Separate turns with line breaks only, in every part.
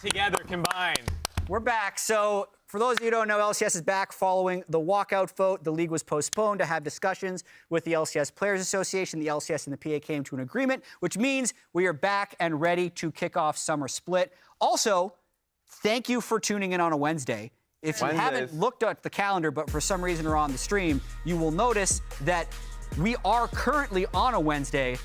together combined.
We're back. So for those of you who don't know, LCS is back following the walkout vote. The league was postponed to have discussions with the LCS Players Association. The LCS and the PA came to an agreement, which means we are back and ready to kick off Summer Split. Also, thank you for tuning in on a Wednesday. If you haven't looked at the calendar, but for some reason are on the stream, you will notice that we are currently on a Wednesday,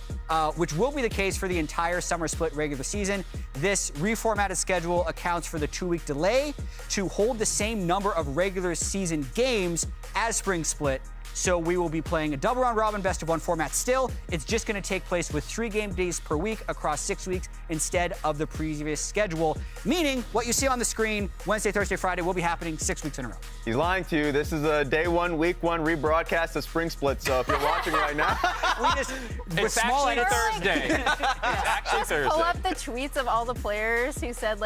which will be the case for the entire Summer Split regular season. This reformatted schedule accounts for the 2-week delay to hold the same number of regular season games as Spring Split. So we will be playing a double round robin best of one format still. It's just going to take place with 3 game days per week across 6 weeks instead of the previous schedule. Meaning what you see on the screen Wednesday, Thursday, Friday will be happening 6 weeks in a row.
He's lying to you. This is a day one, week one rebroadcast of Spring Split. So if you're watching right now,
It's actually Thursday. It's actually Thursday.
Pull up the tweets of all the players who said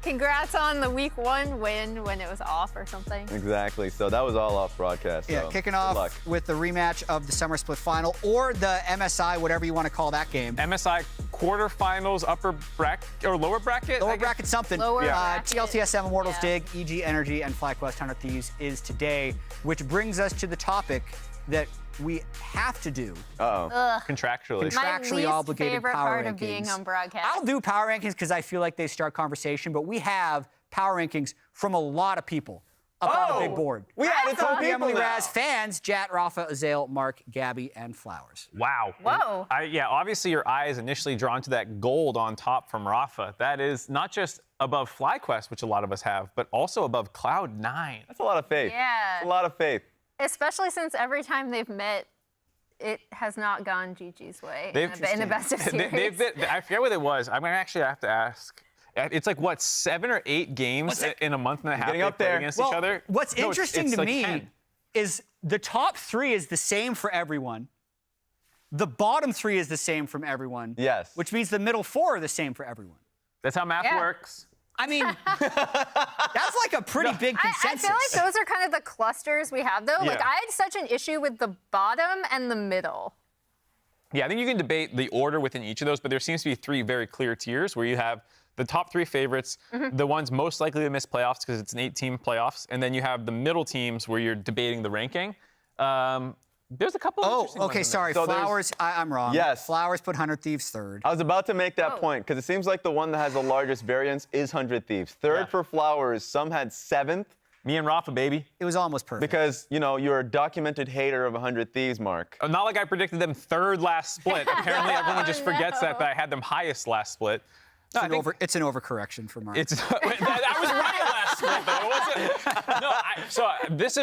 congrats on the week 1 win when it was off or something.
Exactly. So that was all off broadcast.
Yeah,
so
kicking off with the rematch of the Summer Split Final or the MSI, whatever you want to call that game.
MSI quarterfinals, upper bracket or lower bracket?
Lower bracket something.
Lower bracket.
TLTSM Immortals Dig, EG Energy, and FlyQuest 100 Thieves is today, which brings us to the topic that we have to do.
Contractually.
My
Contractually
least
obligated
favorite
power
part
rankings.
of being on broadcast.
I'll do power rankings because I feel like they start conversation, but we have power rankings from a lot of people up on the big board.
We added some people
Emily
now.
Raz fans, Jat, Rafa, Azael, Mark, Gabby, and Flowers.
Wow.
Whoa.
Obviously your eye is initially drawn to that gold on top from Rafa. That is not just above FlyQuest, which a lot of us have, but also above Cloud9.
That's a lot of faith.
Yeah.
That's a lot of faith.
Especially since every time they've met, it has not gone GG's way in the best of series.
I forget what it was. I'm going to actually have to ask. It's like, what, 7 or 8 games in a month and a half
getting up there
against each other?
What's interesting to
like
me
10.
is the top 3 is the same for everyone. The bottom 3 is the same from everyone.
Yes.
Which means the middle 4 are the same for everyone.
That's how math works.
I mean, that's like a pretty big consensus.
I feel like those are kind of the clusters we have, though.
Yeah.
Like, I had such an issue with the bottom and the middle.
Yeah, I think you can debate the order within each of those, but there seems to be 3 very clear tiers where you have the top 3 favorites, the ones most likely to miss playoffs because it's an 8-team playoffs, and then you have the middle teams where you're debating the ranking. There's a couple of interesting ones in there.
Sorry.
So
Flowers, I'm wrong.
Yes.
Flowers put 100 Thieves 3rd.
I was about to make that point because it seems like the one that has the largest variance is 100 Thieves. 3rd for Flowers. Some had 7th.
Me and Rafa, baby.
It was almost perfect.
Because, you're a documented hater of 100 Thieves, Mark.
Not like I predicted them 3rd last split. Apparently everyone just forgets that I had them highest last split.
It's an overcorrection for Mark.
I was right last split, though.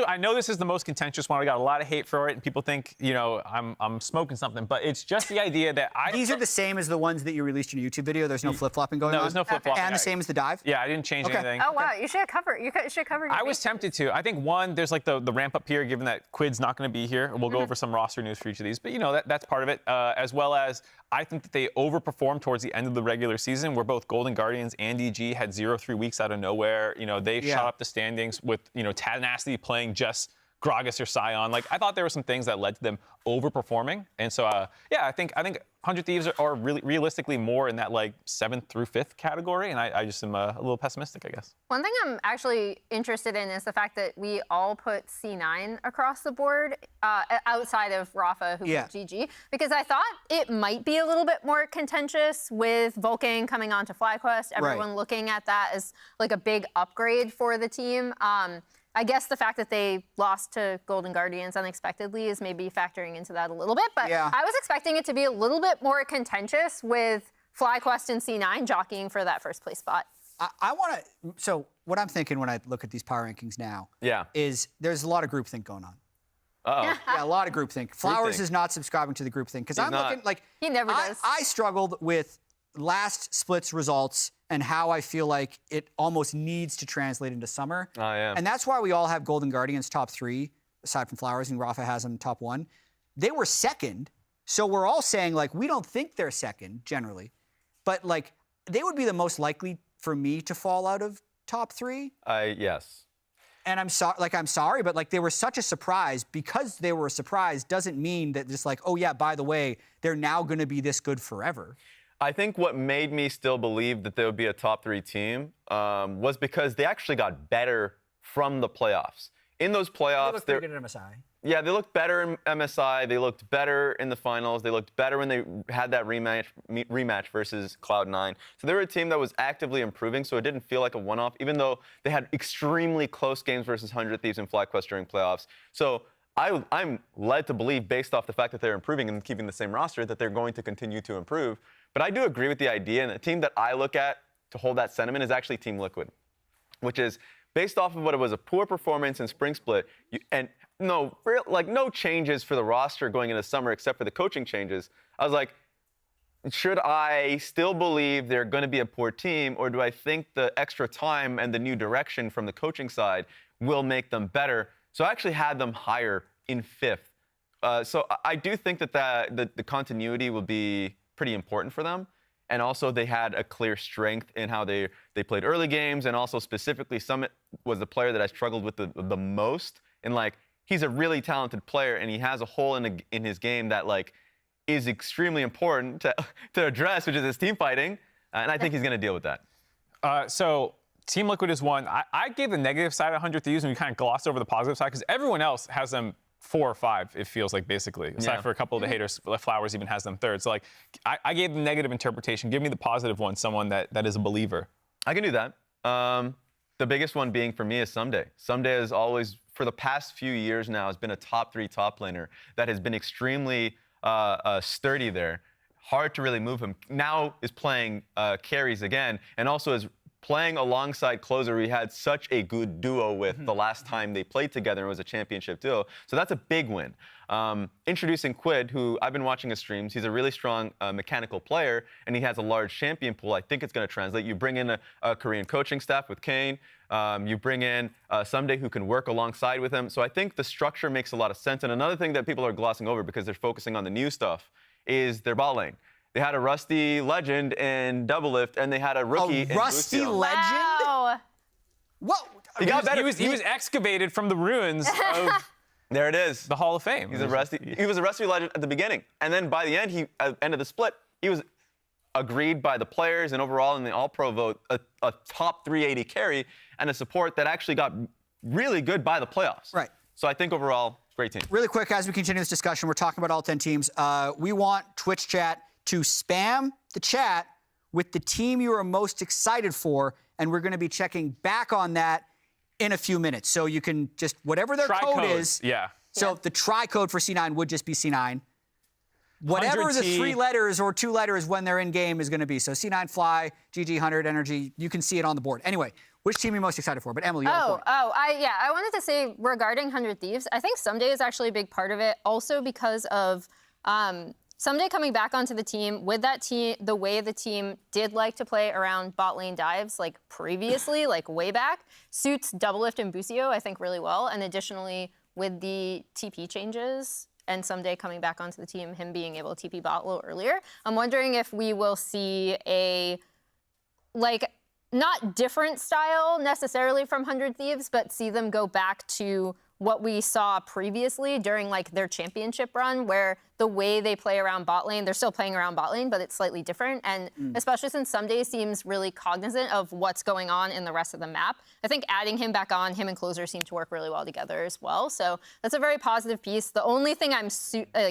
I know this is the most contentious one. I got a lot of hate for it, and people think, I'm smoking something. But it's just the idea that
These are the same as the ones that you released in your YouTube video. There's no flip-flopping going on?
No, there's no flip-flopping.
And the same as the dive?
Yeah, I didn't change anything.
Oh, wow. You should have covered your
I was tempted to. I think, one, there's like the ramp up here, given that Quid's not going to be here. We'll go over some roster news for each of these. But, that's part of it, as well as I think that they overperformed towards the end of the regular season, where both Golden Guardians and EG had 0-3 weeks out of nowhere. They shot up the standings with, Tenacity playing just Gragas or Scion. Like, I thought there were some things that led to them overperforming. And so, I think 100 Thieves are really realistically more in that, 7th through 5th category. And I just am a little pessimistic, I guess.
One thing I'm actually interested in is the fact that we all put C9 across the board outside of Rafa, who put GG, because I thought it might be a little bit more contentious with Vulcan coming onto FlyQuest. Everyone looking at that as like a big upgrade for the team. I guess the fact that they lost to Golden Guardians unexpectedly is maybe factoring into that a little bit. But I was expecting it to be a little bit more contentious with FlyQuest and C9 jockeying for that first place spot.
So what I'm thinking when I look at these power rankings now is there's a lot of groupthink going on.
Uh-oh.
Yeah, a lot of groupthink. Flowers is not subscribing to the groupthink because I'm looking like
he never does.
I struggled with last split's results and how I feel like it almost needs to translate into summer.
Oh, yeah.
And that's why we all have Golden Guardians top 3, aside from Flowers, and Rafa has them top 1. They were second, so we're all saying, we don't think they're second, generally. But, they would be the most likely for me to fall out of top 3.
Yes.
And I'm sorry, but, they were such a surprise. Because they were a surprise doesn't mean that just oh, yeah, by the way, they're now going to be this good forever.
I think what made me still believe that they would be a top 3 team was because they actually got better from the playoffs. In those playoffs,
They look pretty good at MSI.
Yeah, they looked better in MSI. They looked better in the finals. They looked better when they had that rematch versus Cloud9. So they were a team that was actively improving, so it didn't feel like a one-off, even though they had extremely close games versus 100 Thieves and FlyQuest during playoffs. So I'm led to believe, based off the fact that they're improving and keeping the same roster, that they're going to continue to improve. But I do agree with the idea, and the team that I look at to hold that sentiment is actually Team Liquid, which is based off of what it was a poor performance in Spring Split, no changes for the roster going into summer except for the coaching changes. I was like, should I still believe they're going to be a poor team, or do I think the extra time and the new direction from the coaching side will make them better? So I actually had them higher in 5th. So I do think that the continuity will be pretty important for them. And also they had a clear strength in how they played early games, and also specifically Summit was the player that I struggled with the most. And like, he's a really talented player, and he has a hole in his game that like is extremely important to address, which is his team fighting. And I think he's going to deal with that.
So Team Liquid is one. I gave the negative side 100 Thieves, and we kind of glossed over the positive side because everyone else has them 4 or 5, it feels like, basically. Aside for a couple of the haters, Flowers even has them 3rd. So like, I gave the negative interpretation. Give me the positive one, someone that is a believer.
I can do that. The biggest one being for me is Someday. Someday is always, for the past few years now, has been a top 3 top laner that has been extremely sturdy there. Hard to really move him. Now is playing carries again, and also is playing alongside Closer. We had such a good duo with the last time they played together. It was a championship duo. So that's a big win. Introducing Quid, who I've been watching his streams. He's a really strong mechanical player, and he has a large champion pool. I think it's going to translate. You bring in a Korean coaching staff with Kane. You bring in Someday who can work alongside with him. So I think the structure makes a lot of sense. And another thing that people are glossing over because they're focusing on the new stuff is their bot lane. They had a rusty legend in Double Lift, and they had a rookie in
rusty
Lucio.
legend?
Wow.
What?
He got better.
He was excavated from the ruins of
There it is.
the Hall of Fame.
He was a rusty legend at the beginning, and then by the end, end of the split, he was agreed by the players and overall in the All-Pro vote a top 380 carry and a support that actually got really good by the playoffs.
Right.
So I think overall, great team.
Really quick, as we continue this discussion, we're talking about all 10 teams. We want Twitch chat to spam the chat with the team you are most excited for, and we're going to be checking back on that in a few minutes. So you can just, whatever their code is.
Yeah.
So the try code for C9 would just be C9. Whatever the 3 letters or 2 letters when they're in game is going to be. So C9 Fly, GG 100 Energy, you can see it on the board. Anyway, which team are you most excited for? But Emily, you have a point.
I wanted to say regarding 100 Thieves, I think Someday is actually a big part of it, also because of Someday coming back onto the team with that team, the way the team did like to play around bot lane dives, like previously, like way back, suits Double Lift and Bucio, I think, really well. And additionally, with the TP changes and Someday coming back onto the team, him being able to TP bot a little earlier, I'm wondering if we will see a, like, not different style necessarily from 100 Thieves, but see them go back to what we saw previously during like their championship run, where the way they play around bot lane, they're still playing around bot lane, but it's slightly different. And especially since Someday seems really cognizant of what's going on in the rest of the map, I think adding him back on, him and Closer seem to work really well together as well. So that's a very positive piece. The only thing I'm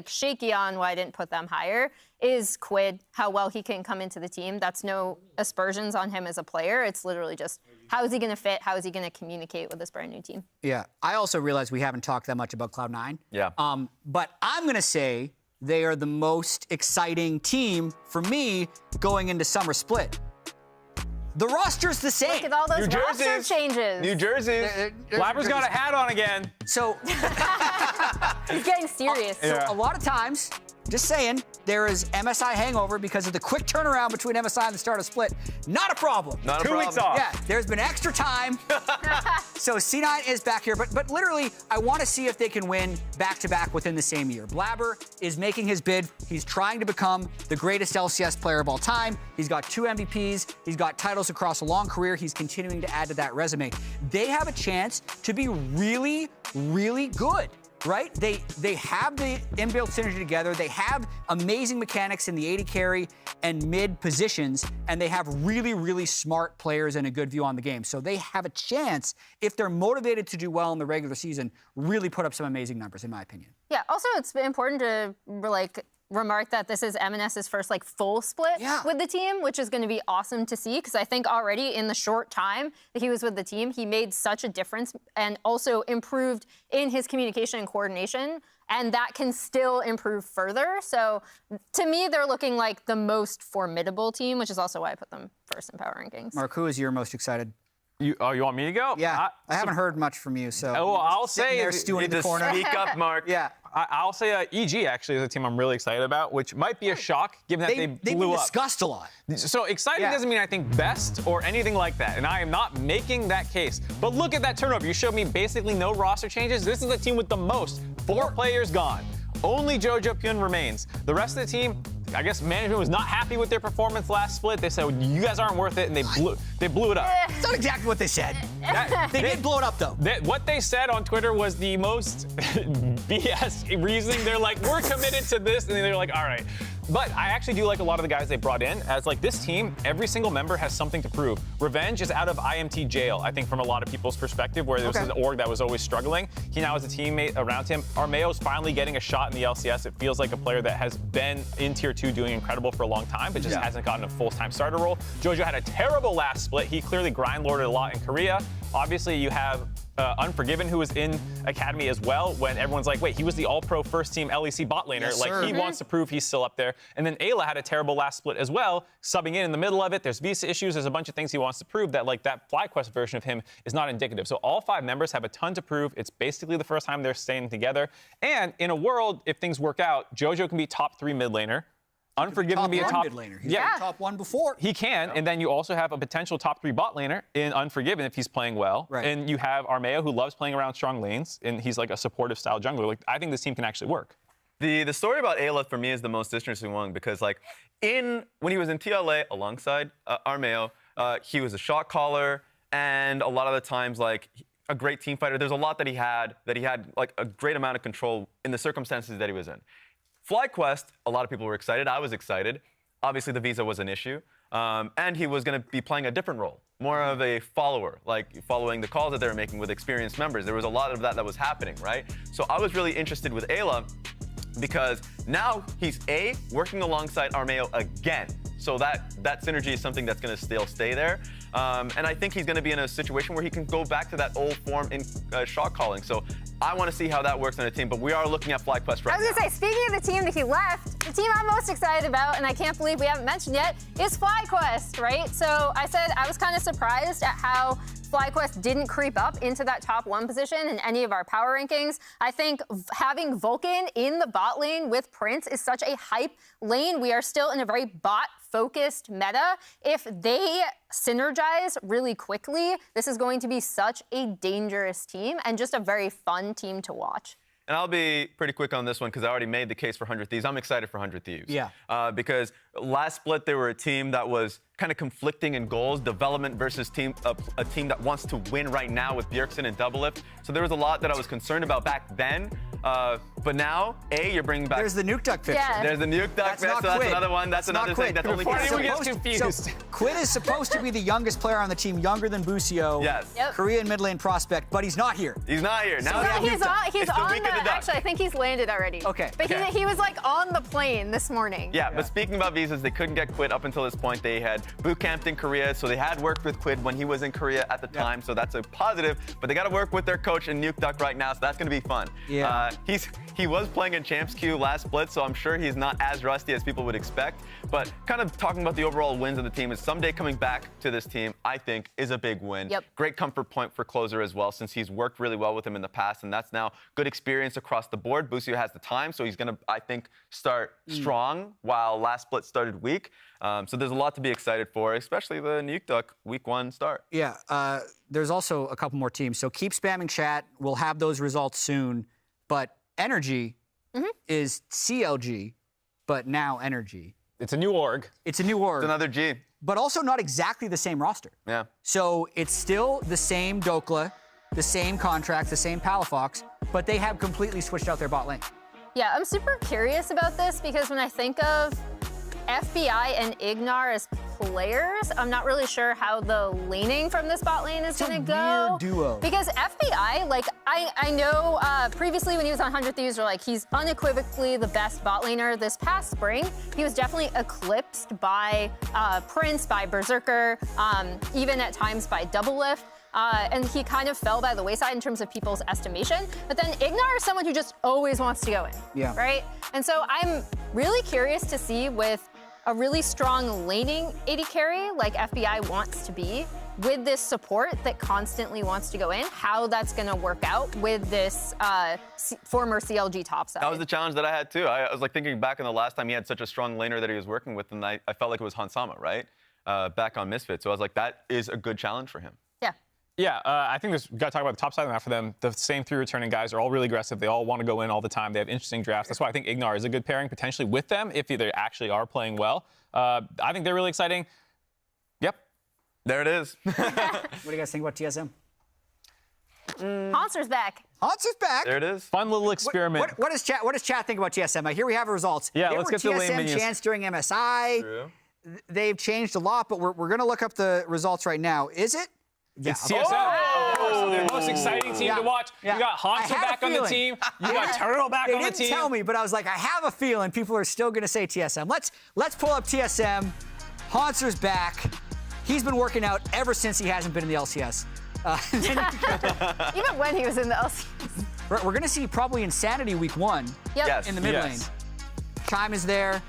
shaky on why I didn't put them higher is Quid, how well he can come into the team. That's no aspersions on him as a player. It's literally just how is he going to fit? How is he going to communicate with this brand new team?
Yeah, I also realize we haven't talked that much about Cloud9.
Yeah.
But I'm going to say they are the most exciting team for me going into summer split. The roster's the same.
Look at all those roster changes.
New jerseys.
Blabber's got a hat on again.
So
He's getting serious.
So a lot of times, just saying, there is MSI hangover because of the quick turnaround between MSI and the start of split. Not a problem.
Not a
2 weeks
problem.
off.
Yeah, there's been extra time. So C9 is back here, but literally, I want to see if they can win back-to-back within the same year. Blabber is making his bid. He's trying to become the greatest LCS player of all time. He's got 2 MVPs. He's got titles across a long career. He's continuing to add to that resume. They have a chance to be really, really good. right? They have the inbuilt synergy together. They have amazing mechanics in the AD carry and mid positions, and they have really, really smart players and a good view on the game. So they have a chance, if they're motivated to do well in the regular season, really put up some amazing numbers, in my opinion.
Yeah, also it's important to remark that this is M&S's first full split with the team, which is going to be awesome to see, because I think already in the short time that he was with the team, he made such a difference and also improved in his communication and coordination, and that can still improve further. So to me, they're looking like the most formidable team, which is also why I put them first in power rankings.
Mark, who is your most excited?
You want me to go?
Yeah, I haven't heard much from you, so.
Oh, well, I'll say
there stewing in the corner.
Speak up, Mark.
Yeah.
I'll say EG actually is a team I'm really excited about, which might be a shock given that they
They've
blew
been
up.
discussed a lot.
So excited doesn't mean I think best or anything like that, and I am not making that case. But look at that turnover. You showed me basically no roster changes. This is the team with the most. 4 players gone. Only Jojo Pyun remains. The rest of the team, I guess management was not happy with their performance last split. They said, you guys aren't worth it, and they blew it up.
That's not exactly what they said. They did blow it up, though.
What they said on Twitter was the most BS reasoning. They're like, we're committed to this, and they're like, all right. But I actually do like a lot of the guys they brought in, as this team, every single member has something to prove. Revenge is out of IMT jail, I think, from a lot of people's perspective, where there was an org that was always struggling. He now has a teammate around him. Armeo's finally getting a shot in the LCS. It feels like a player that has been in Tier 2 doing incredible for a long time, but just hasn't gotten a full-time starter role. Jojo had a terrible last split. He clearly grind-lorded a lot in Korea. Obviously, you have Unforgiven, who was in Academy as well, when everyone's like, wait, he was the all-pro first-team LEC bot laner. He wants to prove he's still up there. And then Ayla had a terrible last split as well, subbing in the middle of it. There's visa issues. There's a bunch of things he wants to prove that, that FlyQuest version of him is not indicative. So all 5 members have a ton to prove. It's basically the first time they're staying together. And in a world, if things work out, Jojo can be top 3 mid laner. Unforgiven to be a top
mid laner. He's been top 1 before.
He can, and then you also have a potential top 3 bot laner in Unforgiven if he's playing well.
Right.
And you have Armeo, who loves playing around strong lanes, and he's a supportive style jungler. I think this team can actually work.
The story about Ayla for me is the most interesting one, because when he was in TLA alongside Armeo, he was a shot caller, and a lot of the times a great team fighter. There's a lot that he had a great amount of control in the circumstances that he was in. FlyQuest, a lot of people were excited. I was excited. Obviously, the visa was an issue. And he was going to be playing a different role, more of a follower, following the calls that they were making with experienced members. There was a lot of that was happening, right? So I was really interested with Ayla, because now he's working alongside Armeo again. So that synergy is something that's going to still stay there. And I think he's going to be in a situation where he can go back to that old form in shot calling. So I want to see how that works on a team, but we are looking at FlyQuest right now.
I was going to say, speaking of the team that he left, the team I'm most excited about, and I can't believe we haven't mentioned yet, is FlyQuest, right? So I said I was kind of surprised at how FlyQuest didn't creep up into that top 1 position in any of our power rankings. I think having Vulcan in the bot lane with Prince is such a hype lane. We are still in a very bot-focused meta. If they synergize really quickly, this is going to be such a dangerous team and just a very fun team to watch.
And I'll be pretty quick on this one, because I already made the case for 100 Thieves. I'm excited for 100 Thieves.
Yeah.
Because last split, they were a team that was kind of conflicting in goals, development versus a team that wants to win right now with Bjergsen and Doublelift. So there was a lot that I was concerned about back then. But now, you're bringing back...
There's the Nuke Duck picture.
Yeah.
There's the Nuke Duck, so that's another one. That's another thing that's only...
Before we get confused.
So, Quid is supposed to be the youngest player on the team, younger than Busio.
Yes.
Yep.
Korean mid lane prospect, but he's not here.
He's not here. Now
He's on
It's the week of the duck.
actually, I think he's landed already.
Okay.
But he was on the plane this morning.
Yeah, but speaking about visas, they couldn't get Quid up until this point. They had boot camped in Korea, so they had worked with Quid when he was in Korea at the time, so that's a positive. But they got to work with their coach in Nuke Duck right now, so that's going to be fun.
Yeah.
He was playing in Champs Queue last split, so I'm sure he's not as rusty as people would expect. But kind of talking about the overall wins of the team, is someday coming back to this team, I think, is a big win.
Yep.
Great comfort point for Closer as well, since he's worked really well with him in the past, and that's now good experience across the board. Busio has the time, so he's going to, I think, start strong, while last split started weak. So there's a lot to be excited for, especially the Nuke Duck week 1 start.
Yeah, there's also a couple more teams. So keep spamming chat. We'll have those results soon. But Energy is CLG, but now Energy.
It's a new org.
It's a new org.
It's another G.
But also not exactly the same roster.
Yeah.
So it's still the same Dokla, the same contract, the same Palafox, but they have completely switched out their bot lane.
Yeah, I'm super curious about this because when I think of FBI and Ignar as players, I'm not really sure how the laning from this bot lane is going to go.
Weird duo.
Because FBI, like, I know previously when he was on 100 Thieves, like, he's unequivocally the best bot laner. This past spring, he was definitely eclipsed by Prince, by Berserker, even at times by Double Lift. And he kind of fell by the wayside in terms of people's estimation. But then Ignar is someone who just always wants to go in,
Yeah.
right? And so I'm really curious to see with a really strong laning AD carry like FBI wants to be, with this support that constantly wants to go in, how that's going to work out with this former CLG topside.
That was the challenge that I had too. I was like thinking back on the last time he had such a strong laner that he was working with, and I felt like it was Hansama, right? Back on Misfit. So I was like, that is a good challenge for him.
Yeah.
Yeah, I think we've got to talk about the top side of that for them. The same three returning guys are all really aggressive. They all want to go in all the time. They have interesting drafts. That's why I think Ignar is a good pairing potentially with them if they actually are playing well. I think they're really exciting. Yep.
There it is.
What do you guys think about TSM?
Haunter's back.
Haunter's back.
There it is.
Fun little experiment.
What does chat think about TSM? Here we have results.
Yeah,
There
let's
were
get the lane
TSM
minions.
chants during MSI.
True.
They've changed a lot, but we're going to look up the results right now. Is it? Yeah.
It's TSM. Of course, the most exciting team
Yeah.
to watch.
Yeah.
You got
I
Haunter
had a
back on the
feeling.
team. You got Turtle back
They
on the
didn't
team.
tell me, but I was like, I have a feeling people are still going to say TSM. Let's pull up TSM. Haunter's back. He's been working out ever since he hasn't been in the LCS.
Even when he was in the LCS.
We're going to see probably Insanity week 1
Yep.
Yes.
in the mid
Yes.
lane. Chime is there.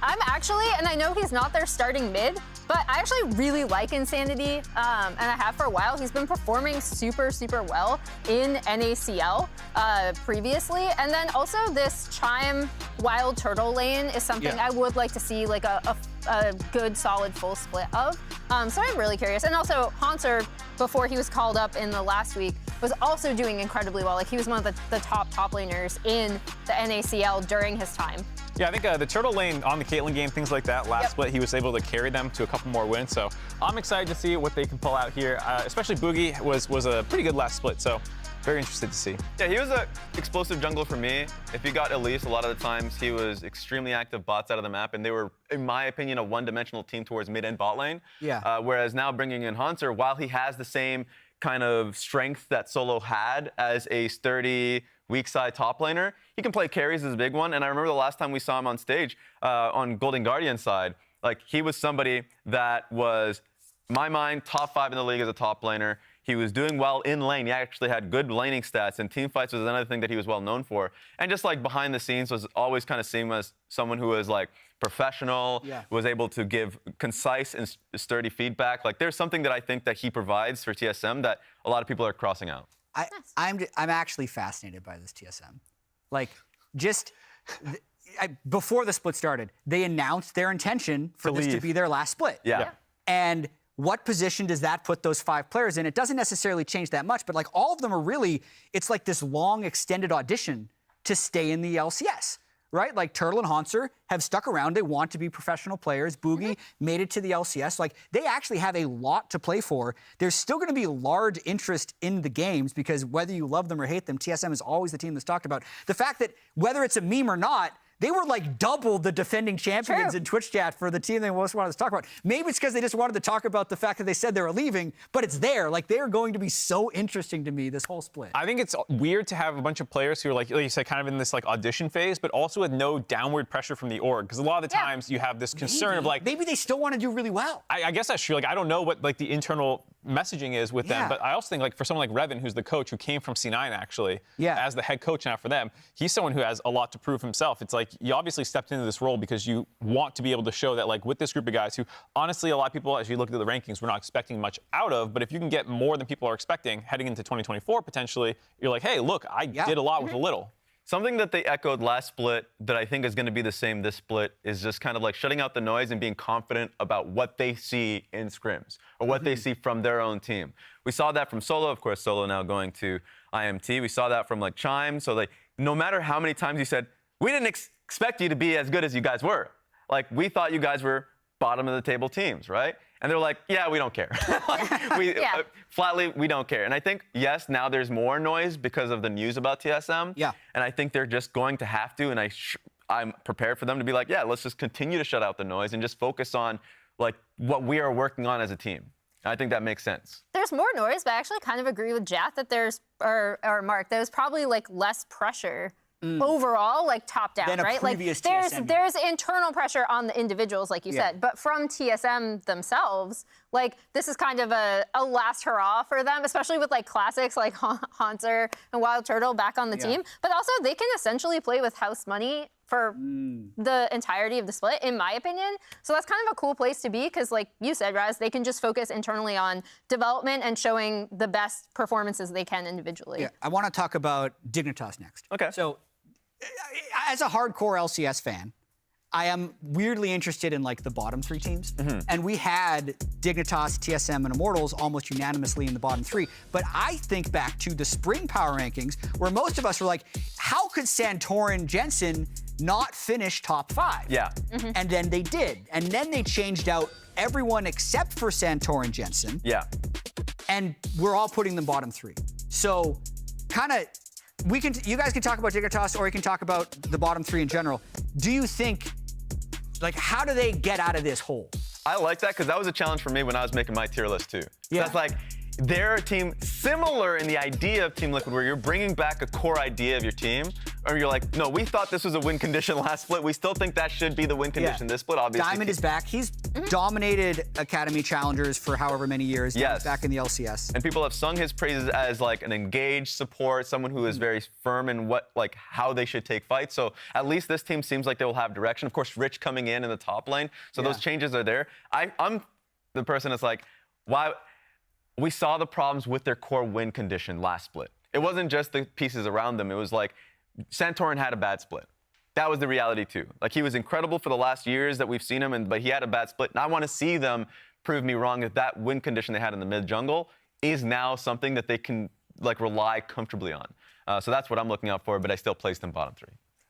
I'm actually, and I know he's not there starting mid, but I actually really like Insanity, and I have for a while. He's been performing super, super well in NACL previously. And then also this Chime Wild Turtle lane is something
Yeah.
I would like to see like a good, solid, full split of. So I'm really curious. And also Haunter, before he was called up in the last week, was also doing incredibly well. Like he was one of the top laners in the NACL during his time.
Yeah, I think the Turtle lane on the Caitlyn game, things like that, last split, he was able to carry them to a couple more wins. So I'm excited to see what they can pull out here. Especially Boogie was a pretty good last split, so very interested to see.
Yeah, he was an explosive jungler for me. If you got Elise, a lot of the times he was extremely active bots out of the map, and they were, in my opinion, a one-dimensional team towards mid and bot lane.
Yeah.
Whereas now bringing in Haunter, while he has the same kind of strength that Solo had as a sturdy, weak side top laner, he can play carries as a big one. And I remember the last time we saw him on stage on Golden Guardian side, like he was somebody that was, in my mind, top 5 in the league as a top laner. He was doing well in lane. He actually had good laning stats, and team fights was another thing that he was well known for. And just like behind the scenes was always kind of seen as someone who was like professional, was able to give concise and sturdy feedback. Like there's something that I think that he provides for TSM that a lot of people are crossing out.
I'm actually fascinated by this TSM. Like, just before the split started, they announced their intention for this to be their last split.
Yeah.
And what position does that put those 5 players in? It doesn't necessarily change that much, but like all of them are really, it's like this long extended audition to stay in the LCS. Right? Like Turtle and Haunter have stuck around. They want to be professional players. Boogie made it to the LCS. Like they actually have a lot to play for. There's still going to be large interest in the games because whether you love them or hate them, TSM is always the team that's talked about. The fact that whether it's a meme or not, they were like double the defending champions in Twitch chat for the team they most wanted to talk about. Maybe it's because they just wanted to talk about the fact that they said they were leaving, but it's there. Like they're going to be so interesting to me this whole split.
I think it's weird to have a bunch of players who are like you said, kind of in this like audition phase, but also with no downward pressure from the org. Because a lot of the times you have this concern of like
maybe they still want to do really well.
I guess that's true. Like I don't know what like the internal messaging is with them, but I also think like for someone like Revan, who's the coach who came from C9 actually, as the head coach now for them, he's someone who has a lot to prove himself. It's like you obviously stepped into this role because you want to be able to show that like with this group of guys who honestly a lot of people as you look at the rankings we're not expecting much out of, but if you can get more than people are expecting heading into 2024 potentially, you're like, hey, look, I did a lot with a little.
Something that they echoed last split that I think is going to be the same this split is just kind of like shutting out the noise and being confident about what they see in scrims or what they see from their own team. We saw that from Solo, of course, Solo now going to IMT. We saw that from like Chime. So like no matter how many times you said, we didn't expect you to be as good as you guys were. Like we thought you guys were bottom of the table teams, right? And they're like, yeah, we don't care. Flatly, we don't care. And I think, yes, now there's more noise because of the news about TSM.
Yeah.
And I think they're just going to have to, and I'm prepared for them to be like, yeah, let's just continue to shut out the noise and just focus on like what we are working on as a team. And I think that makes sense.
There's more noise, but I actually kind of agree with Jack that or Mark, there's probably like less pressure overall, like top down,
than a
right? Like
previous TSM
there's internal pressure on the individuals, like you said, but from TSM themselves, like this is kind of a last hurrah for them, especially with like classics like Haunter and Wild Turtle back on the team. But also they can essentially play with house money for the entirety of the split, in my opinion. So that's kind of a cool place to be because, like you said, Raz, they can just focus internally on development and showing the best performances they can individually.
Yeah, I want to talk about Dignitas next.
Okay.
So, as a hardcore LCS fan, I am weirdly interested in like the bottom 3 teams. And we had Dignitas, TSM, and Immortals almost unanimously in the bottom 3. But I think back to the spring power rankings where most of us were like, how could Santorin Jensen not finish top 5?
Yeah.
And then they did. And then they changed out everyone except for Santorin Jensen.
Yeah.
And we're all putting them bottom 3. So kind of, you guys can talk about Dignitas or you can talk about the bottom 3 in general. Do you think, like, how do they get out of this hole?
I like that because that was a challenge for me when I was making my tier list too.
Yeah.
That's like, they're a team similar in the idea of Team Liquid where you're bringing back a core idea of your team, or you're like, no, we thought this was a win condition last split. We still think that should be the win condition this split, obviously.
Diamond is back. He's dominated Academy Challengers for however many years. Now he's back in the LCS.
And people have sung his praises as like an engaged support, someone who is very firm in how they should take fights. So at least this team seems like they will have direction. Of course, Rich coming in the top lane. So those changes are there. I'm the person that's like, why? We saw the problems with their core win condition last split. It wasn't just the pieces around them. It was like Santorin had a bad split. That was the reality too. Like he was incredible for the last years that we've seen him, but he had a bad split. And I want to see them prove me wrong that win condition they had in the mid jungle is now something that they can like rely comfortably on. So that's what I'm looking out for, but I still place them bottom 3.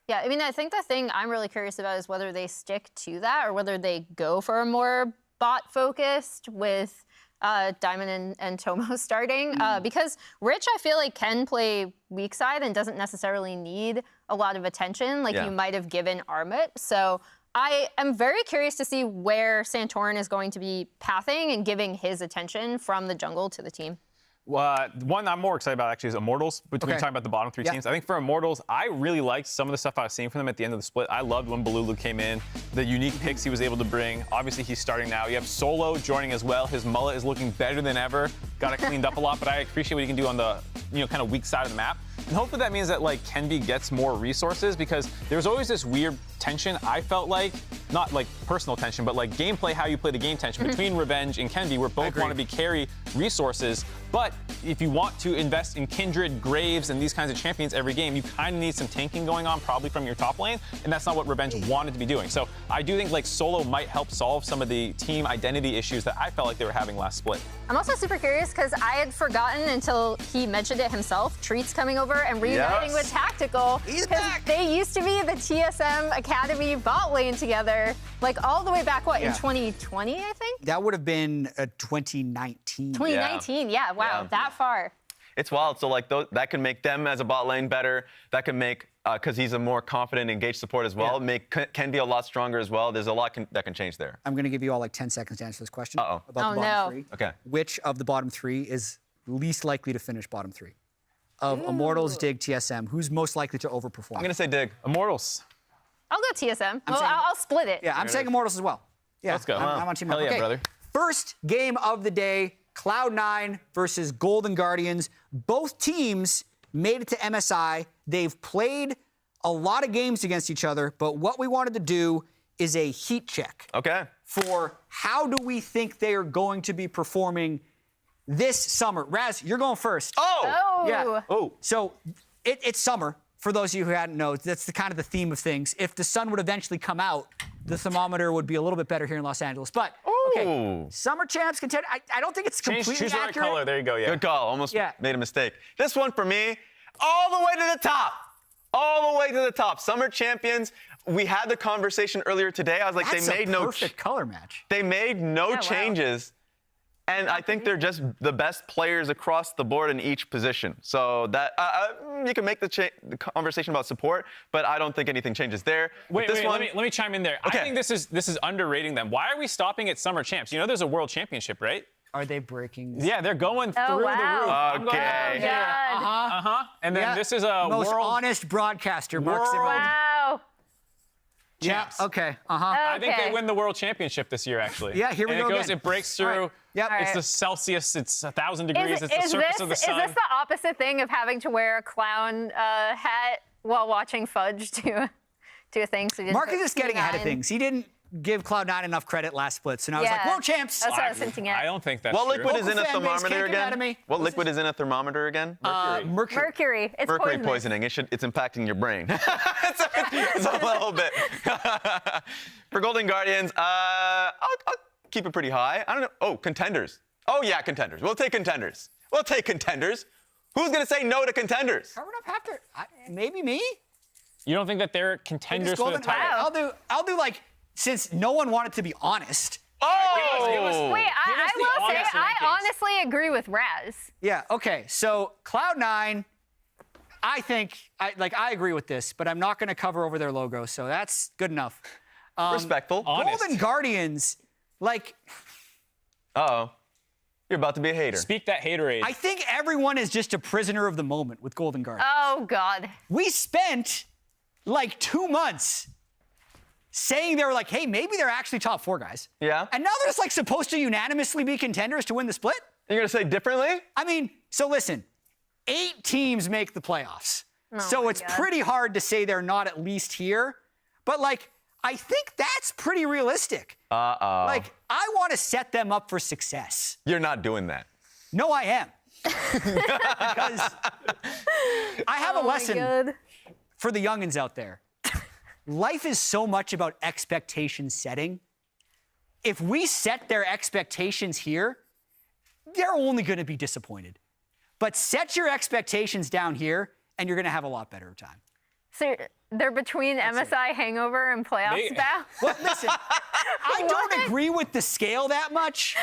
Yeah, I mean, I think the thing I'm really curious about is whether they stick to that or whether they go for a more bot focused with Diamond and Tomo starting because Rich, I feel like, can play weak side and doesn't necessarily need a lot of attention like you might have given Armut. So I am very curious to see where Santorin is going to be pathing and giving his attention from the jungle to the team.
One I'm more excited about actually is Immortals, between talking about the bottom 3 teams. I think for Immortals, I really liked some of the stuff I was seeing from them at the end of the split. I loved when Balulu came in, the unique picks he was able to bring. Obviously, he's starting now. You have Solo joining as well. His mullet is looking better than ever. Got it cleaned up a lot, but I appreciate what he can do on the kind of weak side of the map. And hopefully that means that like Kenby gets more resources because there's always this weird tension, I felt like, not like personal tension, but like gameplay, how you play the game tension between Revenge and Kenby, where both want to carry resources. But if you want to invest in Kindred, Graves, and these kinds of champions every game, you kind of need some tanking going on probably from your top lane, and that's not what Revenge wanted to be doing. So I do think like Solo might help solve some of the team identity issues that I felt like they were having last split.
I'm also super curious because I had forgotten until he mentioned it himself, Treats coming over and reuniting with Tactical.
He's back!
They used to be the TSM Academy bot lane together, like all the way back, in 2020, I think?
That would have been 2019.
2019, wow, that far.
It's wild. So like that can make them as a bot lane better. That can make, because he's a more confident, engaged support as well, can be a lot stronger as well. There's a lot that can change there.
I'm going to give you all like 10 seconds to answer this question.
Uh-oh.
About the bottom 3.
Okay.
Which of the bottom 3 is least likely to finish bottom 3? Of Immortals, Dig, TSM, who's most likely to overperform?
I'm going to say Dig.
Immortals.
I'll go TSM. I'll split it.
Yeah, I'm saying Immortals as well. Yeah,
let's go.
I'm on Team
Hell yeah,
okay.
brother.
First game of the day, Cloud9 versus Golden Guardians. Both teams made it to MSI. They've played a lot of games against each other, but what we wanted to do is a heat check.
Okay.
For how do we think they are going to be performing this summer. Raz, you're going first.
Oh!
Yeah.
Oh.
So it's summer. For those of you who hadn't known, that's the kind of the theme of things. If the sun would eventually come out, the thermometer would be a little bit better here in Los Angeles. But, okay, summer champs contender. I don't think it's completely
Choose the right
accurate.
color. There you go, yeah.
Good call. Almost made a mistake. This one for me, all the way to the top. all the way to the top. Summer champions. We had the conversation earlier today. I was like,
That's
they made
a
no
perfect color match.
They made no
wow.
changes. And I think they're just the best players across the board in each position. So that you can make the conversation about support, but I don't think anything changes there.
Wait,
this one,
let me chime in there.
Okay.
I think this is underrating them. Why are we stopping at Summer Champs? You know there's a World Championship, right?
Are they breaking?
Yeah, they're going through the roof.
wow.
I'm going
Okay.
over here.
God.
And then this is a
most
world.
honest broadcaster, Mark
World-
Zimmerman.
Wow.
Yeah.
champs.
Okay.
I think they
Okay.
win the World Championship this year, actually.
Yeah, here we
and
go
it goes,
again.
It breaks
All right.
through.
Yep.
It's
All
the
right.
Celsius. It's 1,000 degrees. It's the
Is
surface of the sun.
this the opposite thing of having to wear a clown hat while watching Fudge do a thing? So you didn't
Mark is
put
just getting ahead of
C9?
things. He didn't give Cloud9 enough credit last split, so now he's like,
Yeah.
world champs.
That's what I was hinting at.
I don't think that's
what
true.
liquid is in a
Local fan base
thermometer
can't get mad at
again?
me.
What liquid is in a thermometer again?
Mercury.
Mercury. It's
Mercury
poisonous.
poisoning. It's impacting your brain. it's a little bit. For Golden Guardians, I'll keep it pretty high. I don't know. Oh, contenders. Oh yeah, contenders. We'll take contenders. We'll take contenders. Who's gonna say no to contenders?
Covered up after. Maybe me.
You don't think that they're contenders
Just
for the
Golden-
title?
Wow.
I'll do like, since no one wanted to be honest.
Oh!
Wait,
Give
I
us the
will say,
honest
I
rankings.
honestly agree with Raz.
Yeah. Okay. So Cloud9, I think I agree with this, but I'm not going to cover over their logo, so that's good enough.
Respectful.
Honest.
Golden Guardians, like,
Uh-oh. You're about to be a hater.
Speak that haterade.
I think everyone is just a prisoner of the moment with Golden Guardians.
Oh, God.
We spent like 2 months saying they were like, hey, maybe they're actually top 4 guys.
Yeah?
And now they're just like supposed to unanimously be contenders to win the split?
You're gonna say differently?
I mean, so listen, 8 teams make the playoffs. So
my
it's
God.
pretty hard to say they're not at least here. But like, I think that's pretty realistic.
Uh-oh.
Like, I want to set them up for success.
You're not doing that.
No, I am. Because I have a lesson
God.
for the youngins out there. Life is so much about expectation setting. If we set their expectations here, they're only going to be disappointed. But set your expectations down here, and you're going to have a lot better time.
So they're between MSI hangover and playoffs bow?
Well, listen, I don't agree with the scale that much.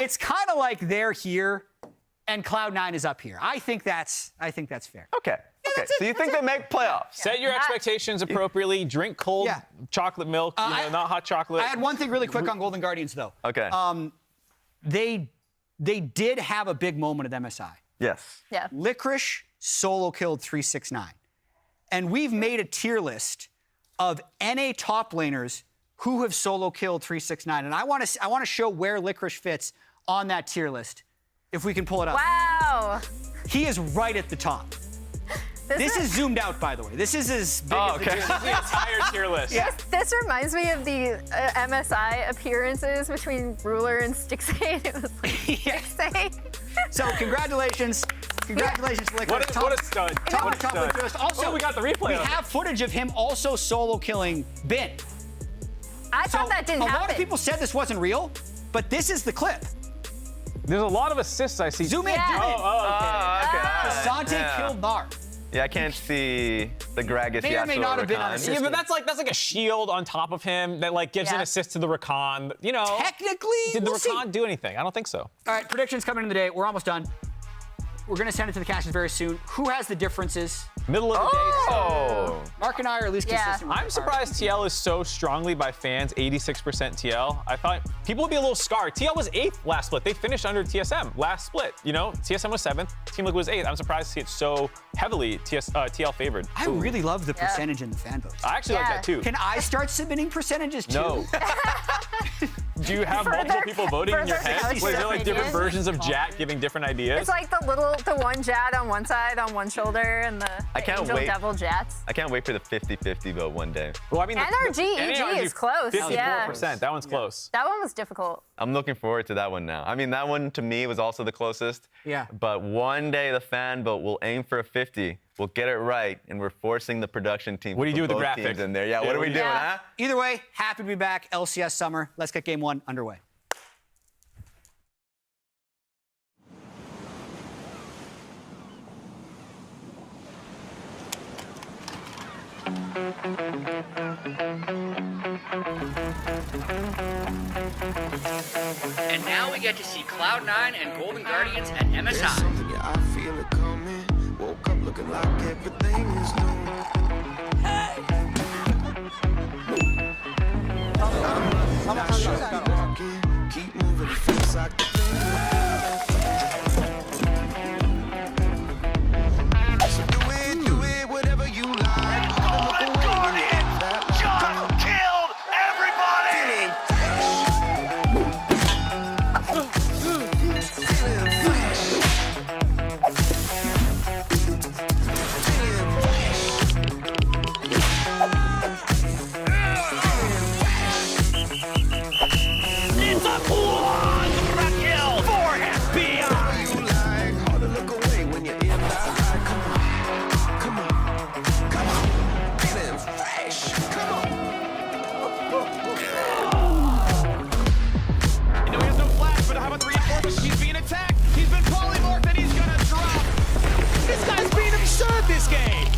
It's kind of like they're here, and Cloud9 is up here. I think that's fair.
Okay. Okay.
that's it,
So you think they make playoffs?
Set your expectations appropriately. Drink cold
Yeah.
chocolate milk, not hot chocolate.
I had one thing really quick on Golden Guardians, though.
Okay.
They did have a big moment at MSI.
yes.
Yeah.
Licorice solo killed 369. And we've made a tier list of NA top laners who have solo killed 369. And I want to show where Licorice fits on that tier list. If we can pull it up.
Wow.
He is right at the top. This is zoomed out, by the way. This is as big
Oh,
as the
okay.
tier list.
the entire tier list.
Yeah.
This reminds me of the MSI appearances between Ruler and Stixade. It was like
Yeah.
Stixade.
So congratulations. Congratulations to Licorice.
What a stud.
Top
What
of
a
the top
stud.
list. Also,
Oh, we got the replay
We
of it.
have footage of him also solo killing Bin.
I thought that didn't
a
happen.
lot of people said this wasn't real, but this is the clip.
There's a lot of assists I see.
Zoom in,
Yeah.
zoom in.
Okay.
Sante
Yeah.
killed Nar.
Yeah, I can't see the Gragas
May or may not have been on
Yasuo
assist.
Yeah, but that's like a shield on top of him that like gives an
Yeah.
assist to the Rakan. You know,
Technically,
did the
we'll see.
Rakan do anything? I don't think so.
All right, predictions coming in the day. We're almost done. We're going to send it to the casters very soon. Who has the differences?
Middle of the day.
Oh.
Mark and I are at least
Yeah.
consistent. with
I'm
our-
surprised TL is so strongly by fans, 86% TL. I thought people would be a little scarred. TL was 8th last split. They finished under TSM last split. You know, TSM was 7th, Team Liquid was 8th. I'm surprised to see it so heavily TL favored.
I really love the percentage in the fan votes.
I actually like
Yeah.
that too.
Can I start submitting percentages too?
No. Do you have multiple
Further-
people voting in your
further
head?
discussion
Was there like different
opinion.
versions of Jack giving different ideas?
It's like the one Jad on one side, on one shoulder, and the
I can't
Angel
wait.
Devil Jats.
I can't wait for the 50-50 vote one day.
Well, I mean,
NRG EG is close,
54%. That one's close.
That one was difficult.
I'm looking forward to that one now. I mean, that one to me was also the closest.
Yeah.
But one day the fan vote will aim for a 50. We'll get it right, and we're forcing the production team.
What do you
to
do
put
with the
both
graphic?
teams in there? Yeah.
Yeah,
What are
what
we
do you
doing,
do?
huh?
Either way, happy to be back. LCS summer. Let's get game 1 underway.
And now we get to see Cloud9 and Golden Guardians at MSI.
I feel it coming. Woke up looking like everything is new. Keep moving, it feels like the so do it, whatever you like.
Killed everybody! It's a quadra kill for FBI!
You like hard to look away when you're in that high. Come on, feeling fresh. Come on.
You know he has no flash, but how about the reinforcements? He's being attacked. He's been polymorphed and he's gonna drop. This guy's being absurd this game.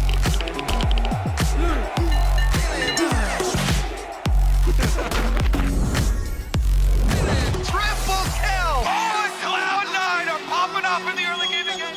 Triple kill! Oh, Cloud9 are popping up in the early game again.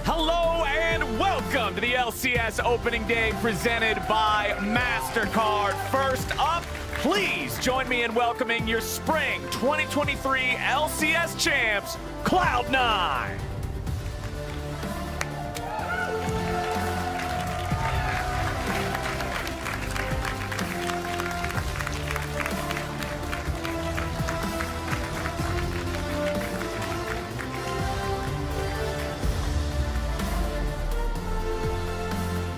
Hello and welcome to the LCS opening day presented by MasterCard. First up, please join me in welcoming your spring 2023 LCS champs, Cloud9.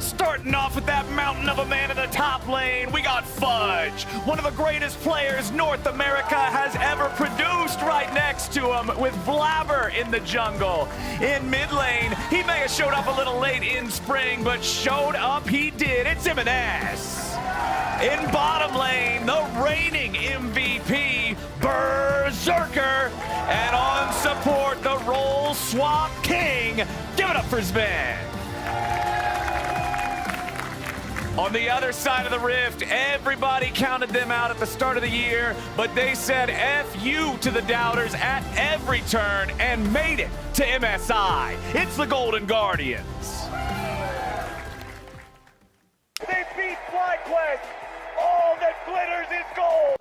Starting off with that mountain of a man in the top lane, we got Fudge, one of the greatest players North America has ever produced, right next to him with Blabber in the jungle. In mid lane, he may have showed up a little late in spring, but showed up he did. It's M&S. In bottom lane, the reigning MVP, Berserker. And on support, the role swap king. Give it up for Sven. On the other side of the rift, everybody counted them out at the start of the year, but they said F you to the doubters at every turn and made it to MSI. It's the Golden Guardians.
They beat FlyQuest. All that glitters is gold.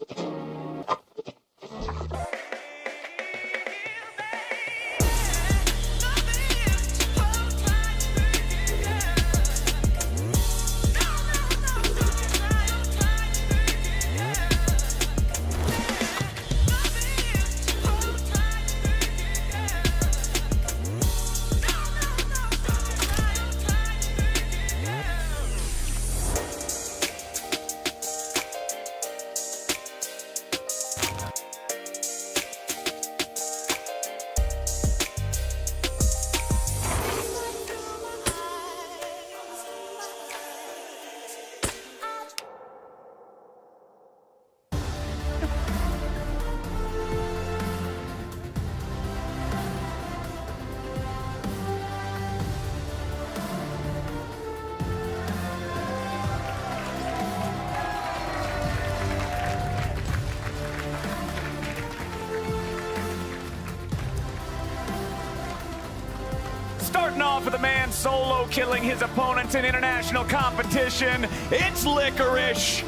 Starting off with a man solo killing his opponents in international competition, it's Licorice.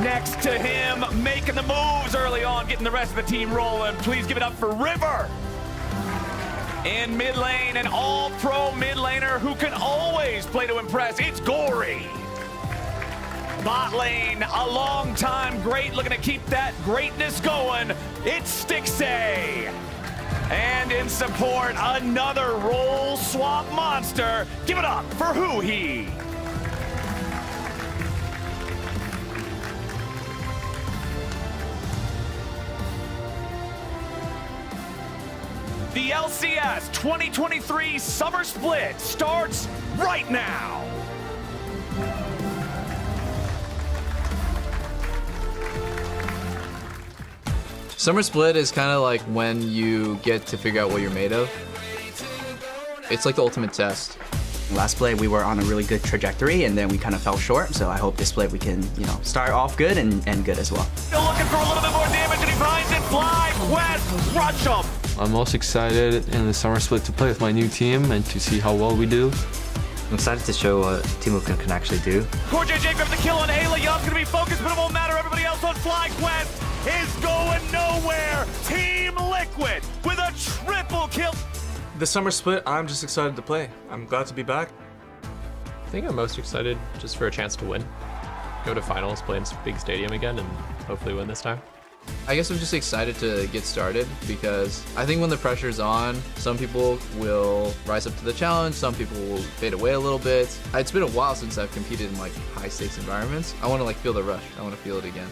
Next to him, making the moves early on, getting the rest of the team rolling. Please give it up for River. In mid lane, an all-pro mid laner who can always play to impress, it's Gory. Bot lane, a long-time great looking to keep that greatness going, it's Stixay. And in support, another role swap monster. Give it up for Hoo-Hee. The LCS 2023 Summer Split starts right now.
Summer Split is kind of like when you get to figure out what you're made of. It's like the ultimate test.
Last split, we were on a really good trajectory, and then we kind of fell short. So I hope this split we can, start off good and end good as well.
Still looking for a little bit more damage, and he finds it. Fly West, rush him.
I'm most excited in the Summer Split to play with my new team and to see how well we do.
I'm excited to show what Team Liquid can actually do.
CoreJJ grabs the kill on Ayla. Young's going to be focused, but it won't matter. Everybody else on FlyQuest is going nowhere. Team Liquid with a triple kill.
The Summer Split, I'm just excited to play. I'm glad to be back.
I think I'm most excited just for a chance to win. Go to finals, play in this big stadium again, and hopefully win this time.
I guess I'm just excited to get started because I think when the pressure's on, some people will rise up to the challenge, some people will fade away a little bit. It's been a while since I've competed in high stakes environments. I want to feel the rush. I want to feel it again.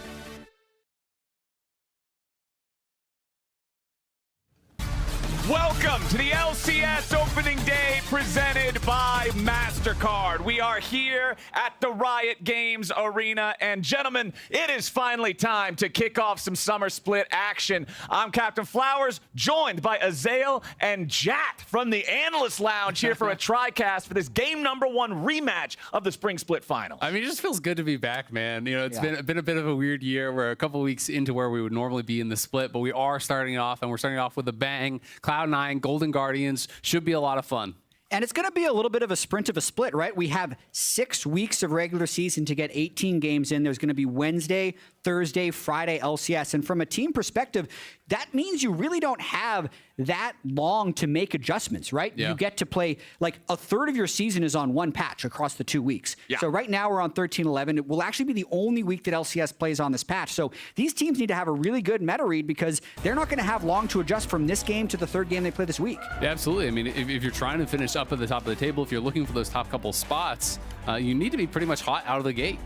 Welcome to the LCS opening day presented by MasterCard. We are here at the Riot Games Arena, and gentlemen, it is finally time to kick off some Summer Split action. I'm Captain Flowers, joined by Azael and Jat from the Analyst Lounge here for a TriCast for this game number 1 rematch of the Spring Split Final.
I mean, it just feels good to be back, man. It's been a bit of a weird year. We're a couple weeks into where we would normally be in the split, but we are starting off, and we're starting off with a bang. Cloud9, Golden Guardians, should be a lot of fun.
And it's going to be a little bit of a sprint of a split, right? We have 6 weeks of regular season to get 18 games in. There's going to be Wednesday, Thursday, Friday LCS. And from a team perspective, that means you really don't have that long to make adjustments, right?
Yeah.
You get to play a third of your season is on one patch across the 2 weeks.
Yeah.
So right now we're on 13-11. It will actually be the only week that LCS plays on this patch. So these teams need to have a really good meta read because they're not going to have long to adjust from this game to the third game they play this week.
Yeah, absolutely. I mean, if you're trying to finish up at the top of the table, if you're looking for those top couple spots, you need to be pretty much hot out of the gate.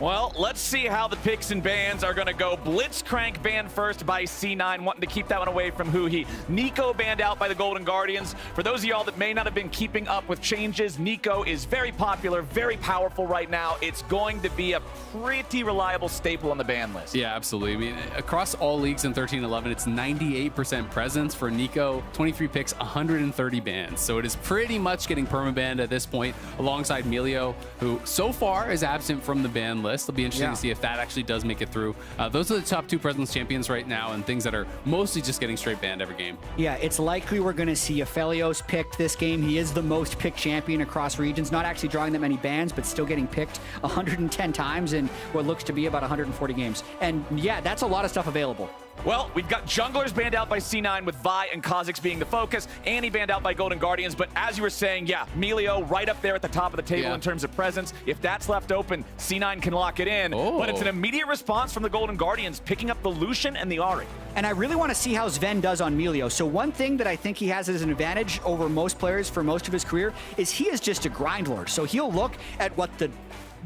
Well, let's see how the picks and bans are going to go. Blitzcrank banned first by C9, wanting to keep that one away from Huhi. Nico banned out by the Golden Guardians. For those of y'all that may not have been keeping up with changes, Nico is very popular, very powerful right now. It's going to be a pretty reliable staple on the ban list.
Yeah, absolutely. I mean, across all leagues in 13-11, it's 98% presence for Nico, 23 picks, 130 bans. So it is pretty much getting permabanned at this point, alongside Melio, who so far is absent from the ban list. It'll be interesting to see if that actually does make it through. Those are the top 2 presence champions right now, and things that are mostly just getting straight banned every game.
Yeah, it's likely we're going to see Aphelios picked this game. He is the most picked champion across regions, not actually drawing that many bans, but still getting picked 110 times in what looks to be about 140 games. And yeah, that's a lot of stuff available.
Well, we've got junglers banned out by C9 with Vi and Kha'Zix being the focus. Annie banned out by Golden Guardians. But as you were saying, yeah, Melio right up there at the top of the table in terms of presence. If that's left open, C9 can lock it in.
Oh.
But it's an immediate response from the Golden Guardians, picking up the Lucian and the Ahri.
And I really want to see how Sven does on Melio. So one thing that I think he has as an advantage over most players for most of his career is he is just a grind lord. So he'll look at what the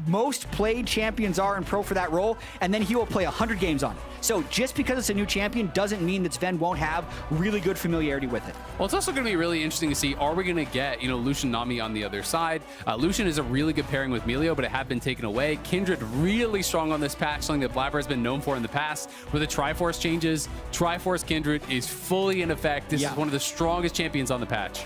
most played champions are in pro for that role, and then he will play 100 games on it. So just because it's a new champion doesn't mean that Sven won't have really good familiarity with it.
Well, it's also going to be really interesting to see, are we going to get, Lucian Nami on the other side? Lucian is a really good pairing with Melio, but it had been taken away. Kindred really strong on this patch, something that Blabber has been known for in the past. With the Triforce changes, Triforce Kindred is fully in effect. This is one of the strongest champions on the patch.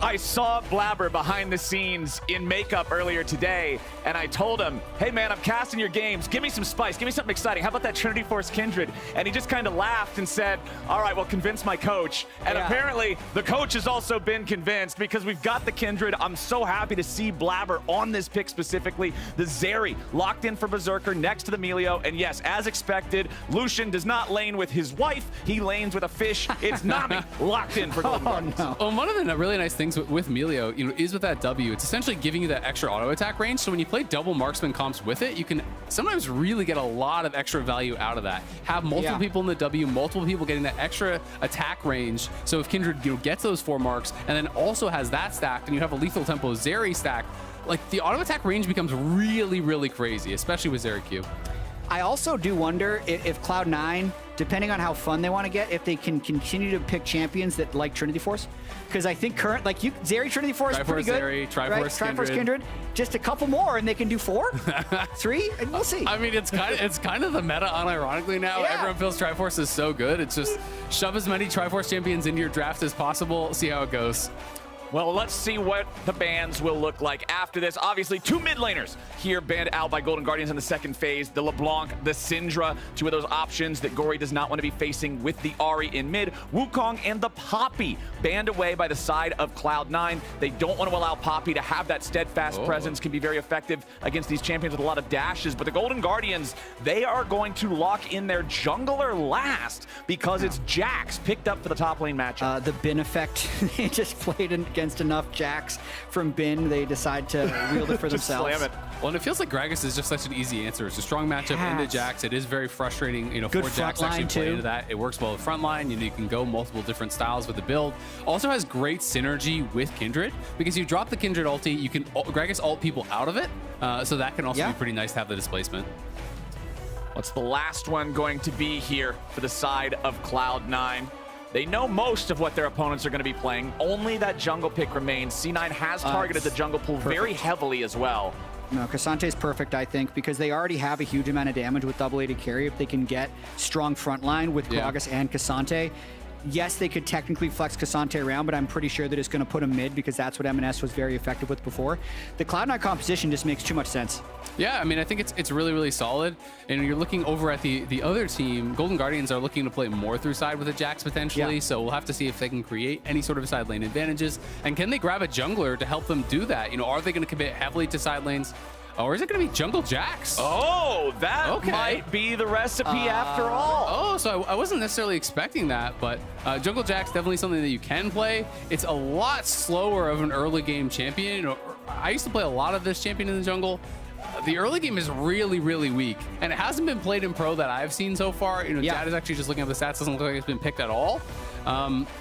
I saw Blabber behind the scenes in makeup earlier today, and I told him, hey man, I'm casting your games. Give me some spice. Give me something exciting. How about that Trinity Force Kindred? And he just kind of laughed and said, all right, well, convince my coach. And apparently the coach has also been convinced because we've got the Kindred. I'm so happy to see Blabber on this pick specifically. The Zeri locked in for Berserker next to the Melio. And yes, as expected, Lucian does not lane with his wife. He lanes with a fish. It's Nami locked in for Golden Guardians.
No. Well, one of the really nice things with Melio, is with that W, it's essentially giving you that extra auto attack range. So when you play double marksman comps with it, you can sometimes really get a lot of extra value out of that. Have multiple people in the W, multiple people getting that extra attack range. So if Kindred gets those 4 marks and then also has that stacked, and you have a lethal tempo Zeri stacked, the auto attack range becomes really, really crazy, especially with Zeri Q.
I also do wonder if Cloud9 depending on how fun they want to get, if they can continue to pick champions that like Trinity Force. Because I think Zeri Trinity Force is pretty good.
Zeri, Triforce
Kindred. Just a couple more and they can do 4, 3, and we'll see.
I mean, it's kind of the meta, unironically now.
Yeah.
Everyone feels Triforce is so good. It's just shove as many Triforce champions into your draft as possible. See how it goes.
Well, let's see what the bans will look like after this. Obviously, 2 mid laners here banned out by Golden Guardians in the second phase. The LeBlanc, the Syndra, 2 of those options that Gory does not want to be facing with the Ahri in mid. Wukong and the Poppy banned away by the side of Cloud9. They don't want to allow Poppy to have that steadfast presence, can be very effective against these champions with a lot of dashes. But the Golden Guardians, they are going to lock in their jungler last because it's Jax picked up for the top lane matchup.
The Bin effect, they just played against enough Jax from Bin, they decide to wield it for themselves.
Slam it.
Well, and it feels like Gragas is just such an easy answer. It's a strong matchup into Jax. It is very frustrating,
Good
for Jax to actually play into that. It works well with frontline. You can go multiple different styles with the build. Also has great synergy with Kindred because you drop the Kindred ulti, you can Gragas ult people out of it. So that can also be pretty nice to have the displacement.
What's the last one going to be here for the side of Cloud9? They know most of what their opponents are going to be playing. Only that jungle pick remains. C9 has targeted the jungle pool very heavily as well.
No, Kassante's perfect, I think, because they already have a huge amount of damage with double-AD carry. If they can get strong frontline with Gragas and K'Sante, yes, they could technically flex K'Sante around, but I'm pretty sure that it's going to put him mid because that's what M&S was very effective with before. The Cloud9 composition just makes too much sense.
Yeah, I mean, I think it's really, really solid. And you're looking over at the other team. Golden Guardians are looking to play more through side with a Jax potentially, so we'll have to see if they can create any sort of side lane advantages. And can they grab a jungler to help them do that? Are they going to commit heavily to side lanes? Or is it going to be Jungle Jax?
Oh, that might be the recipe after all.
Oh, so I wasn't necessarily expecting that, but Jungle Jax definitely something that you can play. It's a lot slower of an early game champion. I used to play a lot of this champion in the jungle. The early game is really, really weak, and it hasn't been played in pro that I've seen so far. Dad is actually just looking at the stats. Doesn't look like it's been picked at all.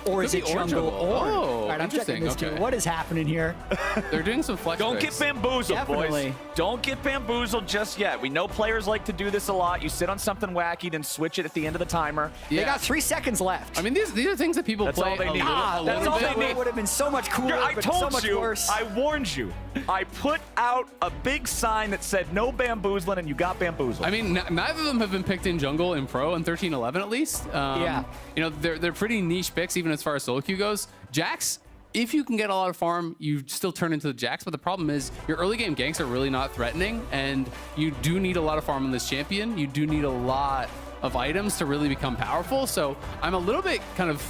Or is it jungle?
Oh,
right, I'm checking this too. What is happening here?
They're doing some flex.
Don't get bamboozled, boys. Don't get bamboozled just yet. We know players like to do this a lot. You sit on something wacky, then switch it at the end of the timer.
They got 3 seconds left.
I mean, these are things that people play.
All they need.
That's all they need. It would have been so much cooler,
I told
so much
you.
worse.
I warned you. I put out a big sign that said no bamboozling, and you got bamboozled.
I mean, neither of them have been picked in jungle in pro in 13-11 at least. They're pretty niche picks even as far as solo queue goes. Jax, if you can get a lot of farm, you still turn into the Jax, but the problem is your early game ganks are really not threatening, and you do need a lot of farm on this champion. You do need a lot of items to really become powerful. So I'm a little bit kind of,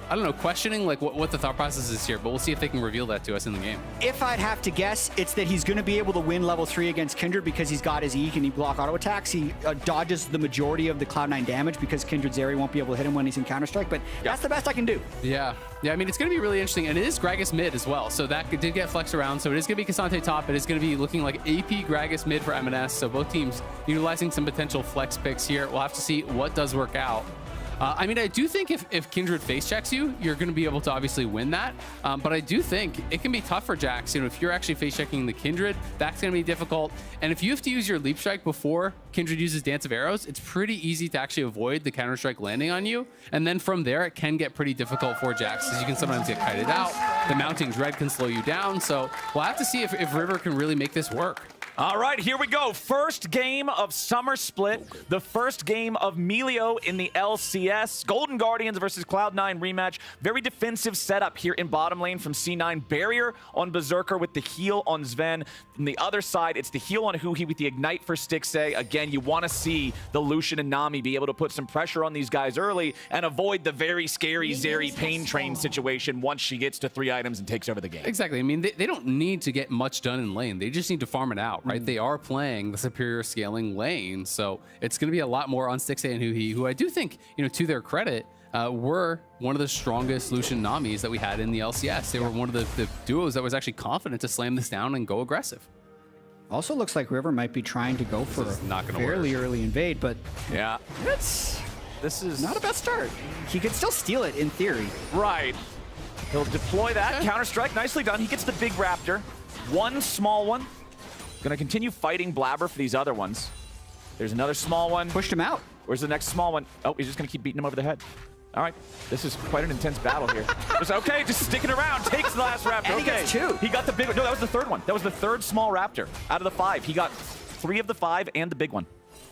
I don't know, questioning like what the thought process is here, but we'll see if they can reveal that to us in the game.
If I'd have to guess, it's that he's going to be able to win level 3 against Kindred because he's got his E. Can he block auto attacks? He dodges the majority of the Cloud9 damage because Kindred's Zeri won't be able to hit him when he's in Counter-Strike, but that's the best I can do.
Yeah, I mean, it's going to be really interesting, and it is Gragas mid as well, so that did get flexed around, so it is going to be K'Sante top. It is going to be looking like AP Gragas mid for M&S, so both teams utilizing some potential flex picks here. We'll have to see what does work out. I mean, I do think if Kindred face checks you, you're going to be able to obviously win that. But I do think it can be tough for Jax. If you're actually face checking the Kindred, that's going to be difficult. And if you have to use your leap strike before Kindred uses Dance of Arrows, it's pretty easy to actually avoid the counter strike landing on you. And then from there, it can get pretty difficult for Jax, as you can sometimes get kited out. The mounting dread can slow you down. So we'll have to see if River can really make this work.
All right, here we go. First game of Summer Split. The first game of Melio in the LCS. Golden Guardians versus Cloud9 rematch. Very defensive setup here in bottom lane from C9. Barrier on Berserker with the heal on Sven. From the other side, it's the heal on Huhi with the Ignite for Stixxay. Again, you want to see the Lucian and Nami be able to put some pressure on these guys early and avoid the very scary Zeri pain train situation once she gets to 3 items and takes over the game.
Exactly. I mean, they don't need to get much done in lane. They just need to farm it out, right? They are playing the superior scaling lane, so it's going to be a lot more on Stixxay and Huhi, who I do think, to their credit, were one of the strongest Lucian Namis that we had in the LCS. They were one of the duos that was actually confident to slam this down and go aggressive.
Also looks like River might be trying to go for a fairly early invade, but
yeah,
this is not a bad start. He could still steal it in theory.
Right. He'll deploy that. Counter-strike, nicely done. He gets the big Raptor. One small one. Gonna continue fighting Blabber for these other ones. There's another small one.
Pushed him out.
Where's the next small one? Oh, he's just going to keep beating him over the head. All right, this is quite an intense battle here. It's okay, just sticking around. Takes the last raptor.
And he
okay,
gets 2.
He got the big one. No, that was the third one. That was the third small raptor out of the 5. He got 3 of the 5 and the big one.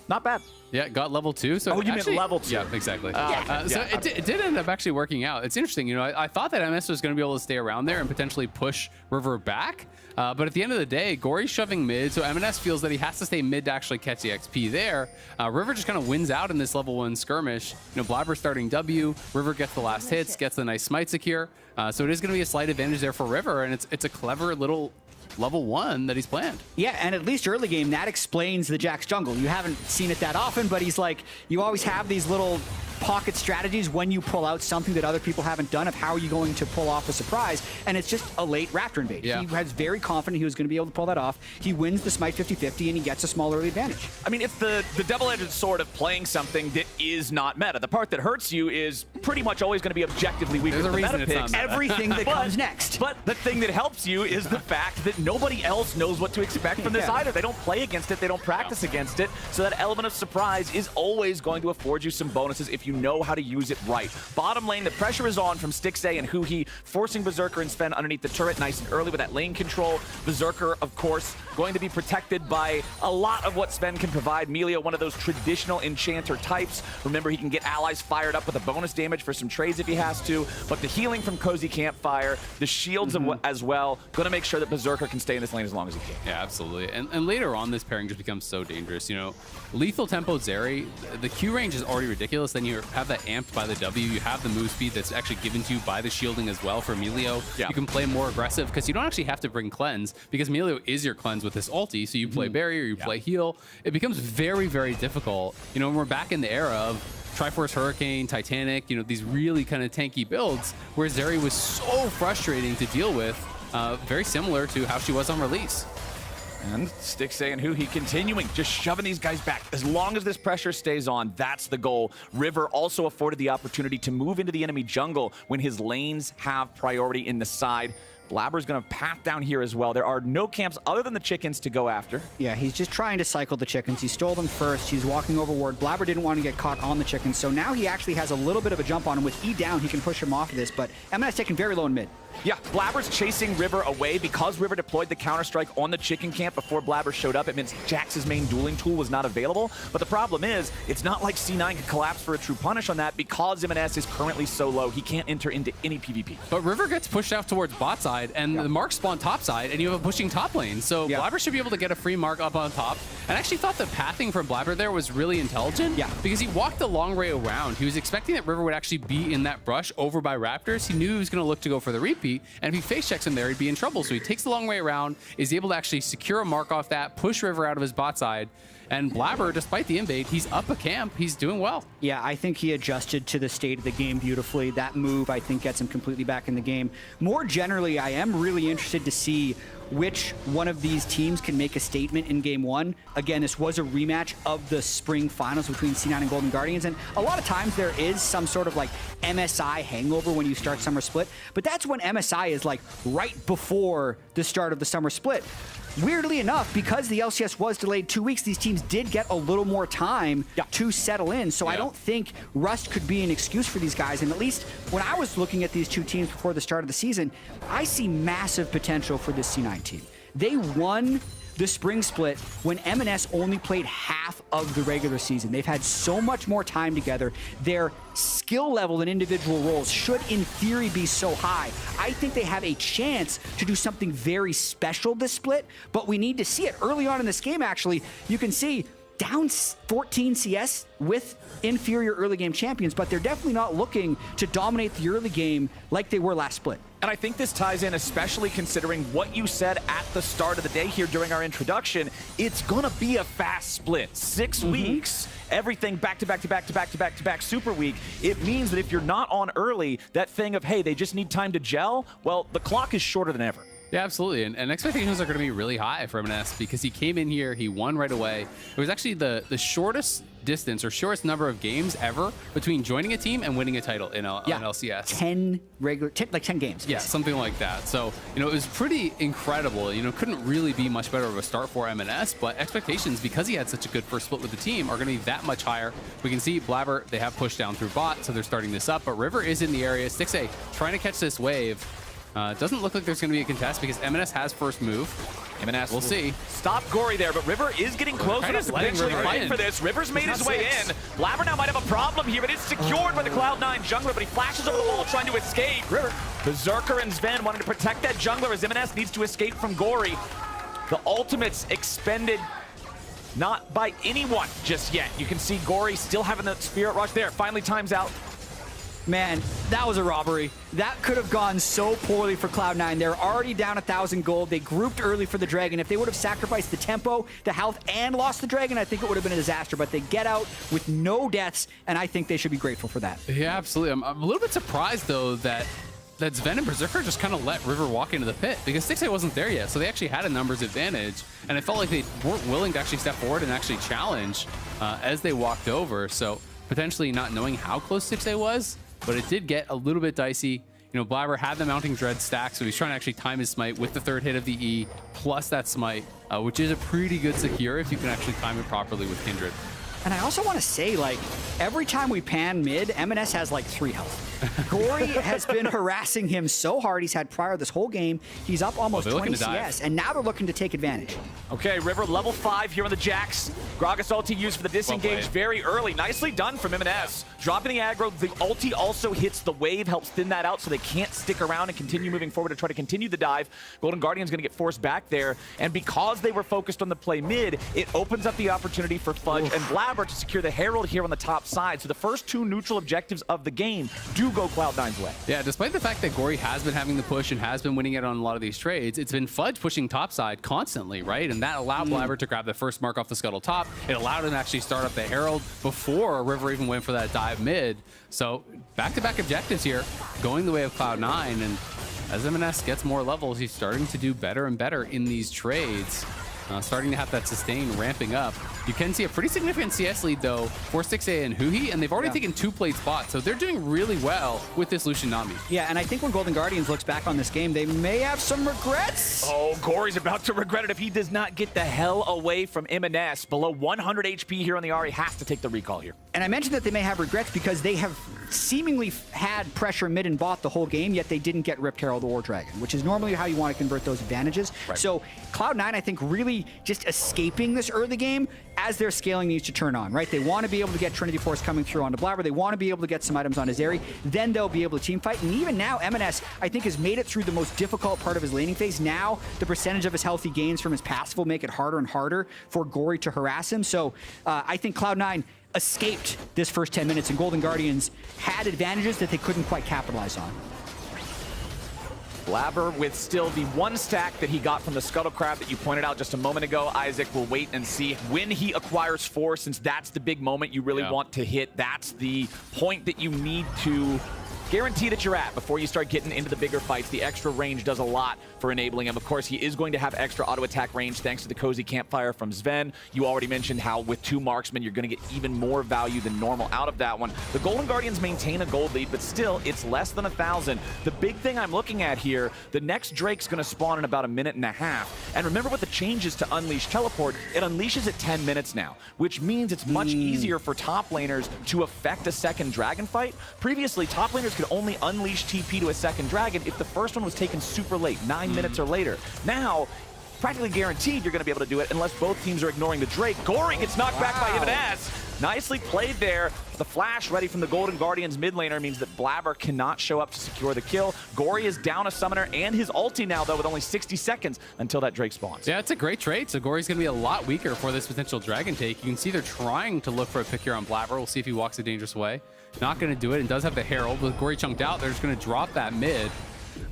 Not bad.
Yeah, got level 2. So
you meant level 2.
Yeah, exactly.
So
it did end up actually working out. It's interesting. You know, I thought that MS was going to be able to stay around there and potentially push River back. But at the end of the day, Gory's shoving mid, so M&S feels that he has to stay mid to actually catch the XP there. River just kind of wins out in this level 1 skirmish. You know, Blabber starting W. River gets the last hits, gets the nice smite secure. So it is going to be a slight advantage there for River, and it's a clever little level 1 that he's planned.
Yeah, and at least early game, that explains the Jax jungle. You haven't seen it that often, but he's like, you always have these little pocket strategies when you pull out something that other people haven't done of how are you going to pull off a surprise, and it's just a late Raptor invade.
Yeah.
He was very confident he was going to be able to pull that off. He wins the smite 50-50, and he gets a small early advantage.
I mean, it's the double-edged sword of playing something that is not meta. The part that hurts you is pretty much always going to be objectively weaker than the meta picks.
Everything that comes next.
But the thing that helps you is the fact that nobody else knows what to expect from this either. They don't play against it. They don't practice against it. So that element of surprise is always going to afford you some bonuses if you know how to use it right. Bottom lane, the pressure is on from Stixay and Huhi, forcing Berserker and Sven underneath the turret nice and early with that lane control. Berserker, of course, going to be protected by a lot of what Sven can provide. Melio, one of those traditional enchanter types. Remember, he can get allies fired up with a bonus damage for some trades if he has to, but the healing from Cozy Campfire, the shields as well, going to make sure that Berserker can stay in this lane as long as he can.
Yeah, absolutely. And later on, this pairing just becomes so dangerous. You know, lethal tempo Zeri, the Q range is already ridiculous. Then you have that amped by the W. You have the move speed that's actually given to you by the shielding as well for Melio. Yeah. You can play more aggressive because you don't actually have to bring cleanse because Melio is your cleanse with this ulti. So you play barrier, you play heal. It becomes very, very difficult. You know, when we're back in the era of Triforce Hurricane, Titanic, you know, these really kind of tanky builds where Zeri was so frustrating to deal with, very similar to how she was on release.
And Stixay and Huhi continuing, just shoving these guys back. As long as this pressure stays on, that's the goal. River also afforded the opportunity to move into the enemy jungle when his lanes have priority in the side. Blabber's going to path down here as well. There are no camps other than the chickens to go after.
Yeah, he's just trying to cycle the chickens. He stole them first. He's walking over ward. Blabber didn't want to get caught on the chickens, so now he actually has a little bit of a jump on him. With E down, he can push him off of this, but M&S taking very low in mid.
Yeah, Blabber's chasing River away because River deployed the Counter-Strike on the chicken camp before Blabber showed up. It means Jax's main dueling tool was not available. But the problem is, it's not like C9 can collapse for a true punish on that because M&S is currently so low, he can't enter into any PvP.
But River gets pushed out towards bot side, and the marks spawn top side, and you have a pushing top lane. So Blabber should be able to get a free mark up on top. And I actually thought the pathing from Blabber there was really intelligent. Yeah. Because he walked the long way around. He was expecting that River would actually be in that brush over by Raptors. He knew he was going to look to go for the repeat, and if he face checks him there, he'd be in trouble. So he takes the long way around, is able to actually secure a mark off that, push River out of his bot side, and Blabber, despite the invade, he's up a camp. He's doing well.
Yeah, I think he adjusted to the state of the game beautifully. That move, I think, gets him completely back in the game. More generally, I am really interested to see which one of these teams can make a statement in game 1. Again, this was a rematch of the spring finals between C9 and Golden Guardians, and a lot of times there is some sort of like MSI hangover when you start Summer Split, but that's when MSI is like right before the start of the Summer Split. Weirdly enough, because the LCS was delayed 2 weeks, these teams did get a little more time to settle in. So I don't think rust could be an excuse for these guys. And at least when I was looking at these two teams before the start of the season, I see massive potential for this C9 team. They won the spring split when M&S only played half of the regular season. They've had so much more time together. Their skill level in individual roles should, in theory, be so high. I think they have a chance to do something very special this split, but we need to see it. Early on in this game, actually, you can see down 14 CS with inferior early game champions, but they're definitely not looking to dominate the early game like they were last split.
And I think this ties in, especially considering what you said at the start of the day here during our introduction. It's gonna be a fast split. 6 weeks, everything back to back to back to back to back to back super week. It means that if you're not on early, that thing of, hey, they just need time to gel, well, the clock is shorter than ever.
Yeah, absolutely. And expectations are going to be really high for M&S because he came in here, he won right away. It was actually the shortest distance or shortest number of games ever between joining a team and winning a title in LCS.
10 games.
Yeah, something like that. So, it was pretty incredible. Couldn't really be much better of a start for M&S, but expectations, because he had such a good first split with the team, are going to be that much higher. We can see Blabber, they have pushed down through bot, so they're starting this up, but River is in the area. Stixxay trying to catch this wave. Doesn't look like there's going to be a contest because M&S has first move.
M&S
we'll see.
Stop Gory there, but River is getting closer to eventually fight for this. River's made his way in. Blabber now might have a problem here, but it's secured by the Cloud9 jungler, but he flashes over the wall trying to escape. River, Berserker and Sven wanting to protect that jungler as M&S needs to escape from Gory. The ultimates expended not by anyone just yet. You can see Gory still having the Spirit Rush there. Finally times out.
Man, that was a robbery. That could have gone so poorly for Cloud9. They're already down 1,000 gold. They grouped early for the Dragon. If they would have sacrificed the tempo, the health, and lost the Dragon, I think it would have been a disaster. But they get out with no deaths, and I think they should be grateful for that.
Yeah, absolutely. I'm a little bit surprised, though, that Sven and Berserker just kind of let River walk into the pit because Stixxay wasn't there yet, so they actually had a numbers advantage, and it felt like they weren't willing to actually step forward and actually challenge as they walked over. So potentially not knowing how close Stixxay was, but it did get a little bit dicey. Blabber had the Mounting Dread stack, so he's trying to actually time his smite with the third hit of the E plus that smite, which is a pretty good secure if you can actually time it properly with Kindred.
And I also want to say, every time we pan mid, M&S has 3 health. Gory has been harassing him so hard. He's had prior this whole game. He's up almost 20 CS, and now they're looking to take advantage.
Okay, River level 5 here on the Jax. Gragas ulti used for the disengage very early. Nicely done from M&S. Dropping the aggro. The ulti also hits the wave, helps thin that out so they can't stick around and continue moving forward to try to continue the dive. Golden Guardian's going to get forced back there, and because they were focused on the play mid, it opens up the opportunity for Fudge and Blabber to secure the Herald here on the top side. So the first 2 neutral objectives of the game do go Cloud9's way.
Yeah, despite the fact that Gory has been having the push and has been winning it on a lot of these trades, it's been Fudge pushing topside constantly, right? And that allowed Blabber to grab the first mark off the Scuttle top. It allowed him to actually start up the Herald before River even went for that dive mid. So back-to-back objectives here, going the way of Cloud9, and as M&S gets more levels, he's starting to do better and better in these trades. Starting to have that sustain ramping up. You can see a pretty significant CS lead, though, for Stixxay and Huhi, and they've already taken 2 plate spots, so they're doing really well with this Lucian Nami.
Yeah, and I think when Golden Guardians looks back on this game, they may have some regrets.
Oh, Gory's about to regret it if he does not get the hell away from M&S. Below 100 HP here on the Ahri, has to take the recall here.
And I mentioned that they may have regrets because they have seemingly had pressure mid and bot the whole game, yet they didn't get Ripped Herald or Dragon, which is normally how you want to convert those advantages. Right. So Cloud9, I think, really just escaping this early game as their scaling needs to turn on, right? They want to be able to get Trinity Force coming through onto Blabber. They want to be able to get some items on his Ahri. Then they'll be able to team fight. And even now, M&S, I think, has made it through the most difficult part of his laning phase. Now, the percentage of his healthy gains from his passive will make it harder and harder for Gory to harass him. So I think Cloud9 escaped this first 10 minutes, and Golden Guardians had advantages that they couldn't quite capitalize on.
Blabber with still the 1 stack that he got from the Scuttle Crab that you pointed out just a moment ago. Isaac will wait and see when he acquires 4, since that's the big moment you really want to hit. That's the point that you need to guarantee that you're at before you start getting into the bigger fights. The extra range does a lot for enabling him. Of course, he is going to have extra auto attack range thanks to the Cozy Campfire from Sven. You already mentioned how with 2 marksmen, you're going to get even more value than normal out of that one. The Golden Guardians maintain a gold lead, but still, it's less than 1,000. The big thing I'm looking at here, the next Drake's going to spawn in about 1.5 minutes. And remember what the changes to Unleash Teleport, it unleashes at 10 minutes now, which means it's much easier for top laners to affect a second dragon fight. Previously, top laners could only unleash TP to a second dragon if the first one was taken super late, 9 minutes or later. Now, practically guaranteed you're going to be able to do it unless both teams are ignoring the Drake. Gory gets knocked back by M&S. Nicely played there. The flash ready from the Golden Guardians mid laner means that Blabber cannot show up to secure the kill. Gory is down a summoner and his ulti now, though, with only 60 seconds until that Drake spawns.
Yeah, it's a great trade. So Gory's going to be a lot weaker for this potential dragon take. You can see they're trying to look for a pick here on Blabber. We'll see if he walks a dangerous way. Not going to do it, and does have the Herald. With Gory chunked out, they're just going to drop that mid.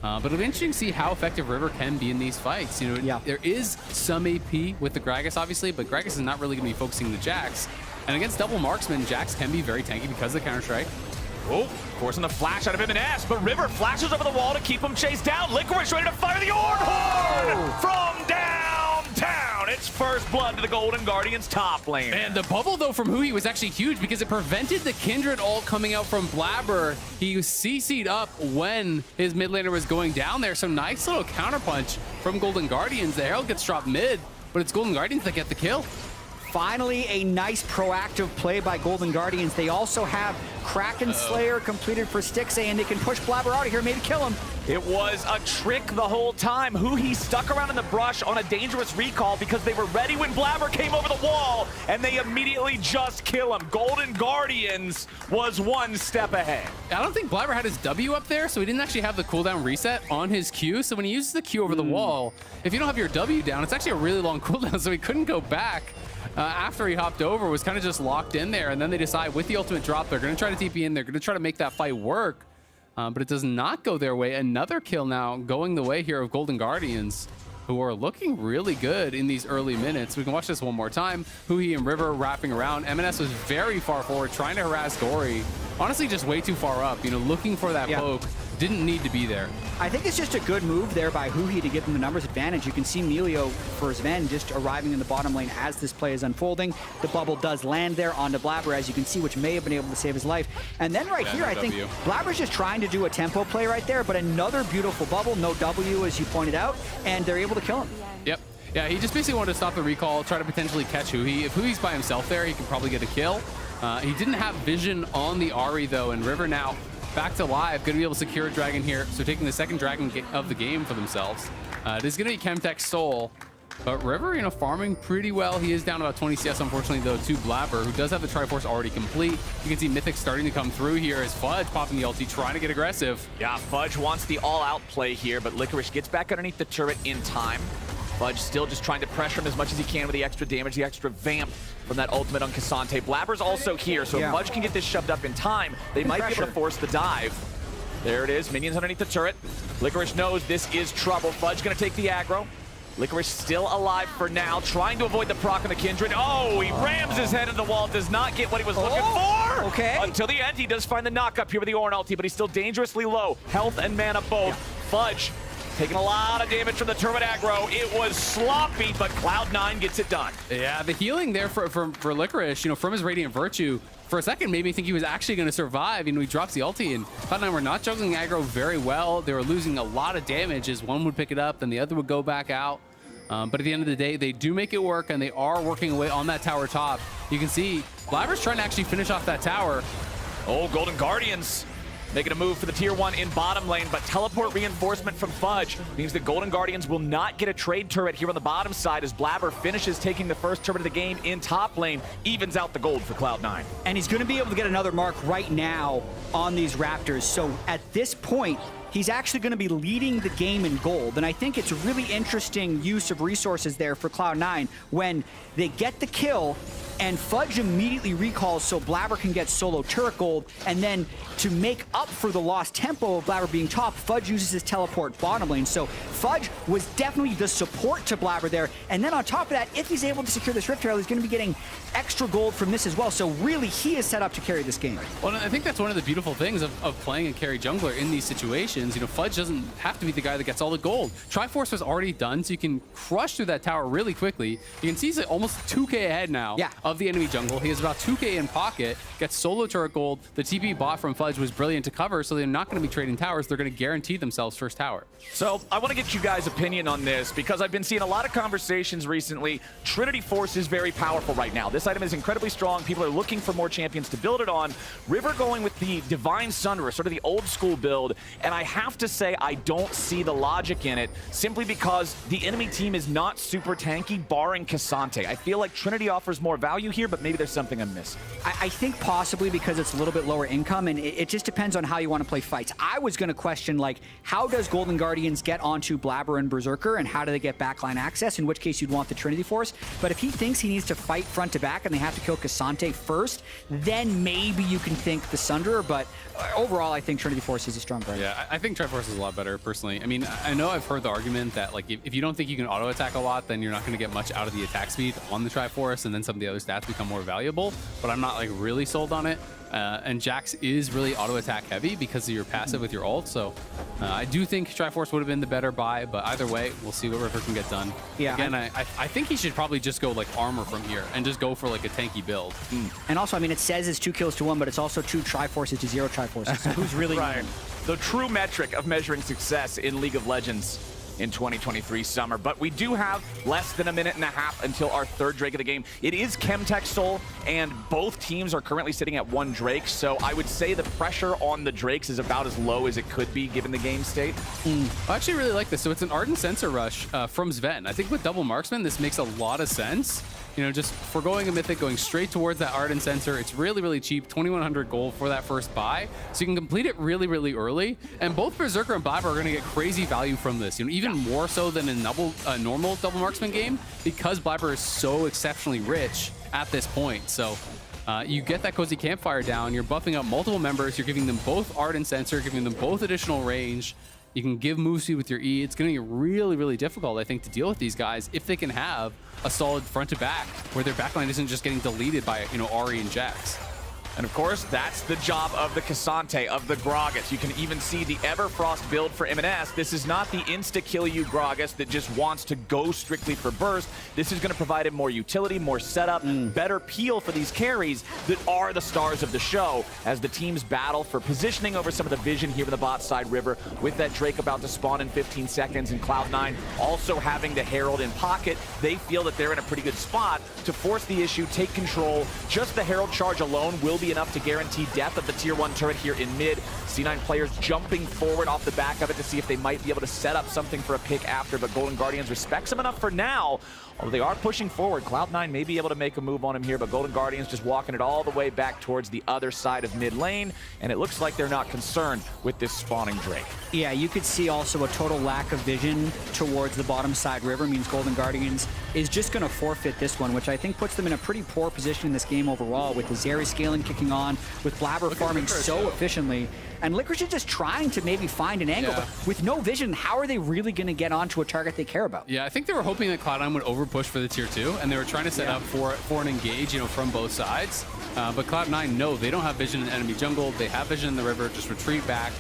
But it'll be interesting to see how effective River can be in these fights. You know, there is some AP with the Gragas, obviously, but Gragas is not really going to be focusing the Jax. And against double marksman, Jax can be very tanky because of the Counter-Strike.
Oh, forcing the flash out of M&S, but River flashes over the wall to keep him chased down. Licorice ready to fire the Orn Horn from downtown. It's first blood to the Golden Guardians top lane.
And the bubble, though, from Huhi was actually huge because it prevented the Kindred ult coming out from Blabber. He CC'd up when his mid laner was going down there. So nice little counterpunch from Golden Guardians. The Herald gets dropped mid, but it's Golden Guardians that get the kill.
Finally, a nice proactive play by Golden Guardians. They also have Kraken Slayer completed for Stixxay, and they can push Blabber out of here, maybe kill him.
It was a trick the whole time. Huhi stuck around in the brush on a dangerous recall because they were ready when Blabber came over the wall, and they immediately just kill him. Golden Guardians was one step ahead.
I don't think Blabber had his W up there, so he didn't actually have the cooldown reset on his Q. So when he uses the Q over the wall, if you don't have your W down, it's actually a really long cooldown, so he couldn't go back. After he hopped over, was kind of just locked in there, and then they decide with the ultimate drop, they're going to try to TP in, they're going to try to make that fight work, but it does not go their way. Another kill now going the way here of Golden Guardians, who are looking really good in these early minutes. We can watch this one more time. Huhi and River wrapping around. M&S was very far forward, trying to harass Gory. Honestly, just way too far up, looking for that poke. Didn't need to be there.
I think it's just a good move there by Huhi to give them the numbers advantage. You can see Melio for Sven just arriving in the bottom lane as this play is unfolding. The bubble does land there onto Blabber, as you can see, which may have been able to save his life. And then right here, I think Blabber's just trying to do a tempo play right there, but another beautiful bubble, no W, as you pointed out, and they're able to kill him.
Yep. Yeah, he just basically wanted to stop the recall, try to potentially catch Huhi. If Huhi's by himself there, he can probably get a kill. He didn't have vision on the Ahri, though, and River now back to live, going to be able to secure a dragon here. So taking the second dragon of the game for themselves. It is going to be Chemtech's Soul. But River, farming pretty well. He is down about 20 CS, unfortunately, though, to Blabber, who does have the Triforce already complete. You can see Mythic starting to come through here as Fudge popping the ulti, trying to get aggressive.
Yeah, Fudge wants the all-out play here, but Licorice gets back underneath the turret in time. Fudge still just trying to pressure him as much as he can with the extra damage, the extra vamp from that ultimate on Cassante. Blabber's also here, so if Fudge can get this shoved up in time, they might be able to force the dive. There it is, minions underneath the turret. Licorice knows this is trouble. Fudge gonna take the aggro. Licorice still alive for now, trying to avoid the proc on the Kindred. Oh, he rams his head into the wall, does not get what he was looking for.
Okay.
Until the end, he does find the knock up here with the Ornn ulti, but he's still dangerously low. Health and mana both. Fudge taking a lot of damage from the turret aggro. It was sloppy, but Cloud9 gets it done.
Yeah, the healing there for Licorice, from his Radiant Virtue, for a second made me think he was actually going to survive. He drops the ulti, and Cloud9 were not juggling aggro very well. They were losing a lot of damage as one would pick it up, then the other would go back out. But at the end of the day, they do make it work, and they are working away on that tower top. You can see Blabber's trying to actually finish off that tower.
Oh, Golden Guardians making a move for the tier 1 in bottom lane, but teleport reinforcement from Fudge means the Golden Guardians will not get a trade turret here on the bottom side as Blabber finishes taking the first turret of the game in top lane, evens out the gold for Cloud9.
And he's going to be able to get another mark right now on these Raptors. So at this point, he's actually going to be leading the game in gold. And I think it's a really interesting use of resources there for Cloud9 when they get the kill and Fudge immediately recalls so Blabber can get solo turret gold, and then to make up for the lost tempo of Blabber being top, Fudge uses his teleport bottom lane. So Fudge was definitely the support to Blabber there, and then on top of that, if he's able to secure this Rift Herald, he's going to be getting extra gold from this as well. So really, he is set up to carry this game.
Well, I think that's one of the beautiful things of playing a carry jungler in these situations. Fudge doesn't have to be the guy that gets all the gold. Triforce was already done, so you can crush through that tower really quickly. You can see he's almost 2k ahead now of the enemy jungle. He has about 2k in pocket, gets solo turret gold. The TP bot from Fudge was brilliant to cover, so they're not going to be trading towers. They're going to guarantee themselves first tower.
So I want to get you guys' opinion on this because I've been seeing a lot of conversations recently. Trinity Force is very powerful right now. This item is incredibly strong. People are looking for more champions to build it on. River going with the Divine Sunderer, sort of the old school build, and I have to say I don't see the logic in it simply because the enemy team is not super tanky, barring Cassante. I feel like Trinity offers more value here, but maybe there's something I'm missing.
I think possibly because it's a little bit lower income, and it just depends on how you want to play fights. I was going to question, how does Golden Guardians get onto Blabber and Berserker, and how do they get backline access, in which case you'd want the Trinity Force. But if he thinks he needs to fight front to back and they have to kill Cassante first, then maybe you can think the Sunderer, but overall, I think Trinity Force is a strong card.
Yeah, I think Triforce is a lot better, personally. I mean, I know I've heard the argument that, like, if you don't think you can auto-attack a lot, then you're not going to get much out of the attack speed on the Triforce, and then some of the other stats become more valuable, but I'm not, like, really sold on it. And Jax is really auto-attack heavy because of your passive with your ult, so I do think Triforce would have been the better buy, but either way, we'll see what River can get done. Yeah, again, I think he should probably just go, like, armor from here and just go for, like, a tanky build.
And also, I mean, it says it's 2 kills to 1, but it's also 2 Triforces to 0 Triforces, so who's really
right? The true metric of measuring success in League of Legends in 2023 summer. But we do have less than a minute and a half until our third Drake of the game. It is Chemtech Soul, and both teams are currently sitting at 1 Drake, so I would say the pressure on the Drakes is about as low as it could be given the game state.
I actually really like this. So it's an Ardent Sensor Rush from Sven. I think with double marksman, this makes a lot of sense. You know, just foregoing a Mythic, going straight towards that Ardent Sensor. It's really, really cheap, 2,100 gold for that first buy. So you can complete it really, really early. And both Berserker and Blabber are going to get crazy value from this. You know, even more so than in a normal double marksman game, because Blabber is so exceptionally rich at this point. So you get that Cozy Campfire down, you're buffing up multiple members, you're giving them both Ardent Sensor, giving them both additional range. You can give move speed with your E. It's going to be really, really difficult, I think, to deal with these guys if they can have a solid front to back where their backline isn't just getting deleted by, you know, Ahri and Jax.
And of course, that's the job of the Cassante, of the Gragas. You can even see the Everfrost build for M&S. This is not the insta-kill-you Gragas that just wants to go strictly for burst. This is going to provide him more utility, more setup, better peel for these carries that are the stars of the show as the teams battle for positioning over some of the vision here in the bot side River with that Drake about to spawn in 15 seconds and Cloud9 also having the Herald in pocket. They feel that they're in a pretty good spot to force the issue, take control. Just the Herald charge alone will be enough to guarantee death of the tier 1 turret here in mid. C9 players jumping forward off the back of it to see if they might be able to set up something for a pick after, but Golden Guardians respects him enough for now. Although they are pushing forward, Cloud9 may be able to make a move on him here, but Golden Guardians just walking it all the way back towards the other side of mid lane, and it looks like they're not concerned with this spawning Drake.
Yeah, you could see also a total lack of vision towards the bottom side River means Golden Guardians is just going to forfeit this one, which I think puts them in a pretty poor position in this game overall, with the Zeri scaling kicking on, with Blabber farming so efficiently. And Licorice is just trying to maybe find an angle, but with no vision, how are they really going to get onto a target they care about?
Yeah, I think they were hoping that Cloud9 would over-push for the tier 2, and they were trying to set up for an engage, you know, from both sides. But Cloud9, no, they don't have vision in enemy jungle. They have vision in the river. Just retreat back,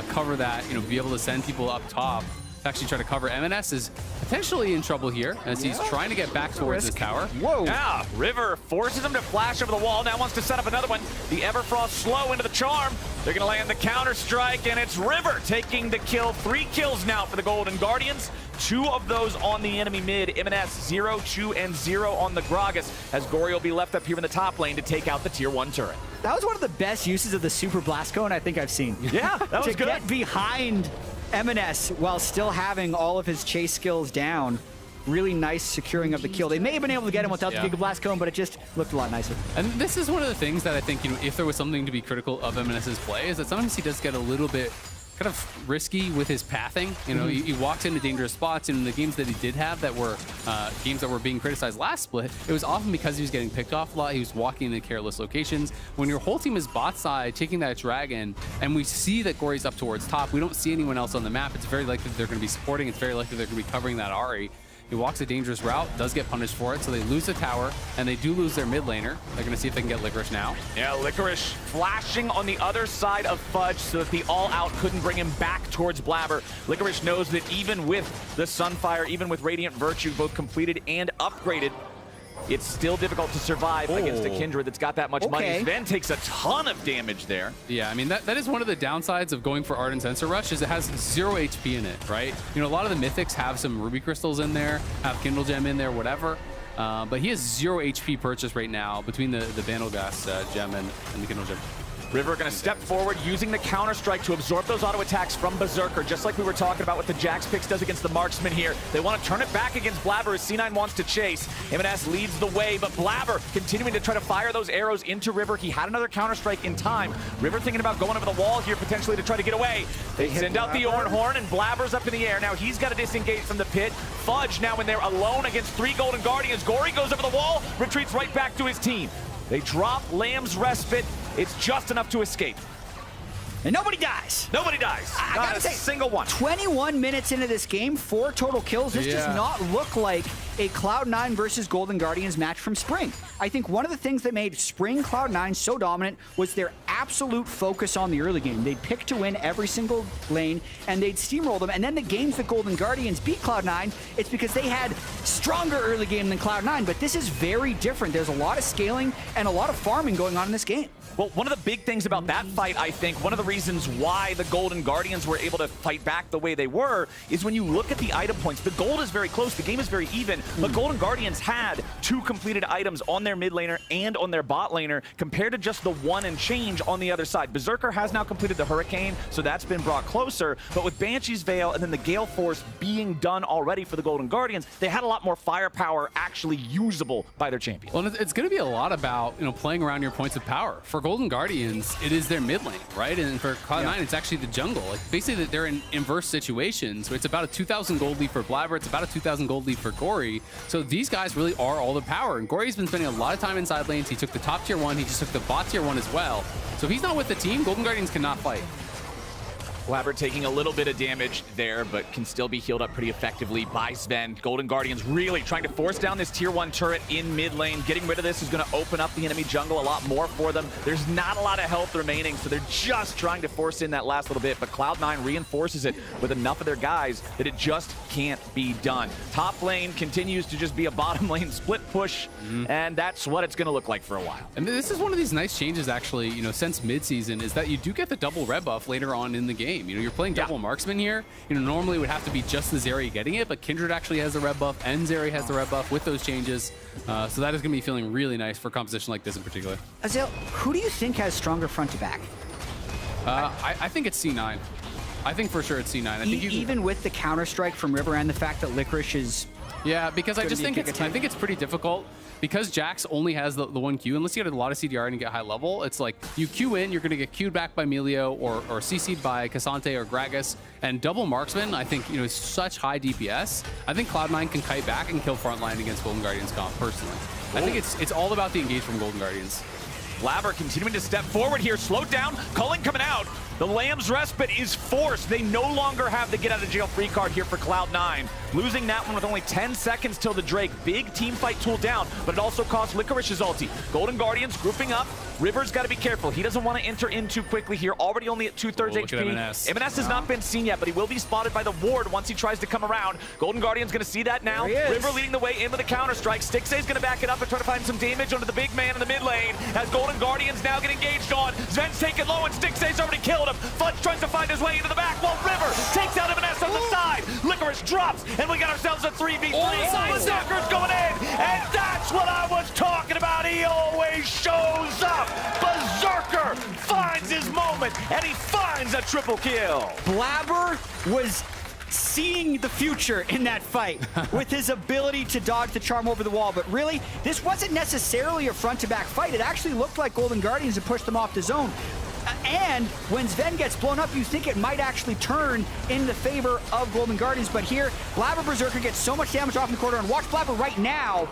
cover that, you know, be able to send people up top. Actually try to cover. M&S is potentially in trouble here as he's trying to get back towards this tower.
Whoa. Yeah, River forces him to flash over the wall. Now wants to set up another one. The Everfrost slow into the charm. They're going to land the counter strike, and it's River taking the kill. 3 kills now for the Golden Guardians. 2 of those on the enemy mid. M&S 0, 2, and 0 on the Gragas as Gory will be left up here in the top lane to take out the tier 1 turret.
That was one of the best uses of the Super Blast Cone I think I've seen.
Yeah, that was good.
To get behind M&S while still having all of his chase skills down. Really nice securing of the kill. They may have been able to get him without the Giga Blast Cone, but it just looked a lot nicer.
And this is one of the things that I think, you know, if there was something to be critical of M&S's play, is that sometimes he does get a little bit kind of risky with his pathing. You know, he walks into dangerous spots, and in the games that he did have that were games that were being criticized last split, it was often because he was getting picked off a lot. He was walking into careless locations. When your whole team is bot side, taking that dragon, and we see that Gory's up towards top, we don't see anyone else on the map. It's very likely that they're going to be supporting. It's very likely they're going to be covering that Ahri. He walks a dangerous route, does get punished for it, so they lose the tower, and they do lose their mid laner. They're going to see if they can get Licorice now.
Yeah, Licorice flashing on the other side of Fudge so that the all-out couldn't bring him back towards Blabber. Licorice knows that even with the Sunfire, even with Radiant Virtue both completed and upgraded, it's still difficult to survive against a Kindred that's got that much money. Sven takes a ton of damage there.
Yeah, I mean, that is one of the downsides of going for Ardent Sensor Rush, is it has 0 HP in it, right? You know, a lot of the Mythics have some Ruby Crystals in there, have Kindle Gem in there, whatever. But he has 0 HP purchase right now between the Vandalgas Gem and the Kindle Gem.
River going to step forward using the counter-strike to absorb those auto-attacks from Berserker, just like we were talking about what the Jax picks does against the Marksman here. They want to turn it back against Blabber as C9 wants to chase. M&S leads the way, but Blabber continuing to try to fire those arrows into River. He had another counter-strike in time. River thinking about going over the wall here potentially to try to get away. They send out the Oran Horn, and Blabber's up in the air. Now he's got to disengage from the pit. Fudge now in there alone against 3 Golden Guardians. Gory goes over the wall, retreats right back to his team. They drop Lamb's Respite. It's just enough to escape.
And nobody dies.
Nobody dies.
I
Not
gotta
a
say,
single one.
21 minutes into this game, 4 total kills. This does not look like a Cloud9 versus Golden Guardians match from Spring. I think one of the things that made Spring Cloud9 so dominant was their absolute focus on the early game. They'd pick to win every single lane, and they'd steamroll them. And then the games that Golden Guardians beat Cloud9, it's because they had stronger early game than Cloud9. But this is very different. There's a lot of scaling and a lot of farming going on in this game.
Well, one of the big things about that fight, I think, one of the reasons why the Golden Guardians were able to fight back the way they were, is when you look at the item points. The gold is very close, the game is very even, but Golden Guardians had 2 completed items on their mid laner and on their bot laner, compared to just the 1 and change on the other side. Berserker has now completed the Hurricane, so that's been brought closer, but with Banshee's Veil and then the Gale Force being done already for the Golden Guardians, they had a lot more firepower actually usable by their champion.
Well, it's going to be a lot about, playing around your points of power. For Golden Guardians, it is their mid lane, right? And for Cloud9, it's actually the jungle. Like, basically, they're in inverse situations. So it's about a 2,000 gold lead for Blabber. It's about a 2,000 gold lead for Gory. So these guys really are all the power. And Gory's been spending a lot of time inside lanes. He took the top tier 1. He just took the bot tier 1 as well. So if he's not with the team, Golden Guardians cannot fight.
Blabber taking a little bit of damage there, but can still be healed up pretty effectively by Sven. Golden Guardians really trying to force down this tier 1 turret in mid lane. Getting rid of this is going to open up the enemy jungle a lot more for them. There's not a lot of health remaining, so they're just trying to force in that last little bit, but Cloud9 reinforces it with enough of their guys that it just can't be done. Top lane continues to just be a bottom lane split push, and that's what it's going to look like for a while.
And this is one of these nice changes, actually, since midseason, is that you do get the double red buff later on in the game. You're playing double marksman here. Normally it would have to be just the Zeri getting it, but Kindred actually has the red buff and Zeri has the red buff with those changes. So that is going to be feeling really nice for a composition like this in particular.
Azael, who do you think has stronger front to back?
I think it's C9. I think for sure it's C9. I think
even with the counter-strike from River and the fact that Licorice is...
Yeah, because I think it's pretty difficult. Because Jax only has the 1 Q, unless you get a lot of CDR and you get high level, it's like you Q in, you're going to get Q'd back by Melio or CC'd by Cassante or Gragas. And double marksman, I think, is such high DPS. I think Cloud9 can kite back and kill frontline against Golden Guardians comp, personally. I think it's all about the engage from Golden Guardians.
Blabber continuing to step forward here, slowed down, culling coming out. The Lamb's Respite is forced. They no longer have the get out of jail free card here for Cloud9. Losing that one with only 10 seconds till the Drake. Big team fight tool down, but it also cost Licorice's ulti. Golden Guardians grouping up. River's got to be careful. He doesn't want to enter in too quickly here. Already only at 2/3 HP. M&S has not been seen yet, but he will be spotted by the ward once he tries to come around. Golden Guardian's going to see that now. River leading the way in with a counter-strike. Stixay's going to back it up and try to find some damage onto the big man in the mid lane as Golden Guardians now get engaged on. Sven's taken low and Stixay's already killed him. Fudge tries to find his way into the back while River takes out M&S on the side. Licorice drops, and we got ourselves a 3v3. Berserker's going in, and that's what I was talking about. He always shows up. Berserker finds his moment, and he finds a triple kill.
Blabber was seeing the future in that fight with his ability to dodge the charm over the wall. But really, this wasn't necessarily a front-to-back fight. It actually looked like Golden Guardians had pushed them off the zone. And when Sven gets blown up, you think it might actually turn in the favor of Golden Guardians. But here, Blabber Berserker gets so much damage off in the corner. And watch Blabber right now.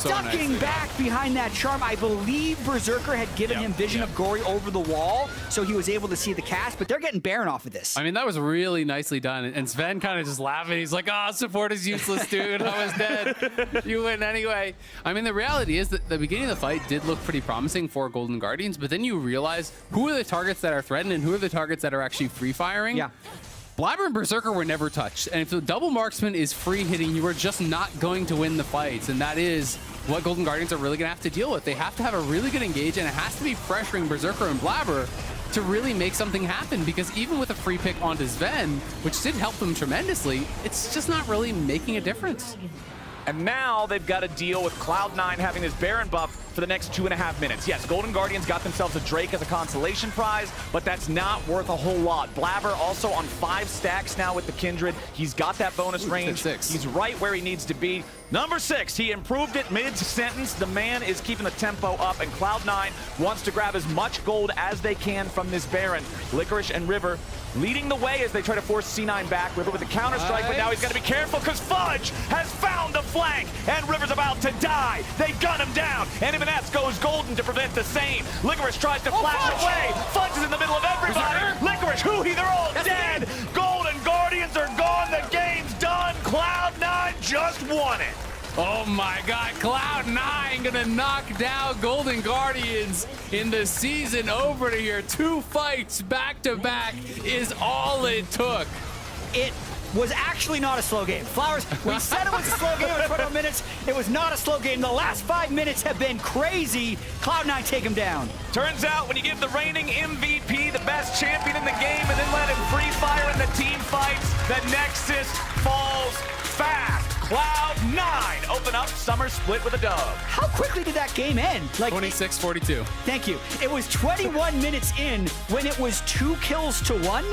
Ducking back behind that charm. I believe Berserker had given him vision of Gory over the wall, so he was able to see the cast, but they're getting Baron off of this.
I mean, that was really nicely done. And Sven kind of just laughing. He's like, support is useless, dude. I was dead. You win anyway. I mean, the reality is that the beginning of the fight did look pretty promising for Golden Guardians, but then you realize who are the targets that are threatened and who are the targets that are actually free firing.
Yeah.
Blabber and Berserker were never touched. And if the double marksman is free hitting, you are just not going to win the fights. And that is what Golden Guardians are really going to have to deal with. They have to have a really good engage, and it has to be pressuring Berserker and Blabber to really make something happen, because even with a free pick onto Sven, which did help them tremendously, it's just not really making a difference.
And now they've got to deal with Cloud9 having this Baron buff for the next 2.5 minutes. Yes, Golden Guardians got themselves a Drake as a consolation prize, but that's not worth a whole lot. Blabber also on 5 stacks now with the Kindred. He's got that bonus range. He's right where he needs to be. Number 6, he improved it mid-sentence. The man is keeping the tempo up, and Cloud9 wants to grab as much gold as they can from this Baron. Licorice and River leading the way as they try to force C9 back. River with a counter-strike, but now he's got to be careful because Fudge has found the flank, and River's about to die. They gun him down, and Ibanez goes golden to prevent the same. Licorice tries to flash away. Fudge is in the middle of everybody. Licorice, Huhi, they're all dead. Golden Guardians are gone. The game's done. Cloud9 just won it.
Oh my God, Cloud9 gonna knock down Golden Guardians in the season over here. 2 fights back to back is all it took.
It was actually not a slow game. Flowers, we said it was a slow game in 21 minutes. It was not a slow game. The last 5 minutes have been crazy. Cloud9 take him down.
Turns out when you give the reigning MVP the best champion in the game and then let him free fire in the team fights, the Nexus falls fast. Cloud9 open up summer split with a dub.
How quickly did that game end? Like
26-42.
Thank you. It was 21 minutes in when it was 2 kills to 1.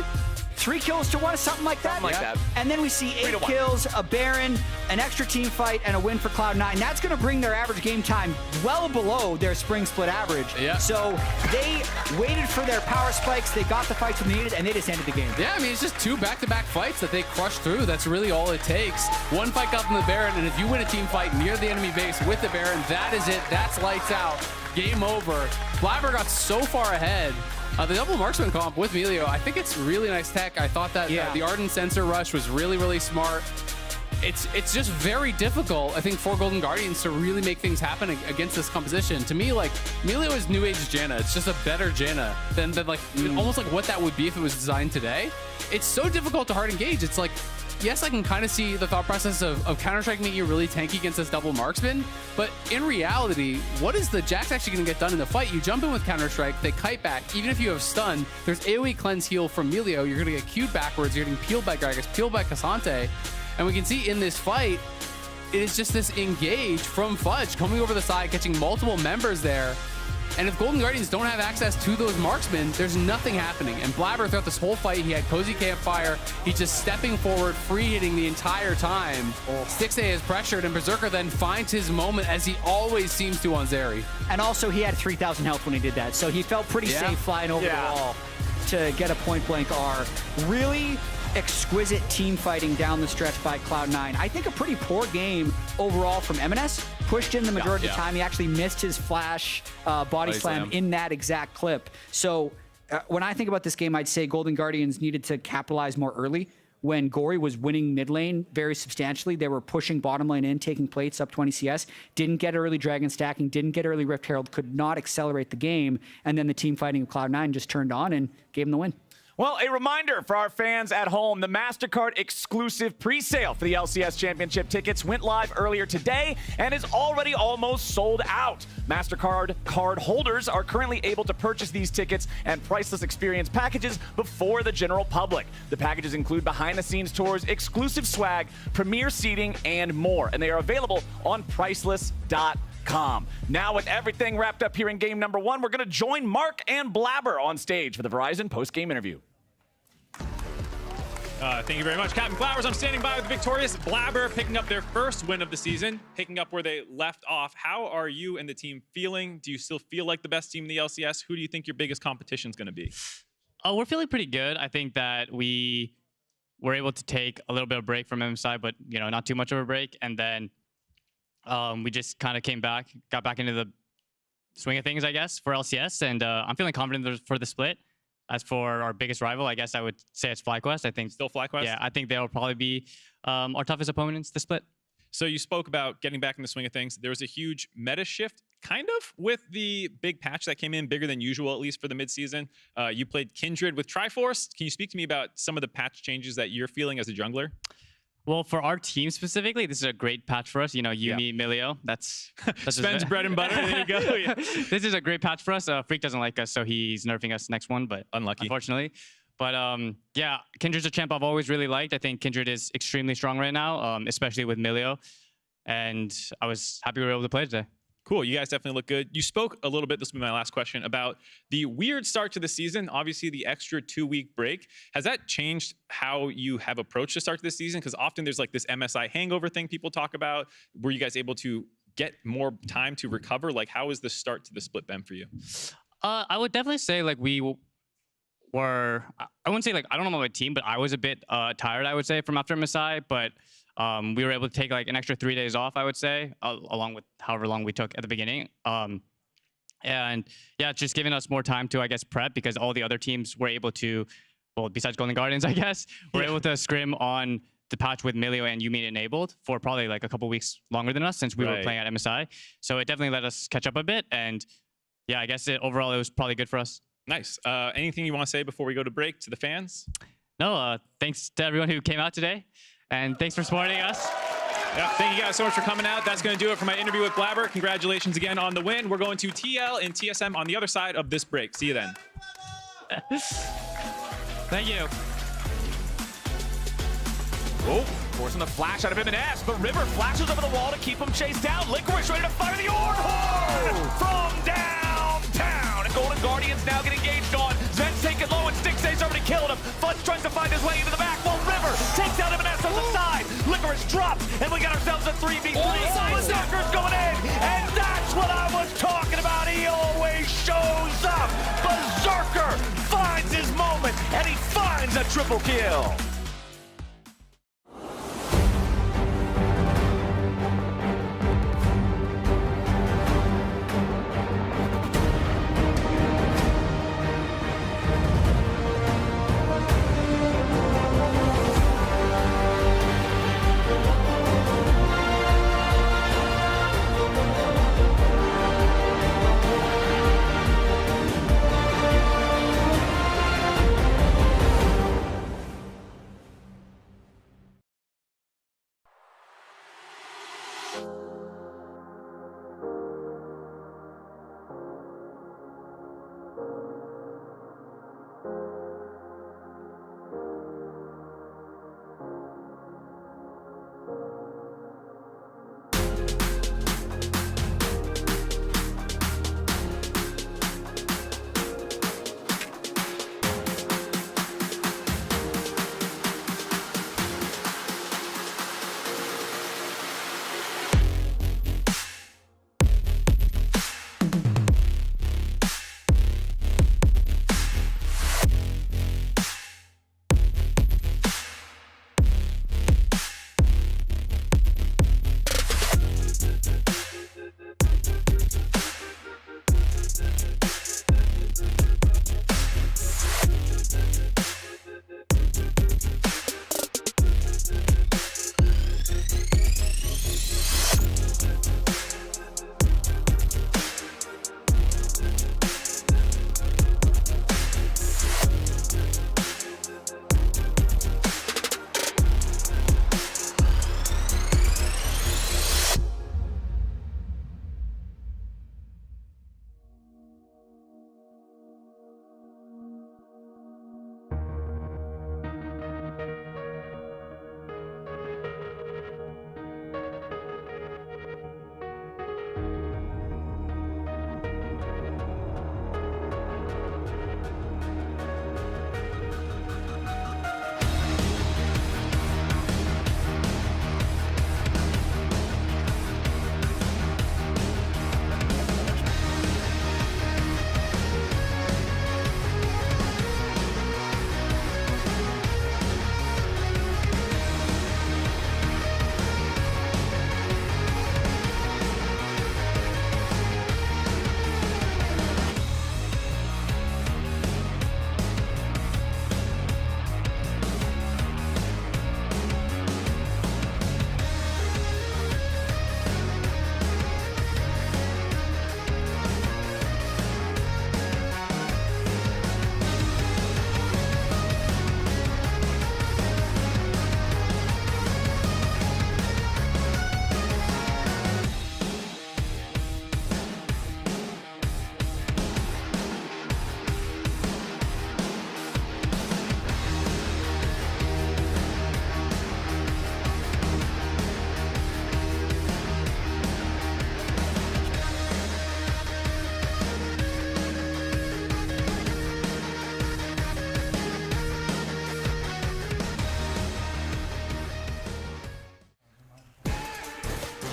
3 kills to 1, something like that.
Something like that.
And then we see 8 kills, a Baron, an extra team fight, and a win for Cloud9. That's going to bring their average game time well below their spring split average.
Yeah.
So they waited for their power spikes, they got the fights when needed, and they just ended the game.
Yeah, I mean, it's just 2 back-to-back fights that they crushed through. That's really all it takes. 1 fight got from the Baron, and if you win a team fight near the enemy base with the Baron, that is it. That's lights out. Game over. Blabber got so far ahead. The double marksman comp with Melio, I think it's really nice tech. I thought that the Ardent sensor rush was really, really smart. It's just very difficult, I think, for Golden Guardians to really make things happen against this composition. To me, like, Melio is new age Janna. It's just a better Janna than like almost like what that would be if it was designed today. It's so difficult to hard engage. It's like, yes, I can kind of see the thought process of Counter-Strike making you really tanky against this double marksman, but in reality, what is the Jack's actually going to get done in the fight? You jump in with Counter-Strike, they kite back, even if you have stun, there's AoE cleanse heal from Melio, you're going to get queued backwards, you're getting peeled by Gragas, peeled by Cassante, and we can see in this fight, it is just this engage from Fudge, coming over the side, catching multiple members there. And if Golden Guardians don't have access to those marksmen, there's nothing happening. And Blabber, throughout this whole fight, he had Cozy Campfire. He's just stepping forward, free hitting the entire time. Stixxay is pressured, and Berserker then finds his moment, as he always seems to on Zeri.
And also, he had 3,000 health when he did that, so he felt pretty safe flying over the wall to get a point-blank R. Really exquisite team fighting down the stretch by Cloud9. I think a pretty poor game overall from Ibanez. Pushed in the majority of the time. He actually missed his flash body slam in that exact clip. So when I think about this game, I'd say Golden Guardians needed to capitalize more early. When Gory was winning mid lane very substantially, they were pushing bottom lane in, taking plates up 20 CS, didn't get early Dragon stacking, didn't get early Rift Herald, could not accelerate the game, and then the team fighting of Cloud9 just turned on and gave them the win.
Well, a reminder for our fans at home, the MasterCard exclusive pre-sale for the LCS Championship tickets went live earlier today and is already almost sold out. MasterCard card holders are currently able to purchase these tickets and priceless experience packages before the general public. The packages include behind-the-scenes tours, exclusive swag, premier seating, and more, and they are available on priceless.com. Now, with everything wrapped up here in game number 1, we're going to join Mark and Blabber on stage for the Verizon post-game interview.
Thank you very much, Captain Flowers. I'm standing by with the victorious Blabber, picking up their first win of the season, picking up where they left off. How are you and the team feeling? Do you still feel like the best team in the LCS? Who do you think your biggest competition is going to be?
We're feeling pretty good. I think that we were able to take a little bit of a break from MSI, but not too much of a break. And then we just kind of came back, got back into the swing of things, I guess, for LCS. And I'm feeling confident for the split. As for our biggest rival, I guess I would say it's FlyQuest. I think
still FlyQuest.
Yeah, I think they'll probably be our toughest opponents to split.
So you spoke about getting back in the swing of things. There was a huge meta shift, kind of, with the big patch that came in, bigger than usual, at least for the midseason. You played Kindred with Triforce. Can you speak to me about some of the patch changes that you're feeling as a jungler?
Well, for our team specifically, this is a great patch for us. Yumi, Melio, that's
Spen's bread and butter. There you go. Yeah.
This is a great patch for us. Freak doesn't like us, so he's nerfing us next one, but
unlucky,
unfortunately. But yeah, Kindred's a champ I've always really liked. I think Kindred is extremely strong right now, especially with Melio. And I was happy we were able to play today.
Cool. You guys definitely look good. You spoke a little bit, this will be my last question, about the weird start to the season. Obviously, the extra 2-week break. Has that changed how you have approached the start to the season? Because often there's like this MSI hangover thing people talk about. Were you guys able to get more time to recover? Like, how has the start to the split been for you?
I would definitely say like we were, I wouldn't say like, I don't know about my team, but I was a bit tired, I would say, from after MSI, but we were able to take like an extra 3 days off, I would say, along with however long we took at the beginning. And yeah, it's just giving us more time to, I guess, prep, because all the other teams were able to, well, besides Golden Guardians, I guess, were able to scrim on the patch with Milio and Yuumi enabled for probably like a couple weeks longer than us, since we were playing at MSI. So it definitely let us catch up a bit. And yeah, I guess overall it was probably good for us.
Nice. Anything you want to say before we go to break to the fans?
No, thanks to everyone who came out today. And thanks for supporting us.
Yeah, thank you guys so much for coming out. That's going to do it for my interview with Blabber. Congratulations again on the win. We're going to TL and TSM on the other side of this break. See you then.
Thank you.
Oh, forcing the flash out of him and S, but River flashes over the wall to keep him chased down. Licorice ready to fire the Orb Horn from downtown. And Golden Guardians now get engaged on. Zen's taking low and Stixay's already killed him. Fudge tries to find his way into the back while River takes out M&S on the side. Licorice dropped, and we got ourselves a 3v3. Berserker's going in, and that's what I was talking about. He always shows up. Berserker finds his moment, and he finds a triple kill.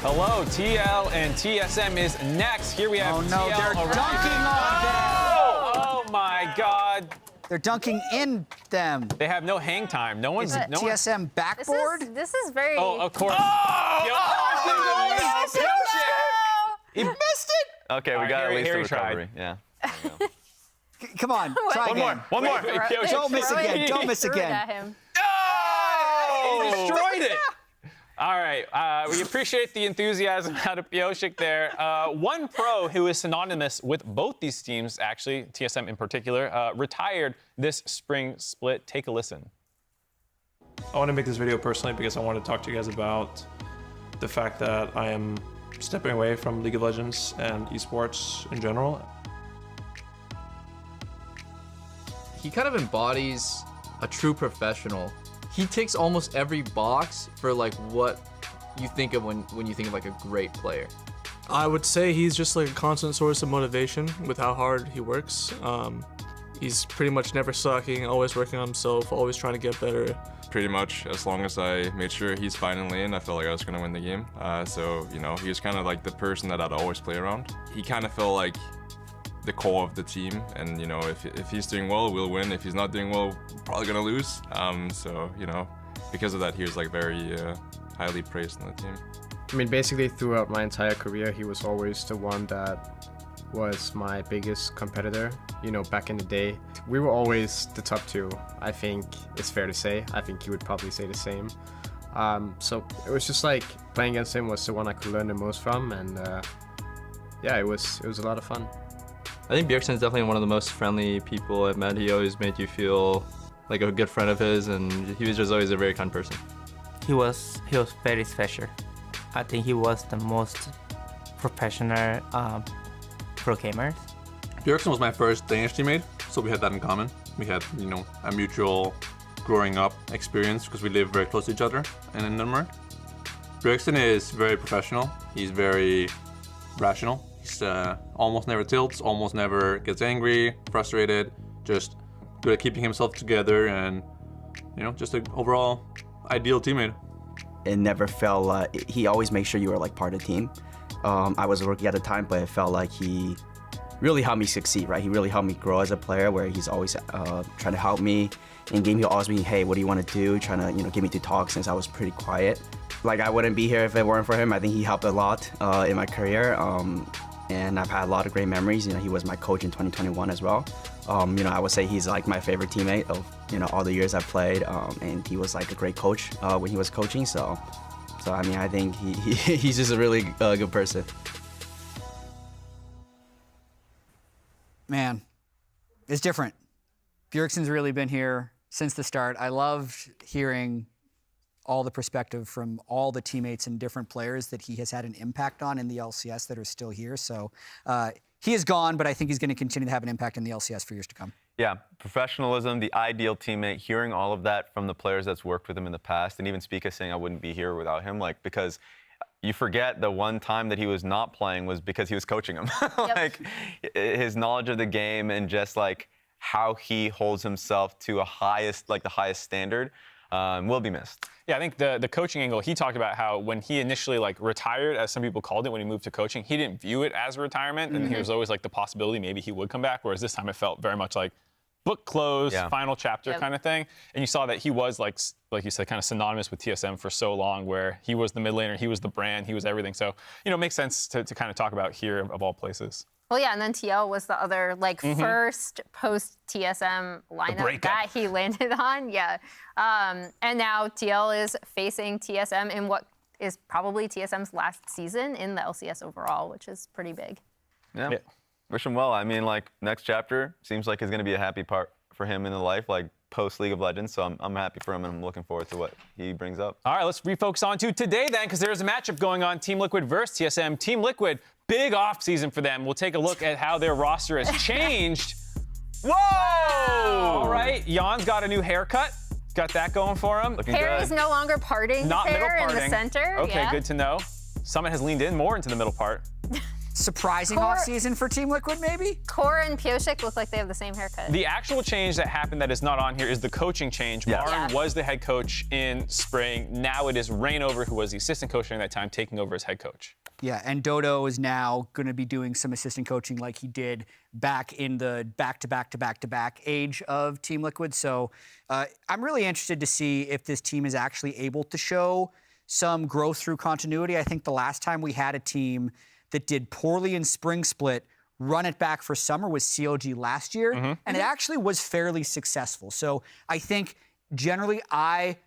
Hello, TL and TSM is next. Here we have
Oh no,
TL
they're
around.
dunking on them.
Oh my God.
They're dunking in them.
They have no hang time. No one's.
Is it
no one's-
TSM backboard?
This is very.
Oh, of course.
He missed it.
Okay, we got at least a
Harry tried.
recovery. Yeah.
Come on, try again.
One more.
Don't miss again. Don't miss
Threw it
again.
at him.
He destroyed it. All right, we appreciate the enthusiasm out of Pioshik there. One pro who is synonymous with both these teams, actually, TSM in particular, retired this spring split. Take a listen.
I want to make this video personally because I want to talk to you guys about the fact that I am stepping away from League of Legends and esports in general.
He kind of embodies a true professional. He ticks almost every box for like what you think of when you think of like a great player.
I would say he's just like a constant source of motivation with how hard he works. He's pretty much never slacking, always working on himself, always trying to get better.
Pretty much, as long as I made sure he's fine in lane, I felt like I was going to win the game. So, you know, he was kind of like the person that I'd always play around. He kind of felt like the core of the team, and, you know, if he's doing well, we'll win. If he's not doing well, we're probably going to lose. So, you know, because of that, he was like very highly praised on the team.
I mean, basically throughout my entire career, he was always the one that was my biggest competitor. You know, back in the day, we were always the top two. I think it's fair to say. I think he would probably say the same. So it was just like playing against him was the one I could learn the most from, and yeah, it was a lot of fun.
I think Bjergsen is definitely one of the most friendly people I've met. He always made you feel like a good friend of his, and he was just always a very kind person.
He was very special. I think he was the most professional pro gamer.
Bjergsen was my first Danish teammate, so we had that in common. We had, you know, a mutual growing up experience because we live very close to each other in Denmark. Bjergsen is very professional. He's very rational. He's almost never tilts, almost never gets angry, frustrated, just good at keeping himself together, and, you know, just an overall ideal teammate.
It never felt he always made sure you were like part of the team. I was working at the time, but it felt like he really helped me succeed, right? He really helped me grow as a player, where he's always trying to help me. In game, he'll ask me, hey, what do you want to do? Trying to, you know, get me to talk since I was pretty quiet. Like, I wouldn't be here if it weren't for him. I think he helped a lot in my career. And I've had a lot of great memories. You know, he was my coach in 2021 as well. You know, I would say he's like my favorite teammate of, you know, all the years I've played. And he was like a great coach when he was coaching. So I mean, I think he's just a really good person.
Man, it's different. Bjergsen's really been here since the start. I loved hearing all the perspective from all the teammates and different players that he has had an impact on in the LCS that are still here. So he is gone, but I think he's going to continue to have an impact in the LCS for years to come.
Yeah, professionalism, the ideal teammate, hearing all of that from the players that's worked with him in the past, and even Spica saying I wouldn't be here without him, like, because you forget the one time that he was not playing was because he was coaching him. Like, his knowledge of the game and just like how he holds himself to the highest standard will be missed.
Yeah, I think the coaching angle, he talked about how when he initially like retired, as some people called it, when he moved to coaching, he didn't view it as a retirement, and he was always like the possibility maybe he would come back, whereas this time it felt very much like book closed, final chapter kind of thing. And you saw that he was like you said, kind of synonymous with TSM for so long, where he was the mid laner, he was the brand, he was everything. So, you know, it makes sense to kind of talk about here of all places.
Well, yeah, and then TL was the other, like, first post-TSM lineup that he landed on. Yeah. And now TL is facing TSM in what is probably TSM's last season in the LCS overall, which is pretty big.
Yeah. Wish him well. I mean, like, next chapter seems like it's going to be a happy part for him in the life, like, post-League of Legends. So I'm happy for him, and I'm looking forward to what he brings up.
All right, let's refocus on to today then, because there's a matchup going on, Team Liquid versus TSM. Team Liquid, big off-season for them. We'll take a look at how their roster has changed. Whoa! All right, Jan's got a new haircut. Got that going for him.
Hair is no longer parting.
Not middle
hair
parting.
In the center.
Okay, good to know. Summit has leaned in more into the middle part.
surprising offseason for Team Liquid, maybe?
Core and Pioshik look like they have the same haircut.
The actual change that happened that is not on here is the coaching change.
Yes.
Maren was the head coach in spring. Now it is Rainover, who was the assistant coach during that time, taking over as head coach.
Yeah, and Dodo is now going to be doing some assistant coaching like he did back in the back-to-back age of Team Liquid. So I'm really interested to see if this team is actually able to show some growth through continuity. I think the last time we had a team that did poorly in spring split, run it back for summer was COG last year, and it actually was fairly successful. So I think generally I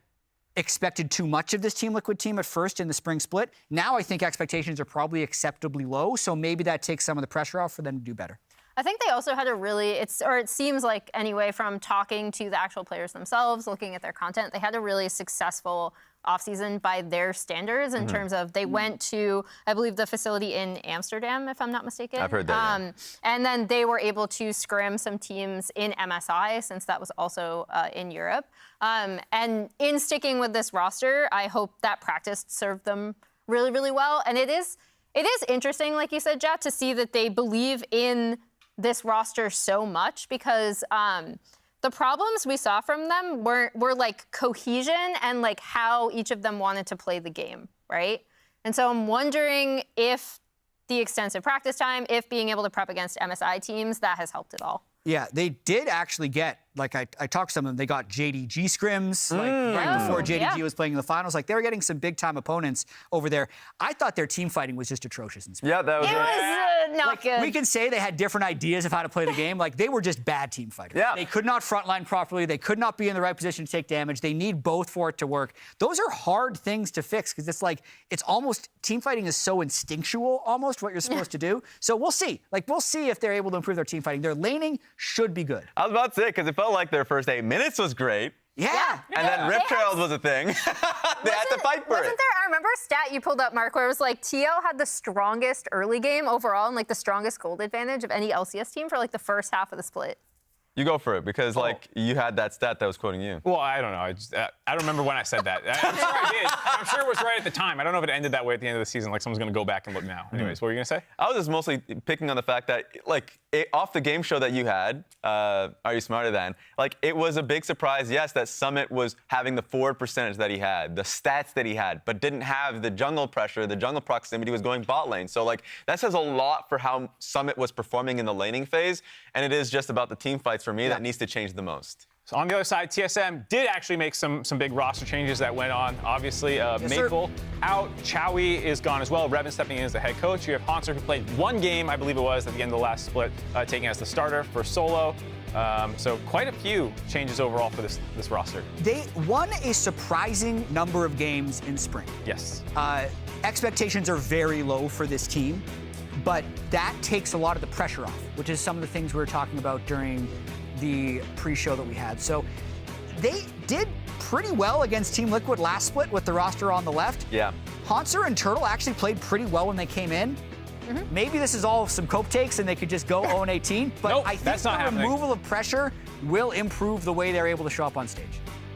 expected too much of this Team Liquid team at first in the spring split. Now I think expectations are probably acceptably low, so maybe that takes some of the pressure off for them to do better.
I think they also had a really, it seems like anyway, from talking to the actual players themselves, looking at their content, they had a really successful offseason by their standards in terms of they went to, I believe, the facility in Amsterdam, if I'm not mistaken.
I've heard that, yeah.
And then they were able to scrim some teams in MSI, since that was also in Europe. And in sticking with this roster, I hope that practice served them really, really well. And it is interesting, like you said, Jet, to see that they believe in this roster so much, because the problems we saw from them were like cohesion and like how each of them wanted to play the game, right? And so I'm wondering if the extensive practice time, if being able to prep against MSI teams, that has helped at all.
Yeah, they did actually get, like I talked to some of them, they got JDG scrims, like right before JDG was playing in the finals. Like they were getting some big time opponents over there. I thought their team fighting was just atrocious in spring.
Yeah, that was
not good.
We can say they had different ideas of how to play the game. Like they were just bad team fighters.
Yeah.
They could not frontline properly. They could not be in the right position to take damage. They need both for it to work. Those are hard things to fix, because it's almost, team fighting is so instinctual almost what you're supposed to do. So we'll see. Like we'll see if they're able to improve their team fighting. Their laning should be good.
I was about to say, because it felt like their first 8 minutes was great.
Yeah.
And then Rip Trails was a thing. They had to fight for it.
Wasn't there, I remember a stat you pulled up, Mark, where it was like TL had the strongest early game overall and like the strongest gold advantage of any LCS team for like the first half of the split.
You go for it, because like you had that stat that was quoting you.
Well, I don't know. I don't remember when I said that. I'm sure I did. I'm sure it was right at the time. I don't know if it ended that way at the end of the season. Like someone's going to go back and look now. Anyways, what were you going to say?
I was just mostly picking on the fact that, like, off the game show that you had, Are You Smarter Than? Like, it was a big surprise, yes, that Summit was having the forward percentage that he had, the stats that he had, but didn't have the jungle pressure, the jungle proximity was going bot lane. So, like, that says a lot for how Summit was performing in the laning phase, and it is just about the team fights for me that needs to change the most.
So on the other side, TSM did actually make some big roster changes that went on. Obviously, Maple out, Chowie is gone as well. Revan stepping in as the head coach. You have Hanser, who played one game, I believe it was, at the end of the last split, taking as the starter for solo. So quite a few changes overall for this roster.
They won a surprising number of games in spring.
Yes.
Expectations are very low for this team, but that takes a lot of the pressure off, which is some of the things we were talking about during the pre-show that we had. So they did pretty well against Team Liquid last split with the roster on the left.
Yeah.
Hanser and Turtle actually played pretty well when they came in. Maybe this is all some cope takes and they could just go 0-18, but
Nope,
I think
that's not
the
happening.
removal of pressure will improve the way they're able to show up on stage.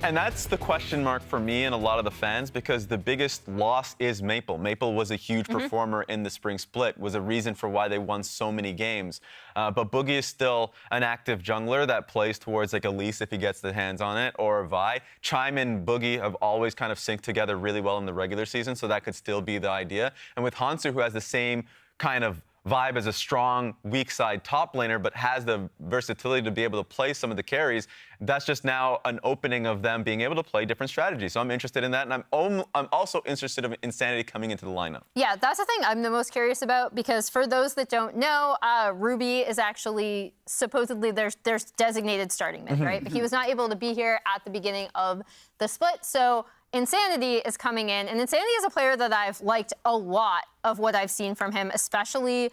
And that's the question mark for me and a lot of the fans, because the biggest loss is Maple. Maple was a huge performer in the spring split, was a reason for why they won so many games. But Boogie is still an active jungler that plays towards like Elise if he gets the hands on it, or Vi. Chime and Boogie have always kind of synced together really well in the regular season, so that could still be the idea. And with Hanser, who has the same kind of vibe as a strong, weak side top laner, but has the versatility to be able to play some of the carries, that's just now an opening of them being able to play different strategies. So I'm interested in that, and I'm also interested in Insanity coming into the lineup.
Yeah, that's the thing I'm the most curious about, because for those that don't know, Ruby is actually supposedly there's designated starting mid, right? But he was not able to be here at the beginning of the split, so Insanity is coming in, and Insanity is a player that I've liked a lot of what I've seen from him, especially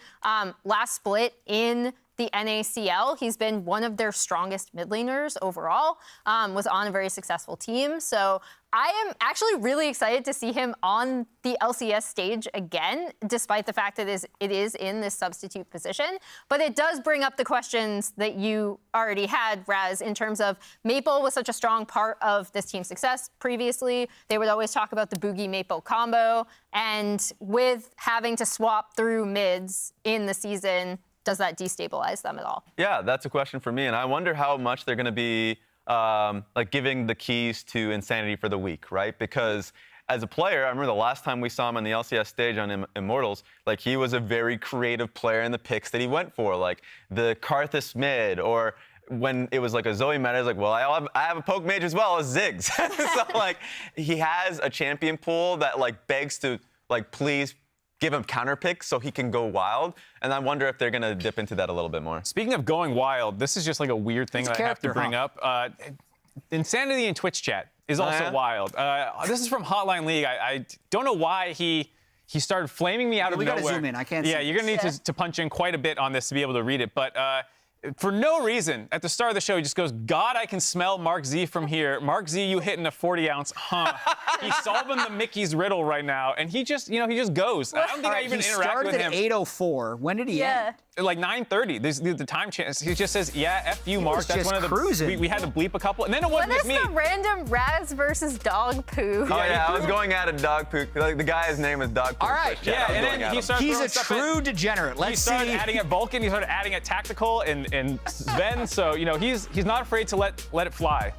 last split in the NACL. He's been one of their strongest mid laners overall, was on a very successful team. So I am actually really excited to see him on the LCS stage again, despite the fact that it is in this substitute position. But it does bring up the questions that you already had, Raz, in terms of Maple was such a strong part of this team's success previously. They would always talk about the Boogie Maple combo. And with having to swap through mids in the season, does that destabilize them at all?
Yeah, that's a question for me. And I wonder how much they're going to be like giving the keys to Insanity for the week, right? Because as a player, I remember the last time we saw him on the LCS stage on Immortals, like he was a very creative player in the picks that he went for, like the Karthus mid, or when it was like a Zoe meta, it's like, well, I have a poke mage as well as Ziggs. So like he has a champion pool that like begs to like please give him counter picks so he can go wild. And I wonder if they're going to dip into that a little bit more.
Speaking of going wild, this is just like a weird thing that I have to bring up. Insanity in Twitch chat is also wild. This is from Hotline League. I don't know why he started flaming me out of nowhere.
We got to zoom in. I can't see.
Yeah, you're going to need to punch in quite a bit on this to be able to read it. But for no reason, at the start of the show, he just goes, God, I can smell Mark Z from here. Mark Z, you hitting a 40-ounce, huh? He's solving the Mickey's riddle right now, and he just goes. I don't think I even interact with him.
He started at 8:04. When did he end?
Like 9:30. The time chance. He just says, yeah, F you, Mark.
That's one of the cruising.
We had to bleep a couple, and then it wasn't
What is
me.
the random Raz versus dog poo?
Oh yeah, I was going at a dog poo. Like the guy's name is Dog Poo.
All right.
Yeah, and then he started
He's a
throwing
true degenerate. Let's see.
He started adding at Vulcan. He started adding at Tactical and Sven. So he's not afraid to let it fly.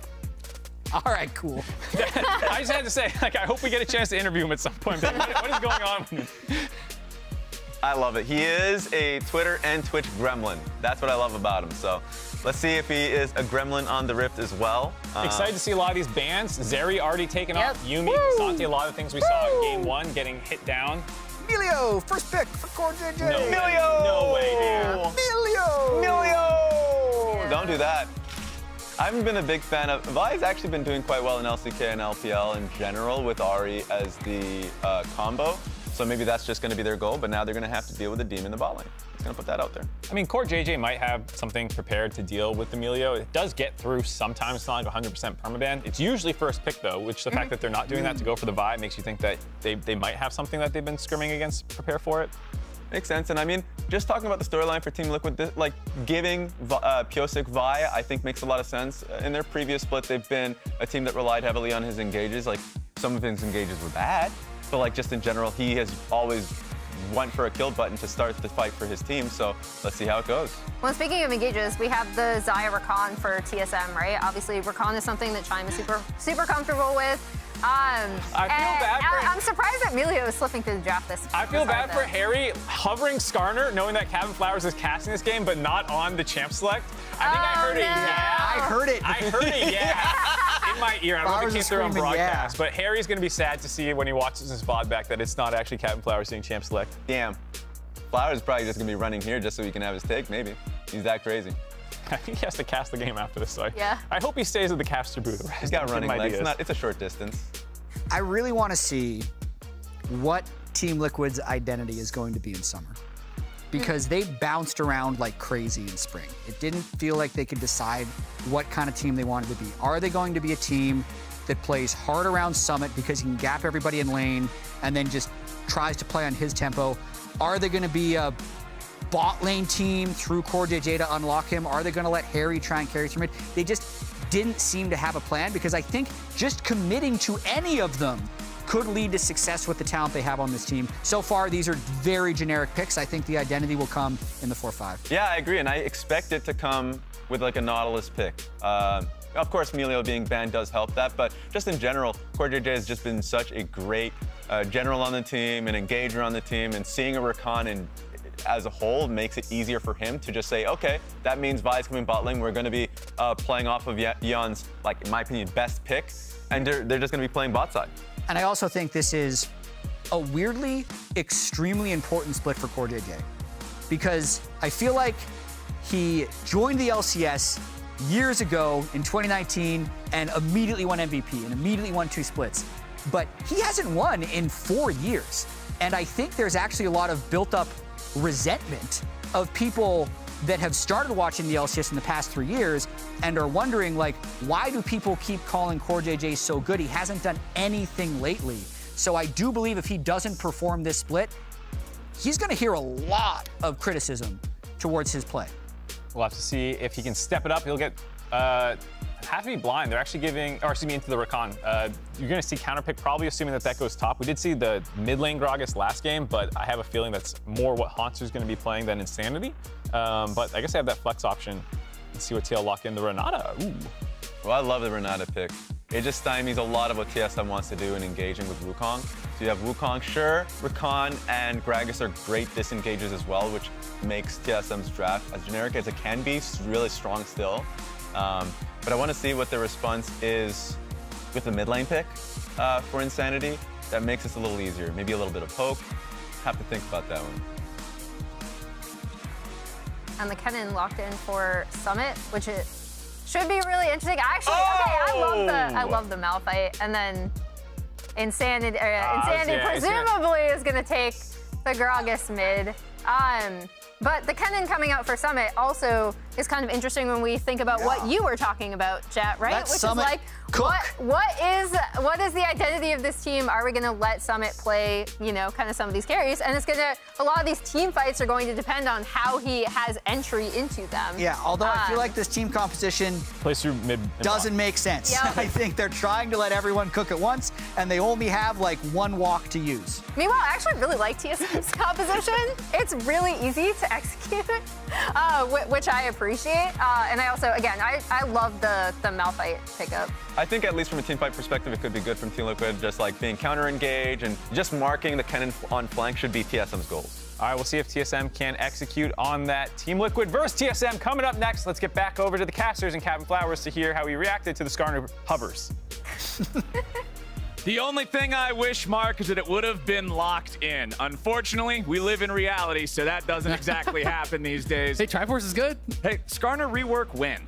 All right, cool.
I just had to say, like, I hope we get a chance to interview him at some point. What is going on?
I love it. He is a Twitter and Twitch gremlin. That's what I love about him. So let's see if he is a gremlin on the Rift as well.
Excited to see a lot of these bans. Zeri already taken off. Yumi, Santi, a lot of things we saw in Game 1 getting hit down.
Emilio, first pick for Core JJ.
No Emilio! No way, dude.
Emilio! Don't do that. I haven't been a big fan of... Vi's actually been doing quite well in LCK and LPL in general with Ahri as the combo. So maybe that's just going to be their goal, but now they're going to have to deal with the Demon in the bot lane. Just going to put that out there.
I mean, Core JJ might have something prepared to deal with Emilio. It does get through sometimes. It's not like 100% permaban. It's usually first pick, though, which the fact that they're not doing that to go for the Vi makes you think that they might have something that they've been scrimming against, prepare for it.
Makes sense. And I mean, just talking about the storyline for Team Liquid, like giving Pyosik Vi, I think makes a lot of sense. In their previous split, they've been a team that relied heavily on his engages. Like some of his engages were bad, but like just in general, he has always went for a kill button to start the fight for his team. So let's see how it goes.
Well, speaking of engages, we have the Xayah Rakan for TSM, right? Obviously, Rakan is something that Chime is super comfortable with. I'm surprised that Emilio is slipping through the draft this.
I feel bad for Harry hovering Skarner, knowing that Cabin Flowers is casting this game, but not on the champ select. I think I heard it. Yeah.
I heard it.
I heard it. Yeah. In my ear. I don't know if it came through on broadcast, but Harry's gonna be sad to see when he watches his VOD back that it's not actually Cabin Flowers doing champ select.
Damn. Flowers is probably just gonna be running here just so he can have his take. Maybe he's that crazy.
I think he has to cast the game after this, so
yeah.
I hope he stays at the caster booth.
He's got running legs. It's a short distance.
I really want to see what Team Liquid's identity is going to be in summer. Because they bounced around like crazy in spring. It didn't feel like they could decide what kind of team they wanted to be. Are they going to be a team that plays hard around Summit because he can gap everybody in lane and then just tries to play on his tempo? Are they going to be a bot lane team through Core JJ to unlock him? Are they going to let Harry try and carry through mid? They just didn't seem to have a plan, because I think just committing to any of them could lead to success with the talent they have on this team. So far, these are very generic picks. I think the identity will come in the 4-5.
Yeah, I agree, and I expect it to come with like a Nautilus pick. Of course, Emilio being banned does help that, but just in general, Core JJ has just been such a great general on the team, an engager on the team, and seeing a Rakan as a whole makes it easier for him to just say, okay, that means Vi's coming bot lane. We're going to be playing off of Yeon's, like, in my opinion, best pick, and they're just going to be playing bot side.
And I also think this is a weirdly extremely important split for Core JJ, because I feel like he joined the LCS years ago in 2019 and immediately won MVP and immediately won 2 splits. But he hasn't won in 4 years. And I think there's actually a lot of built up resentment of people that have started watching the LCS in the past 3 years and are wondering, like, why do people keep calling CoreJJ so good? He hasn't done anything lately. So I do believe if he doesn't perform this split, he's going to hear a lot of criticism towards his play.
We'll have to see if he can step it up. He'll get have to be blind. They're actually giving, or excuse me, into the Rakan. You're going to see counterpick, probably assuming that that goes top. We did see the mid lane Gragas last game, but I have a feeling that's more what Haunter's going to be playing than Insanity. But I guess I have that flex option. Let's see what TL lock in the Renata. Ooh.
Well, I love the Renata pick. It just stymies a lot of what TSM wants to do in engaging with Wukong. So you have Wukong, sure, Rakan and Gragas are great disengages as well, which makes TSM's draft, as generic as it can be, really strong still. But I want to see what the response is with the mid lane pick for Insanity. That makes this a little easier. Maybe a little bit of poke. Have to think about that one.
And the Kennen locked in for Summit, which it should be really interesting. Actually, okay, I love the Malphite, and then Insanity presumably is going to take the Gragas mid. But the Kennen coming out for Summit also is kind of interesting when we think about what you were talking about, Jet, right?
Let
Which
Summit
is like,
cook.
what is the identity of this team? Are we going to let Summit play, you know, kind of some of these carries? And it's going to, a lot of these team fights are going to depend on how he has entry into them.
Yeah, although I feel like this team composition
plays through mid
doesn't make sense.
Yep.
I think they're trying to let everyone cook at once, and they only have like one walk to use.
Meanwhile, I actually really like TSM's composition. It's really easy to execute, which I appreciate. And I also, again, I love the Malphite pickup.
I think at least from a teamfight perspective, it could be good from Team Liquid, just like being counter-engaged and just marking the Kennen on flank should be TSM's goals.
All right, we'll see if TSM can execute on that. Team Liquid versus TSM coming up next. Let's get back over to the casters and Captain Flowers to hear how he reacted to the Skarner hovers.
The only thing I wish, Mark, is that it would have been locked in. Unfortunately, we live in reality, so that doesn't exactly happen these days.
Hey, Triforce is good.
Hey, Skarner rework win.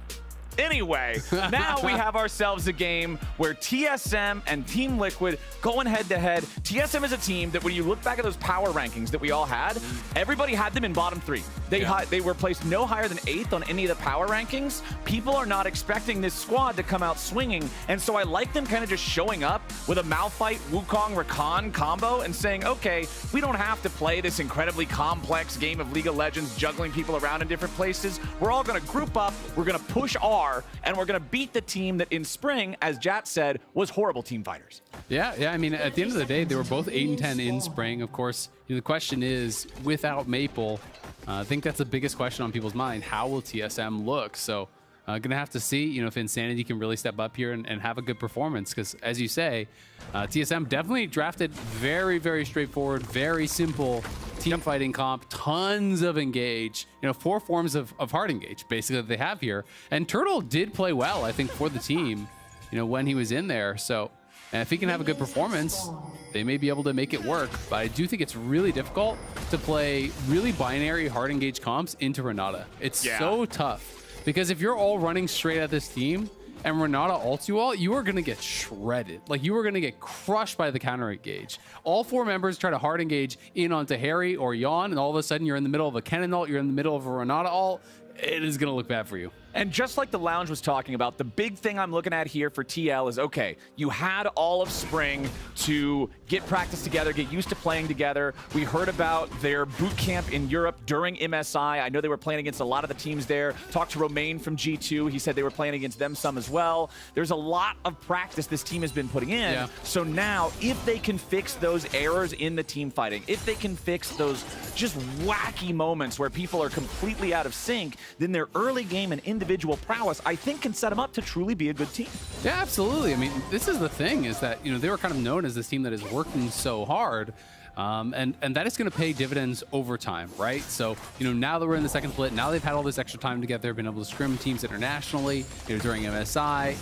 Anyway, now we have ourselves a game where TSM and Team Liquid going head-to-head. TSM is a team that when you look back at those power rankings that we all had, everybody had them in bottom 3. They were placed no higher than 8th on any of the power rankings. People are not expecting this squad to come out swinging, and so I like them kind of just showing up with a Malphite, Wukong, Rakan combo and saying, okay, we don't have to play this incredibly complex game of League of Legends, juggling people around in different places. We're all going to group up, we're going to push R, and we're going to beat the team that in spring, as Jat said, was horrible team fighters.
Yeah, I mean, at the end of the day, they were both 8 and 10 in spring. Of course, you know, the question is, without Maple, I think that's the biggest question on people's mind. How will TSM look? So gonna have to see, you know, if Insanity can really step up here and have a good performance. Because as you say, TSM definitely drafted very, very straightforward, very simple team fighting comp, tons of engage, you know, 4 forms of hard engage basically that they have here. And Turtle did play well, I think, for the team, you know, when he was in there. So and if he can have a good performance, they may be able to make it work. But I do think it's really difficult to play really binary hard engage comps into Renata. It's so tough. Because if you're all running straight at this team and Renata ults you all, you are going to get shredded. Like, you are going to get crushed by the counter engage. All 4 members try to hard engage in onto Harry or Yawn, and all of a sudden you're in the middle of a Kennen ult, you're in the middle of a Renata ult. It is going to look bad for you.
And just like the Lounge was talking about, the big thing I'm looking at here for TL is, okay, you had all of spring to get practice together, get used to playing together. We heard about their boot camp in Europe during MSI. I know they were playing against a lot of the teams there. Talked to Romain from G2. He said they were playing against them some as well. There's a lot of practice this team has been putting in. Yeah. So now, if they can fix those errors in the team fighting, if they can fix those just wacky moments where people are completely out of sync, then their early game and individual prowess, I think, can set them up to truly be a good team.
Yeah, absolutely. I mean, this is the thing, is that, you know, they were kind of known as this team that is working so hard. And that is going to pay dividends over time, right? So, you know, now that we're in the second split, now they've had all this extra time together, been able to scrim teams internationally, you know, during MSI.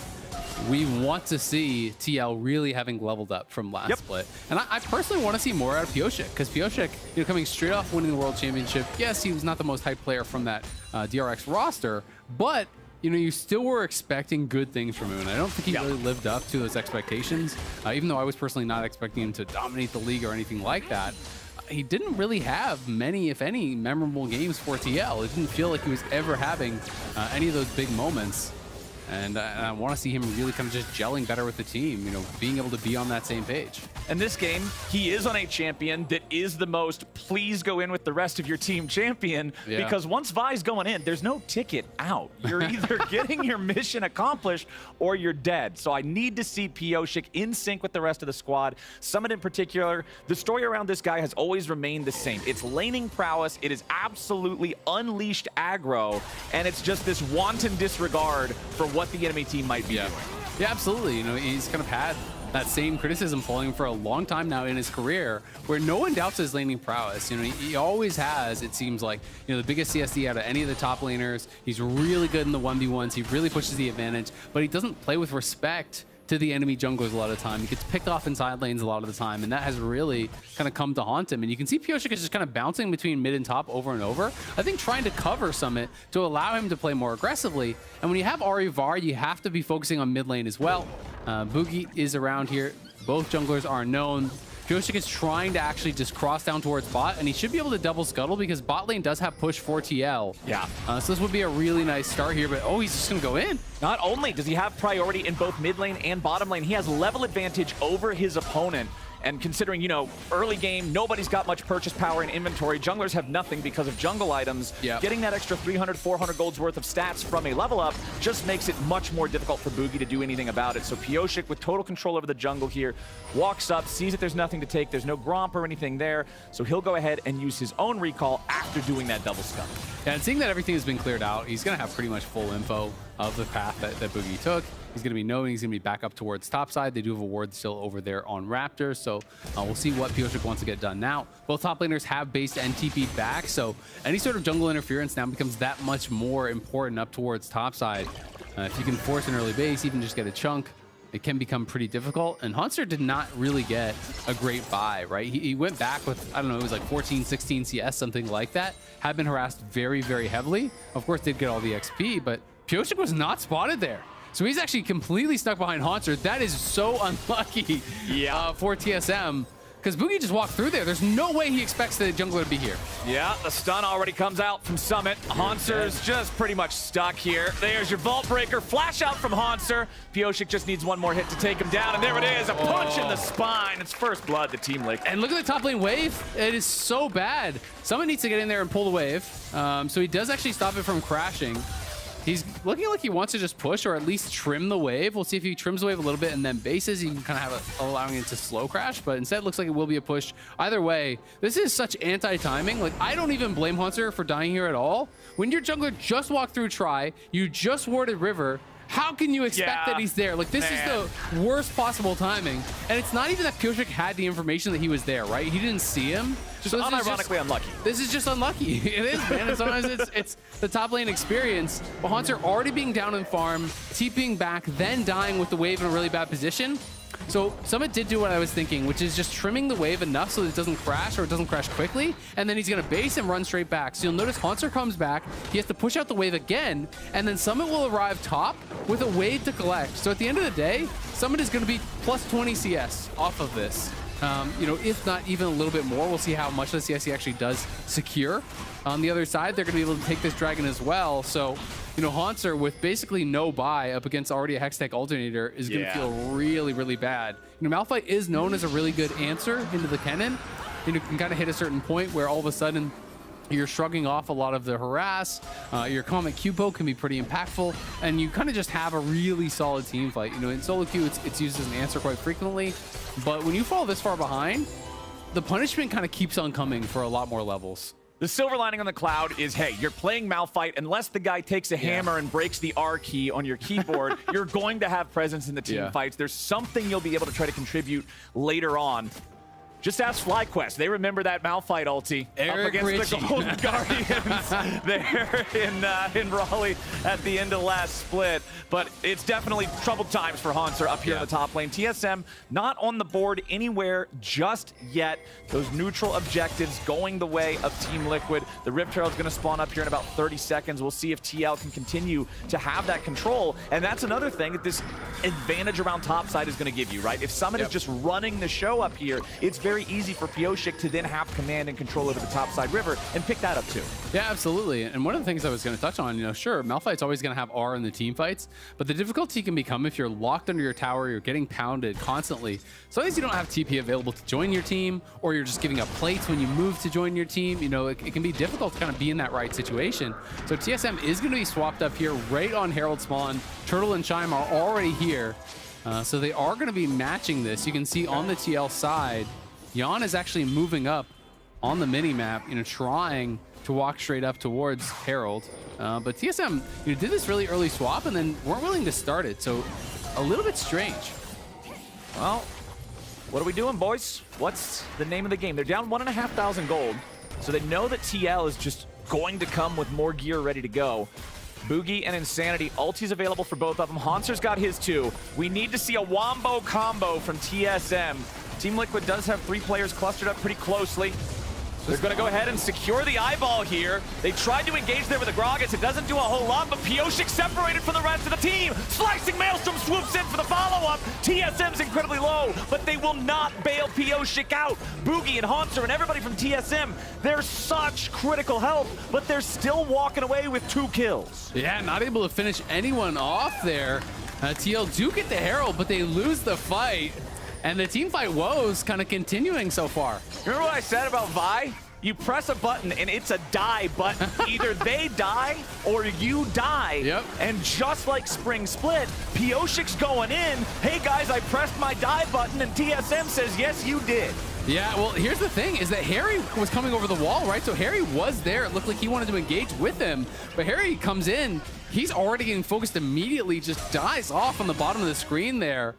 We want to see TL really having leveled up from last split. And I personally want to see more out of Pioshik, because Pioshik, you know, coming straight off winning the World Championship, yes, he was not the most hyped player from that DRX roster, but you know, you still were expecting good things from him. And I don't think he really lived up to those expectations, even though I was personally not expecting him to dominate the league or anything like that. he didn't really have many, if any, memorable games for TL. It didn't feel like he was ever having any of those big moments. And I want to see him really kind of just gelling better with the team, you know, being able to be on that same page.
And this game, he is on a champion that is the most please go in with the rest of your team champion, because once Vi's going in, there's no ticket out. You're either getting your mission accomplished or you're dead. So I need to see Pioshik in sync with the rest of the squad. Summit in particular, the story around this guy has always remained the same. It's laning prowess, it is absolutely unleashed aggro, and it's just this wanton disregard for what the enemy team might be doing.
Yeah, absolutely. You know, he's kind of had that same criticism falling for a long time now in his career, where no one doubts his laning prowess. You know, he always has, it seems like, you know, the biggest CSD out of any of the top laners. He's really good in the 1v1s. He really pushes the advantage, but he doesn't play with respect to the enemy junglers a lot of the time. He gets picked off in side lanes a lot of the time, and that has really kind of come to haunt him. And you can see Pioshik is just kind of bouncing between mid and top over and over. I think trying to cover Summit to allow him to play more aggressively. And when you have REVAR, you have to be focusing on mid lane as well. Boogie is around here. Both junglers are known. Pioshik is trying to actually just cross down towards bot, and he should be able to double scuttle because bot lane does have push for TL.
Yeah.
So this would be a really nice start here, but he's just going to go in.
Not only does he have priority in both mid lane and bottom lane, he has level advantage over his opponent. And considering, you know, early game, nobody's got much purchase power in inventory. Junglers have nothing because of jungle items. Getting that extra 300, 400 gold's worth of stats from a level up just makes it much more difficult for Boogie to do anything about it. So Pioshik, with total control over the jungle here, walks up, sees that there's nothing to take. There's no Gromp or anything there. So he'll go ahead and use his own recall after doing that double scuttle.
Yeah, and seeing that everything has been cleared out, he's going to have pretty much full info of the path that Boogie took. He's going to be knowing he's going to be back up towards topside. They do have a ward still over there on Raptor, so we'll see what Pioshik wants to get done now. Both top laners have based and TP'd back, so any sort of jungle interference now becomes that much more important up towards topside. If you can force an early base, even just get a chunk, it can become pretty difficult. And Hunter did not really get a great buy, right? He went back with, I don't know, it was like 14, 16 CS, something like that. Had been harassed very, very heavily. Of course, did get all the XP, but Pioshik was not spotted there. So he's actually completely stuck behind Haunter. That is so unlucky for TSM, because Boogie just walked through there. There's no way he expects the jungler to be here.
Yeah, the stun already comes out from Summit. Haunter's just pretty much stuck here. There's your Vault Breaker. Flash out from Haunter. Pioshik just needs one more hit to take him down, and there it is, a punch in the spine. It's first blood, the Team Liquid.
And look at the top lane wave. It is so bad. Someone needs to get in there and pull the wave. So he does actually stop it from crashing. He's looking like he wants to just push or at least trim the wave. We'll see if he trims the wave a little bit and then bases. You can kind of have allowing it to slow crash, but instead it looks like it will be a push. Either way, this is such anti-timing. Like, I don't even blame Hunter for dying here at all. When your jungler just walked through try, you just warded River, how can you expect that he's there? Like, this is the worst possible timing. And it's not even that Pioshik had the information that he was there, right? He didn't see him.
Just unironically unlucky.
This is just unlucky. It is, man. And sometimes it's the top lane experience. But Haunter already being down in farm, TPing back, then dying with the wave in a really bad position. So Summit did do what I was thinking, which is just trimming the wave enough so that it doesn't crash or it doesn't crash quickly, and then he's going to base and run straight back. So you'll notice Haunter comes back, he has to push out the wave again, and then Summit will arrive top with a wave to collect. So at the end of the day, Summit is going to be plus 20 CS off of this. You know, if not even a little bit more. We'll see how much of the CS he actually does secure. On the other side, they're going to be able to take this dragon as well. So, you know, Haunter with basically no buy up against already a Hextech alternator is going to feel really, really bad. You know, Malphite is known as a really good answer into the Kennen. You know, you can kind of hit a certain point where all of a sudden you're shrugging off a lot of the harass. Your Comet Q-Poke can be pretty impactful, and you kind of just have a really solid team fight. You know, in solo queue, it's used as an answer quite frequently, but when you fall this far behind, the punishment kind of keeps on coming for a lot more levels.
The silver lining on the cloud is, hey, you're playing Malphite. Unless the guy takes a hammer and breaks the R key on your keyboard, you're going to have presence in the team fights. There's something you'll be able to try to contribute later on. Just ask FlyQuest. They remember that Malphite ulti up against the Golden Guardians there in Raleigh at the end of last split. But it's definitely troubled times for Haunter up here in the top lane. TSM not on the board anywhere just yet. Those neutral objectives going the way of Team Liquid. The Rift Herald's going to spawn up here in about 30 seconds. We'll see if TL can continue to have that control. And that's another thing that this advantage around topside is going to give you, right? If Summit is just running the show up here, it's very easy for Pioshik to then have command and control over the topside river and pick that up too.
Yeah, absolutely. And one of the things I was going to touch on, sure, Malphite's always going to have R in the team fights, but the difficulty can become if you're locked under your tower, you're getting pounded constantly. Sometimes you don't have TP available to join your team, or you're just giving up plates when you move to join your team. It can be difficult to kind of be in that right situation. So TSM is going to be swapped up here right on Herald spawn. Turtle and Chime are already here. So they are going to be matching this. You can see on the TL side, Jan is actually moving up on the mini-map, trying to walk straight up towards Herald. But TSM did this really early swap and then weren't willing to start it. So a little bit strange.
Well, what are we doing, boys? What's the name of the game? They're down 1,500 gold. So they know that TL is just going to come with more gear ready to go. Boogie and Insanity, ulti's available for both of them. Haunser's got his too. We need to see a wombo combo from TSM. Team Liquid does have 3 players clustered up pretty closely. They're going to go ahead and secure the eyeball here. They tried to engage there with the Gragas. It doesn't do a whole lot, but Pioshik separated from the rest of the team. Slicing Maelstrom swoops in for the follow-up. TSM's incredibly low, but they will not bail Pioshik out. Boogie and Haunser and everybody from TSM, they're such critical help, but they're still walking away with 2 kills.
Yeah, not able to finish anyone off there. TL do get the Herald, but they lose the fight. And the team fight woes kind of continuing so far.
Remember what I said about Vi? You press a button and it's a die button. Either they die or you die.
Yep.
And just like Spring Split, Pioshik's going in. Hey guys, I pressed my die button, and TSM says, yes, you did.
Yeah, well, here's the thing, is that Harry was coming over the wall, right? So Harry was there. It looked like he wanted to engage with him. But Harry comes in. He's already getting focused immediately, just dies off on the bottom of the screen there.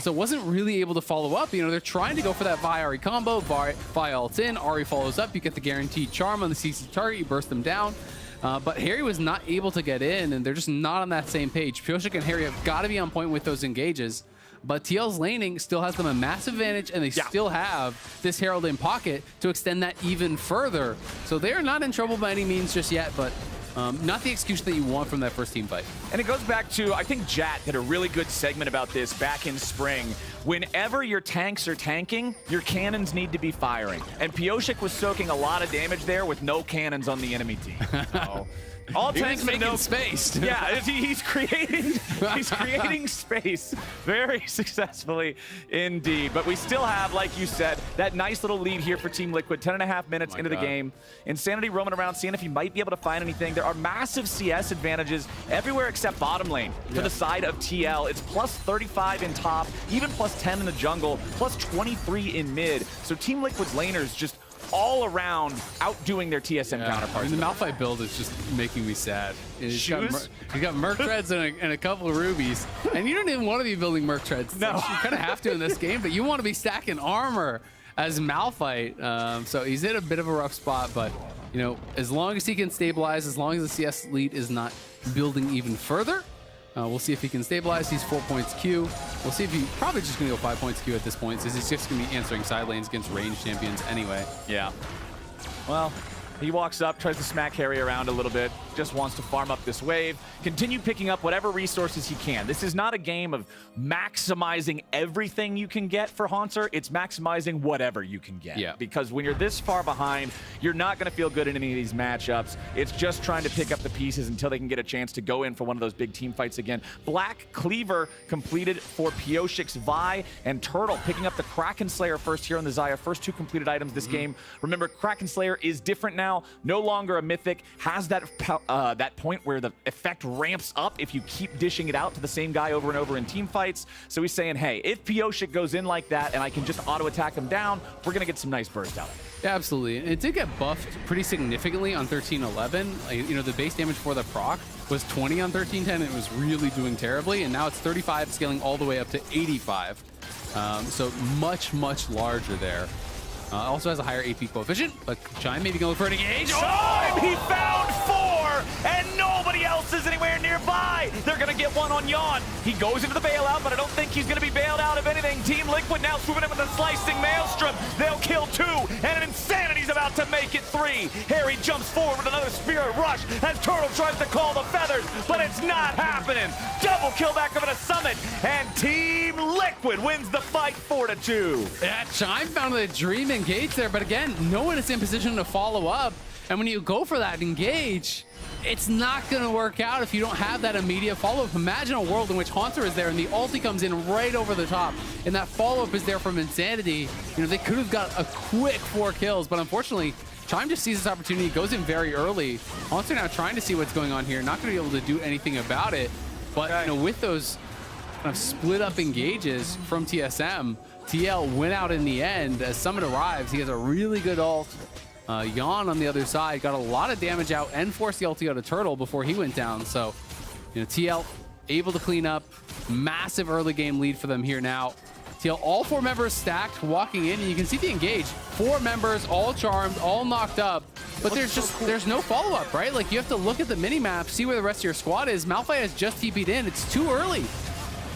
So wasn't really able to follow up. They're trying to go for that Vi-Ahri combo. Vi ults in, Ahri follows up. You get the guaranteed charm on the CC target. You burst them down. But Harry was not able to get in, and they're just not on that same page. Pioshik and Harry have got to be on point with those engages. But TL's laning still has them a massive advantage, and they still have this Herald in pocket to extend that even further. So they're not in trouble by any means just yet, but not the execution that you want from that first team fight.
And it goes back to, I think Jat did a really good segment about this back in spring. Whenever your tanks are tanking, your cannons need to be firing. And Pioshik was soaking a lot of damage there with no cannons on the enemy team. So, all tanks
making
no
space.
Yeah, he's creating space very successfully indeed. But we still have, like you said, that nice little lead here for Team Liquid. 10.5 minutes into the game. Insanity roaming around, seeing if he might be able to find anything. There are massive CS advantages everywhere except bottom lane for the side of TL. It's plus 35 in top, even plus 10 in the jungle, plus 23 in mid. So Team Liquid's laners just all around outdoing their TSM counterparts.
The Malphite build is just making me sad. He's got Merc Treads and a couple of rubies. And you don't even want to be building Merc Treads.
No.
You kind of have to in this game, but you want to be stacking armor as Malphite. So he's in a bit of a rough spot, but as long as he can stabilize, as long as the CS lead is not building even further, we'll see if he can stabilize. He's 4 points Q. We'll see if he's probably just going to go 5 points Q at this point, since he's just going to be answering side lanes against ranged champions anyway.
Yeah. Well, he walks up, tries to smack Harry around a little bit, just wants to farm up this wave, continue picking up whatever resources he can. This is not a game of maximizing everything you can get for Haunser. It's maximizing whatever you can get.
Yeah.
Because when you're this far behind, you're not going to feel good in any of these matchups. It's just trying to pick up the pieces until they can get a chance to go in for one of those big team fights again. Black Cleaver completed for Pioshik's Vi, and Turtle picking up the Kraken Slayer first here on the Xayah. First 2 completed items this game. Remember, Kraken Slayer is different now. No longer a mythic, has that point where the effect ramps up if you keep dishing it out to the same guy over and over in team fights. So he's saying, hey, if Pioshik goes in like that and I can just auto attack him down, we're gonna get some nice burst out of it.
Yeah, absolutely. And it did get buffed pretty significantly on 13-11. The base damage for the proc was 20 on 13-10. It was really doing terribly, and now it's 35, scaling all the way up to 85. So much, much larger there. Also has a higher AP coefficient, but Chime maybe going for an engage.
Chime, he found 4, and nobody else is anywhere nearby. die. They're going to get one on Yawn. He goes into the bailout, but I don't think he's going to be bailed out of anything. Team Liquid now swooping in with a slicing maelstrom. They'll kill 2, and an Insanity's about to make it 3. Harry jumps forward with another Spirit Rush as Turtle tries to call the feathers, but it's not happening. Double kill back up at a Summit, and Team Liquid wins the fight 4-2.
Yeah, Chime found the dream engage there, but again, no one is in position to follow up. And when you go for that engage, it's not going to work out if you don't have that immediate follow-up. Imagine a world in which Haunter is there and the ulti comes in right over the top, and that follow-up is there from Insanity. You know, they could have got a quick 4 kills, but unfortunately, Chime just sees this opportunity, goes in very early. Haunter now trying to see what's going on here, not going to be able to do anything about it. But you know, with those kind of split-up engages from TSM, TL went out in the end. As Summit arrives, he has a really good ult. Yawn on the other side got a lot of damage out and forced the ulti out of Turtle before he went down. So, you know, TL able to clean up. Massive early game lead for them here now. TL, all 4 members stacked, walking in, and you can see the engage. 4 members, all charmed, all knocked up. But there's no follow-up, right? Like, you have to look at the mini-map, see where the rest of your squad is. Malphite has just TP'd in. It's too early.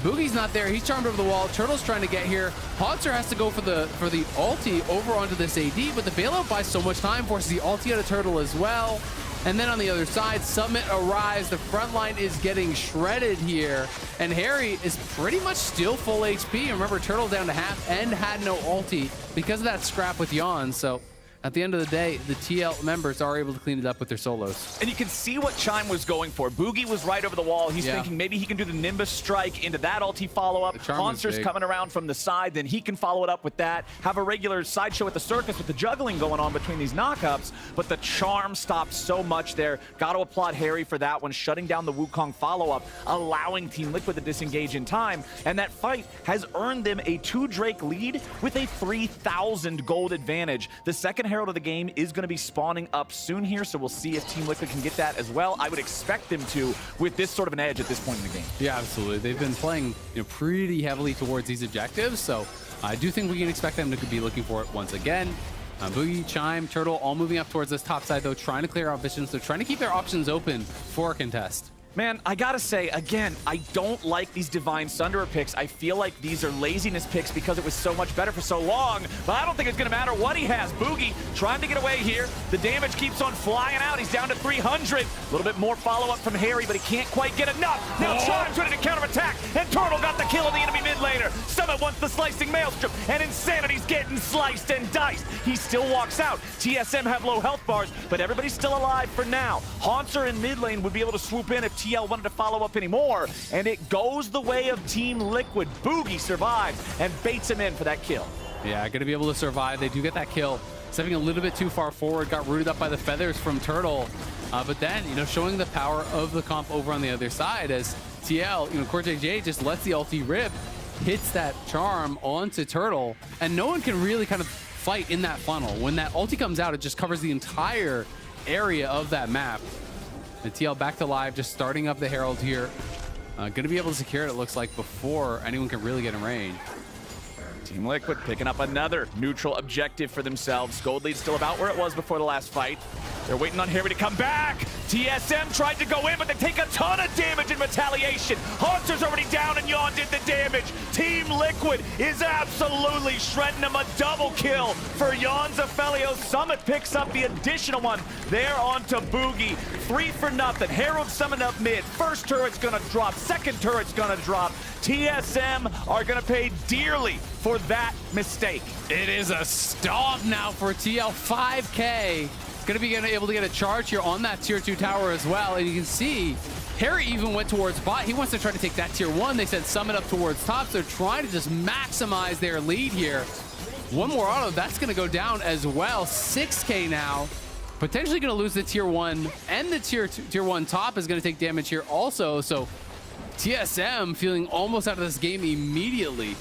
Boogie's not there. He's charmed over the wall. Turtle's trying to get here. Haunter has to go for the ulti over onto this AD, but the bailout buys so much time, forces the ulti out of Turtle as well. And then on the other side, Summit arrives. The front line is getting shredded here. And Harry is pretty much still full HP. Remember, Turtle down to half and had no ulti because of that scrap with Yawn. So at the end of the day, the TL members are able to clean it up with their solos.
And you can see what Chime was going for. Boogie was right over the wall. He's thinking maybe he can do the Nimbus strike into that ulti follow-up. Haunter's coming around from the side, then he can follow it up with that. Have a regular sideshow at the circus with the juggling going on between these knockups. But the charm stopped so much there. Got to applaud Harry for that one, shutting down the Wukong follow-up, allowing Team Liquid to disengage in time. And that fight has earned them a 2 Drake lead with a 3,000 gold advantage. The second Herald of the game is going to be spawning up soon here, so we'll see if Team Liquid can get that as well. I would expect them to with this sort of an edge at this point in the game.
Yeah, absolutely. They've been playing pretty heavily towards these objectives, so I do think we can expect them to be looking for it once again. Boogie, Chime, Turtle all moving up towards this top side, though, trying to clear out visions. They're trying to keep their options open for a contest.
Man, I gotta say, again, I don't like these Divine Sunderer picks. I feel like these are laziness picks because it was so much better for so long, but I don't think it's gonna matter what he has. Boogie trying to get away here. The damage keeps on flying out. He's down to 300. A little bit more follow-up from Harry, but he can't quite get enough. Now Chime's ready to counterattack, and Turtle got the kill on the enemy mid laner. Summit wants the slicing maelstrom, and Insanity's getting sliced and diced. He still walks out. TSM have low health bars, but everybody's still alive for now. Haunter in mid lane would be able to swoop in if TL wanted to follow up anymore, and it goes the way of Team Liquid. Boogie survives and baits him in for that kill.
Yeah, gonna be able to survive. They do get that kill. Stepping a little bit too far forward, got rooted up by the feathers from Turtle. But then, showing the power of the comp over on the other side as TL, Core JJ just lets the ulti rip, hits that charm onto Turtle, and no one can really kind of fight in that funnel. When that ulti comes out, it just covers the entire area of that map. The TL back to live, just starting up the Herald here. Going to be able to secure it looks like, before anyone can really get in range.
Team Liquid picking up another neutral objective for themselves. Gold lead still about where it was before the last fight. They're waiting on Harry to come back. TSM tried to go in, but they take a ton of damage in retaliation. Haunter's already down, and Yawn did the damage. Team Liquid is absolutely shredding them. A double kill for Yawn's Ophelio. Summit picks up the additional one there onto Boogie. 3 for nothing. Herald Summit up mid. First turret's gonna drop. Second turret's gonna drop. TSM are gonna pay dearly for that mistake.
It is a stomp now for TL. 5K. Going to be able to get a charge here on that tier 2 tower as well. And you can see Harry even went towards bot. He wants to try to take that tier 1. They said Summit up towards top. So they're trying to just maximize their lead here. One more auto. That's going to go down as well. 6K now. Potentially going to lose the tier 1. And the tier 1 top is going to take damage here also. So TSM feeling almost out of this game immediately.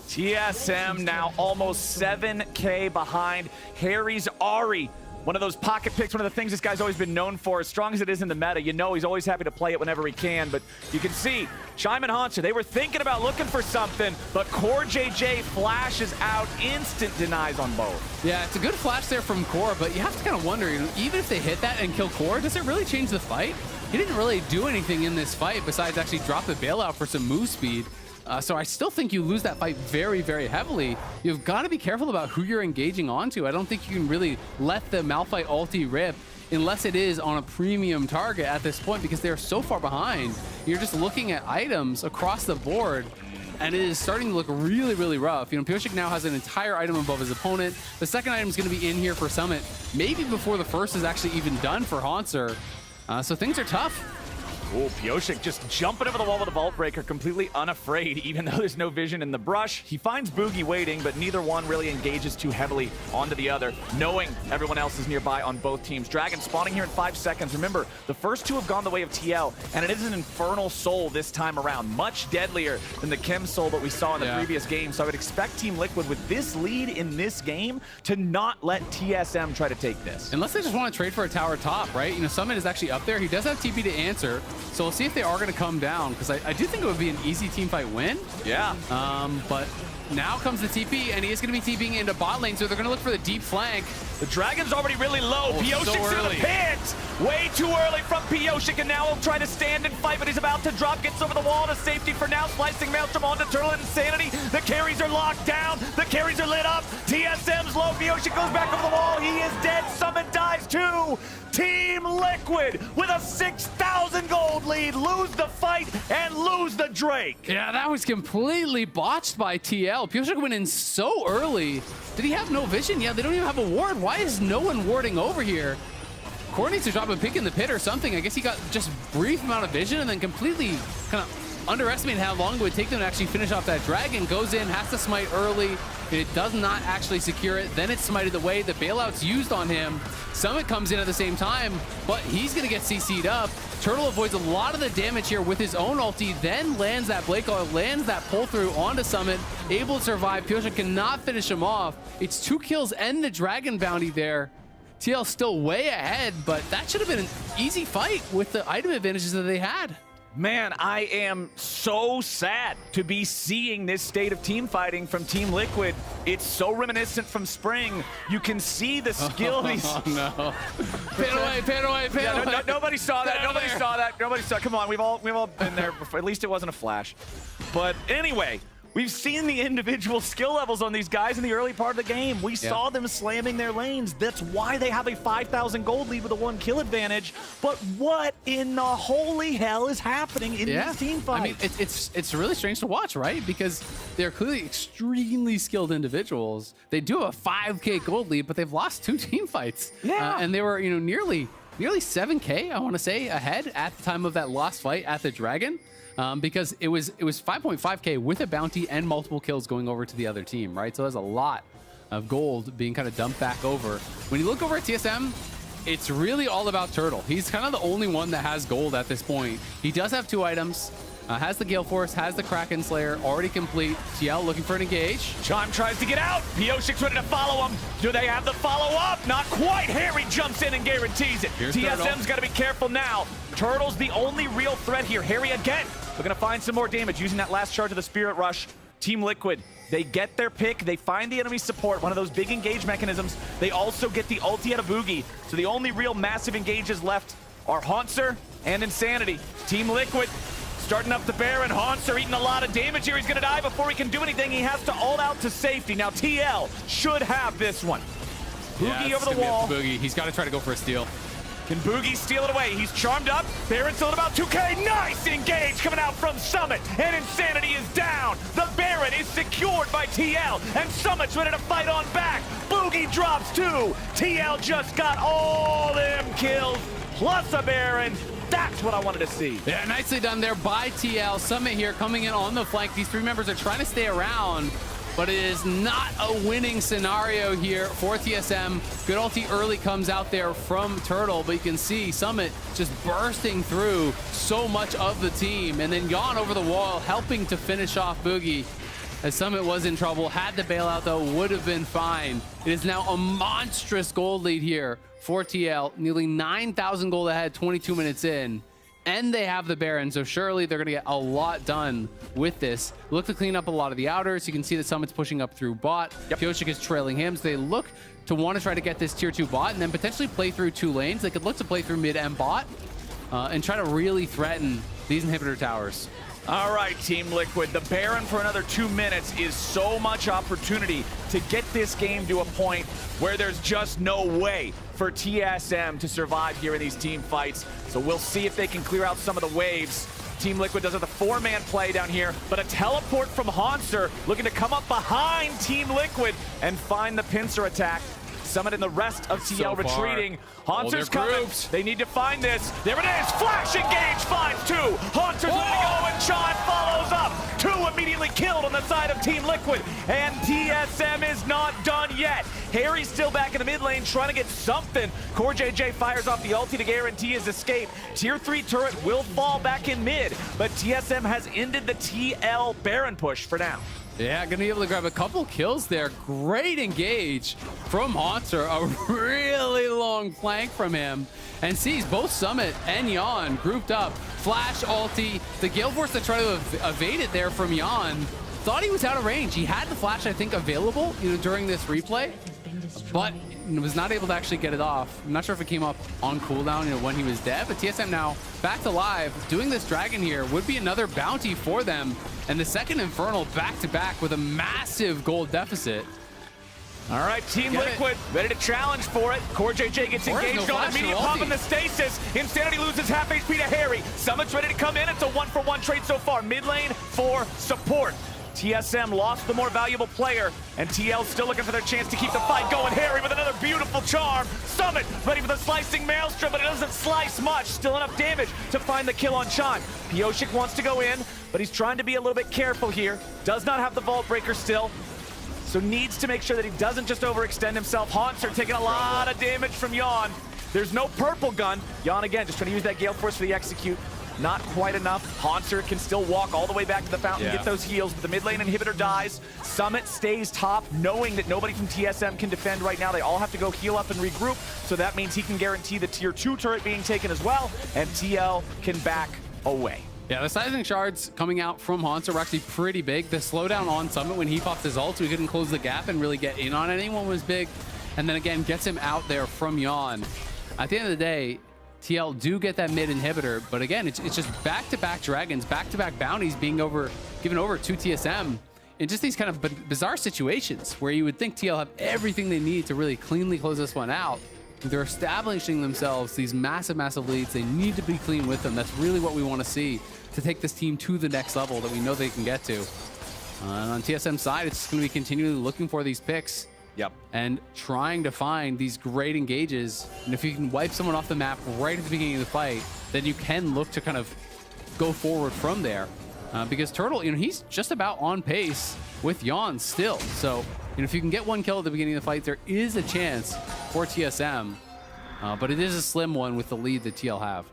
TSM now almost 7K behind Harry's Ahri. One of those pocket picks, one of the things this guy's always been known for, as strong as it is in the meta. He's always happy to play it whenever he can, but you can see Chime and Haunter, they were thinking about looking for something, but Core JJ flashes out, instant denies on both.
Yeah, it's a good flash there from Core, but you have to kind of wonder, even if they hit that and kill Core, does it really change the fight? he didn't really do anything in this fight besides actually drop the bailout for some move speed. So I still think you lose that fight very, very heavily. You've got to be careful about who you're engaging onto. I don't think you can really let the Malphite ulti rip unless it is on a premium target at this point, because they're so far behind. You're just looking at items across the board, and it is starting to look really, really rough. You know, Pyosik now has an entire item above his opponent. The second item is going to be in here for Summit, maybe before the first is actually even done for Haunter. So things are tough.
Oh, Pyosik just jumping over the wall with a Vault Breaker, completely unafraid, even though there's no vision in the brush. He finds Boogie waiting, but neither one really engages too heavily onto the other, knowing everyone else is nearby on both teams. Dragon spawning here in 5 seconds. Remember, the first 2 have gone the way of TL, and it is an Infernal Soul this time around, much deadlier than the Chem Soul that we saw in the previous game. So I would expect Team Liquid, with this lead in this game, to not let TSM try to take this.
Unless they just want to trade for a tower top, right? You know, Summit is actually up there. He does have TP to answer. So we'll see if they are going to come down, because I do think it would be an easy teamfight win.
Yeah.
But now comes the TP, and he is going to be TPing into bot lane, so they're going to look for the deep flank.
The Dragon's already really low. Pyosik
so
to the
early.
pit. Way too early from Pyosik, and now he'll try to stand and fight, but he's about to drop. Gets over the wall to safety for now. Slicing Maelstrom onto Turtle and Insanity. The carries are locked down. The carries are lit up. TSM's low. Pyosik goes back over the wall. He is dead. Summit dies too. Team Liquid with a 6,000 gold lead. Lose the fight and lose the Drake.
Yeah, that was completely botched by TL. Pyosik went in so early. Did he have no vision? Yeah, they don't even have a ward. Why is no one warding over here? Core needs to drop a pick in the pit or something. I guess he got just brief amount of vision and then completely kind of underestimated how long it would take them to actually finish off that Dragon. Goes in, has to smite early. It does not actually secure it. Then it's smited away. The bailout's used on him. Summit comes in at the same time, but he's going to get CC'd up. Turtle avoids a lot of the damage here with his own ulti, then lands that Blake Oil, lands that pull through onto Summit, able to survive. Pyosik cannot finish him off. It's 2 kills and the Dragon bounty there. TL still way ahead, but that should have been an easy fight with the item advantages that they had.
Man, I am so sad to be seeing this state of team fighting from Team Liquid. It's so reminiscent from Spring. You can see the skill.
Oh, no. Pan away, pan away, pan away.
Nobody saw that. Nobody saw that. Nobody saw. Come on, we've all been there before. At least it wasn't a flash. But anyway, we've seen the individual skill levels on these guys in the early part of the game. We saw them slamming their lanes. That's why they have a 5,000 gold lead with a 1 kill advantage. But what in the holy hell is happening in these team fights?
I mean, it's really strange to watch, right? Because they're clearly extremely skilled individuals. They do have a 5K gold lead, but they've lost 2 team fights.
Yeah.
And they were, you know, nearly 7K, I want to say, ahead at the time of that lost fight at the Dragon. Because it was 5.5K with a bounty and multiple kills going over to the other team, right? So there's a lot of gold being kind of dumped back over. When you look over at TSM, it's really all about Turtle. He's kind of the only one that has gold at this point. He does have 2 items. Has the Gale Force, has the Kraken Slayer already complete. TL looking for an engage.
Chime tries to get out. Pyosik's ready to follow him. Do they have the follow-up? Not quite. Harry jumps in and guarantees it.
Here's
TSM's got to be careful now. Turtle's the only real threat here. Harry again looking to find some more damage using that last charge of the Spirit Rush. Team Liquid, they get their pick. They find the enemy support, one of those big engage mechanisms. They also get the ulti out of Boogie. So the only real massive engages left are Haunter and Insanity. Team Liquid starting up the Baron. Haunter eating a lot of damage here. He's going to die before he can do anything. He has to ult out to safety. Now TL should have this one. Boogie over the wall.
Boogie. He's got to try to go for a steal.
Can Boogie steal it away? He's charmed up. Baron's still at about 2K. Nice engage coming out from Summit. And Insanity is down. The Baron is secured by TL. And Summit's ready to fight on back. Boogie drops 2. TL just got all them kills. Plus a Baron. That's what I wanted to see.
Yeah, nicely done there by TL. Summit here coming in on the flank. These 3 members are trying to stay around, but it is not a winning scenario here for TSM. Good ulti early comes out there from Turtle, but you can see Summit just bursting through so much of the team, and then Yawn over the wall helping to finish off Boogie. As Summit was in trouble, had the bailout though, would have been fine. It is now a monstrous gold lead here for TL, nearly 9,000 gold ahead, 22 minutes in. And they have the Baron, so surely they're going to get a lot done with this. Look to clean up a lot of the outers. You can see that Summit's pushing up through bot. Pyosik is trailing him, so they look to want to try to get this tier 2 bot and then potentially play through 2 lanes. They could look to play through mid and bot. and try to really threaten these inhibitor towers.
All right, Team Liquid, the Baron for another 2 minutes is so much opportunity to get this game to a point where there's just no way for TSM to survive here in these team fights. So we'll see if they can clear out some of the waves. Team Liquid does have the 4-man play down here, but a teleport from Haunter looking to come up behind Team Liquid and find the pincer attack. Summit and the rest of TL retreating. Haunter's coming. They need to find this. There it is. Flash engage finds 2. Haunter's ready to go, and Sean follows up. 2 immediately killed on the side of Team Liquid, and TSM is not done yet. Harry's still back in the mid lane trying to get something. CoreJJ fires off the ulti to guarantee his escape. Tier 3 turret will fall back in mid, but TSM has ended the TL Baron push for now.
Yeah, gonna be able to grab a couple kills there. Great engage from Haunter. A really long flank from him. And sees both Summit and Yon grouped up. Flash ulti. The Gale Force to try to evade it there from Yon. Thought he was out of range. He had the flash, I think, available, during this replay, but was not able to actually get it off. I'm not sure if it came up on cooldown, when he was dead, but TSM now back to live. Doing this dragon here would be another bounty for them, and the second Infernal back-to-back with a massive gold deficit.
All right, Team Liquid ready to challenge for it. CoreJJ gets engaged on immediate pop in the stasis. Insanity loses half HP to Harry. Summit's ready to come in. It's a 1-for-1 trade so far. Mid lane for support. TSM lost the more valuable player, and TL still looking for their chance to keep the fight going. Harry with another beautiful charm. Summit ready for the slicing maelstrom, but it doesn't slice much. Still enough damage to find the kill on Sean. Pioshik wants to go in, but he's trying to be a little bit careful here. Does not have the Vault Breaker still, so needs to make sure that he doesn't just overextend himself. Haunter taking a lot of damage from Yon. There's no purple gun. Yon again just trying to use that Gale Force for the execute. Not quite enough. Haunter can still walk all the way back to the fountain, get those heals, but the mid lane inhibitor dies. Summit stays top, knowing that nobody from TSM can defend right now. They all have to go heal up and regroup, so that means he can guarantee the tier 2 turret being taken as well, and TL can back away.
Yeah, the sizing shards coming out from Haunter were actually pretty big. The slowdown on Summit when he popped his ult, so he couldn't close the gap and really get in on anyone, was big. And then again, gets him out there from Yon. At the end of the day, TL do get that mid inhibitor, but again, it's just back-to-back dragons, back-to-back bounties being given over to TSM in just these kind of bizarre situations where you would think TL have everything they need to really cleanly close this one out. They're establishing themselves these massive, massive leads. They need to be clean with them. That's really what we want to see to take this team to the next level that we know they can get to. And on TSM's side, it's just going to be continually looking for these picks.
Yep.
And trying to find these great engages. And if you can wipe someone off the map right at the beginning of the fight, then you can look to kind of go forward from there. Because Turtle, he's just about on pace with Yon still. So, if you can get one kill at the beginning of the fight, there is a chance for TSM. But it is a slim one with the lead that TL have.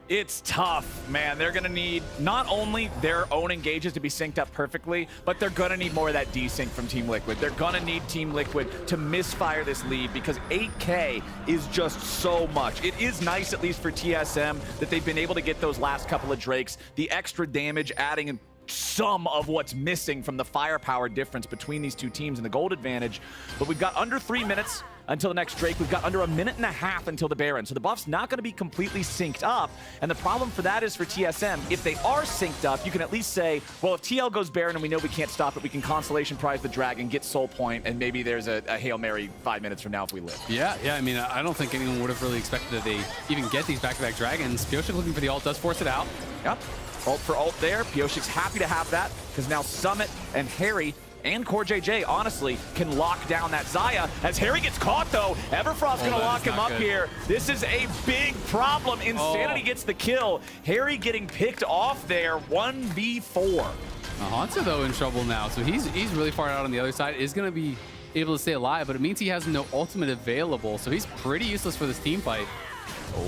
It's tough, man. They're going to need not only their own engages to be synced up perfectly, but they're going to need more of that desync from Team Liquid. They're going to need Team Liquid to misfire this lead because 8K is just so much. It is nice, at least for TSM, that they've been able to get those last couple of Drakes. The extra damage adding some of what's missing from the firepower difference between these two teams and the gold advantage. But we've got under 3 minutes until the next Drake. We've got under 1.5 minutes until the Baron. So the buff's not going to be completely synced up. And the problem for that is for TSM, if they are synced up, you can at least say, well, if TL goes Baron and we know we can't stop it, we can Constellation Prize the Dragon, get Soul Point, and maybe there's a Hail Mary 5 minutes from now if we live.
Yeah, I mean, I don't think anyone would have really expected that they even get these back-to-back Dragons. Pioshik looking for the ult, does force it out.
Yep. Ult for ult there. Pioshik's happy to have that because now Summit and Harry and CoreJJ, honestly, can lock down that Xayah. As Harry gets caught, though, Everfrost's going to lock him up here. This is a big problem. Insanity gets the kill. Harry getting picked off there, 1v4.
Haunter, though, in trouble now. So he's really far out on the other side. Is going to be able to stay alive, but it means he has no ultimate available. So he's pretty useless for this team fight.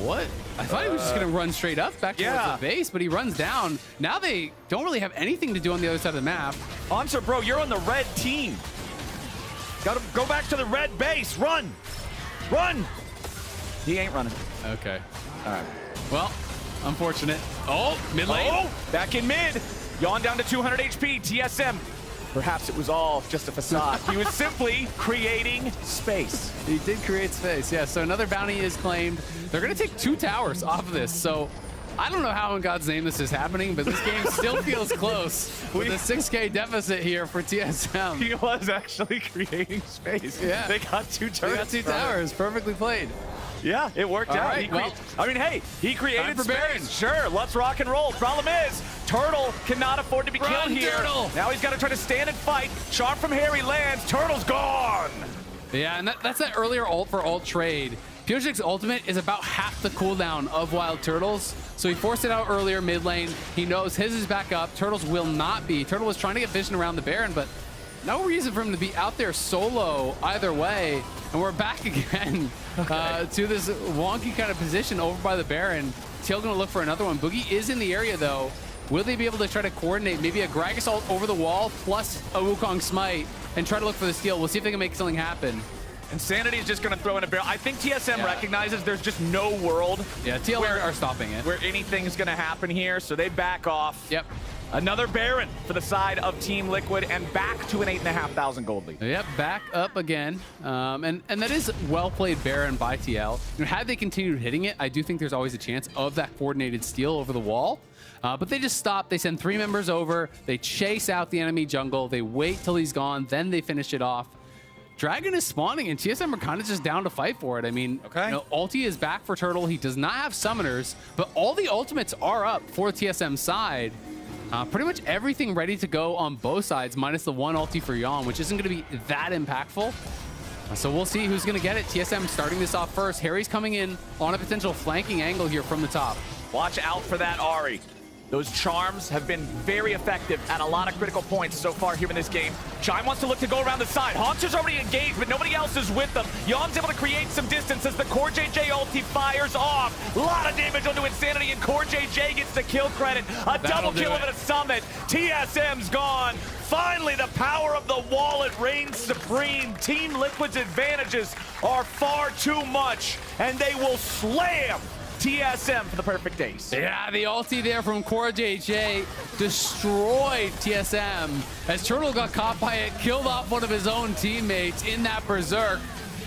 What? I thought he was just going to run straight up back towards the base, but he runs down. Now they don't really have anything to do on the other side of the map.
Haunter, bro, you're on the red team. Got to go back to the red base. Run. Run. He ain't running.
Okay.
All right.
Well, unfortunate. Oh, mid lane.
Oh, back in mid. Yawn down to 200 HP. TSM. Perhaps it was all just a facade. He was simply creating space.
He did create space, yeah. So another bounty is claimed. They're going to take 2 towers off of this. So I don't know how in God's name this is happening, but this game still feels close with a 6K deficit here for TSM.
He was actually creating space.
Yeah.
They got 2 turrets.
They got 2 towers. Perfectly played.
Yeah, it worked
All
out.
right, well,
I mean, hey, he created
time for
space.
Baron.
Sure, let's rock and roll. Problem is, Turtle cannot afford to be killed here.
Turtle.
Now he's got to try to stand and fight. Charm from Harry lands. Turtle's gone.
Yeah, and that's that earlier ult for ult trade. Piotr's ultimate is about half the cooldown of Wild Turtles, so he forced it out earlier mid lane. He knows his is back up. Turtles will not be. Turtle was trying to get vision around the Baron, but no reason for him to be out there solo either way. And we're back again to this wonky kind of position over by the Baron. TL gonna look for another one. Boogie is in the area though. Will they be able to try to coordinate maybe a Gragas ult over the wall plus a Wukong smite and try to look for the steal? We'll see if they can make something happen.
Insanity is just going to throw in a barrel. I think TSM recognizes there's just no world.
Yeah, TL are stopping it.
Where anything's going to happen here, so they back off.
Yep.
Another Baron for the side of Team Liquid, and back to an 8,500 gold lead.
Yep, back up again. And that is well played Baron by TL. Had they continued hitting it, I do think there's always a chance of that coordinated steal over the wall. But they just stop. They send 3 members over. They chase out the enemy jungle. They wait till he's gone. Then they finish it off. Dragon is spawning, and TSM are kind of just down to fight for it. I mean, ulti is back for Turtle. He does not have summoners, but all the ultimates are up for TSM side. Pretty much everything ready to go on both sides, minus the 1 ulti for Yon, which isn't going to be that impactful. So we'll see who's going to get it. TSM starting this off first. Harry's coming in on a potential flanking angle here from the top.
Watch out for that Ahri. Those charms have been very effective at a lot of critical points so far here in this game. Chime wants to look to go around the side. Hawkster's already engaged, but nobody else is with them. Yon's able to create some distance as the Core JJ ulti fires off. A lot of damage onto Insanity, and Core JJ gets the kill credit. A double kill of a summit. TSM's gone. Finally, the power of the wallet reigns supreme. Team Liquid's advantages are far too much, and they will slam TSM for the perfect ace.
Yeah, the ulti there from Core JJ destroyed TSM as Turtle got caught by it, killed off one of his own teammates in that Berserk,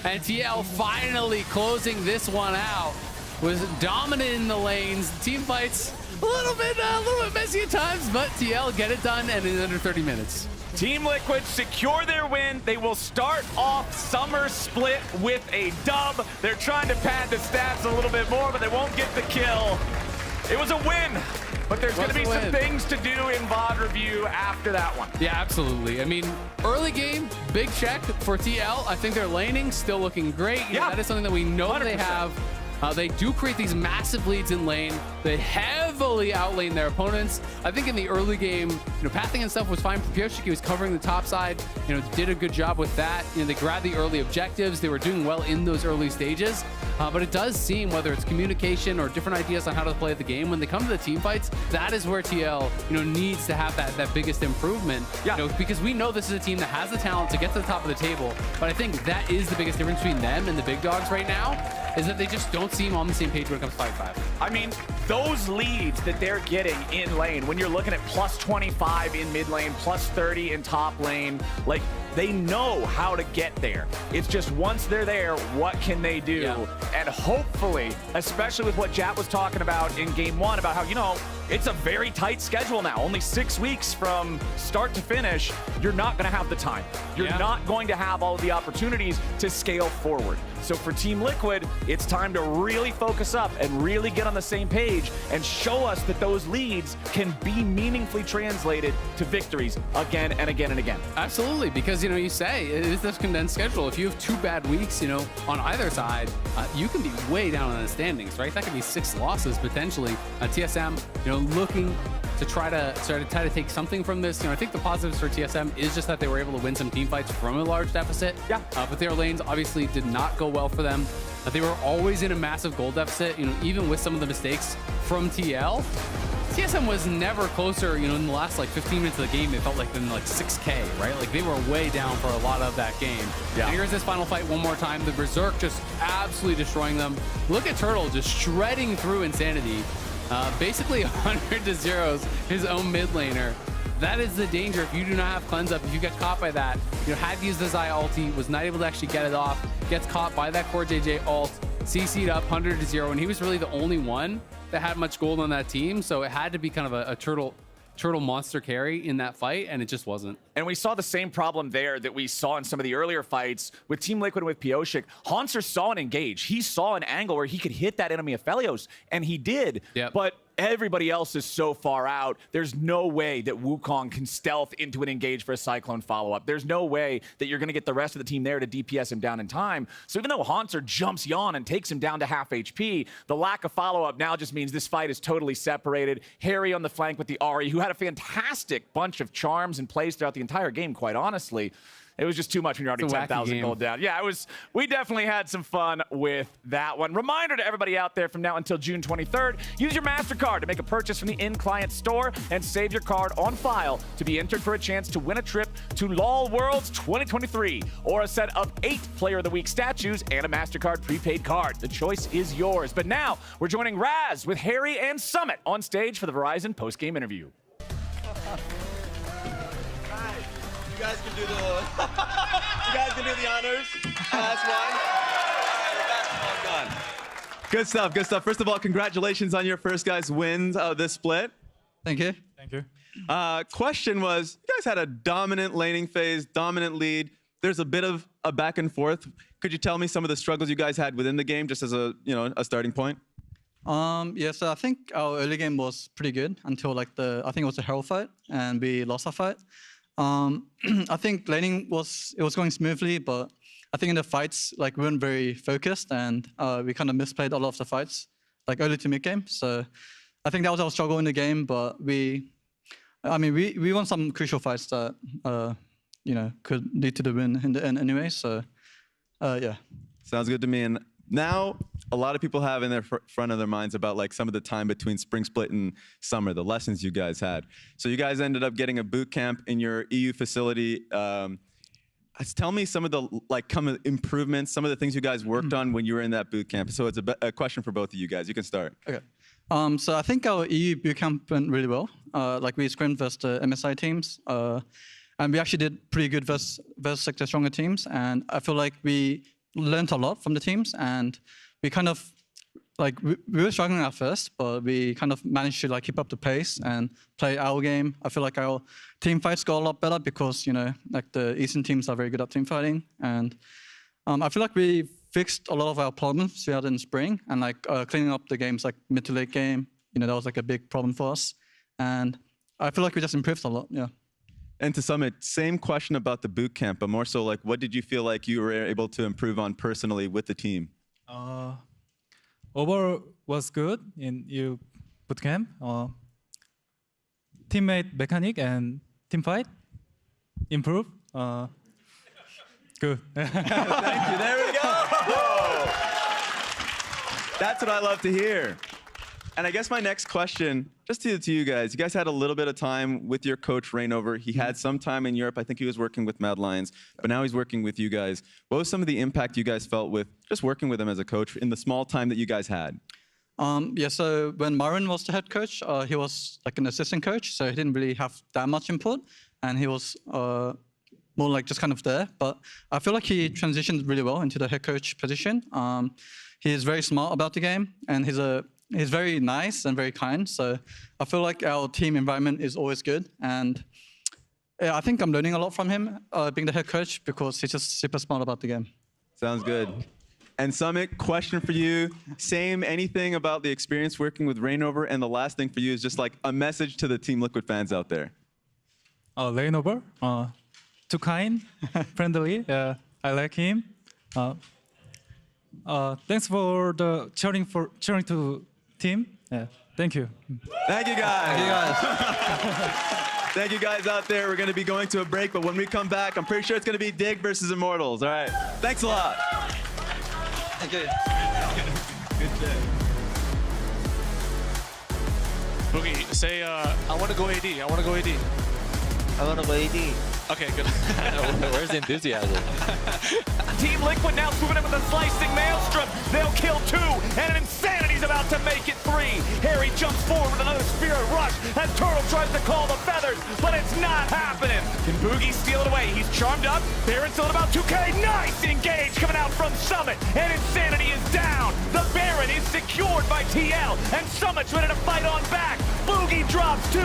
and TL finally closing this one out. Was dominant in the lanes. Team fights a little bit messy at times, but TL get it done and in under 30 minutes.
Team Liquid secure their win. They will start off Summer Split with a dub. They're trying to pad the stats a little bit more, but they won't get the kill. It was a win, but there's going to be some things to do in VOD review after that one.
Yeah, absolutely. I mean, early game, big check for TL. I think their laning still looking great. You know, that is something that we know 100%. They have. They do create these massive leads in lane. They heavily outlane their opponents. I think in the early game, pathing and stuff was fine for Piotrek. He was covering the top side, did a good job with that. They grabbed the early objectives. They were doing well in those early stages. But it does seem, whether it's communication or different ideas on how to play the game, when they come to the team fights, that is where TL, needs to have that biggest improvement. Yeah. Because we know this is a team that has the talent to get to the top of the table. But I think that is the biggest difference between them and the big dogs right now, is that they just don't seem on the same page when it comes to 5-5.
I mean, those leads that they're getting in lane, when you're looking at plus 25 in mid lane, plus 30 in top lane, like, they know how to get there. It's just once they're there, what can they do? Yeah. And hopefully, especially with what Jat was talking about in game 1, about how, it's a very tight schedule now. Only 6 weeks from start to finish. You're not going to have the time. You're not going to have all of the opportunities to scale forward. So for Team Liquid, it's time to really focus up and really get on the same page and show us that those leads can be meaningfully translated to victories again and again and again.
Absolutely, because, you say it is this condensed schedule. If you have 2 bad weeks, on either side, you can be way down in the standings, right? That could be 6 losses potentially. TSM, looking to try to take something from this. I think the positives for TSM is just that they were able to win some team fights from a large deficit. Yeah. But their lanes obviously did not go well for them. They were always in a massive gold deficit, even with some of the mistakes from TL. TSM was never closer, in the last 15 minutes of the game, it felt like than 6K, right? Like they were way down for a lot of that game. Yeah. And here's this final fight one more time. The Berserk just absolutely destroying them. Look at Turtle just shredding through Insanity. Basically 100-0 his own mid laner. That is the danger if you do not have cleanse up. If you get caught by that, had used the Zai ulti, was not able to actually get it off, gets caught by that Core JJ ult, CC'd up 100-0, and he was really the only one that had much gold on that team, so it had to be kind of a turtle monster carry in that fight, and it just wasn't.
And we saw the same problem there that we saw in some of the earlier fights with Team Liquid and with Pioshik. Hanser saw an engage. He saw an angle where he could hit that enemy Aphelios, and he did.
Yep.
But everybody else is so far out. There's no way that Wukong can stealth into an engage for a Cyclone follow-up. There's no way that you're going to get the rest of the team there to DPS him down in time. So even though Hanser jumps Yon and takes him down to half HP, the lack of follow-up now just means this fight is totally separated. Harry on the flank with the Ahri, who had a fantastic bunch of charms and plays throughout the entire game, quite honestly. It was just too much when you're already 10,000 gold down. Yeah, it was. We definitely had some fun with that one. Reminder to everybody out there from now until June 23rd, use your MasterCard to make a purchase from the in-client store and save your card on file to be entered for a chance to win a trip to LOL Worlds 2023 or a set of 8 Player of the Week statues and a MasterCard prepaid card. The choice is yours. But now we're joining Raz with Harry and Summit on stage for the Verizon post-game interview.
You guys can do the honors. Last one. All right, done. Good stuff. Good stuff. First of all, congratulations on your first guys' wins of this split.
Thank you. Thank you.
Question was, you guys had a dominant laning phase, dominant lead. There's a bit of a back and forth. Could you tell me some of the struggles you guys had within the game, just as a starting point?
Yeah, so I think our early game was pretty good until I think it was a Herald fight, and we lost our fight. I think laning was going smoothly, but I think in the fights, we weren't very focused, and we kind of misplayed a lot of the fights, early to mid game. So I think that was our struggle in the game, but we won some crucial fights that could lead to the win in the end anyway. So yeah.
Sounds good to me. And now a lot of people have in their front of their minds about some of the time between spring split and summer, the lessons you guys had. So you guys ended up getting a boot camp in your EU facility. Tell me some of the improvements, some of the things you guys worked on when you were in that boot camp. So it's a question for both of you guys. You can start.
Okay. So I think our EU boot camp went really well. We scrimmed versus the MSI teams, and we actually did pretty good versus the stronger teams. And I feel like we learned a lot from the teams, and we kind of we were struggling at first, but we kind of managed to keep up the pace and play our game. I feel like our team fights got a lot better because the Eastern teams are very good at team fighting, and I feel like we fixed a lot of our problems we had in spring, and cleaning up the games mid to late game. That was a big problem for us, and I feel like we just improved a lot. Yeah.
And to Summit, same question about the boot camp, but more so what did you feel like you were able to improve on personally with the team?
Overall was good in EU boot camp. Teammate mechanic and team fight improve. Good.
Thank you. There we go. That's what I love to hear. And I guess my next question, just to you guys. You guys had a little bit of time with your coach, Rainover. He had some time in Europe. I think he was working with Mad Lions, but now he's working with you guys. What was some of the impact you guys felt with just working with him as a coach in the small time that you guys had?
Yeah, so when Marin was the head coach, he was an assistant coach, so he didn't really have that much input, and he was more just kind of there. But I feel like he transitioned really well into the head coach position. He is very smart about the game, and he's very nice and very kind. So I feel like our team environment is always good. And yeah, I think I'm learning a lot from him, being the head coach, because he's just super smart about the game.
Sounds good. And Summit, question for you. Same, anything about the experience working with Rainover? And the last thing for you is just a message to the Team Liquid fans out there.
Rainover, too kind, friendly. I like him. Thanks for the cheering to team. Yeah, thank you.
Thank you guys. Thank you guys. Thank you guys out there. We're going to be going to a break, but when we come back, I'm pretty sure it's going to be Dig versus Immortals. All right. Thanks a lot.
Thank you.
Good day.
Boogie, say, I want to go AD. I want to go AD.
I want to go AD.
Okay, good.
Where's the enthusiasm?
Team Liquid now swooping in with a slicing maelstrom. They'll kill 2 and an insanity he's about to make it 3. Harry jumps forward with another Spirit Rush as Turtle tries to call the feathers, but it's not happening. Can Boogie steal it away? He's charmed up. Baron's still at about 2K. Nice engage coming out from Summit, and Insanity is down. The Baron is secured by TL, and Summit's ready to fight on back. Boogie drops 2.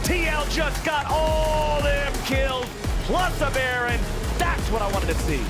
TL just got all them kills, plus a Baron. That's what I wanted to see.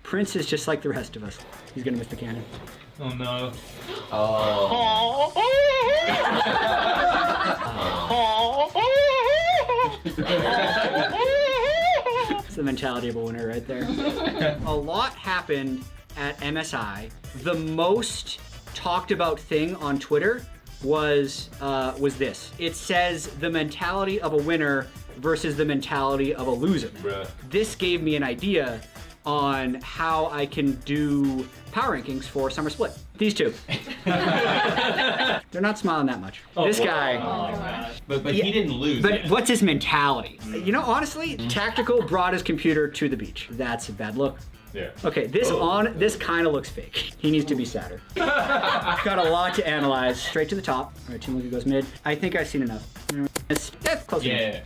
Prince is just like the rest of us. He's gonna miss the cannon.
Oh no.
It's the mentality of a winner right there. A lot happened at MSI. The most talked about thing on Twitter was this. It says the mentality of a winner versus the mentality of a loser. This gave me an idea on how I can do power rankings for Summer Split. These two. They're not smiling that much. This guy.
But he didn't lose.
But what's his mentality? You know, honestly, Tactical brought his computer to the beach. That's a bad look.
Yeah.
Okay, this kind of looks fake. He needs to be sadder. Got a lot to analyze. Straight to the top. All right, Team Liquid goes mid. I think I've seen enough. Close enough.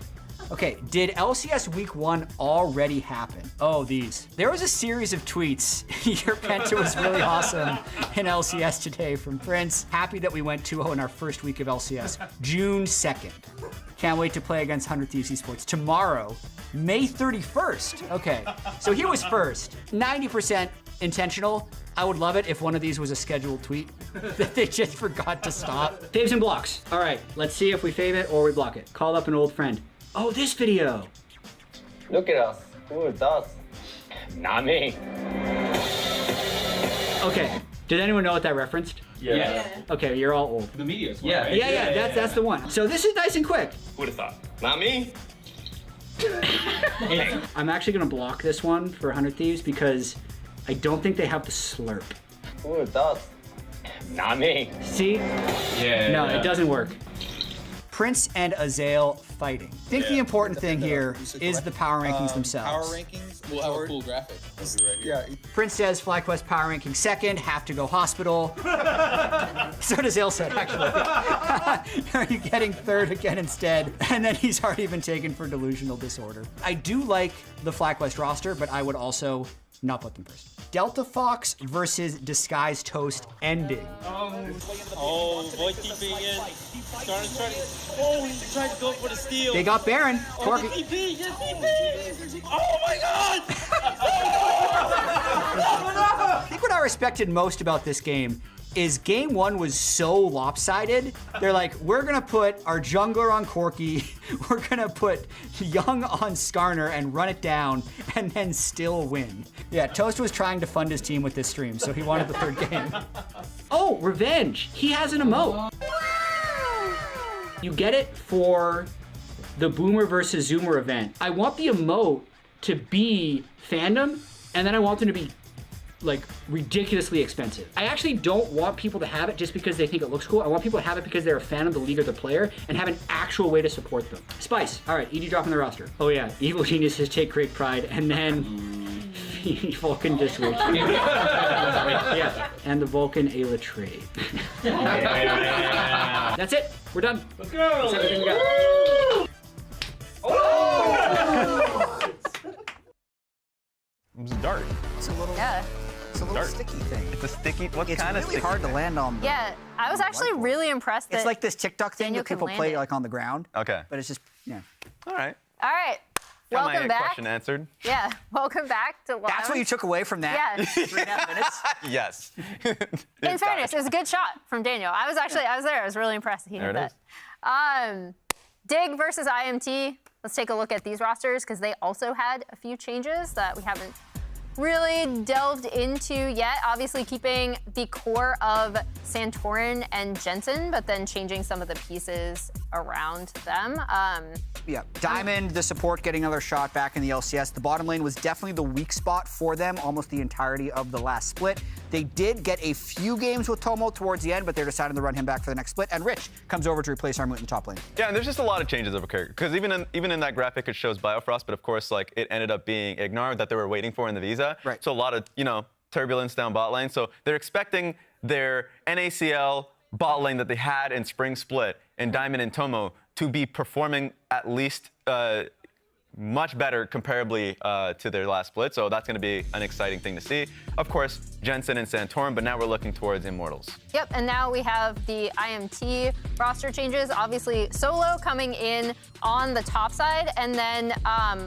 Okay, did LCS Week 1 already happen? Oh, these. There was a series of tweets. Your Penta was really awesome in LCS today from Prince. Happy that we went 2-0 in our first week of LCS. June 2nd. Can't wait to play against 100 Thieves Esports. Tomorrow, May 31st. Okay, so here was first. 90% intentional. I would love it if one of these was a scheduled tweet that they just forgot to stop. Faves and blocks. All right, let's see if we fave it or we block it. Called up an old friend. Oh, this video.
Look at us. Who is us? Not me.
Okay, did anyone know what that referenced?
Yeah.
Okay, you're all old.
The media's one,
Yeah,
right?
yeah, that's the one. So this is nice and quick.
Who'd have thought? Not me.
I'm actually gonna block this one for 100 Thieves because I don't think they have the slurp.
Who is us? Not me.
See?
Yeah.
No, it doesn't work. Prince and Azael fighting. I think the important thing here is the power rankings themselves.
Power rankings. We'll have a cool graphic. Right here. Yeah.
Prince says FlyQuest power ranking second, have to go hospital. So does Ilset, actually. Are you getting third again instead? And then he's already been taken for delusional disorder. I do like the FlyQuest roster, but I would also not put them first. Delta Fox versus Disguised Toast ending.
Void keeping in. He's trying to go for the steal.
They got Baron. Corky.
Oh my god!
I think what I respected most about this game is game 1 was so lopsided. They're like, we're gonna put our jungler on Corky, we're gonna put Young on Skarner and run it down, and then still win. Yeah, Toast was trying to fund his team with this stream, so he wanted the third game. Oh, Revenge. He has an emote. You get it for the Boomer versus Zoomer event. I want the emote to be fandom, and then I want them to be like ridiculously expensive. I actually don't want people to have it just because they think it looks cool. I want people to have it because they're a fan of the league or the player and have an actual way to support them. Spice. All right, EG dropping the roster. Oh yeah, Evil Geniuses take great pride, and then Vulcan just switch. Yeah, and the Vulcan Ayla trade. That's it. We're done.
Let's go.
That's everything we got.
It was a dart.
It's a little.
Yeah.
It's a little sticky thing.
It's a sticky. What
It's
kind of
really
sticky
hard to
thing?
land on.
Yeah, I was actually really impressed that
It's like this TikTok thing
Daniel
that people
can
play
land it.
like on the ground.
Okay.
But it's just, yeah.
All right.
All right.
Got my
Welcome back.
question answered.
Yeah, welcome back to Live.
That's what you took away from that?
Yeah.
3.5 minutes?
Yes.
In fairness, it was a good shot from Daniel. I was there. I was really impressed that he
There
did
it
that. Dig versus IMT. Let's take a look at these rosters because they also had a few changes that we haven't really delved into yet. Obviously keeping the core of Santorin and Jensen, but then changing some of the pieces around them.
Yeah, Diamond, the support, getting another shot back in the LCS. The bottom lane was definitely the weak spot for them almost the entirety of the last split. They did get a few games with Tomo towards the end, but they're deciding to run him back for the next split. And Rich comes over to replace Armut in the top lane.
Yeah, and there's just a lot of changes of a character. Because even in that graphic, it shows Biofrost, but of course, like it ended up being Ignar that they were waiting for in the Visa.
Right.
So a lot of turbulence down bot lane. So they're expecting their NACL bot lane that they had in Spring Split and Diamond and Tomo to be performing at least much better comparably to their last split. So that's going to be an exciting thing to see. Of course, Jensen and Santorin, but now we're looking towards Immortals.
Yep, and now we have the IMT roster changes. Obviously, Solo coming in on the top side, and then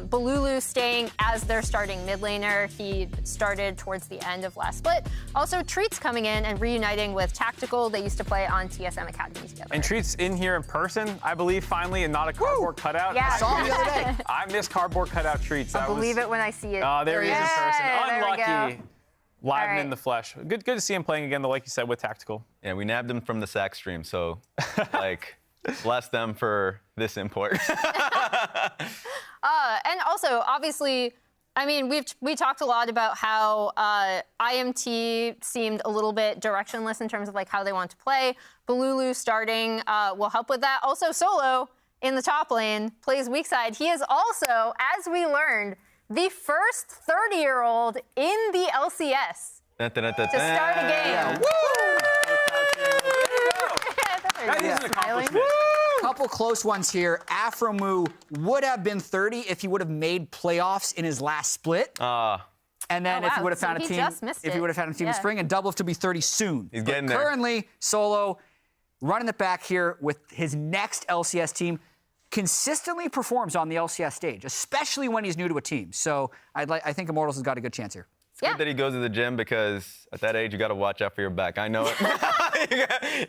Balulu staying as their starting mid laner. He started towards the end of last split. Also, Treats coming in and reuniting with Tactical. They used to play on TSM Academy together.
And Treats in here in person, I believe, finally, and not a cardboard cutout.
Yeah.
I saw him the other day.
I miss cardboard cutout Treats.
I'll believe it when I see it.
Oh, there he is in person.
There we
Unlucky.
go.
Live
All
and
right.
in the flesh. Good to see him playing again, though, like you said, with Tactical.
Yeah, we nabbed him from the SAC stream, so like Bless them for this import.
And also, obviously, I mean, we talked a lot about how IMT seemed a little bit directionless in terms of like how they want to play. Balulu starting will help with that. Also, Solo in the top lane plays weak side. He is also, as we learned, the first 30-year-old in the LCS to start a game.
Yeah.
That is an accomplishment.
Couple close ones here. Afromu would have been 30 if he would have made playoffs in his last split. And then if he would have found a team, in spring, and Double to be 30 soon.
He's getting there.
Currently, Solo running it back here with his next LCS team. Consistently performs on the LCS stage, especially when he's new to a team. So I think Immortals has got a good chance here.
It's good that he goes to the gym because at that age, you got to watch out for your back. I know it.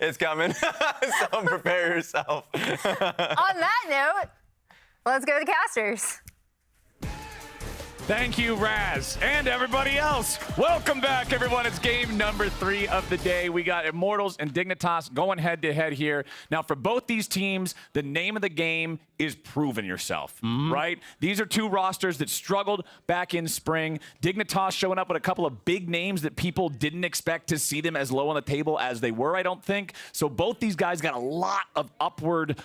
It's coming. So prepare yourself.
On that note, let's go to casters.
Thank you, Raz, and everybody else. Welcome back, everyone. It's game number 3 of the day. We got Immortals and Dignitas going head-to-head here. Now, for both these teams, the name of the game is proving yourself, right? These are two rosters that struggled back in spring. Dignitas showing up with a couple of big names that people didn't expect to see them as low on the table as they were, I don't think. So both these guys got a lot of upward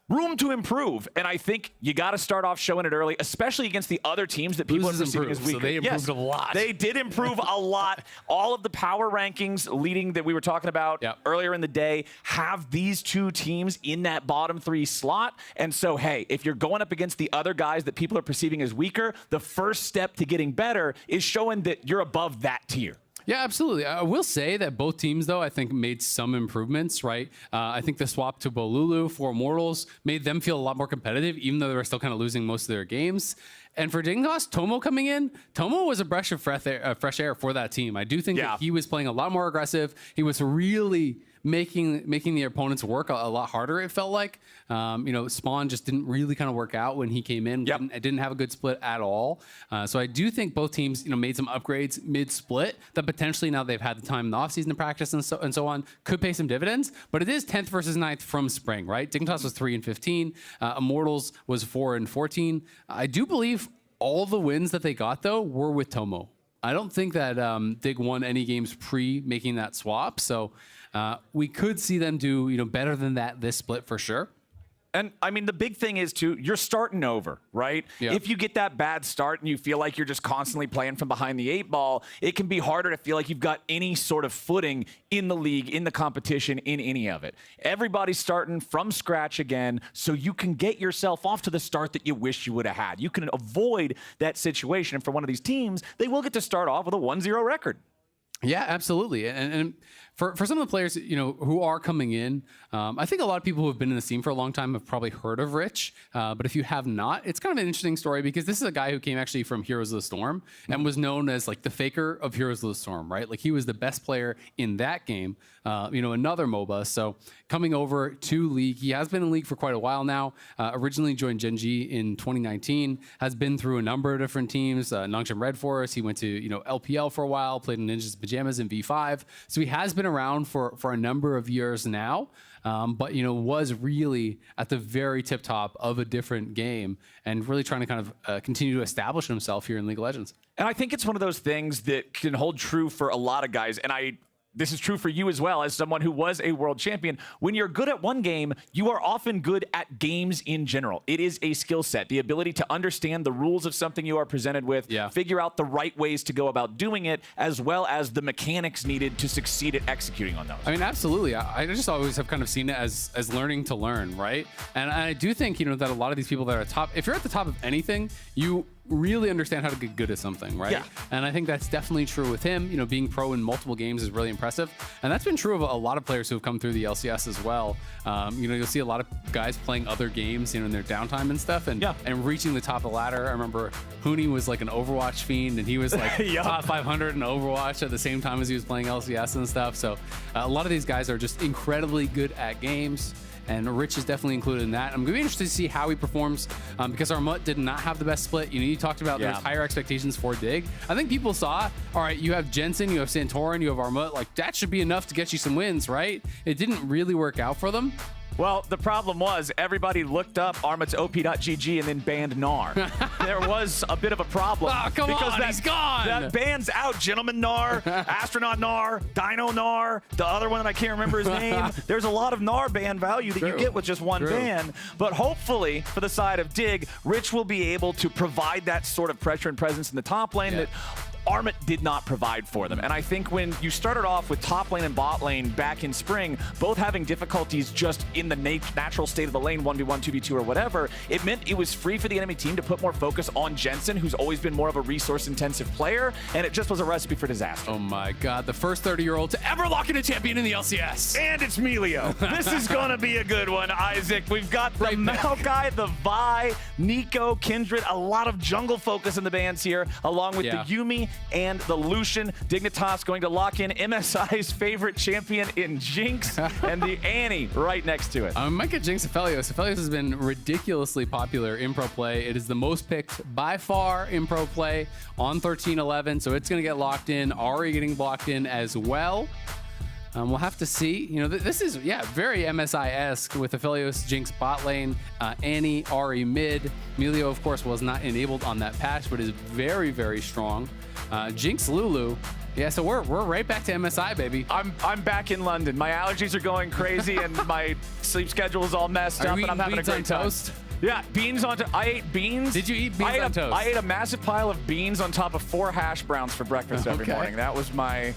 room to improve, and I think you got to start off showing it early, especially against the other teams that people are perceiving as weaker.
So they improved a lot.
They did improve a lot. All of the power rankings leading that we were talking about earlier in the day have these two teams in that bottom 3 slot. And so, hey, if you're going up against the other guys that people are perceiving as weaker, the first step to getting better is showing that you're above that tier.
Yeah, absolutely. I will say that both teams, though, I think made some improvements, right? I think the swap to Bolulu for Immortals made them feel a lot more competitive, even though they were still kind of losing most of their games. And for Dignitas, Tomo coming in, Tomo was a breath of fresh air for that team. I do think that he was playing a lot more aggressive. He was really making the opponents work a lot harder, it felt like. You know, Spawn just didn't really kind of work out when he came in. Didn't have a good split at all. So I do think both teams, you know, made some upgrades mid-split that potentially, now they've had the time in the offseason to practice and so on, could pay some dividends. But it is 10th versus 9th from spring, right? Dignitas was 3-15. Immortals was 4-14. I do believe all the wins that they got, though, were with Tomo. I don't think that Dig won any games pre-making that swap. So we could see them do, you know, better than that this split for sure.
And I mean, the big thing is too, you're starting over, right? If you get that bad start and you feel like you're just constantly playing from behind the 8 ball, it can be harder to feel like you've got any sort of footing in the league, in the competition, in any of it. Everybody's starting from scratch again, so you can get yourself off to the start that you wish you would have had. You can avoid that situation. And for one of these teams, they will get to start off with a 1-0 record.
Yeah, absolutely. And for some of the players, you know, who are coming in, I think a lot of people who have been in the scene for a long time have probably heard of Rich. But if you have not, it's kind of an interesting story because this is a guy who came actually from Heroes of the Storm and was known as like the faker of Heroes of the Storm, right? Like he was the best player in that game, you know, another MOBA. So coming over to League, he has been in League for quite a while now. Originally joined Gen G in 2019, has been through a number of different teams, Nongshim Red Forest. He went to, you know, LPL for a while, played in Ninjas Pajamas in V5. So he has been around for a number of years now. But, you know, was really at the very tip top of a different game and really trying to kind of continue to establish himself here in League of Legends.
And I think it's one of those things that can hold true for a lot of guys. And this is true for you as well, as someone who was a world champion. When you're good at one game, you are often good at games in general. It is a skill set, the ability to understand the rules of something you are presented with, figure out the right ways to go about doing it, as well as the mechanics needed to succeed at executing on those.
I mean, absolutely. I just always have kind of seen it as learning to learn, right? And I do think, you know, that a lot of these people that are at top, if you're at the top of anything, you really understand how to get good at something, right? And I think that's definitely true with him. You know, being pro in multiple games is really impressive. And that's been true of a lot of players who have come through the LCS as well. You know, you'll see a lot of guys playing other games, you know, in their downtime and stuff and reaching the top of the ladder. I remember Hooney was like an Overwatch fiend and he was like top 500 in Overwatch at the same time as he was playing LCS and stuff. So a lot of these guys are just incredibly good at games. And Rich is definitely included in that. I'm going to be interested to see how he performs because Armut did not have the best split. You know, you talked about there's higher expectations for Dig. I think people saw, all right, you have Jensen, you have Santorin, you have Armut. Like, that should be enough to get you some wins, right? It didn't really work out for them.
Well, the problem was everybody looked up Armit's OP.GG and then banned Gnar. There was a bit of a problem.
Oh, come
because
on, he's gone.
That ban's out. Gentleman Gnar, Astronaut Gnar, Dino Gnar, the other one that I can't remember his name. There's a lot of Gnar ban value that you get with just one ban. But hopefully, for the side of Dig, Rich will be able to provide that sort of pressure and presence in the top lane that Armit did not provide for them. And I think when you started off with top lane and bot lane back in spring, both having difficulties just in the natural state of the lane, 1v1, 2v2, or whatever, it meant it was free for the enemy team to put more focus on Jensen, who's always been more of a resource-intensive player, and it just was a recipe for disaster.
Oh my god, the first 30-year-old to ever lock in a champion in the LCS.
And it's Melio. This is going to be a good one, Isaac. We've got the Maokai, the Vi, Nico, Kindred, a lot of jungle focus in the bans here, along with the Yuumi and the Lucian. Dignitas going to lock in MSI's favorite champion in Jinx and the Annie right next to it.
Might get Jinx Aphelios. Aphelios has been ridiculously popular in pro play. It is the most picked by far in pro play on 13-11, so it's going to get locked in. Ahri getting blocked in as well. We'll have to see. You know, this is, very MSI-esque with Aphelios, Jinx bot lane, Annie, Ahri mid. Melio, of course, was not enabled on that patch, but is very, very strong. Jinx Lulu. Yeah, so we're right back to MSI, baby.
I'm back in London. My allergies are going crazy, and my sleep schedule is all messed up, and I'm having a great time.
Toast?
Yeah, beans on toast. I ate beans.
Did you eat beans on toast?
I ate a massive pile of beans on top of 4 hash browns for breakfast every morning. That was my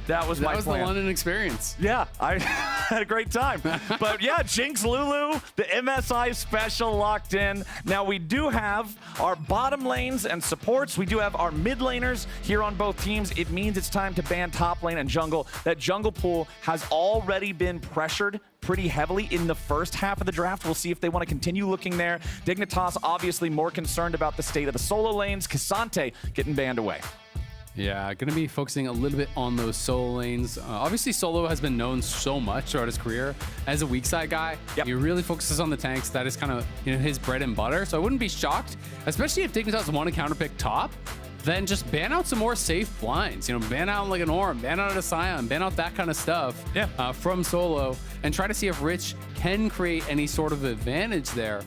plan.
The London experience.
Yeah, I had a great time. But yeah, Jinx Lulu, the MSI special locked in. Now we do have our bottom lanes and supports. We do have our mid laners here on both teams. It means it's time to ban top lane and jungle. That jungle pool has already been pressured pretty heavily in the first half of the draft. We'll see if they want to continue looking there. Dignitas obviously more concerned about the state of the solo lanes. Cassante getting banned away.
Yeah, going to be focusing a little bit on those solo lanes. Obviously, Solo has been known so much throughout his career as a weak side guy. He really focuses on the tanks. That is kind of his bread and butter. So I wouldn't be shocked, especially if Dignitas want to counterpick top, then just ban out some more safe blinds. Ban out like an Orm, ban out a Scion, ban out that kind of stuff from Solo, and try to see if Rich can create any sort of advantage there.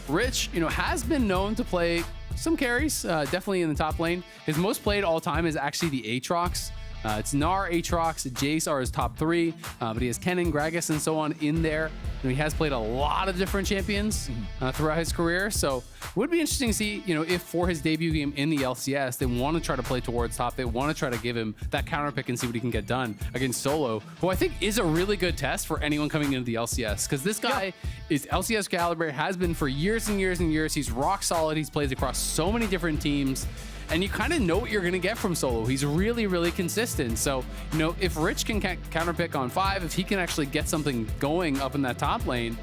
Rich, has been known to play some carries, definitely in the top lane. His most played all time is actually the Aatrox. It's Gnar, Aatrox, Jace are his top 3, but he has Kennen, Gragas, and so on in there. He has played a lot of different champions throughout his career, so it would be interesting to see, if for his debut game in the LCS, they want to try to play towards top. They want to try to give him that counter pick and see what he can get done against Solo, who I think is a really good test for anyone coming into the LCS, because this guy is LCS caliber, has been for years and years and years. He's rock solid. He's played across so many different teams. And you kind of know what you're going to get from Solo. He's really, really consistent. So, if Rich can counterpick on 5, if he can actually get something going up in that top lane,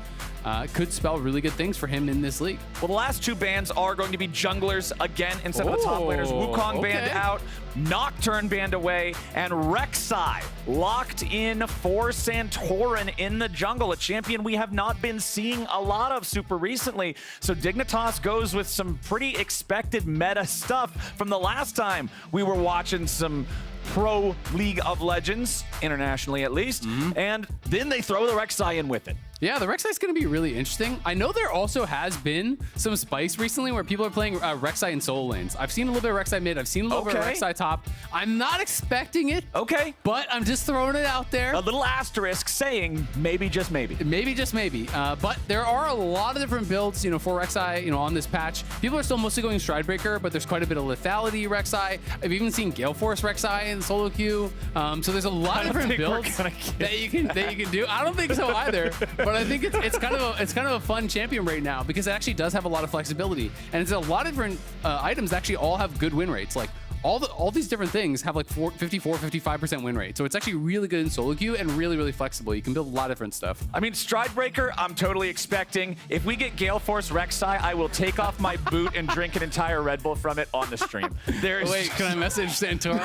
could spell really good things for him in this league.
Well, the last 2 bans are going to be junglers again instead of the top laners. Wukong banned out, Nocturne banned away, and Rek'Sai locked in for Santorin in the jungle, a champion we have not been seeing a lot of super recently. So Dignitas goes with some pretty expected meta stuff from the last time we were watching some pro League of Legends, internationally at least, and then they throw the Rek'Sai in with it.
Yeah, the Rek'Sai is going to be really interesting. I know there also has been some spice recently where people are playing Rek'Sai in solo lanes. I've seen a little bit of Rek'Sai mid. I've seen a little bit of Rek'Sai top. I'm not expecting it.
Okay.
But I'm just throwing it out there.
A little asterisk saying maybe, just maybe.
Maybe, just maybe. But there are a lot of different builds, for Rek'Sai, on this patch. People are still mostly going Stridebreaker, but there's quite a bit of lethality Rek'Sai. I've even seen Gale Force Rek'Sai in solo queue. So there's a lot of different builds that you can do. I don't think so either. But I think it's kind of a fun champion right now because it actually does have a lot of flexibility, and it's a lot of different items that actually all have good win rates. Like all these different things have like 54, 55% win rate. So it's actually really good in solo queue and really, really flexible. You can build a lot of different stuff.
I mean, Stridebreaker, I'm totally expecting. If we get Gale Force Rek'Sai, I will take off my boot and drink an entire Red Bull from it on the stream.
Wait, can I message Santorin?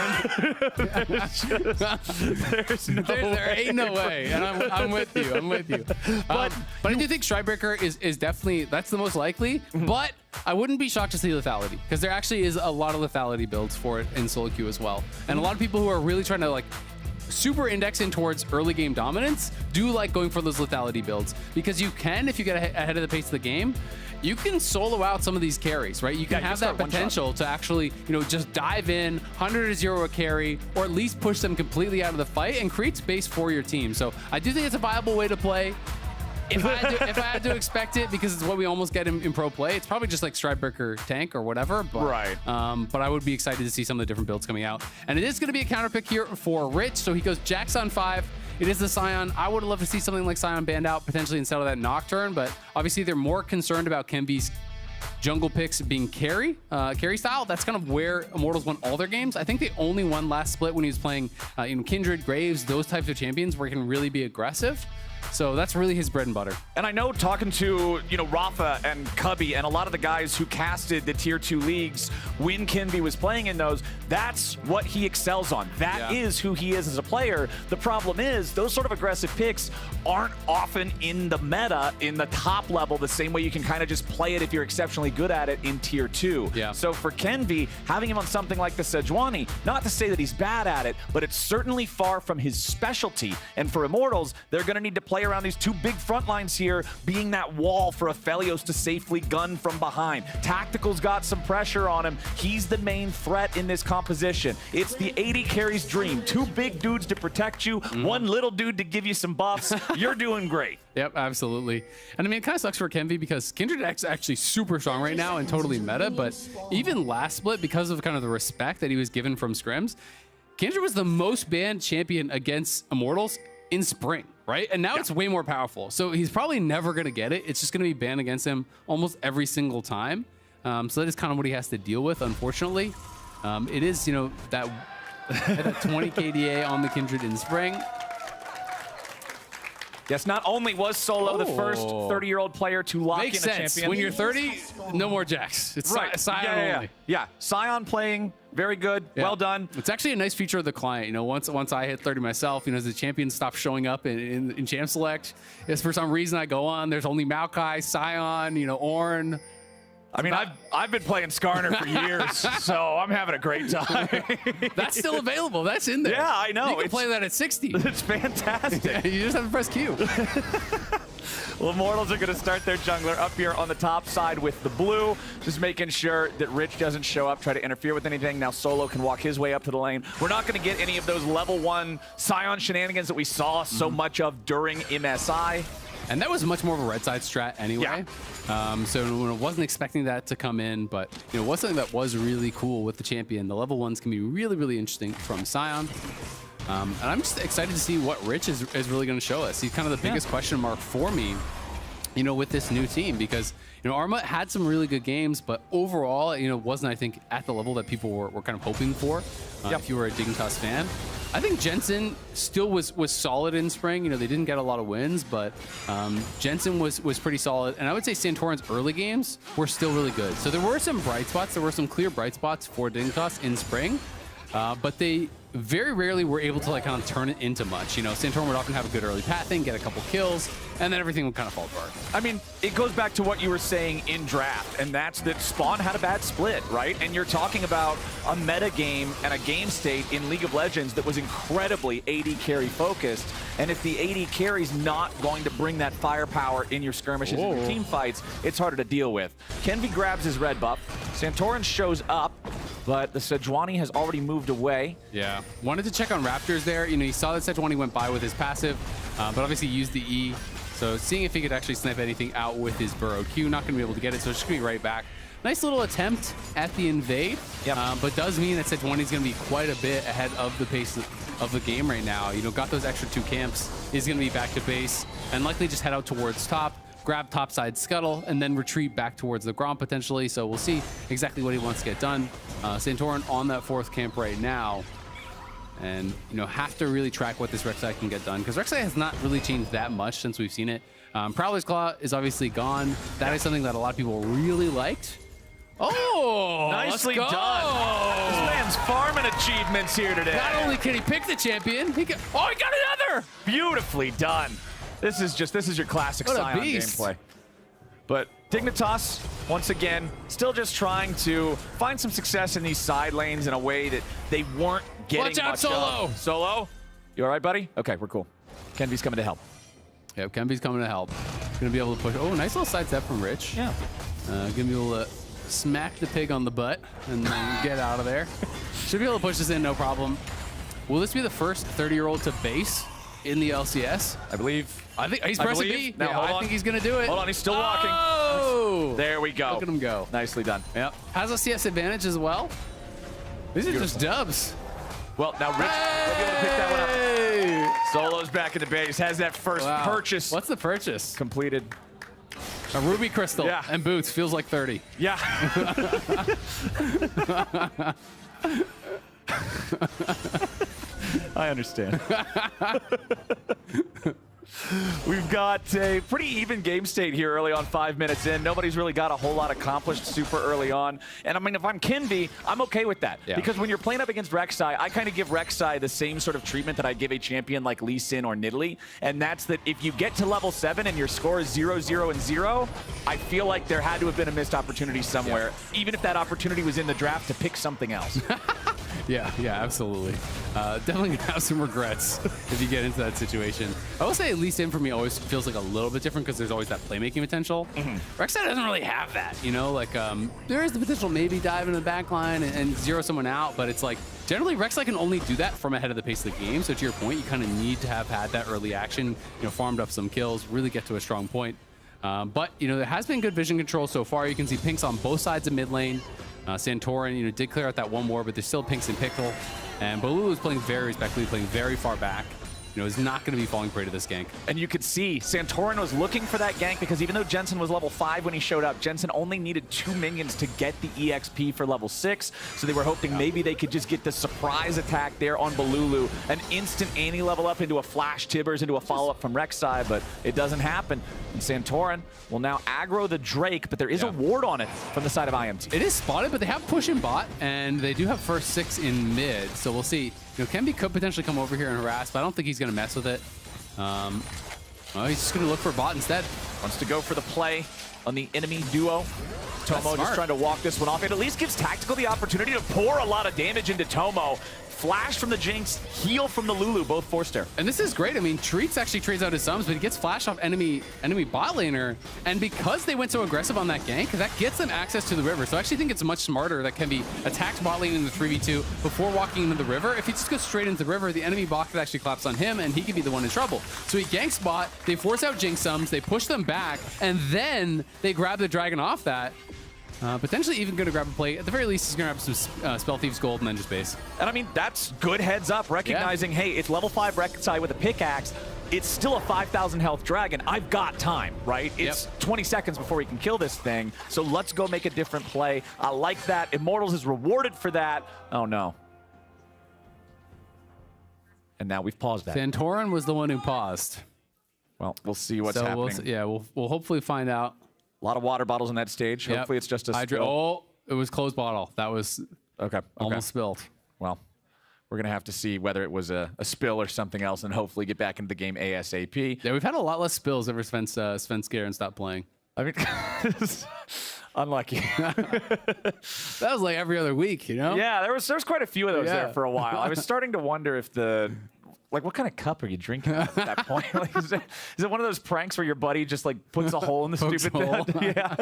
There ain't no way. And I'm with you. I'm with you. But I do think Stridebreaker is definitely, that's the most likely. But I wouldn't be shocked to see lethality, because there actually is a lot of lethality builds for it in solo queue as well. And a lot of people who are really trying to like super indexing towards early game dominance do like going for those lethality builds, because you can, if you get ahead of the pace of the game, you can solo out some of these carries, right? You can have that potential to actually, you know, just dive in, 100-0 a carry, or at least push them completely out of the fight and create space for your team. So I do think it's a viable way to play. If I had to expect it, because it's what we almost get in pro play, it's probably just like Stridebreaker tank or whatever. But, but I would be excited to see some of the different builds coming out. And it is going to be a counter pick here for Rich. So he goes Jax on 5. It is the Sion. I would love to see something like Sion banned out potentially instead of that Nocturne, but obviously they're more concerned about Kenvy's jungle picks being carry style. That's kind of where Immortals won all their games. I think they only won last split when he was playing Kindred, Graves, those types of champions where he can really be aggressive. So that's really his bread and butter.
And I know talking to, you know, Rafa and Cubby and a lot of the guys who casted the tier 2 leagues when Kenvy was playing in those, that's what he excels on. That is who he is as a player. The problem is those sort of aggressive picks aren't often in the meta in the top level the same way you can kind of just play it if you're exceptionally good at it in tier 2. So for Kenvy, having him on something like the Sejuani, not to say that he's bad at it, but it's certainly far from his specialty. And for Immortals, they're going to need to play around these two big front lines here, being that wall for Aphelios to safely gun from behind. Tactical's got some pressure on him. He's the main threat in this composition. It's the 80 carries dream. Two big dudes to protect you, one little dude to give you some buffs. You're doing great.
Yep, absolutely. And I mean, it kind of sucks for Kenvy because Kindred is actually super strong right now and totally meta, but even last split, because of kind of the respect that he was given from scrims, Kindred was the most banned champion against Immortals in spring, right? And now it's way more powerful. So he's probably never going to get it. It's just going to be banned against him almost every single time. So that is kind of what he has to deal with, unfortunately. It is, you know, that 20 KDA on the Kindred in spring.
Yes, not only was Solo the first 30-year-old player to lock
Makes
in a
sense.
champion.
When you're 30, no more Jax. It's Sion only.
Yeah, Sion playing very good. Well done.
It's actually a nice feature of the client. You know, once I hit 30 myself, you know, as the champions stop showing up in Champ Select, if for some reason I go on, there's only Maokai, Sion, you know, Ornn.
I mean, I've been playing Skarner for years, so I'm having a great time.
That's still available. That's in there.
Yeah, I know.
You can play that at 60.
It's fantastic.
You just have to press Q.
Well, Immortals are going to start their jungler up here on the top side with the blue, just making sure that Rich doesn't show up, try to interfere with anything. Now Solo can walk his way up to the lane. We're not going to get any of those level 1 Sion shenanigans that we saw so much of during MSI.
And that was much more of a red side strat anyway. So I wasn't expecting that to come in, but you know, it was something that was really cool with the champion. The level 1s can be really, really interesting from Sion. And I'm just excited to see what Rich is really going to show us. He's kind of the biggest question mark for me, you know, with this new team, because, you know, Arma had some really good games, but overall, you know, wasn't, I think, at the level that people were kind of hoping for. If you were a Dignitas fan. I think Jensen still was solid in spring. You know, they didn't get a lot of wins, but Jensen was pretty solid. And I would say Santorin's early games were still really good. So there were some bright spots. There were some clear bright spots for Dignitas in spring, but they very rarely were able to like kind of turn it into much. You know, Santorin would often have a good early pathing, get a couple kills, and then everything would kind of fall apart.
I mean, it goes back to what you were saying in draft, and that's that Spawn had a bad split, right? And you're talking about a meta game and a game state in League of Legends that was incredibly AD carry focused. And if the AD carry's not going to bring that firepower in your skirmishes and your team fights, it's harder to deal with. Kenvy grabs his red buff. Santorin shows up, but the Sejuani has already moved away.
Yeah, wanted to check on Raptors there. You know, he saw that Sejuani went by with his passive, but obviously used the E. So seeing if he could actually snipe anything out with his Burrow Q, not going to be able to get it, so it's just going to be right back. Nice little attempt at the invade, but does mean that Sejuani is going to be quite a bit ahead of the pace of the game right now. You know, got those extra 2 camps, is going to be back to base, and likely just head out towards top, grab topside scuttle, and then retreat back towards the Grom potentially. So we'll see exactly what he wants to get done. Santorin on that 4th camp right now. And, you know, have to really track what this Rek'Sai can get done, because Rek'Sai has not really changed that much since we've seen it. Prowler's Claw is obviously gone. That is something that a lot of people really liked. Oh,
nicely done. This man's farming achievements here today.
Not only can he pick the champion, he got another.
Beautifully done. This is your classic Sion gameplay. But Dignitas, once again, still just trying to find some success in these side lanes in a way that they weren't getting
Watch out,
much
Solo.
of. Solo? You all right, buddy? Okay, we're cool. Kenvy's coming to help.
Yep, Kenvy's coming to help. Gonna be able to push. Oh, nice little side step from Rich.
Yeah.
Gonna be able to smack the pig on the butt and then get out of there. Should be able to push this in, no problem. Will this be the first 30-year-old to base in the LCS?
I believe.
I think he's pressing B.
Now,
Yeah,
hold
I
on.
think he's gonna do it.
Hold on, he's still walking.
Oh!
There we go.
Look at him go.
Nicely done.
Yep. Has a CS advantage as well. These are just dubs.
Well, now Rich will be able to pick that one up. Solo's back in the base. Has that first purchase.
What's the purchase?
Completed.
A ruby crystal and boots. Feels like 30.
Yeah. I understand. We've got a pretty even game state here early on, 5 minutes in. Nobody's really got a whole lot accomplished super early on. And I mean, if I'm Kenvy, I'm okay with that.
Yeah.
Because when you're playing up against Rek'Sai, I kind of give Rek'Sai the same sort of treatment that I give a champion like Lee Sin or Nidalee. And that's that if you get to level 7 and your score is 0-0 and 0, I feel like there had to have been a missed opportunity somewhere, even if that opportunity was in the draft to pick something else.
Yeah, absolutely. Definitely gonna have some regrets if you get into that situation. I will say at least in for me always feels like a little bit different because there's always that playmaking potential. Rek'Sai doesn't really have that, you know? Like, there is the potential maybe dive in the back line and zero someone out, but it's like, generally Rek'Sai can only do that from ahead of the pace of the game. So to your point, you kind of need to have had that early action, you know, farmed up some kills, really get to a strong point. But, you know, there has been good vision control so far. You can see pinks on both sides of mid lane. Santorin, you know, did clear out that one more, but there's still pinks in Pickle. And Balulu is playing very respectfully, playing very far back. You know, is not going to be falling prey to this gank.
And you could see Santorin was looking for that gank because even though Jensen was level 5 when he showed up, Jensen only needed 2 minions to get the EXP for level 6. So they were hoping maybe they could just get the surprise attack there on Balulu, an instant Annie level up into a flash Tibbers, into a follow-up from Rek'Sai, but it doesn't happen. And Santorin will now aggro the Drake, but there is a ward on it from the side of IMT.
It is spotted, but they have push in bot, and they do have first 6 in mid, so we'll see. You know, Kenby could potentially come over here and harass, but I don't think he's going to mess with it. Well, he's just going to look for bot instead.
Wants to go for the play on the enemy duo. Tomo just trying to walk this one off. It at least gives Tactical the opportunity to pour a lot of damage into Tomo. Flash from the Jinx, heal from the Lulu, both forced there.
And this is great. I mean, Treats actually trades out his sums, but he gets flash off enemy bot laner. And because they went so aggressive on that gank, that gets them access to the river. So I actually think it's much smarter that Kenby attacks bot lane in the 3v2 before walking into the river. If he just goes straight into the river, the enemy bot could actually collapse on him, and he could be the one in trouble. So he ganks bot, they force out Jinx sums, they push them back, and then they grab the dragon off that. Potentially even going to grab a play. At the very least, he's going to grab some Spell Thieves gold and then just base.
And I mean, that's good heads up, recognizing, hey, it's level 5 Rek'Sai with a pickaxe. It's still a 5,000 health dragon. I've got time, right? It's 20 seconds before he can kill this thing. So let's go make a different play. I like that. Immortals is rewarded for that. Oh, no. And now we've paused that.
Santorin was the one who paused.
Well, we'll see what's happening.
We'll hopefully find out.
A lot of water bottles on that stage.
Yep.
Hopefully it's just a spill.
Oh, it was closed bottle. That was almost spilled.
Well, we're going to have to see whether it was a spill or something else and hopefully get back into the game ASAP.
Yeah, we've had a lot less spills ever since Sven Skaren stopped playing.
I mean, unlucky.
That was like every other week, you know?
Yeah, there was quite a few of those there for a while. I was starting to wonder if like, what kind of cup are you drinking at that point? Like, is it one of those pranks where your buddy just like puts a hole in the stupid bed? Yeah.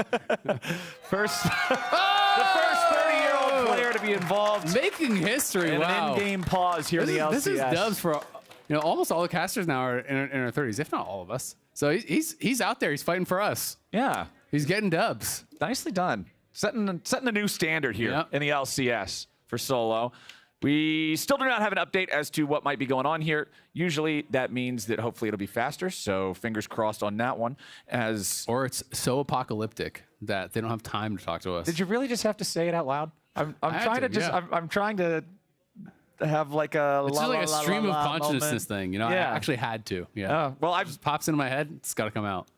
The first 30-year-old player to be involved,
making history.
And
wow.
an in-game pause here in the LCS.
This is dubs for, you know, almost all the casters now are in our 30s, if not all of us. So he's out there. He's fighting for us.
Yeah,
he's getting dubs.
Nicely done. Setting a new standard here in the LCS for solo. We still do not have an update as to what might be going on here. Usually that means that hopefully it'll be faster, so fingers crossed on that one. Or
it's so apocalyptic that they don't have time to talk to us.
Did you really just have to say it out loud? I'm trying to have like a
it's just like a stream of consciousness thing, you know?
Yeah.
I actually had to. Yeah.
Well,
it just pops into my head. It's got to come out.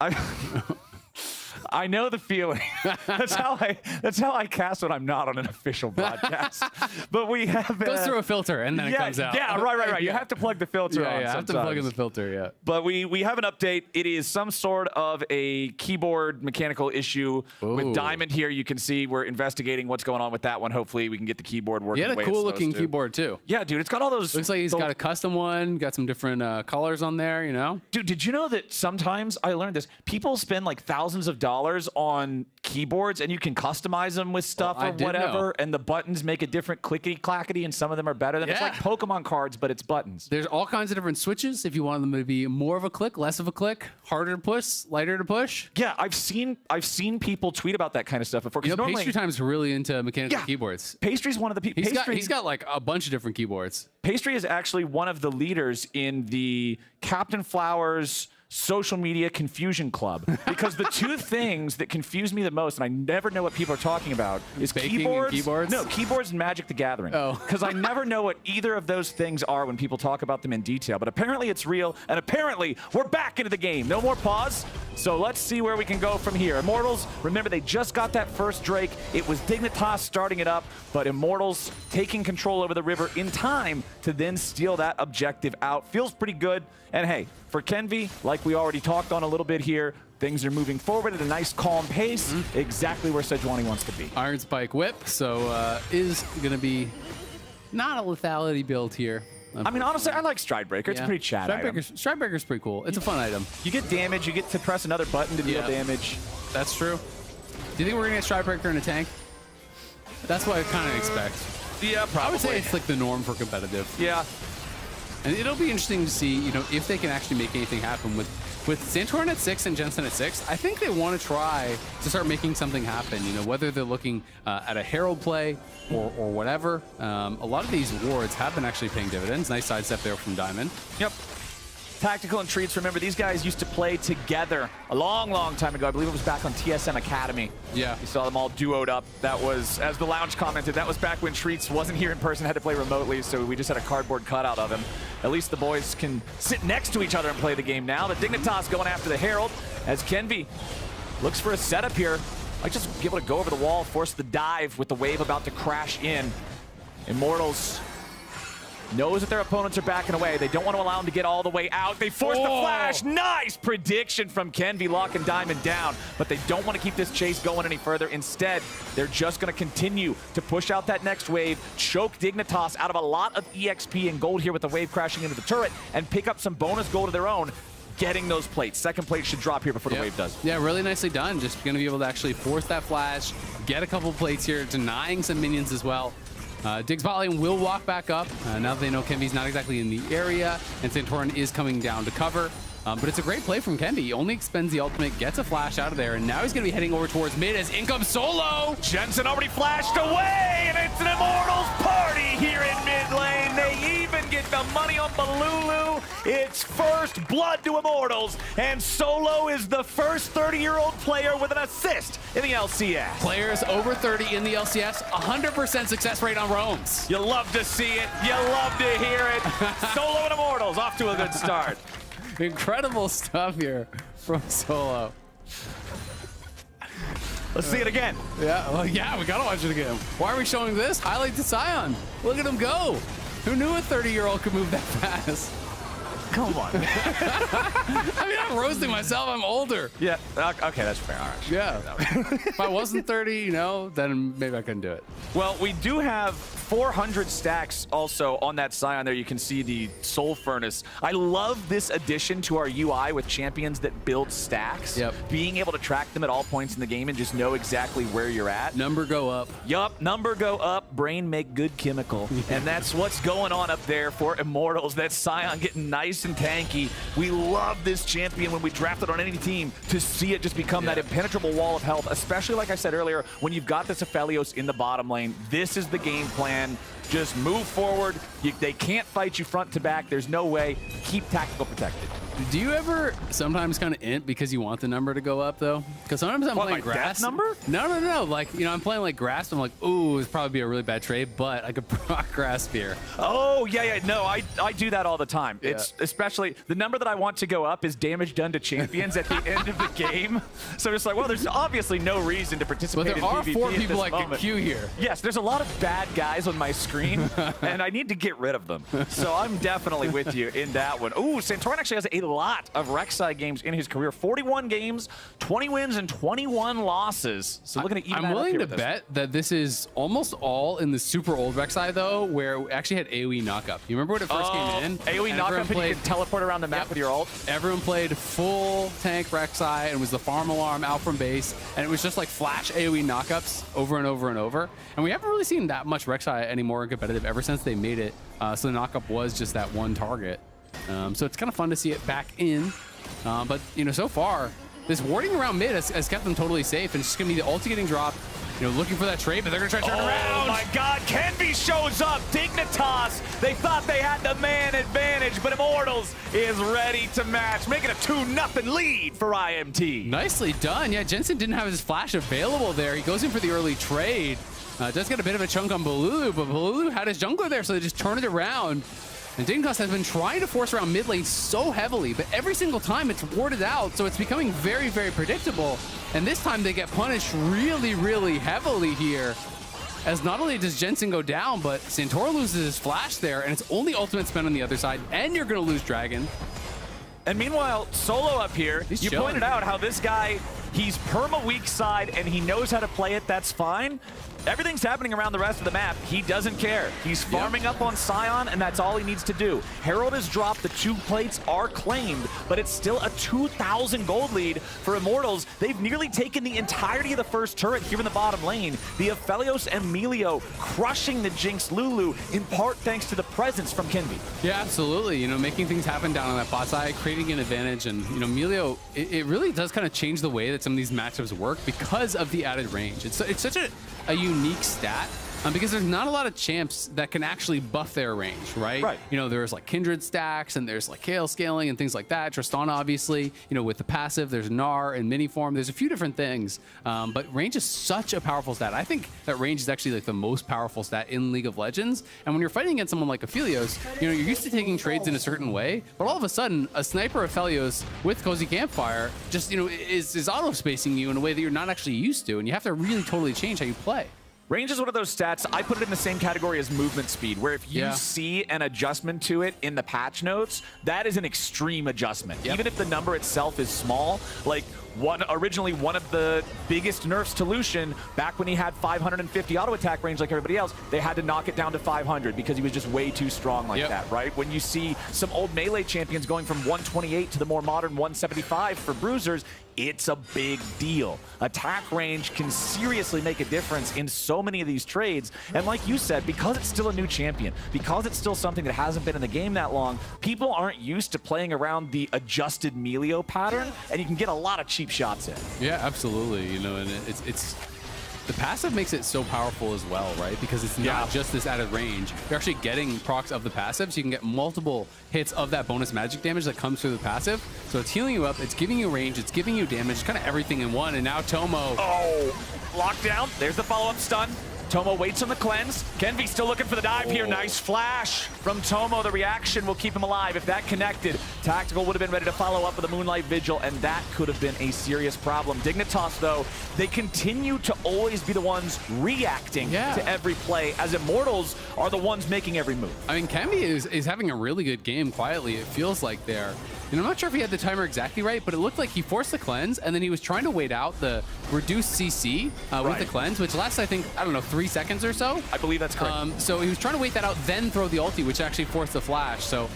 I know the feeling. That's how I cast when I'm not on an official broadcast. But we have
Goes through a filter and then it comes out.
Yeah, right. You have to plug the filter on.
Yeah, I have to plug in the filter. Yeah.
But we have an update. It is some sort of a keyboard mechanical issue with Diamond here. You can see we're investigating what's going on with that one. Hopefully we can get the keyboard working.
He had a cool looking keyboard too.
Yeah, dude, it's got all those.
Looks like he's got a custom one. Got some different colors on there. You know.
Dude, did you know that sometimes I learned this? People spend like thousands of dollars on keyboards, and you can customize them with stuff or whatever. And the buttons make a different clickety clackety, and some of them are better than it's like Pokemon cards, but it's buttons.
There's all kinds of different switches. If you want them to be more of a click, less of a click, harder to push, lighter to push.
Yeah, I've seen people tweet about that kind of stuff before.
You know, Pastry Time's really into mechanical keyboards.
Pastry's one of the people.
He's got like a bunch of different keyboards.
Pastry is actually one of the leaders in the Captain Flowers social media confusion club, because the two things that confuse me the most, and I never know what people are talking about, is keyboards. No, keyboards and Magic the Gathering.
Oh.
Because I never know what either of those things are when people talk about them in detail. But apparently it's real, and apparently we're back into the game. No more pause. So let's see where we can go from here. Immortals, remember they just got that first Drake. It was Dignitas starting it up, but Immortals taking control over the river in time to then steal that objective out. Feels pretty good. And hey, for Kenvi, like we already talked on a little bit here, things are moving forward at a nice, calm pace, exactly where Sejuani wants to be.
Iron Spike Whip, so is going to be not a lethality build here.
I mean, honestly, I like Stridebreaker. It's a pretty chat item.
Stridebreaker's pretty cool. It's a fun item.
You get damage. You get to press another button to deal damage.
That's true. Do you think we're going to get Stridebreaker in a tank? That's what I kind of expect.
Yeah, probably.
I would say it's like the norm for competitive.
Yeah.
And it'll be interesting to see, you know, if they can actually make anything happen with Santorin at 6 and Jensen at 6. I think they want to try to start making something happen. You know, whether they're looking at a Herald play or whatever. A lot of these wards have been actually paying dividends. Nice sidestep there from Diamond.
Yep. Tactical and Treats, remember, these guys used to play together a long, long time ago. I believe it was back on TSM Academy.
Yeah.
You saw them all duoed up. That was, as the lounge commented, that was back when Treats wasn't here in person, had to play remotely, so we just had a cardboard cutout of him. At least the boys can sit next to each other and play the game now. The Dignitas going after the Herald as Kenvi looks for a setup here. Might just be able to go over the wall, force the dive with the wave about to crash in. Immortals knows that their opponents are backing away. They don't want to allow them to get all the way out. They force the flash. Nice prediction from Kenvi, locking Diamond down. But they don't want to keep this chase going any further. Instead, they're just going to continue to push out that next wave, choke Dignitas out of a lot of EXP and gold here with the wave crashing into the turret, and pick up some bonus gold of their own, getting those plates. Second plate should drop here before the wave does.
Yeah, really nicely done. Just going to be able to actually force that flash, get a couple plates here, denying some minions as well. Diggs bot lane will walk back up. Now that they know Kenvi's not exactly in the area, and Santorin is coming down to cover. But it's a great play from Kenvi. He only expends the ultimate, gets a flash out of there, and now he's going to be heading over towards mid as in comes Solo.
Jensen already flashed away, and it's an Immortals party here in mid lane. They even get the money on Balulu. It's first blood to Immortals, and Solo is the first 30-year-old player with an assist in the LCS.
Players over 30 in the LCS, 100% success rate on roams.
You love to see it. You love to hear it. Solo and Immortals off to a good start.
Incredible stuff here from Solo.
Let's see it again.
Yeah, well, yeah, we gotta watch it again. Why are we showing this? Highlight to Sion. Look at him go. Who knew a 30-year-old could move that fast?
Come on.
I mean, I'm roasting myself. I'm older.
Yeah. Okay, that's fair. All right.
Yeah. If I wasn't 30, you know, then maybe I couldn't do it.
Well, we do have 400 stacks also on that Scion there. You can see the Soul Furnace. I love this addition to our UI with champions that build stacks.
Yep.
Being able to track them at all points in the game and just know exactly where you're at.
Number go up.
Yup, number go up, brain make good chemical. And that's what's going on up there for Immortals. That Scion getting nice and tanky. We love this champion when we draft it on any team to see it just become that impenetrable wall of health, especially like I said earlier, when you've got this Aphelios in the bottom lane. This is the game plan. Just move forward. They can't fight you front to back. There's no way. Keep tactical protected.
Do you ever sometimes kind of int because you want the number to go up though? Because sometimes I'm playing grass.
Number?
No. Like, you know, I'm playing like grass. I'm like, ooh, it's probably be a really bad trade, but I could proc grass spear.
Oh, yeah. No, I do that all the time. It's especially the number that I want to go up is damage done to champions at the end of the game. So it's like, well, there's obviously no reason to participate
But there are
in PvP
4
at
people
this
like a
moment.
queue here.
Yes, there's a lot of bad guys on my screen, and I need to get rid of them. So I'm definitely with you in that one. Ooh, Santorin actually has a lot of Rek'Sai games in his career. 41 games, 20 wins, and 21 losses. So looking at even
I'm willing to bet that this is almost all in the super old Rek'Sai though, where we actually had AoE knockup. You remember when it first came in?
AoE knockup, and you can teleport around the map with your ult.
Everyone played full tank Rek'Sai, and it was the farm alarm out from base, and it was just like flash AoE knockups over and over and over. And we haven't really seen that much Rek'Sai anymore in competitive ever since they made it. So the knockup was just that one target. So it's kind of fun to see it back in. But, you know, so far, this warding around mid has kept them totally safe. And it's just going to be the ulti getting dropped, you know, looking for that trade, but they're going to try to turn around.
Oh my God, Kenvi shows up. Dignitas, they thought they had the man advantage, but Immortals is ready to match, making a 2-0 lead for IMT.
Nicely done. Yeah, Jensen didn't have his flash available there. He goes in for the early trade. Does get a bit of a chunk on Balulu, but Balulu had his jungler there, so they just turn it around. And Dignitas has been trying to force around mid lane so heavily, but every single time it's warded out, so it's becoming very, very predictable. And this time they get punished really, really heavily here, as not only does Jensen go down, but Santorin loses his flash there, and it's only ultimate spent on the other side, and you're going to lose Dragon.
And meanwhile, Solo up here, you pointed out how this guy, he's perma weak side, and he knows how to play it, that's fine. Everything's happening around the rest of the map. He doesn't care. He's farming up on Sion, and that's all he needs to do. Herald is dropped. The 2 plates are claimed, but it's still a 2,000 gold lead for Immortals. They've nearly taken the entirety of the first turret here in the bottom lane. The Aphelios and Melio crushing the Jinx Lulu, in part thanks to the presence from Kenvi.
Yeah, absolutely. You know, making things happen down on that bot side, creating an advantage. And, you know, Melio, it really does kind of change the way that some of these matchups work because of the added range. It's such a unique stat because there's not a lot of champs that can actually buff their range, right? You know, there's like Kindred stacks and there's like Kayle scaling and things like that. Tristana, obviously, you know, with the passive, there's Gnar and mini form. There's a few different things, but range is such a powerful stat. I think that range is actually like the most powerful stat in League of Legends. And when you're fighting against someone like Aphelios, you know, you're used to taking trades in a certain way, but all of a sudden, a sniper Aphelios with Cozy Campfire just, you know, is auto-spacing you in a way that you're not actually used to, and you have to really totally change how you play.
Range is one of those stats, I put it in the same category as movement speed, where if you see an adjustment to it in the patch notes, that is an extreme adjustment. Even if the number itself is small, like originally one of the biggest nerfs to Lucian, back when he had 550 auto attack range like everybody else, they had to knock it down to 500 because he was just way too strong like that, right? When you see some old melee champions going from 128 to the more modern 175 for bruisers, it's a big deal. Attack range can seriously make a difference in so many of these trades. And like you said, because it's still a new champion, because it's still something that hasn't been in the game that long, people aren't used to playing around the adjusted Melio pattern, and you can get a lot of cheap shots in.
Yeah, absolutely. You know, and it's the passive makes it so powerful as well, right? Because it's not just this added range. You're actually getting procs of the passive, so you can get multiple hits of that bonus magic damage that comes through the passive. So it's healing you up, it's giving you range, it's giving you damage, kind of everything in one. And now Tomo.
Oh, lockdown. There's the follow-up stun. Tomo waits on the cleanse. Kenvi still looking for the dive here. Nice flash from Tomo. The reaction will keep him alive. If that connected, Tactical would have been ready to follow up with a Moonlight Vigil, and that could have been a serious problem. Dignitas, though, they continue to always be the ones reacting to every play, as Immortals are the ones making every move.
I mean, Kenvi is having a really good game quietly, it feels like there. And I'm not sure if he had the timer exactly right, but it looked like he forced the cleanse, and then he was trying to wait out the reduced CC with the cleanse, which lasts, I think, I don't know, 3 seconds or so.
I believe that's correct.
So he was trying to wait that out, then throw the ulti, which actually forced the flash. So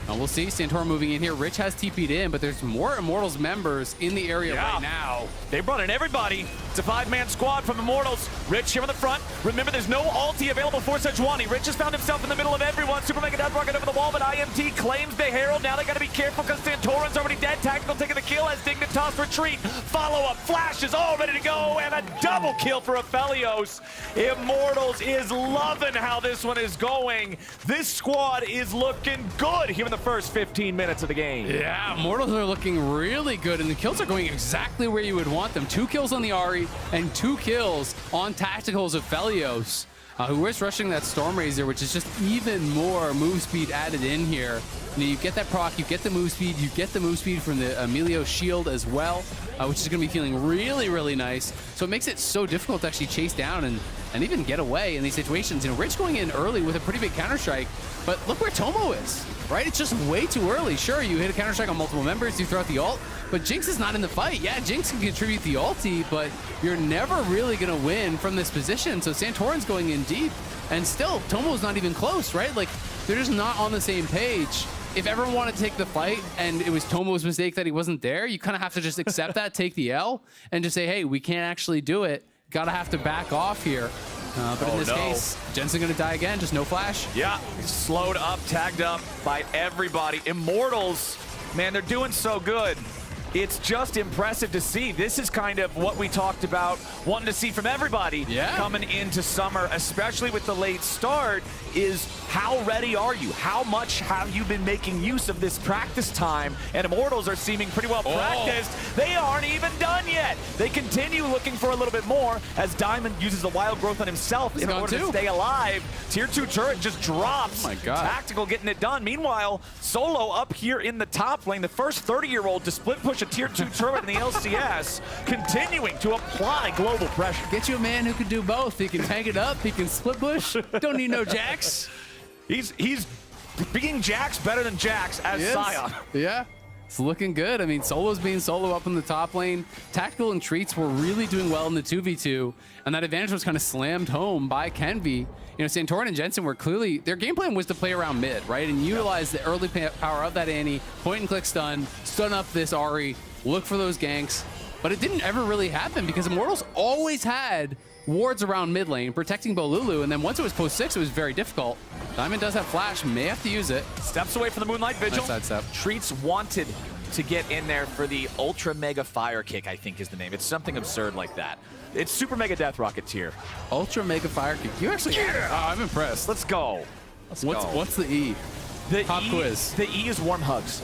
we'll see. Santorin moving in here. Rich has TP'd in, but there's more Immortals members in the area right now.
They brought in everybody It's a 5-man squad from Immortals. Rich here on the front. Remember, there's no ulti available for Sejuani. Rich has found himself in the middle of everyone. Super Mega Death Rocket over the wall, but IMT claims the Herald. Now they got to be careful because Santorin's already dead. Tactical taking the kill as Dignitas retreat. Follow-up flash is all ready to go, and a double kill for Aphelios. Immortals is loving how this one is going. This squad is looking good here in the first 15 minutes of the game.
Yeah, Immortals are looking really good, and the kills are going exactly where you would want them. 2 kills on the Ahri and 2 kills on Tactical's Aphelios, who is rushing that Stormrazor, which is just even more move speed added in here. You get that proc, you get the move speed, you get the move speed from the Emilio shield as well, which is going to be feeling really, really nice. So it makes it so difficult to actually chase down and even get away in these situations. You know, Rich going in early with a pretty big counter-strike, but look where Tomo is, right? It's just way too early. Sure, you hit a counter-strike on multiple members, you throw out the ult, but Jinx is not in the fight. Yeah, Jinx can contribute the ulti, but you're never really going to win from this position. So Santorin's going in deep, and still, Tomo's not even close, right? Like, they're just not on the same page. If everyone wanted to take the fight and it was Tomo's mistake that he wasn't there, you kind of have to just accept that, take the L, and just say, hey, we can't actually do it. Gotta have to back off here. But in this case, Jensen gonna die again, just no flash.
Yeah, slowed up, tagged up by everybody. Immortals, man, they're doing so good. It's just impressive to see. This is kind of what we talked about wanting to see from everybody coming into summer, especially with the late start, is how ready are you? How much have you been making use of this practice time? And Immortals are seeming pretty well practiced. They aren't even done yet. They continue looking for a little bit more as Diamond uses the wild growth on himself in order to stay alive. Tier 2 turret just drops.
Oh my God.
Tactical getting it done. Meanwhile, Solo up here in the top lane, the first 30-year-old to split push a Tier 2 turret in the LCS, continuing to apply global pressure.
Get you a man who can do both. He can tank it up, he can split push. Don't need no Jax.
He's being Jax better than Jax as Sion.
Yeah, it's looking good. I mean, Solo's being Solo up in the top lane. Tactical and Treats were really doing well in the 2v2, and that advantage was kind of slammed home by Kenvi. You know, Santorin and Jensen were clearly, their game plan was to play around mid, right? And utilize the early power of that Annie, point and click stun up this Ahri, look for those ganks. But it didn't ever really happen because Immortals always had wards around mid lane, protecting Bolulu, and then once it was post 6, it was very difficult. Diamond does have flash, may have to use it.
Steps away from the Moonlight Vigil.
Nice sidestep.
Treats wanted to get in there for the Ultra Mega Fire Kick, I think is the name. It's something absurd like that. It's Super Mega Death Rocket tier.
Ultra Mega Fire Kick. You actually, I'm impressed.
Let's go.
What's the E?
The
Pop quiz.
The E is warm hugs.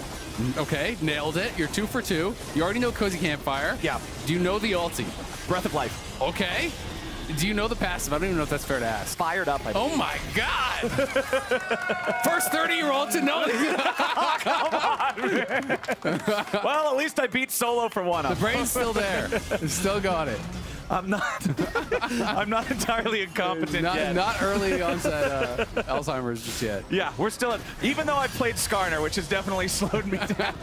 Okay, nailed it. You're 2 for 2. You already know Cozy Campfire.
Yeah.
Do you know the ulti?
Breath of Life.
Okay. Do you know the passive? I don't even know if that's fair to ask.
Fired up, I believe.
Oh my God! First 30-year-old to know.
Come on, man. Well, at least I beat Solo for one.
The brain's still there. Still got it.
I'm not entirely incompetent yet.
Not early onset Alzheimer's just yet.
Yeah, we're still even though I played Skarner, which has definitely slowed me down,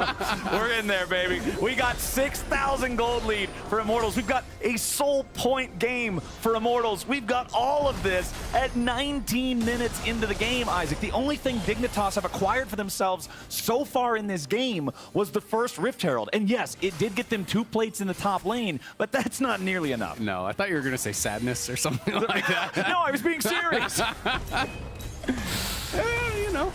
we're in there, baby. We got 6,000 gold lead for Immortals. We've got a soul point game for Immortals. We've got all of this at 19 minutes into the game, Isaac. The only thing Dignitas have acquired for themselves so far in this game was the first Rift Herald. And yes, it did get them 2 plates in the top lane, but that's not nearly enough.
No, I thought you were going to say sadness or something like that.
No, I was being serious.
You know.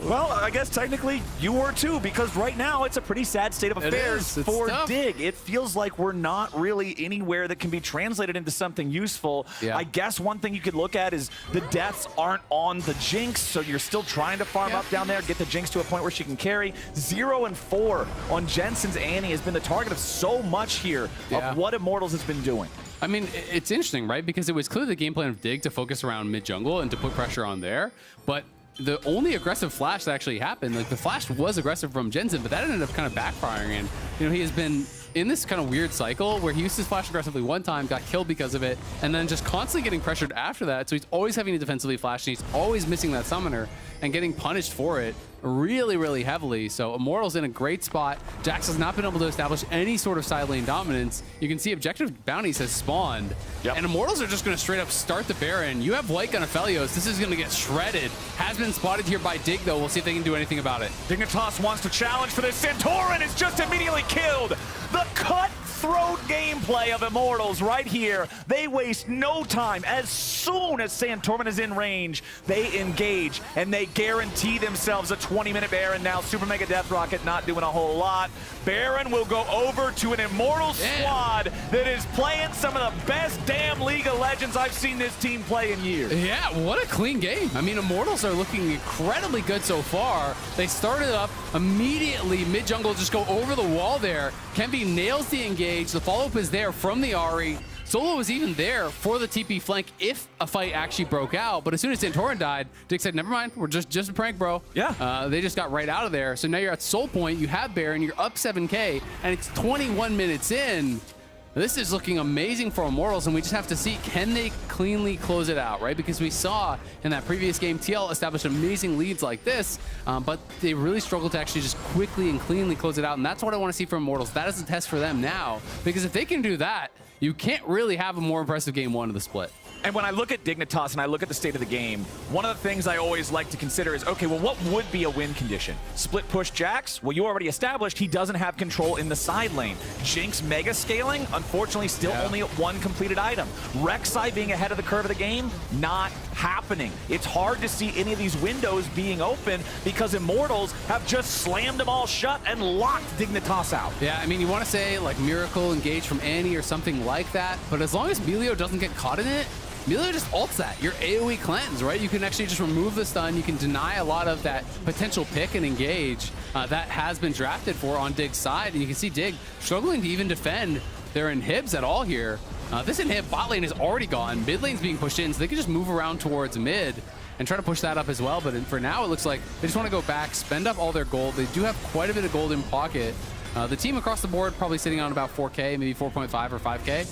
Well, I guess technically you were too, because right now it's a pretty sad state of affairs for Dig. It feels like we're not really anywhere that can be translated into something useful.
Yeah.
I guess one thing you could look at is the deaths aren't on the Jinx, so you're still trying to farm up down there, get the Jinx to a point where she can carry. 0 and 4 on Jensen's Annie has been the target of so much here of what Immortals has been doing.
I mean, it's interesting, right? Because it was clearly the game plan of Dig to focus around mid-jungle and to put pressure on there, but the only aggressive flash that actually happened, like the flash was aggressive from Jensen, but that ended up kind of backfiring. And, you know, he has been in this kind of weird cycle where he used his flash aggressively one time, got killed because of it, and then just constantly getting pressured after that. So he's always having to defensively flash, and he's always missing that summoner and getting punished for it really, really heavily. So Immortal's in a great spot. Jax has not been able to establish any sort of side lane dominance. You can see objective bounties has spawned, and Immortals are just going to straight up start the Baron. You have White on Aphelios. This is going to get shredded. Has been spotted here by Dig, though. We'll see if they can do anything about it.
Dignitas wants to challenge for this. Santorin is just immediately killed. The cut cutthroat gameplay of Immortals right here. They waste no time. As soon as Santorin is in range, they engage, and they guarantee themselves a 20-minute Baron. Now, Super Mega Death Rocket not doing a whole lot. Baron will go over to an Immortals squad that is playing some of the best damn League of Legends I've seen this team play in years.
Yeah, what a clean game. I mean, Immortals are looking incredibly good so far. They started up immediately, mid-jungle, just go over the wall there. Kenvi nails the engage. The follow-up is there from the Ahri. Solo was even there for the TP flank if a fight actually broke out, but as soon as Santorin died, Dick said, never mind, we're just a prank, bro.
Yeah.
They just got right out of there. So now you're at Soul Point, you have Baron, you're up 7K, and it's 21 minutes in. This is looking amazing for Immortals, and we just have to see, can they cleanly close it out, right? Because we saw in that previous game, TL established amazing leads like this, but they really struggled to actually just quickly and cleanly close it out, and that's what I want to see from Immortals. That is a test for them now, because if they can do that, you can't really have a more impressive game one of the split.
And when I look at Dignitas and I look at the state of the game, one of the things I always like to consider is, okay, well, what would be a win condition? Split push Jax? Well, you already established he doesn't have control in the side lane. Jinx mega scaling? Unfortunately, still only at one completed item. Rek'Sai being ahead of the curve of the game? Not happening. It's hard to see any of these windows being open because Immortals have just slammed them all shut and locked Dignitas out.
Yeah, I mean, you want to say like Miracle engage from Annie or something like that, but as long as Melio doesn't get caught in it, Melio just ults that. Your AoE cleanse, right? You can actually just remove the stun. You can deny a lot of that potential pick and engage that has been drafted for on Dig's side. And you can see Dig struggling to even defend their inhibs at all here. This inhib bot lane is already gone. Mid lane's being pushed in, so they can just move around towards mid and try to push that up as well. But for now, it looks like they just want to go back, spend up all their gold. They do have quite a bit of gold in pocket. The team across the board probably sitting on about 4K, maybe 4.5 or 5K.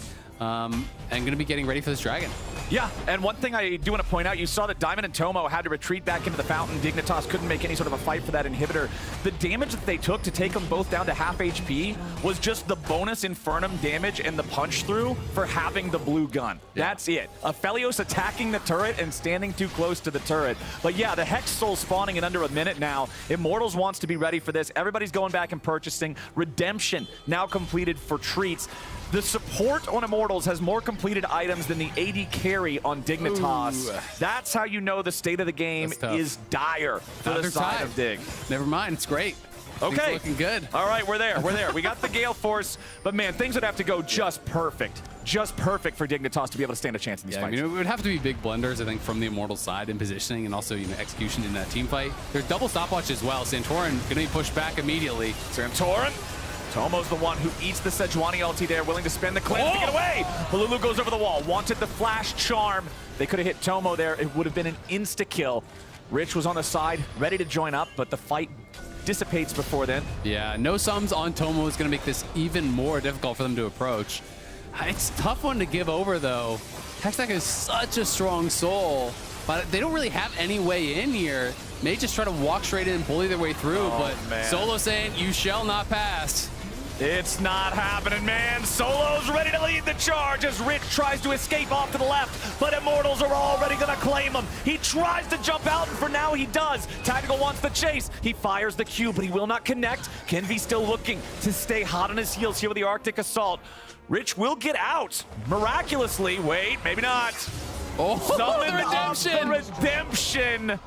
And going to be getting ready for this dragon.
Yeah, and one thing I do want to point out, you saw that Diamond and Tomo had to retreat back into the fountain. Dignitas couldn't make any sort of a fight for that inhibitor. The damage that they took to take them both down to half HP was just the bonus Infernum damage and the punch through for having the blue gun. Yeah. That's it. Aphelios attacking the turret and standing too close to the turret. But yeah, the Hex Soul spawning in under a minute now. Immortals wants to be ready for this. Everybody's going back and purchasing. Redemption now completed for treats. The support on Immortals has more completed items than the AD carry on Dignitas. Ooh. That's how you know the state of the game is dire for the side of Dig.
Never mind, it's great.
Okay.
Looking good.
All right, we're there. We got the Gale Force, but man, things would have to go just perfect. Just perfect for Dignitas to be able to stand a chance in these fights.
I mean, it would have to be big blunders, I think, from the Immortals side in positioning and also, execution in that team fight. There's double stopwatch as well. Santorin going to be pushed back immediately.
Santorin. Tomo's the one who eats the Sejuani ulti there, willing to spend the cleanse to get away. Balulu goes over the wall, wanted the flash charm. They could have hit Tomo there. It would have been an insta-kill. Rich was on the side, ready to join up, but the fight dissipates before then.
Yeah, no sums on Tomo is going to make this even more difficult for them to approach. It's a tough one to give over, though. Hextech is such a strong soul, but they don't really have any way in here. May just try to walk straight in and bully their way through, but man. Solo saying, you shall not pass.
It's not happening, man. Solo's ready to lead the charge as Rich tries to escape off to the left, but Immortals are already going to claim him. He tries to jump out, and for now he does. Tactical wants the chase. He fires the Q, but he will not connect. Kenvi still looking to stay hot on his heels here with the Arctic Assault. Rich will get out. Miraculously. Wait, maybe not.
Oh,
the redemption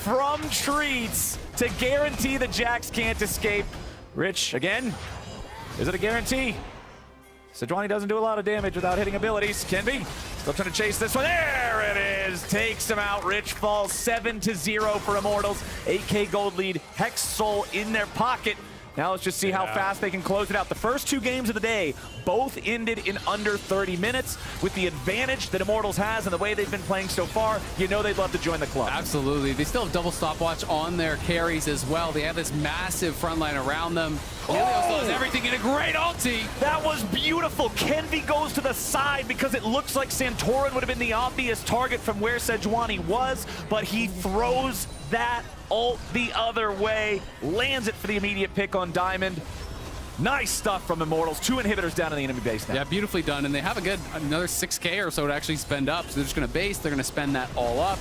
from Treats to guarantee the Jax can't escape. Rich, again. Is it a guarantee? Sejuani doesn't do a lot of damage without hitting abilities. Kenvi still trying to chase this one. There it is. Takes him out. Rich falls 7-0 for Immortals. 8K gold lead. Hex Soul in their pocket. Now let's just see how fast they can close it out. The first two games of the day both ended in under 30 minutes. With the advantage that Immortals has and the way they've been playing so far, you know they'd love to join the club.
Absolutely. They still have double stopwatch on their carries as well. They have this massive front line around them. Helios does everything in a great ulti.
That was beautiful. Kenvi goes to the side because it looks like Santorin would have been the obvious target from where Sejuani was, but he throws that ult the other way, lands it for the immediate pick on Diamond. Nice stuff from Immortals. 2 inhibitors down in the enemy base now.
Yeah, beautifully done. And they have another 6K or so to actually spend up. So they're just going to base. They're going to spend that all up.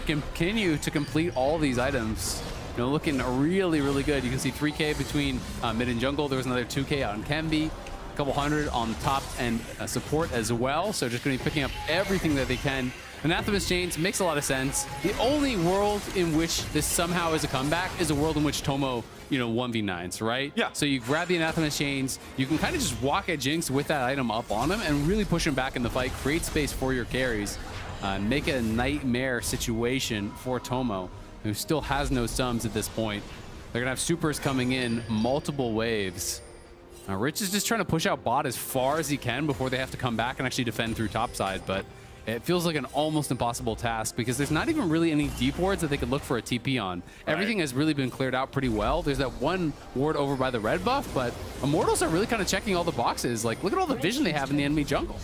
Continue to complete all these items. Looking really, really good. You can see 3K between mid and jungle. There was another 2K out on Kenvi. a couple hundred on top and support as well. So just going to be picking up everything that they can. Anathema's Chains makes a lot of sense. The only world in which this somehow is a comeback is a world in which Tomo, 1v9s, right?
Yeah.
So you grab the Anathema's Chains, you can kind of just walk at Jinx with that item up on him and really push him back in the fight, create space for your carries, make it a nightmare situation for Tomo, who still has no sums at this point. They're going to have supers coming in, multiple waves. Rich is just trying to push out bot as far as he can before they have to come back and actually defend through topside, but it feels like an almost impossible task because there's not even really any deep wards that they could look for a TP on. Everything has really been cleared out pretty well. There's that one ward over by the red buff, but Immortals are really kind of checking all the boxes. Like, look at all the vision they have in the enemy jungle.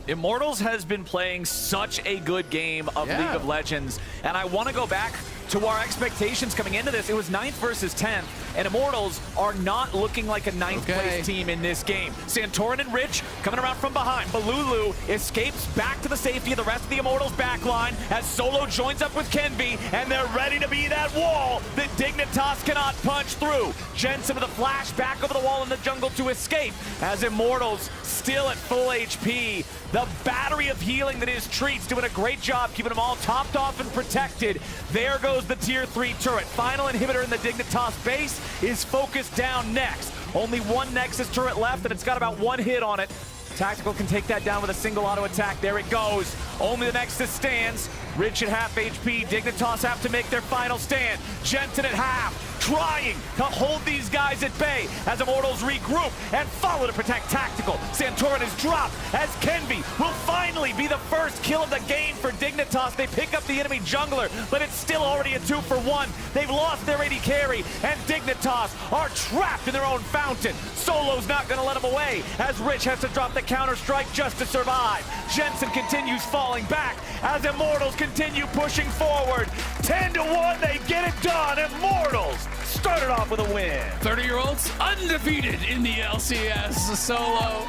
Immortals has been playing such a good game of League of Legends, and I want to go back to our expectations coming into this. It was 9th versus 10th, and Immortals are not looking like a 9th place team in this game. Santorin and Rich coming around from behind. Balulu escapes back to the safety of the rest of the Immortals backline as Solo joins up with Kenvi, and they're ready to be that wall that Dignitas cannot punch through. Jensen with a flash back over the wall in the jungle to escape as Immortals still at full HP. The battery of healing that is Treats doing a great job keeping them all topped off and protected. There goes the tier 3 turret. Final inhibitor in the Dignitas base is focused down next. Only one Nexus turret left, and it's got about one hit on it. Tactical can take that down with a single auto attack. There it goes. Only the Nexus stands. Rich at half HP. Dignitas have to make their final stand. Jensen at half, trying to hold these guys at bay as Immortals regroup and follow to protect Tactical. Santorin is dropped as Kenvi will finally be the first kill of the game for Dignitas. They pick up the enemy jungler, but it's still already a 2-for-1. They've lost their AD carry, and Dignitas are trapped in their own fountain. Solo's not going to let them away as Rich has to drop the counter-strike just to survive. Jensen continues falling back as Immortals continue pushing forward. 10-1, they get it done. Immortals started off with a win.
30-year-olds undefeated in the LCS. Solo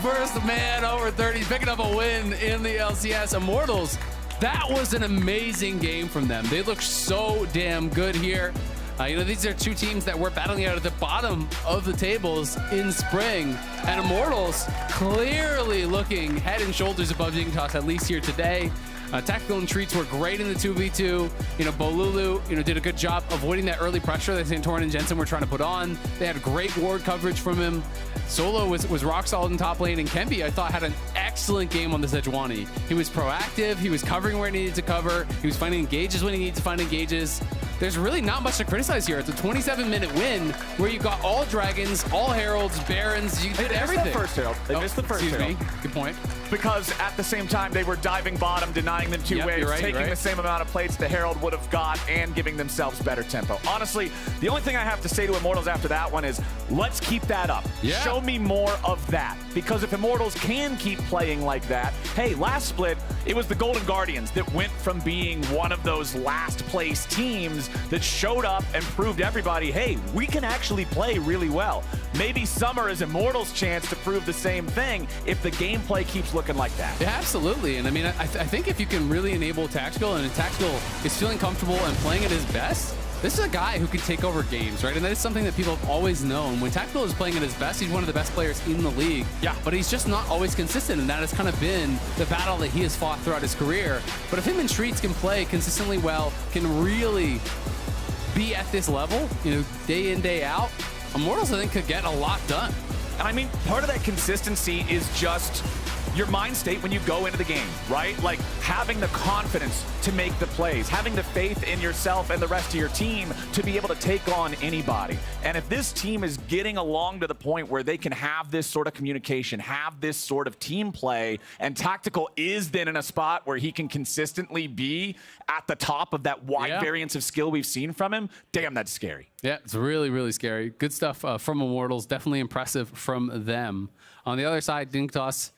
first man over 30, picking up a win in the LCS. Immortals, that was an amazing game from them. They look so damn good here. These are two teams that were battling out at the bottom of the tables in spring, and Immortals clearly looking head and shoulders above Dignitas, at least here today. Tactical and Treats were great in the 2v2. Bolulu, did a good job avoiding that early pressure that Santorin and Jensen were trying to put on. They had great ward coverage from him. Solo was rock solid in top lane, and Kenvi, I thought, had an excellent game on the Sejuani. He was proactive. He was covering where he needed to cover. He was finding engages when he needed to find engages. There's really not much to criticize here. It's a 27-minute win where you got all dragons, all heralds, barons. You did everything.
They missed the first herald. They missed the first herald.
Good point.
Because at the same time, they were diving bottom, denying them two waves, taking the same amount of plates the herald would have got, and giving themselves better tempo. Honestly, the only thing I have to say to Immortals after that one is, let's keep that up. Show me more of that. Because if Immortals can keep playing like that, hey, last split, it was the Golden Guardians that went from being one of those last place teams that showed up and proved everybody, hey, we can actually play really well. Maybe summer is Immortals' chance to prove the same thing if the gameplay keeps looking like that.
Yeah, absolutely. And I mean, I think if you can really enable Tactical, and Tactical is feeling comfortable and playing at his best, this is a guy who can take over games, right? And that is something that people have always known. When Tactical is playing at his best, he's one of the best players in the league. Yeah. But he's just not always consistent, and that has kind of been the battle that he has fought throughout his career. But if him and Treats can play consistently well, can really be at this level, day in, day out, Immortals, I think, could get a lot done.
And I mean, part of that consistency is just your mind state when you go into the game, right? Like having the confidence to make the plays, having the faith in yourself and the rest of your team to be able to take on anybody. And if this team is getting along to the point where they can have this sort of communication, have this sort of team play, and Tactical is then in a spot where he can consistently be at the top of that wide variance of skill we've seen from him, damn, that's scary.
Yeah, it's really, really scary. Good stuff from Immortals. Definitely impressive from them. On the other side, Dignitas,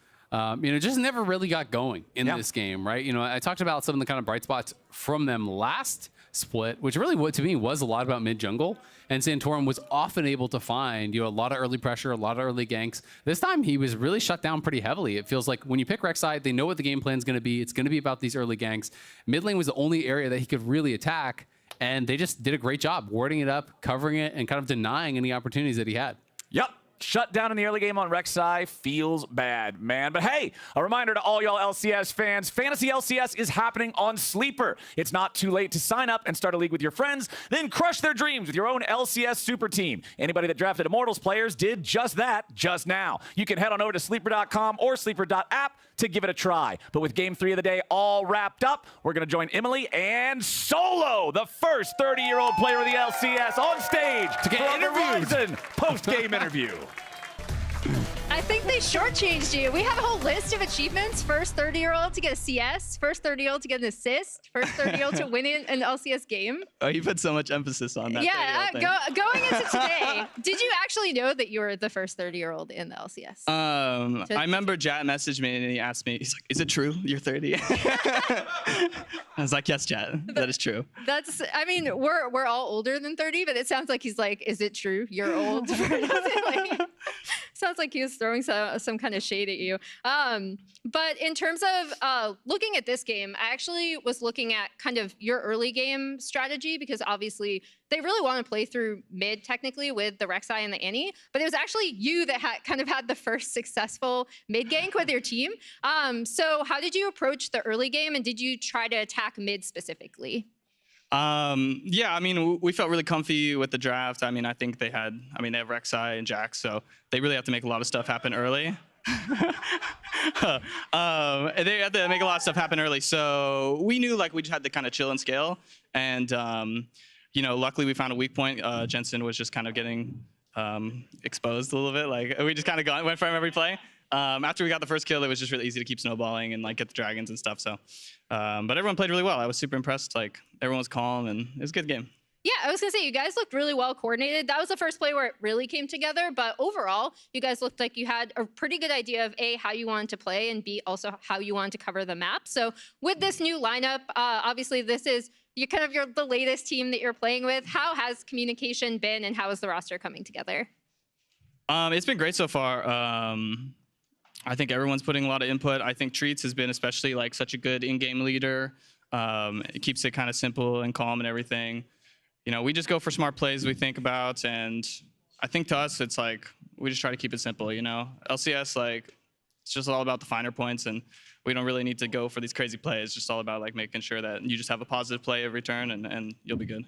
just never really got going in this game, right? I talked about some of the kind of bright spots from them last split, which really, to me, was a lot about mid-jungle. And Santorin was often able to find, a lot of early pressure, a lot of early ganks. This time, he was really shut down pretty heavily. It feels like when you pick Rek'Sai, they know what the game plan is going to be. It's going to be about these early ganks. Mid lane was the only area that he could really attack, and they just did a great job warding it up, covering it, and kind of denying any opportunities that he had.
Yep. Shut down in the early game on Rek'Sai feels bad, man. But hey, a reminder to all y'all LCS fans, Fantasy LCS is happening on Sleeper. It's not too late to sign up and start a league with your friends, then crush their dreams with your own LCS super team. Anybody that drafted Immortals players did just that just now. You can head on over to sleeper.com or sleeper.app to give it a try. But with game 3 of the day all wrapped up, we're going to join Emily and Solo, the first 30-year-old player of the LCS, on stage to get interviewed. Post-game interview.
I think they shortchanged you. We have a whole list of achievements. First 30-year-old to get a CS, first 30-year-old to get an assist, first 30-year-old to win an LCS game.
Oh, you put so much emphasis on that.
Yeah, going into today, did you actually know that you were the first 30-year-old in the LCS?
I remember Jat messaged me and he asked me, he's like, is it true you're 30? I was like, yes, Jat, that is true.
That's, I mean, we're all older than 30, but it sounds like he's like, is it true you're old? Sounds like he was throwing some kind of shade at you. But in terms of looking at this game, I actually was looking at kind of your early game strategy, because obviously they really want to play through mid technically with the Rek'Sai and the Annie, but it was actually you that had the first successful mid gank with your team. So how did you approach the early game, and did you try to attack mid specifically?
Yeah, I mean, we felt really comfy with the draft. I mean, I think they have Rek'Sai and Jax, so they really have to make a lot of stuff happen early. They have to make a lot of stuff happen early, so we knew like we just had to kind of chill and scale. And you know, luckily we found a weak point. Jensen was just kind of getting exposed a little bit. Like we just kind of went for him every play. After we got the first kill, it was just really easy to keep snowballing and like get the dragons and stuff. So, but everyone played really well. I was super impressed. Like everyone was calm, and it was a good game.
Yeah, I was gonna say, you guys looked really well coordinated. That was the first play where it really came together, but overall, you guys looked like you had a pretty good idea of A, how you wanted to play, and B, also how you wanted to cover the map. So with this new lineup, obviously this is the latest team that you're playing with. How has communication been, and how is the roster coming together?
It's been great so far. I think everyone's putting a lot of input. I think Treats has been especially like such a good in-game leader. It keeps it kind of simple and calm and everything. You know, we just go for smart plays we think about, and I think to us, it's like, we just try to keep it simple, you know? LCS, like, it's just all about the finer points, and we don't really need to go for these crazy plays. It's just all about like making sure that you just have a positive play every turn, and you'll be good.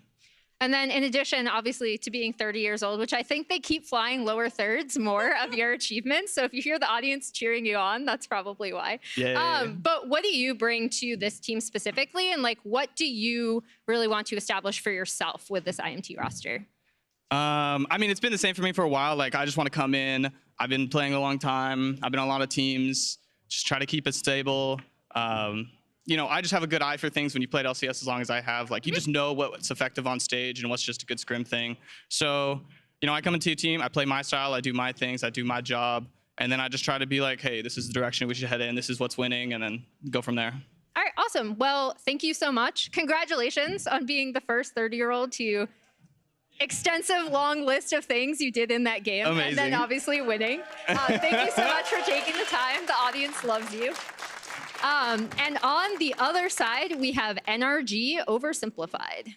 And then in addition, obviously, to being 30 years old, which I think they keep flying lower thirds more of your achievements. So if you hear the audience cheering you on, that's probably why.
Yeah.
But what do you bring to this team specifically? And like, what do you really want to establish for yourself with this IMT roster?
I mean, it's been the same for me for a while. Like, I just want to come in. I've been playing a long time. I've been on a lot of teams. Just try to keep it stable. You know, I just have a good eye for things when you played LCS as long as I have. Like, you just know what's effective on stage and what's just a good scrim thing. So, you know, I come into a team, I play my style, I do my things, I do my job, and then I just try to be like, hey, this is the direction we should head in, this is what's winning, and then go from there.
All right, awesome. Well, thank you so much. Congratulations on being the first 30-year-old to extensive, long list of things you did in that game.
Amazing.
And then obviously winning. Thank you so much for taking the time. The audience loves you. And on the other side, we have NRG Oversimplified.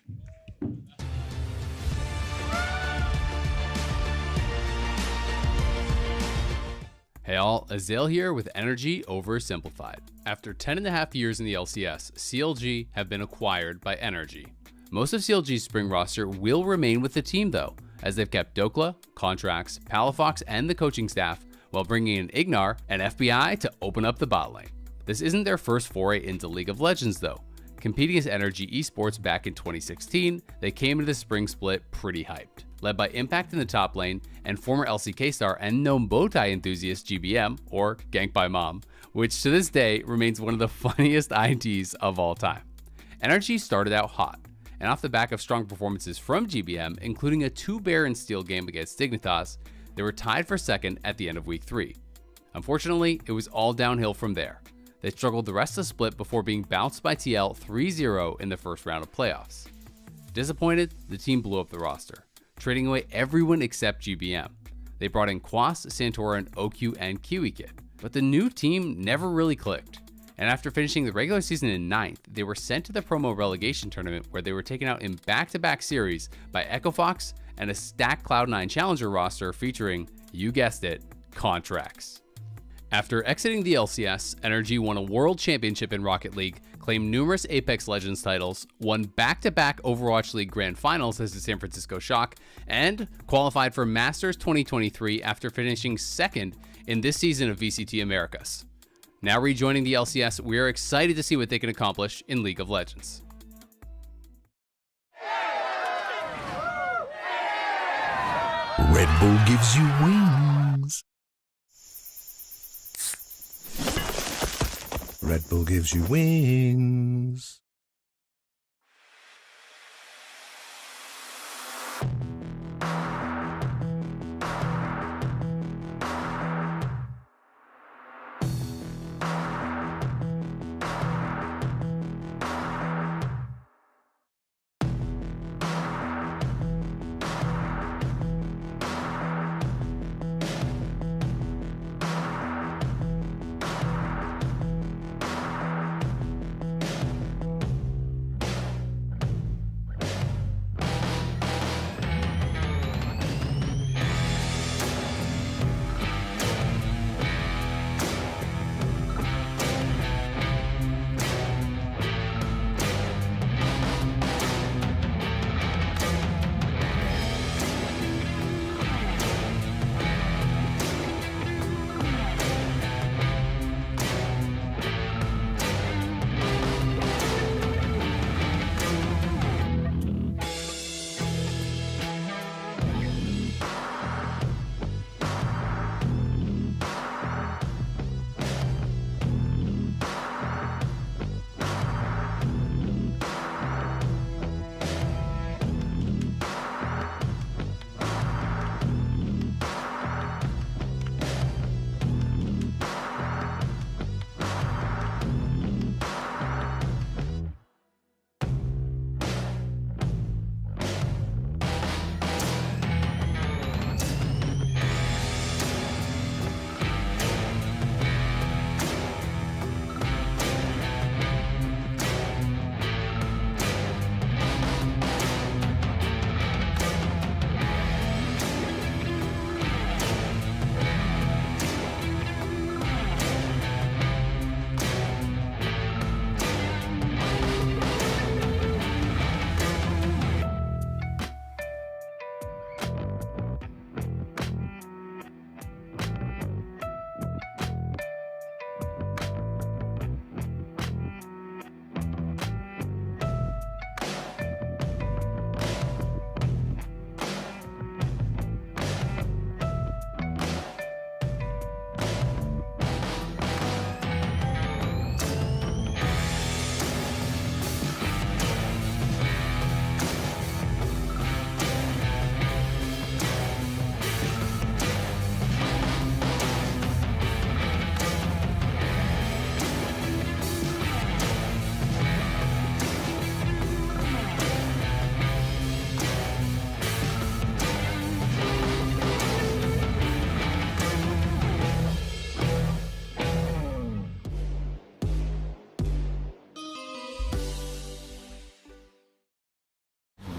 Hey all, Azale here with NRG Oversimplified. After 10.5 years in the LCS, CLG have been acquired by NRG. Most of CLG's spring roster will remain with the team though, as they've kept Dokla, Contracts, Palafox, and the coaching staff, while bringing in Ignar and FBI to open up the bot lane. This isn't their first foray into League of Legends though. Competing as NRG Esports back in 2016, they came into the spring split pretty hyped. Led by Impact in the top lane and former LCK star and known bowtie enthusiast GBM, or Gank by Mom, which to this day remains one of the funniest IDs of all time. NRG started out hot, and off the back of strong performances from GBM, including a 2 Baron steal game against Dignitas, they were tied for second at the end of week 3. Unfortunately, it was all downhill from there. They struggled the rest of the split before being bounced by TL 3-0 in the first round of playoffs. Disappointed, the team blew up the roster, trading away everyone except GBM. They brought in Quas, Santorin, OQ, and KiwiKid, but the new team never really clicked. And after finishing the regular season in 9th, they were sent to the promo relegation tournament where they were taken out in back-to-back series by Echo Fox and a stacked Cloud9 challenger roster featuring You guessed it, contracts. After exiting the LCS, Energy won a World Championship in Rocket League, claimed numerous Apex Legends titles, won back-to-back Overwatch League Grand Finals as the San Francisco Shock, and qualified for Masters 2023 after finishing second in this season of VCT Americas. Now rejoining the LCS, we are excited to see what they can accomplish in League of Legends.
Red Bull gives you wings. Red Bull gives you wings.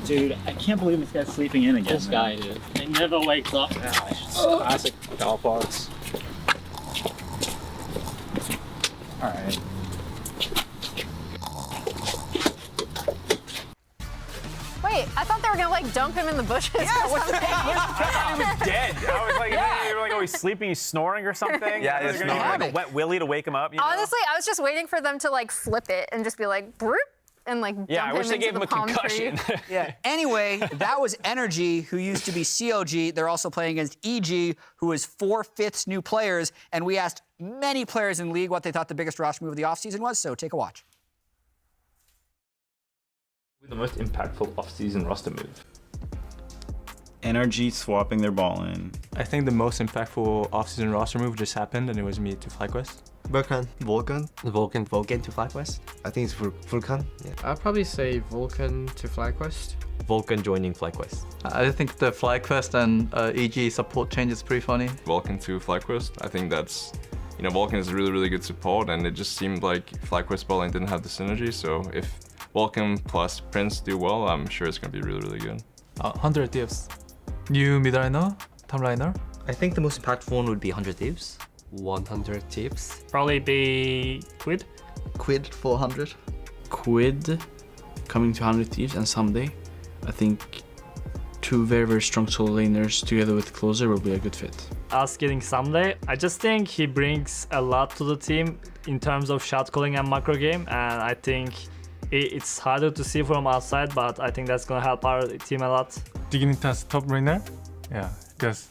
Dude, I can't believe this guy's sleeping in again.
This guy, dude.
He never wakes up.
Classic dog parts.
Alright.
Wait, I thought they were gonna like dump him in the bushes or something.
I thought he was dead. I was like, they were like, oh, he's sleeping, he's snoring or something.
Yeah,
they're
he's
gonna
snoring.
like a wet willy to wake him up. You know?
Honestly, I was just waiting for them to like flip it and just be like, broop, and like
Yeah, I
dump
wish
him
they
into
gave him
the
a
palm
concussion.
tree.
Yeah. Anyway, that was Energy, who used to be COG. They're also playing against EG, who is 4/5 new players. And we asked many players in the league what they thought the biggest roster move of the offseason was. So take a watch.
The most impactful off-season roster move.
Energy swapping their ball in.
I think the most impactful offseason roster move just happened, and it was me to FlyQuest.
Vulcan to FlyQuest. I think it's Vulcan. Yeah.
I'd probably say Vulcan to FlyQuest.
Vulcan joining FlyQuest.
I think the FlyQuest and EG support change is pretty funny.
Vulcan to FlyQuest. I think that's, you know, Vulcan is really, really good support, and it just seemed like FlyQuest bowling didn't have the synergy. So if Vulcan plus Prince do well, I'm sure it's going to be really, really good.
100 tips. New mid-liner, top liner,
I think the most impactful one would be 100 Thieves. 100 Thieves.
Probably be Quid.
Quid for 100.
Quid coming to 100 Thieves, and someday I think two very, very strong solo laners together with Closer will be a good fit.
Us getting Someday, I just think he brings a lot to the team in terms of shot calling and macro game, and I think it's harder to see from outside, but I think that's gonna help our team a lot.
Dignitas top laner? Yeah, because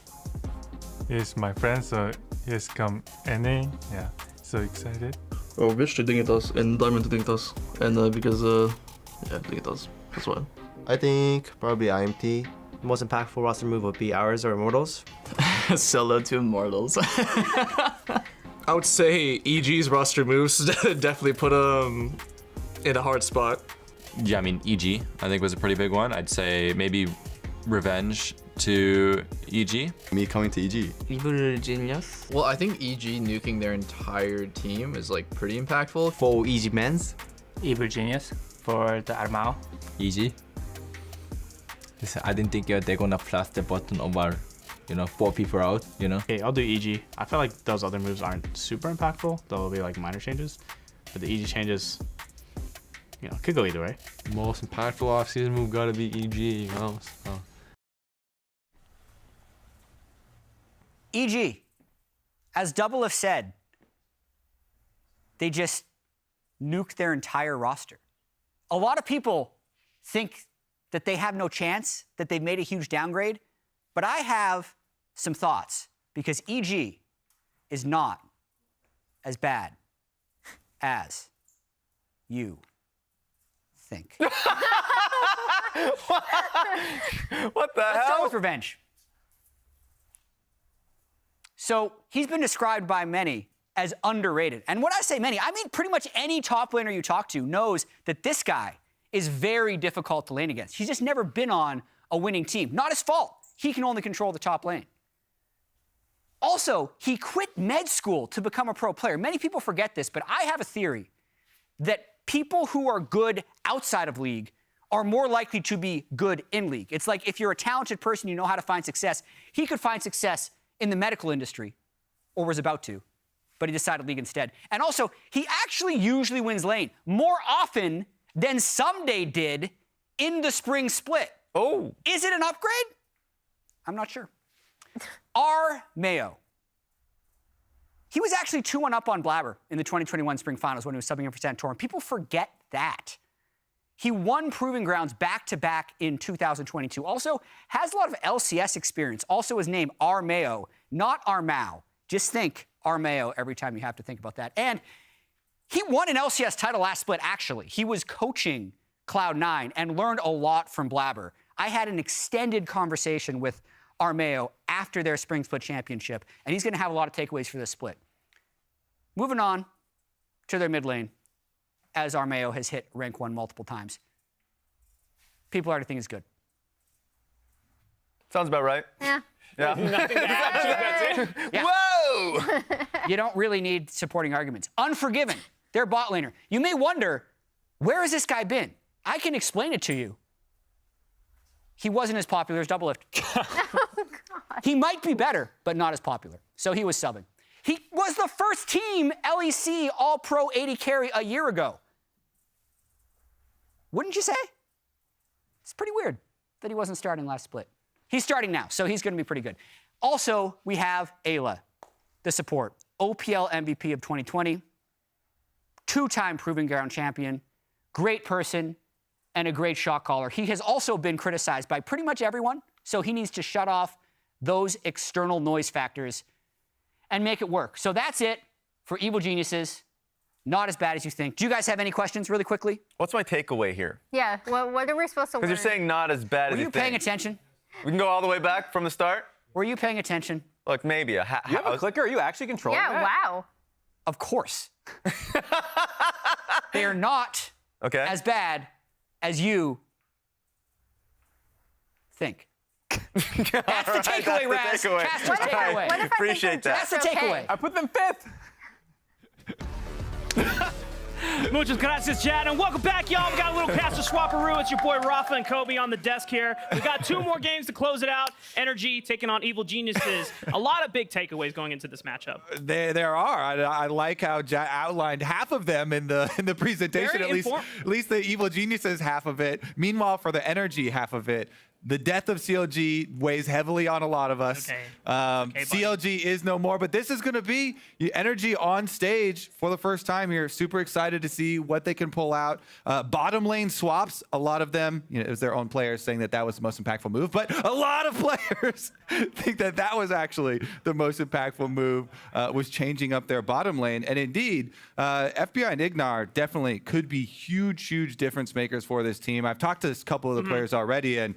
he's my friend, so he's come NA. Yeah, so excited.
Obviously Dignitas and Diamond to Dignitas, and because yeah, Dignitas as well.
I think probably IMT. The most impactful roster move would be ours or Immortals.
Solo to Immortals.
I would say EG's roster moves definitely put him in a hard spot.
Yeah, I mean, EG, I think was a pretty big one. I'd say maybe Revenge to EG.
Me coming to EG.
Evil Genius.
Well, I think EG nuking their entire team is like pretty impactful.
For EG men's.
Evil Genius for the Armao.
EG. I didn't think they're gonna flash the button over, 4 people out,
Okay, I'll do EG. I feel like those other moves aren't super impactful. They'll be like minor changes. But the EG changes, could go either way.
Most impactful offseason move gotta be EG.
EG, as Double have said, they just nuked their entire roster. A lot of people think that they have no chance, that they've made a huge downgrade, but I have some thoughts because EG is not as bad as you think.
What the hell?
Let's start with Revenge. So he's been described by many as underrated. And when I say many, I mean pretty much any top laner you talk to knows that this guy is very difficult to lane against. He's just never been on a winning team. Not his fault. He can only control the top lane. Also, he quit med school to become a pro player. Many people forget this, but I have a theory that people who are good outside of League are more likely to be good in League. It's like if you're a talented person, you know how to find success. He could find success in the medical industry, or was about to, but he decided League instead. And also, he actually usually wins lane more often than Someday did in the spring split.
Oh.
Is it an upgrade? I'm not sure. R. Mayo. He was actually 2-1 up on Blabber in the 2021 spring finals when he was subbing in for Santorum. People forget that. He won Proving Grounds back-to-back in 2022. Also, has a lot of LCS experience. Also his name, R. Mayo, not Armao. Just think R. Mayo every time you have to think about that. And he won an LCS title last split, actually. He was coaching Cloud9 and learned a lot from Blabber. I had an extended conversation with Armeo after their spring split championship, and he's going to have a lot of takeaways for this split. Moving on to their mid lane, as Armeo has hit rank 1 multiple times. People already think he's good.
Sounds about right.
Yeah.
Yeah.
Nothing to add. That's it. Yeah.
Whoa!
You don't really need supporting arguments. Unforgiven, their bot laner. You may wonder, where has this guy been? I can explain it to you. He wasn't as popular as Doublelift. He might be better, but not as popular. So he was subbing. He was the first team LEC All-Pro 80 carry a year ago. Wouldn't you say? It's pretty weird that he wasn't starting last split. He's starting now, so he's going to be pretty good. Also, we have Ayla, the support. OPL MVP of 2020, 2-time Proving Ground champion, great person, and a great shot caller. He has also been criticized by pretty much everyone, so he needs to shut off those external noise factors and make it work. So that's it for Evil Geniuses. Not as bad as you think. Do you guys have any questions really quickly?
What's my takeaway here?
Yeah, what are we supposed to learn?
Because you're saying not as bad as you think.
Were you paying attention?
We can go all the way back from the start?
Were you paying attention?
Look, maybe.
You have a clicker? Are you actually controlling that?
Wow.
Of course. They are not as bad as you think. That's the takeaway, Raz. Caster's takeaway.
What if I
Appreciate
think
that.
That's the takeaway.
I put them 5th.
Muchas gracias, Chad, and welcome back, y'all. We got a little caster swapperoo. It's your boy Rafa and Kobe on the desk here. We got 2 more games to close it out. Energy taking on Evil Geniuses. A lot of big takeaways going into this matchup.
There are. I like how Jack outlined half of them in the presentation. At least the Evil Geniuses half of it. Meanwhile, for the Energy half of it, the death of CLG weighs heavily on a lot of us. CLG is no more, but this is going to be Energy on stage for the first time here. Super excited to see what they can pull out. Bottom lane swaps, a lot of them, it was their own players saying that was the most impactful move, but a lot of players think that was actually the most impactful move, was changing up their bottom lane. And indeed, FBI and Ignar definitely could be huge difference makers for this team. I've talked to a couple of the players already, and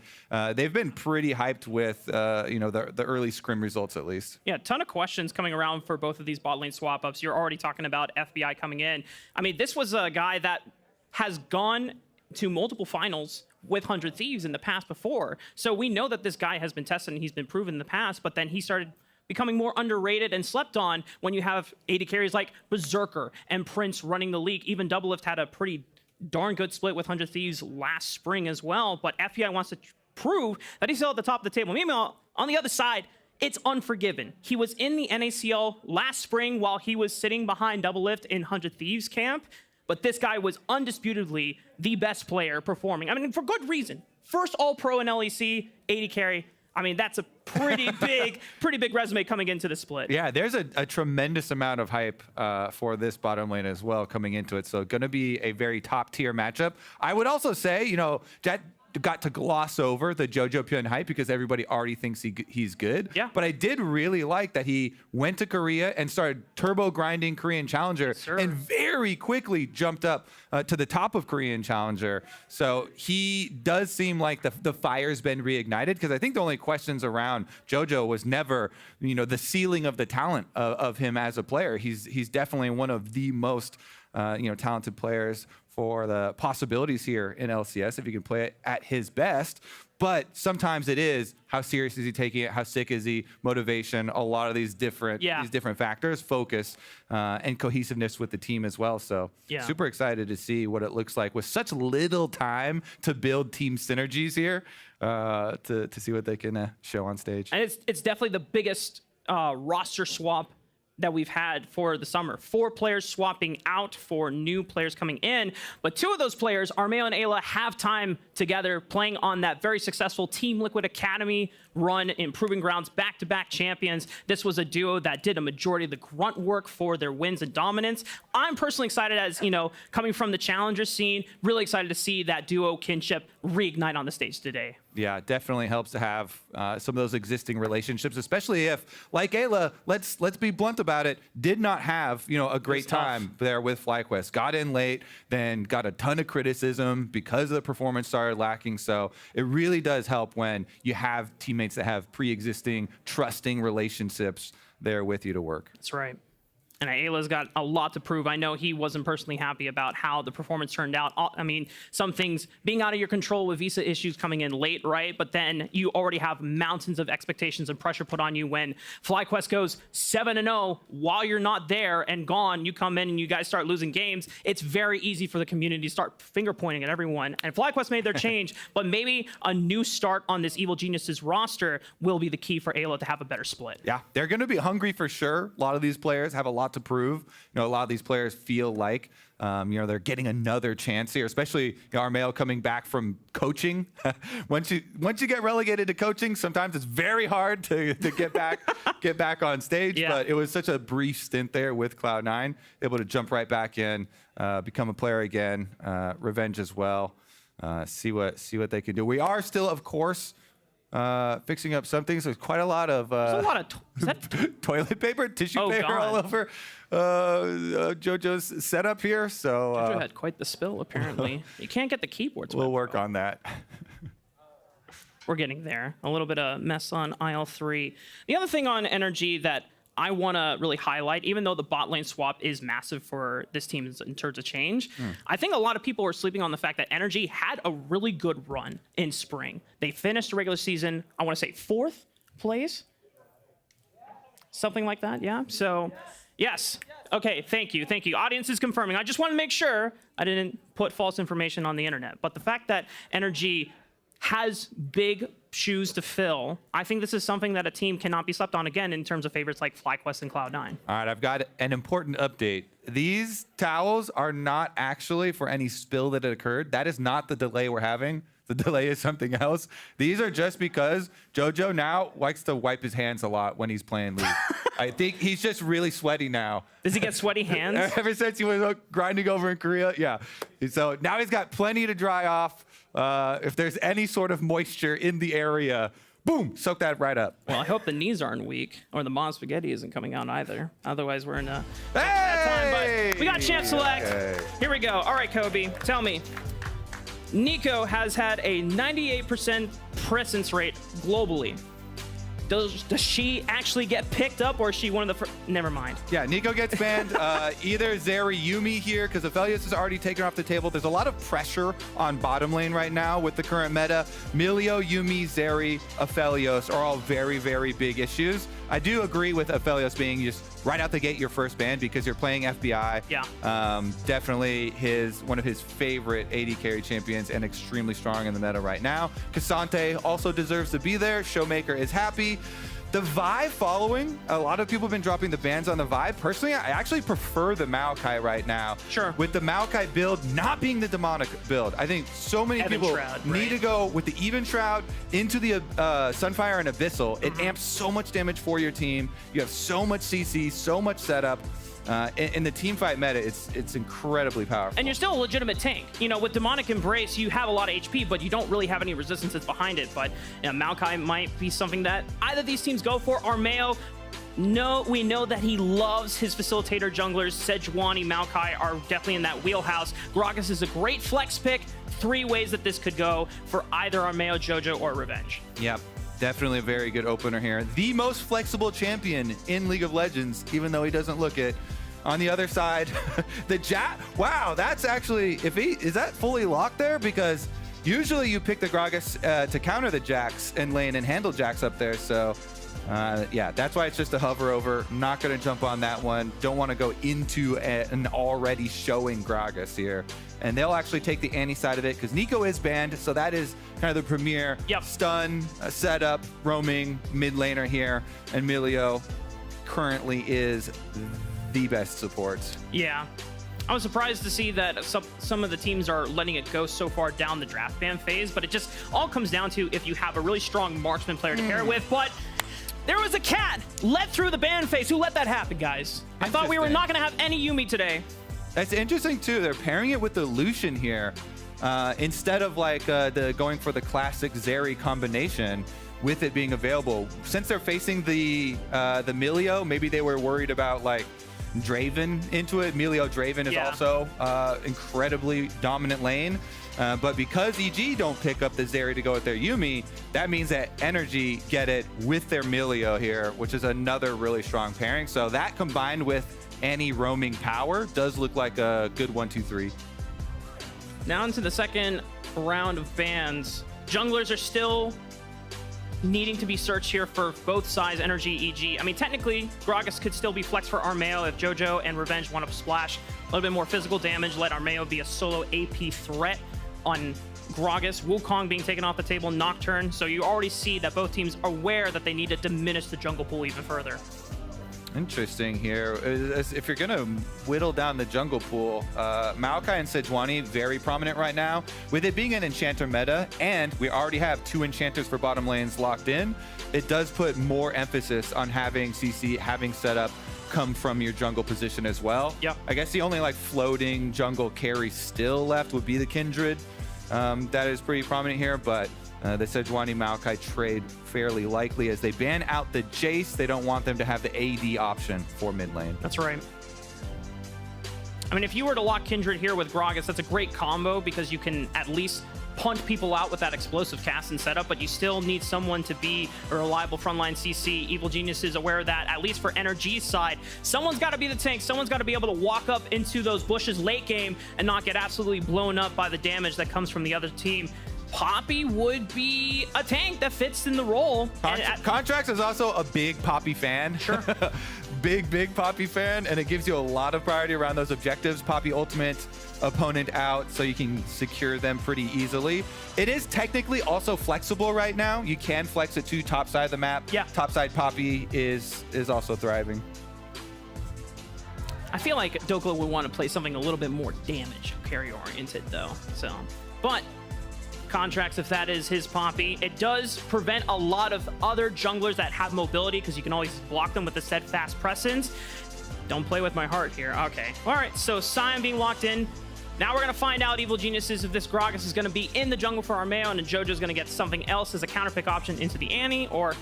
they've been pretty hyped with the early scrim results, at least.
Yeah, a ton of questions coming around for both of these bot lane swap ups. You're already talking about FBI coming in. I mean, this was a guy that has gone to multiple finals with 100 Thieves in the past before. So we know that this guy has been tested and he's been proven in the past, but then he started becoming more underrated and slept on when you have AD carries like Berserker and Prince running the league. Even Doublelift had a pretty darn good split with 100 Thieves last spring as well, but FBI wants to prove that he's still at the top of the table. Meanwhile, on the other side, it's Unforgiven. He was in the NACL last spring while he was sitting behind Doublelift in 100 Thieves camp, but this guy was undisputedly the best player performing. I mean, for good reason. First All-Pro in LEC, 80 carry. I mean, that's a pretty big resume coming into the split.
Yeah, there's a tremendous amount of hype for this bottom lane as well coming into it. So going to be a very top tier matchup. I would also say, Jet got to gloss over the Jojo Pyun hype because everybody already thinks he's good. Yeah. But I did really like that he went to Korea and started turbo grinding Korean Challenger and very quickly jumped up to the top of Korean Challenger. So he does seem like the fire's been reignited, because I think the only questions around Jojo was never, the ceiling of the talent of him as a player. He's definitely one of the most talented players for the possibilities here in LCS if he can play it at his best. But sometimes it is, how serious is he taking it? How sick is he? Motivation, a lot of these different factors, focus, and cohesiveness with the team as well. So super excited to see what it looks like with such little time to build team synergies here, to see what they can show on stage.
And it's definitely the biggest roster swap that we've had for the summer. 4 players swapping out for new players coming in, but 2 of those players, Armeo and Ayla, have time together playing on that very successful Team Liquid Academy run in Proving Grounds, back-to-back champions. This was a duo that did a majority of the grunt work for their wins and dominance. I'm personally excited, as coming from the challenger scene, really excited to see that duo kinship reignite on the stage today.
Yeah, it definitely helps to have some of those existing relationships, especially if, like Ayla, let's be blunt about it, did not have a great time there with FlyQuest. Got in late, then got a ton of criticism because the performance started lacking. So it really does help when you have teammates that have pre-existing, trusting relationships there with you to work.
That's right. And Ayla's got a lot to prove. I know he wasn't personally happy about how the performance turned out. I mean, some things being out of your control with visa issues coming in late, right? But then you already have mountains of expectations and pressure put on you when FlyQuest goes 7-0 while you're not there and gone. You come in and you guys start losing games. It's very easy for the community to start finger pointing at everyone. And FlyQuest made their change, but maybe a new start on this Evil Geniuses roster will be the key for Ayla to have a better split.
Yeah, they're going to be hungry for sure. A lot of these players have a lot to prove. A lot of these players feel like they're getting another chance here, especially Armeo coming back from coaching. once you get relegated to coaching, sometimes it's very hard to get back on stage. Yeah. But it was such a brief stint there with Cloud9, able to jump right back in, become a player again, revenge as well. See what they can do. We are still, of course, fixing up some things. There's quite a lot of toilet paper, tissue paper all over JoJo's setup here. So
JoJo had quite the spill, apparently. You can't get the keyboards.
We'll work on that.
We're getting there. A little bit of mess on aisle 3. The other thing on Energy that I want to really highlight, even though the bot lane swap is massive for this team in terms of change, I think a lot of people are sleeping on the fact that Energy had a really good run in spring. They finished the regular season, I want to say 4th place, something like that, yeah? So Yes. Okay, thank you. Thank you. Audience is confirming. I just want to make sure I didn't put false information on the internet. But the fact that Energy has big shoes to fill, I think this is something that a team cannot be slept on again in terms of favorites like FlyQuest and Cloud9.
All right, I've got an important update. These towels are not actually for any spill that had occurred. That is not the delay we're having. The delay is something else. These are just because JoJo now likes to wipe his hands a lot when he's playing League. I think he's just really sweaty now.
Does he get sweaty hands?
Ever since he was grinding over in Korea, yeah. So now he's got plenty to dry off. If there's any sort of moisture in the area, boom, soak that right up.
Well, I hope the knees aren't weak, or the Mom Spaghetti isn't coming out either. Otherwise, we're in a bad time. But we got Champ Select. Here we go. All right, Kobe, tell me. Nico has had a 98% presence rate globally. Does she actually get picked up, or is she one of the first? Never mind.
Yeah, Nico gets banned. Either Zeri, Yumi here, because Aphelios is already taken off the table. There's a lot of pressure on bottom lane right now with the current meta. Milio, Yumi, Zeri, Aphelios are all very, very big issues. I do agree with Aphelios being just right out the gate your first ban because you're playing FBI.
Yeah.
Definitely one of his favorite AD carry champions and extremely strong in the meta right now. Cassante also deserves to be there. Showmaker is happy. The Vive following, a lot of people have been dropping the bans on the Vive. Personally, I actually prefer the Maokai right now.
Sure.
With the Maokai build not being the demonic build. I think so many
Evan
people
Shroud,
need
right?
to go with the Even Shroud into the Sunfire and Abyssal. It amps so much damage for your team. You have so much CC, so much setup. In the team fight meta, it's incredibly powerful.
And you're still a legitimate tank. You know, with Demonic Embrace, you have a lot of HP, but you don't really have any resistances behind it. But you know, Maokai might be something that either these teams go for. Armeo, no, we know that he loves his facilitator junglers. Sejuani, Maokai are definitely in that wheelhouse. Gragas is a great flex pick. 3 ways that this could go for either Armeo, JoJo, or Revenge.
Yep. Definitely a very good opener here. The most flexible champion in League of Legends, even though he doesn't look it. On the other side, the Jack. Wow, that's actually, is that fully locked there? Because usually you pick the Gragas to counter the Jax in lane and handle Jax up there. So yeah, that's why it's just a hover over. Not going to jump on that one. Don't want to go into an already showing Gragas here. And they'll actually take the Annie side of it because Nico is banned. So that is kind of the premier stun, setup, roaming, mid laner here. And Milio currently is the best support.
Yeah. I was surprised to see that some of the teams are letting it go so far down the draft ban phase, but it just all comes down to if you have a really strong marksman player to pair it with. But there was a cat let through the ban phase. Who let that happen, guys? I thought we were not going to have any Yumi today.
That's interesting too. They're pairing it with the Lucian here instead of like going for the classic Zeri combination with it being available. Since they're facing the Milio, maybe they were worried about like Draven into it. Milio Draven is also incredibly dominant lane. But because EG don't pick up the Zeri to go with their Yumi, that means that Energy get it with their Milio here, which is another really strong pairing. So that combined with Annie roaming power does look like a good 1-2-3.
Now into the second round of bans. Junglers are still needing to be searched here for both sides, Energy, EG. I mean, technically, Gragas could still be flexed for Armeo if JoJo and Revenge want to splash a little bit more physical damage, let Armeo be a solo AP threat on Gragas. Wukong being taken off the table, Nocturne. So you already see that both teams are aware that they need to diminish the jungle pool even further.
Interesting here. If you're going to whittle down the jungle pool, Maokai and Sejuani very prominent right now. With it being an enchanter meta, and we already have 2 enchanters for bottom lanes locked in, it does put more emphasis on having CC, having setup come from your jungle position as well.
Yeah.
I guess the only like floating jungle carry still left would be the Kindred. That is pretty prominent here, but the Sejuani Maokai trade fairly likely as they ban out the Jace. They don't want them to have the AD option for mid lane.
That's right. I mean, if you were to lock Kindred here with Gragas, that's a great combo because you can at least punt people out with that explosive cast and setup, but you still need someone to be a reliable frontline CC. Evil Genius is aware of that, at least for Energy's side. Someone's got to be the tank. Someone's got to be able to walk up into those bushes late game and not get absolutely blown up by the damage that comes from the other team. Poppy would be a tank that fits in the role.
Contracts is also a big Poppy fan.
Sure.
big Poppy fan, and it gives you a lot of priority around those objectives. Poppy ultimate, opponent out, so you can secure them pretty easily. It is technically also flexible right now. You can flex it to top side of the map.
Yeah.
Top side Poppy is also thriving.
I feel like Dokla would want to play something a little bit more damage carry oriented though. So, but Contracts, if that is his Poppy, it does prevent a lot of other junglers that have mobility because you can always block them with the steadfast presence. Don't play with my heart here. Okay. All right. So Sion being locked in. Now we're going to find out, Evil Geniuses, if this Gragas is going to be in the jungle for Armeo and JoJo's going to get something else as a counterpick option into the Annie, or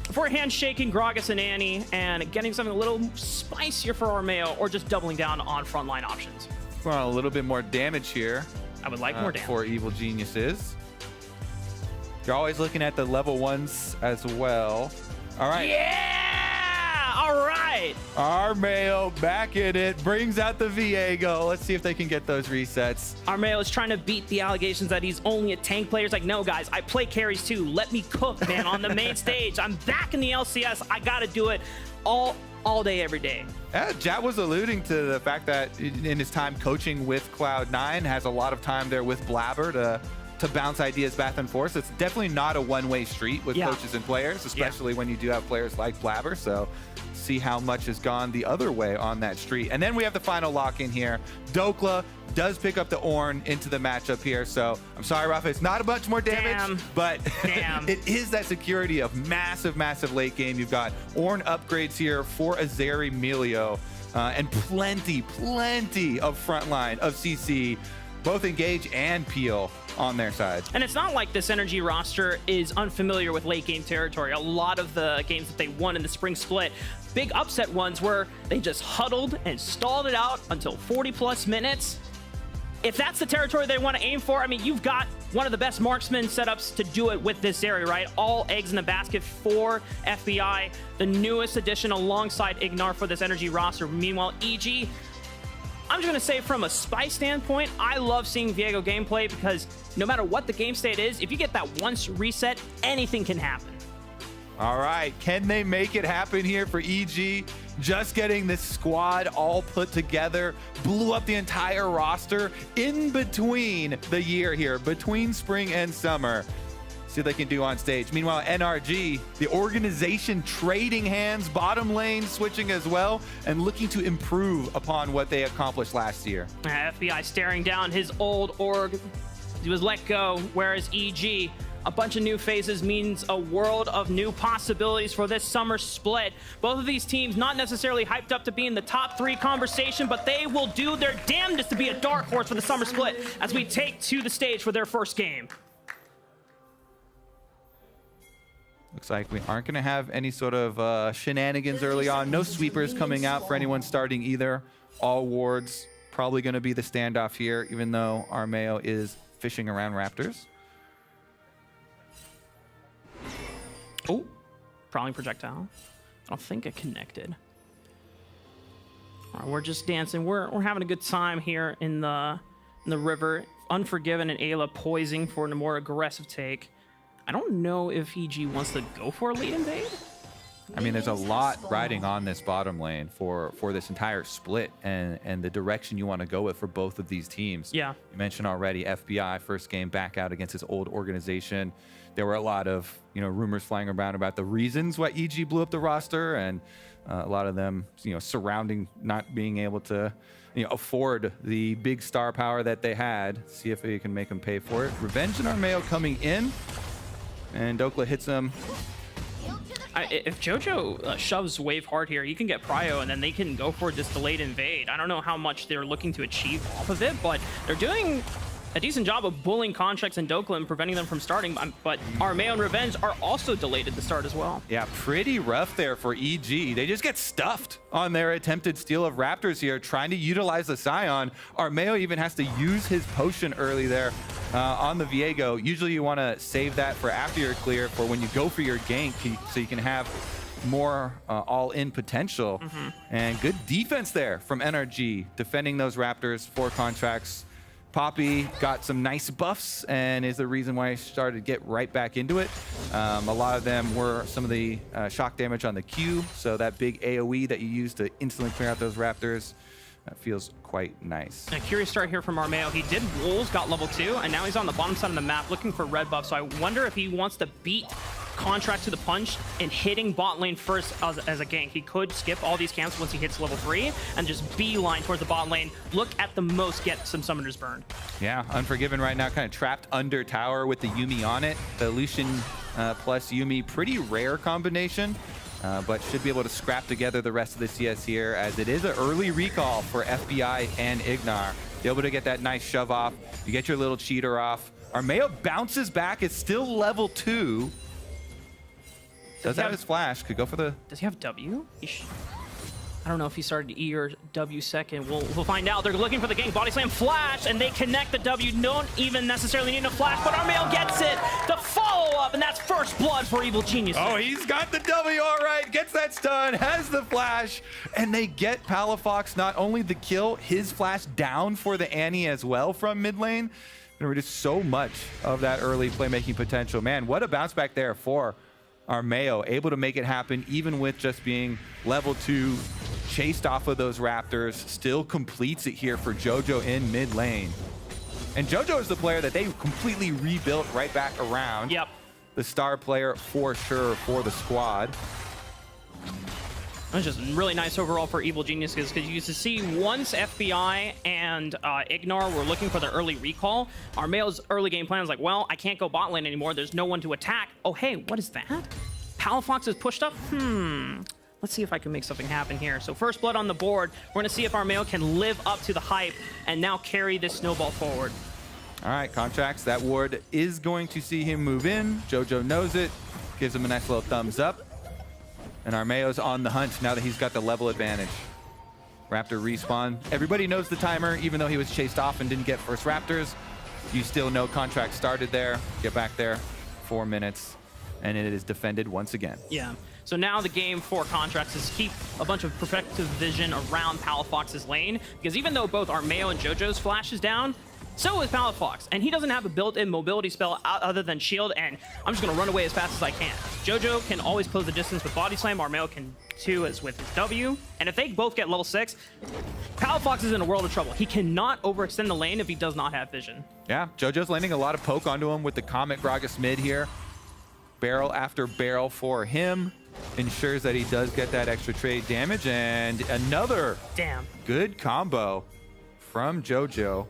if we're handshaking Gragas and Annie and getting something a little spicier for Armeo, or just doubling down on frontline options.
We're on a little bit more damage here.
I would like more damage.
For Evil Geniuses. You're always looking at the level 1s as well. All right.
Yeah! All right.
Armeo back in it, brings out the Viego. Let's see if they can get those resets.
Armeo is trying to beat the allegations that he's only a tank player. It's like, no, guys, I play carries too. Let me cook, man, on the main stage. I'm back in the LCS. I got to do it all day, every day.
Yeah, Jat was alluding to the fact that in his time coaching with Cloud9, has a lot of time there with Blabber to bounce ideas back and forth. So it's definitely not a one-way street with coaches and players, especially when you do have players like Blabber. So see how much has gone the other way on that street. And then we have the final lock in here. Dokla does pick up the Ornn into the matchup here. So I'm sorry, Rafa, it's not a bunch more damage, but it is that security of massive late game. You've got Ornn upgrades here for Azeri Melio, and plenty of frontline of CC, both Engage and Peel on their side.
And it's not like this Energy roster is unfamiliar with late game territory. A lot of the games that they won in the spring split, big upset ones where they just huddled and stalled it out until 40+ minutes. If that's the territory they want to aim for, I mean, you've got one of the best marksman setups to do it with this area, right? All eggs in the basket for FBI, the newest addition alongside Ignar for this Energy roster. Meanwhile, EG, I'm just going to say from a SPY standpoint, I love seeing Viego gameplay because no matter what the game state is, if you get that once reset, anything can happen.
All right, can they make it happen here for EG? Just getting this squad all put together, blew up the entire roster in between the year here, between spring and summer. See what they can do on stage. Meanwhile, NRG, the organization trading hands, bottom lane switching as well, and looking to improve upon what they accomplished last year.
FBI staring down his old org. He was let go, whereas EG, a bunch of new phases means a world of new possibilities for this summer split. Both of these teams not necessarily hyped up to be in the top 3 conversation, but they will do their damnedest to be a dark horse for the summer split as we take to the stage for their first game.
Looks like we aren't going to have any sort of shenanigans early on. No sweepers coming out for anyone starting either. All wards probably going to be the standoff here, even though Armeo is fishing around Raptors.
Oh, prowling projectile. I don't think it connected. All right, we're just dancing. We're having a good time here in the river. Unforgiven and Ayla poising for a more aggressive take. I don't know if EG wants to go for a lead invade.
I mean, there's a lot riding on this bottom lane for this entire split and the direction you want to go with for both of these teams.
Yeah.
You mentioned already FBI first game back out against his old organization. There were a lot of rumors flying around about the reasons why EG blew up the roster, and a lot of them surrounding not being able to afford the big star power that they had. See if they can make them pay for it. Revenge and Armeo coming in, and Dokla hits him.
If JoJo shoves wave hard here, he can get prio, and then they can go for this delayed invade. I don't know how much they're looking to achieve off of it, but they're doing a decent job of bullying Contracts and Dokla and preventing them from starting, but Armeo and Revenge are also delayed at the start as well.
Yeah, pretty rough there for EG. They just get stuffed on their attempted steal of Raptors here, trying to utilize the Scion. Armeo even has to use his potion early there on the Viego. Usually you want to save that for after your clear, for when you go for your gank, so you can have more all-in potential. And good defense there from NRG, defending those Raptors for Contracts. Poppy got some nice buffs and is the reason why he started to get right back into it. A lot of them were some of the shock damage on the Q, so that big AoE that you use to instantly clear out those Raptors feels quite nice.
A curious start here from Armeo. He did Wolves, got level 2, and now he's on the bottom side of the map looking for red buff, so I wonder if he wants to beat Contract to the punch and hitting bot lane first as a gank. He could skip all these camps once he hits level 3 and just beeline towards the bot lane. Look at the most, get some summoners burned.
Yeah, Unforgiven right now kind of trapped under tower with the Yuumi on it. The Lucian plus Yuumi, pretty rare combination, but should be able to scrap together the rest of the CS here, as it is an early recall for FBI and Ignar. Be able to get that nice shove off. You get your little cheater off. Armeo bounces back. It's still level 2. Does have his flash. Could go for the...
Does he have W? I don't know if he started E or W second. We'll find out. They're looking for the gank. Body slam flash, and they connect the W. Don't even necessarily need a flash, but Armeo gets it. The follow-up, and that's first blood for Evil Genius.
Oh, he's got the W, all right. Gets that stun, has the flash, and they get Palafox not only the kill, his flash down for the Annie as well from mid lane. Gonna reduce so much of that early playmaking potential. Man, what a bounce back there for Armeo, able to make it happen even with just being level 2, chased off of those Raptors, still completes it here for JoJo in mid lane. And JoJo is the player that they completely rebuilt right back around.
Yep.
The star player for sure for the squad.
It was just really nice overall for Evil Geniuses, because you used to see once FBI and Ignar were looking for their early recall, Armeo's early game plan was like, well, I can't go bot lane anymore. There's no one to attack. Oh, hey, what is that? Palafox is pushed up? Let's see if I can make something happen here. So first blood on the board. We're going to see if Armeo can live up to the hype and now carry this snowball forward.
All right, Contracts. That ward is going to see him move in. JoJo knows it. Gives him a nice little thumbs up. And Armeo's on the hunt now that he's got the level advantage. Raptor respawn. Everybody knows the timer, even though he was chased off and didn't get first Raptors. You still know Contract started there. Get back there. 4 minutes. And it is defended once again.
Yeah. So now the game for Contracts is keep a bunch of perfective vision around Palafox's lane, because even though both Armeo and JoJo's flash is down, so is Palafox, and he doesn't have a built-in mobility spell other than shield, and I'm just going to run away as fast as I can. JoJo can always close the distance with body slam, Armeo can too as with his W, and if they both get level 6, Palafox is in a world of trouble. He cannot overextend the lane if he does not have vision.
Yeah, JoJo's landing a lot of poke onto him with the Comet Gragas mid here. Barrel after barrel for him. Ensures that he does get that extra trade damage, and another good combo from JoJo.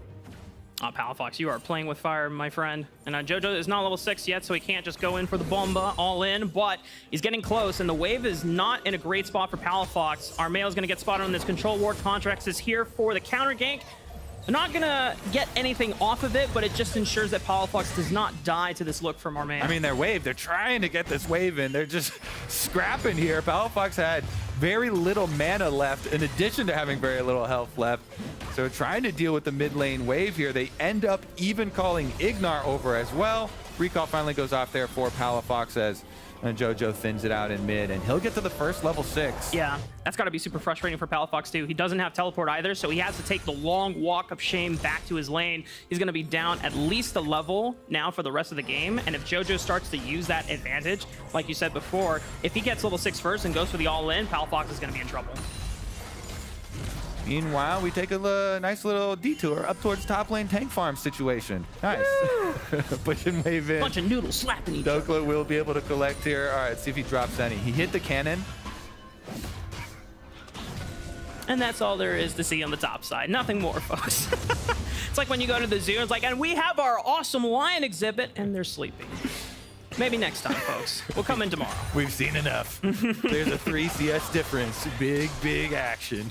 Palafox, you are playing with fire, my friend. And JoJo is not level 6 yet, so he can't just go in for the bomba all in, but he's getting close, and the wave is not in a great spot for Palafox. Armeo is going to get spotted on this control ward. Contracts is here for the counter gank. They're not going to get anything off of it, but it just ensures that Palafox does not die to this look from Armeo.
I mean, they're trying to get this wave in. They're just scrapping here. Palafox had very little mana left, in addition to having very little health left. So trying to deal with the mid lane wave here. They end up even calling Ignar over as well. Recall finally goes off there for Palafox as JoJo thins it out in mid, and he'll get to the first level 6.
Yeah, that's got to be super frustrating for Palafox too. He doesn't have teleport either, so he has to take the long walk of shame back to his lane. He's going to be down at least a level now for the rest of the game, and if JoJo starts to use that advantage, like you said before, if he gets level 6 first and goes for the all-in, Palafox is going to be in trouble.
Meanwhile, we take a nice little detour up towards top lane tank farm situation. Nice. Pushing wave in.
Bunch of noodles slapping each other.
Dokla will be able to collect here. All right, let's see if he drops any. He hit the cannon.
And that's all there is to see on the top side. Nothing more, folks. It's like when you go to the zoo, it's like, and we have our awesome lion exhibit, and they're sleeping. Maybe next time, folks. We'll come in tomorrow.
We've seen enough. There's a 3 CS difference. Big action.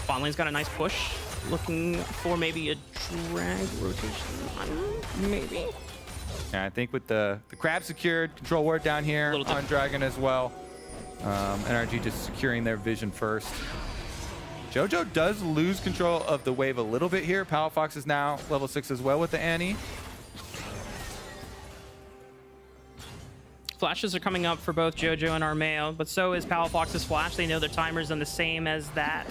Bot lane's got a nice push. Looking for maybe a drag rotation. I don't know. Maybe.
Yeah, I think with the crab secured, control ward down here on Dragon as well. NRG just securing their vision first. JoJo does lose control of the wave a little bit here. Palafox is now level 6 as well with the Annie.
Flashes are coming up for both JoJo and Armeo, but so is Palafox's flash. They know their timer's on the same as that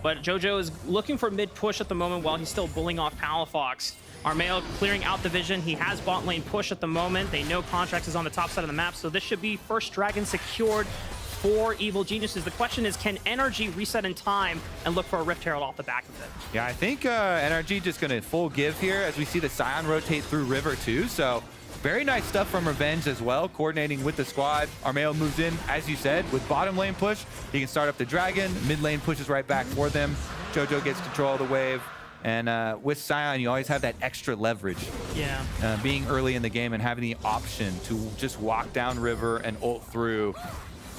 But JoJo is looking for mid push at the moment while he's still bullying off Palafox. Armeo clearing out the vision. He has bot lane push at the moment. They know Contracts is on the top side of the map, so this should be first dragon secured for Evil Geniuses. The question is, can NRG reset in time and look for a Rift Herald off the back of it?
Yeah, I think NRG just going to full give here as we see the Scion rotate through River too. So very nice stuff from Revenge as well, coordinating with the squad. Armeo moves in, as you said, with bottom lane push. He can start up the dragon. Mid lane pushes right back for them. JoJo gets control of the wave. And with Scion, you always have that extra leverage.
Yeah.
Being early in the game and having the option to just walk down River and ult through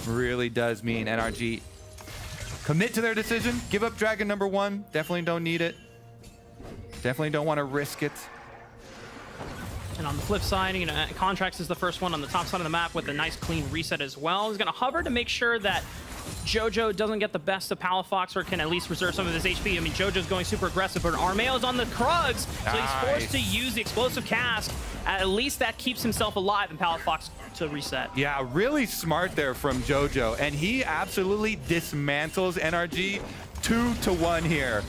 really does mean NRG commit to their decision. Give up Dragon number 1. Definitely don't need it. Definitely don't want to risk it.
And on the flip side, you know, Contracts is the first one on the top side of the map with a nice clean reset as well. He's going to hover to make sure that JoJo doesn't get the best of Palafox or can at least reserve some of his HP. I mean, JoJo's going super aggressive, but Armeo's on the Krugs, so he's forced to use the explosive cast. At least that keeps himself alive and Palafox to reset.
Yeah, really smart there from JoJo, and he absolutely dismantles NRG 2-1 here.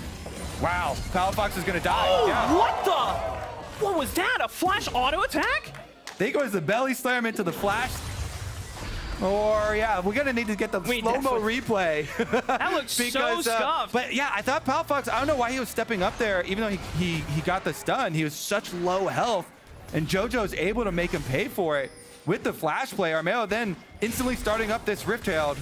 Wow, Palafox is going to die.
Oh,
yeah.
What the? What was that? A flash auto attack?
I think it was the belly slam into the flash. Or, yeah, we're going to need to get the slow-mo replay.
That looks so scuffed.
But, yeah, I thought Palafox, I don't know why he was stepping up there, even though he got the stun. He was such low health, and JoJo's able to make him pay for it with the flash play. Armeo then instantly starting up this Rift Herald.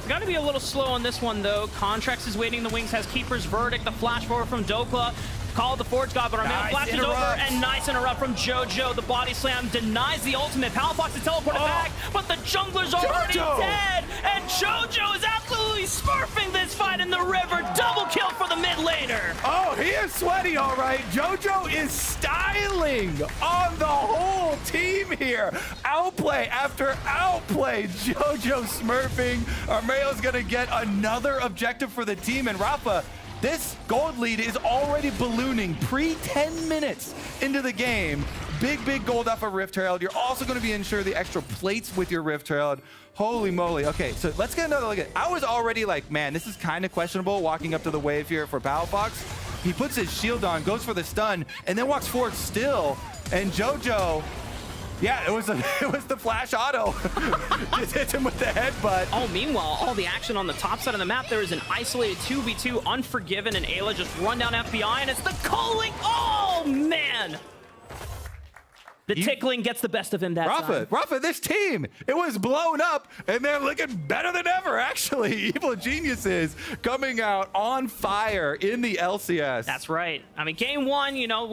Got to be a little slow on this one, though. Contracts is waiting in the wings, has Keeper's Verdict, the flash forward from Dokla. Call the Forge God, but Armeo flashes over, and nice interrupt from JoJo. The body slam denies the ultimate. Palafox is teleported back, but the jungler's already dead, and JoJo is absolutely smurfing this fight in the river. Double kill for the mid laner.
Oh, he is sweaty, all right. JoJo is styling on the whole team here. Outplay after outplay. JoJo smurfing. Armeo's gonna get another objective for the team, and Rafa, this gold lead is already ballooning pre-10 minutes into the game. Big gold off of Rift Herald. You're also going to be ensured the extra plates with your Rift Herald. Holy moly. Okay, so let's get another look at it. I was already like, man, this is kind of questionable walking up to the wave here for Palafox. He puts his shield on, goes for the stun, and then walks forward still. And JoJo, yeah, it was the flash auto. Just hits him with the headbutt.
Oh, meanwhile, all the action on the top side of the map, there is an isolated 2v2, Unforgiven and Ayla just run down FBI, and it's the calling. Oh, man. The tickling gets the best of him that time.
Rafa, this team, it was blown up, and they're looking better than ever, actually. Evil Geniuses coming out on fire in the LCS.
That's right. I mean, game 1, you know,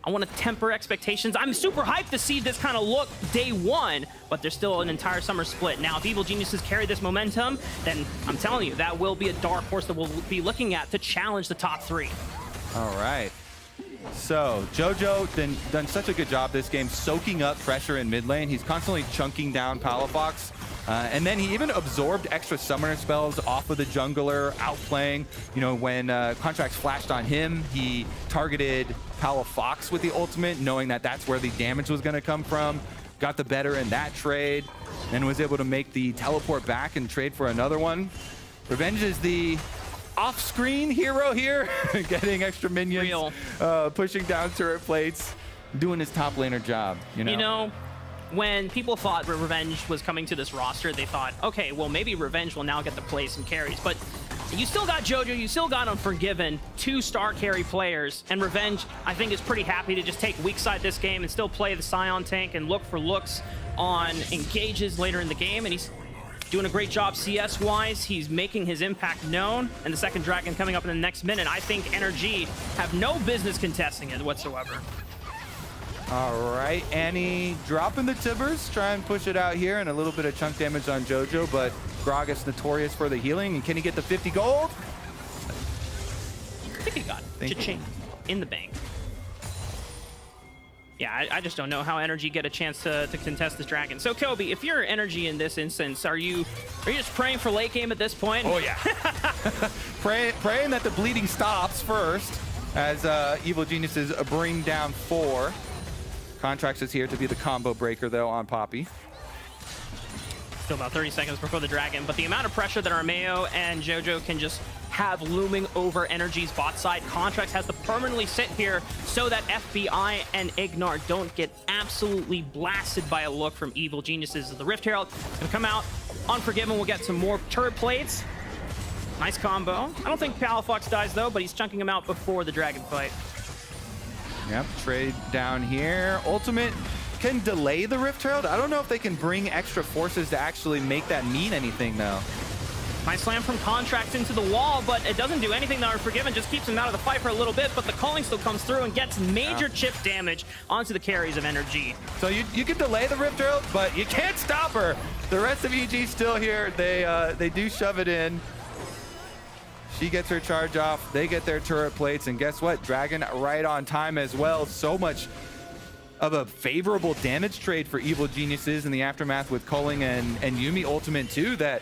I want to temper expectations. I'm super hyped to see this kind of look day 1, but there's still an entire summer split. Now, if Evil Geniuses carry this momentum, then I'm telling you, that will be a dark horse that we'll be looking at to challenge the top 3.
All right. So, JoJo done such a good job this game soaking up pressure in mid lane. He's constantly chunking down Palafox. And then he even absorbed extra summoner spells off of the jungler, outplaying. You know, when Contracts flashed on him, he targeted Palafox with the ultimate, knowing that that's where the damage was going to come from. Got the better in that trade, and was able to make the teleport back and trade for another one. Revenge is the off-screen hero here, getting extra minions, pushing down turret plates, doing his top laner job. You know,
when people thought Revenge was coming to this roster, they thought, okay, well, maybe Revenge will now get to play some carries. But you still got JoJo, you still got Unforgiven, 2 star carry players, and Revenge, I think, is pretty happy to just take weak side this game and still play the Scion tank and look for looks on engages later in the game. And he's doing a great job CS-wise. He's making his impact known. And the second dragon coming up in the next minute, I think NRG have no business contesting it whatsoever.
All right, Annie dropping the Tibbers, try and push it out here, and a little bit of chunk damage on JoJo, but Gragas notorious for the healing, and can he get the 50 gold?
I think he got it. Cha-ching. In the bank. Yeah, I just don't know how NRG get a chance to contest this dragon. So, Kobe, if you're NRG in this instance, are you just praying for late game at this point?
Oh, yeah. praying that the bleeding stops first, as Evil Geniuses bring down 4. Contracts is here to be the combo breaker, though, on Poppy.
Still about 30 seconds before the Dragon, but the amount of pressure that Armeo and JoJo can just have looming over Energy's bot side. Contracts has to permanently sit here so that FBI and Ignar don't get absolutely blasted by a look from Evil Geniuses. The Rift Herald can come out. Unforgiven will get some more turret plates. Nice combo. I don't think Palafox dies though, but he's chunking him out before the Dragon fight.
Yep, trade down here. Ultimate can delay the Rift Herald. I don't know if they can bring extra forces to actually make that mean anything though.
Nice slam from Contracts into the wall, but it doesn't do anything to Unforgiven, just keeps him out of the fight for a little bit, but the calling still comes through and gets major chip damage onto the carries of Energy.
So you can delay the Rift Herald, but you can't stop her. The rest of EG still here. They do shove it in. She gets her charge off. They get their turret plates, and guess what? Dragon right on time as well. So much of a favorable damage trade for Evil Geniuses in the aftermath with Culling and Yuumi ultimate too that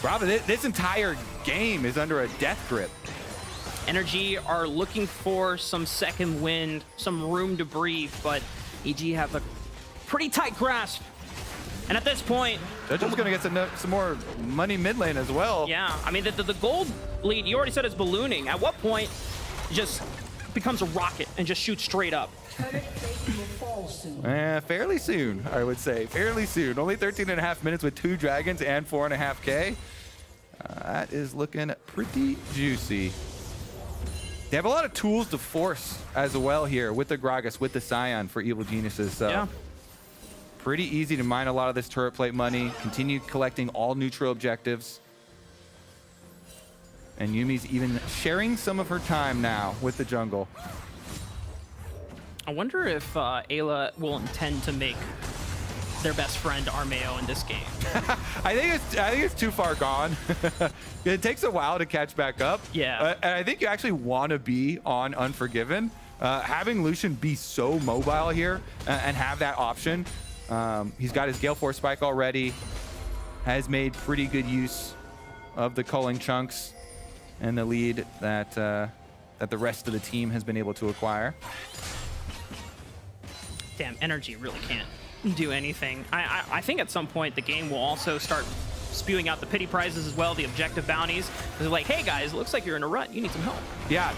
Bravo, this entire game is under a death grip.
Energy are looking for some second wind, some room to breathe, but EG have a pretty tight grasp. And at this point,
JoJo's gonna get some more money mid lane as well.
Yeah, I mean the gold lead, you already said, is ballooning. At what point it just becomes a rocket and just shoots straight up?
Fairly soon, I would say. Fairly soon. Only 13.5 minutes with 2 dragons and 4.5K. That is looking pretty juicy. They have a lot of tools to force as well here with the Gragas, with the Scion for Evil Geniuses. So
yeah,
pretty easy to mine a lot of this turret plate money. Continue collecting all neutral objectives. And Yumi's even sharing some of her time now with the jungle.
I wonder if Ayla will intend to make their best friend Armeo in this game.
I think it's too far gone. It takes a while to catch back up.
Yeah.
And I think you actually want to be on Unforgiven. Having Lucian be so mobile here and have that option. He's got his Gale Force spike already. Has made pretty good use of the culling chunks and the lead that that the rest of the team has been able to acquire.
Damn, Energy really can't do anything. I think at some point the game will also start spewing out the pity prizes as well, the objective bounties. They're like, hey guys, it looks like you're in a rut. You need some help.
Yeah.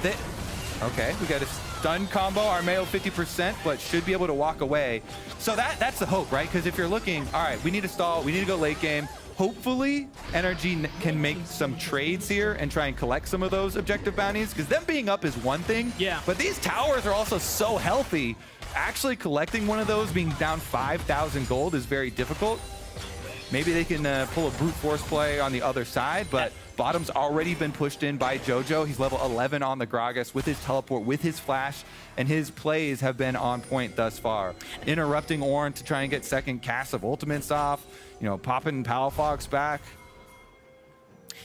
Okay, we got a stun combo. Armeo 50%, but should be able to walk away. So that's the hope, right? Because if you're looking, all right, we need to stall. We need to go late game. Hopefully, Energy can make some trades here and try and collect some of those objective bounties, because them being up is one thing.
Yeah.
But these towers are also so healthy. Actually collecting one of those, being down 5,000 gold, is very difficult. Maybe they can pull a brute force play on the other side, but bottom's already been pushed in by JoJo. He's level 11 on the Gragas with his teleport, with his flash, and his plays have been on point thus far. Interrupting Ornn to try and get second cast of ultimates off, you know, popping Palafox back.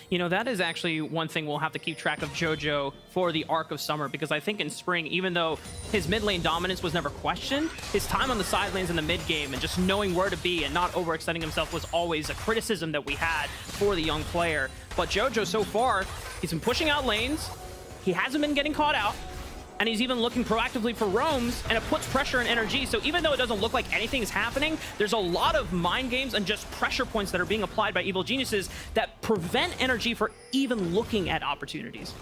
You know, that is actually one thing we'll have to keep track of JoJo for the arc of summer, because I think in spring, even though his mid lane dominance was never questioned, his time on the side lanes in the mid game and just knowing where to be and not overextending himself was always a criticism that we had for the young player. But JoJo, so far, he's been pushing out lanes, he hasn't been getting caught out, and he's even looking proactively for roams, and it puts pressure on Energy. So even though it doesn't look like anything is happening, there's a lot of mind games and just pressure points that are being applied by Evil Geniuses that prevent Energy for even looking at opportunities.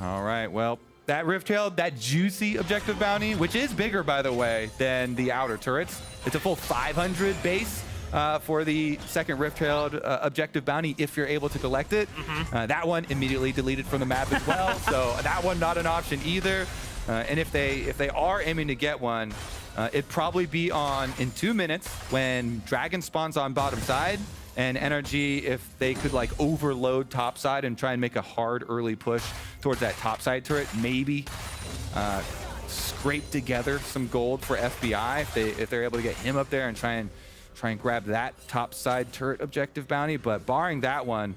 All right, well, that Rift Herald, that juicy objective bounty, which is bigger, by the way, than the outer turrets. It's a full 500 base for the second Rift Herald objective bounty if you're able to collect it. That one immediately deleted from the map as well, so that one not an option either. And if they are aiming to get one, it'd probably be on in 2 minutes when Dragon spawns on bottom side, and Energy, if they could like overload top side and try and make a hard early push towards that top side turret, maybe scrape together some gold for FBI if they're able to get him up there and try and grab that top side turret objective bounty. But barring that one,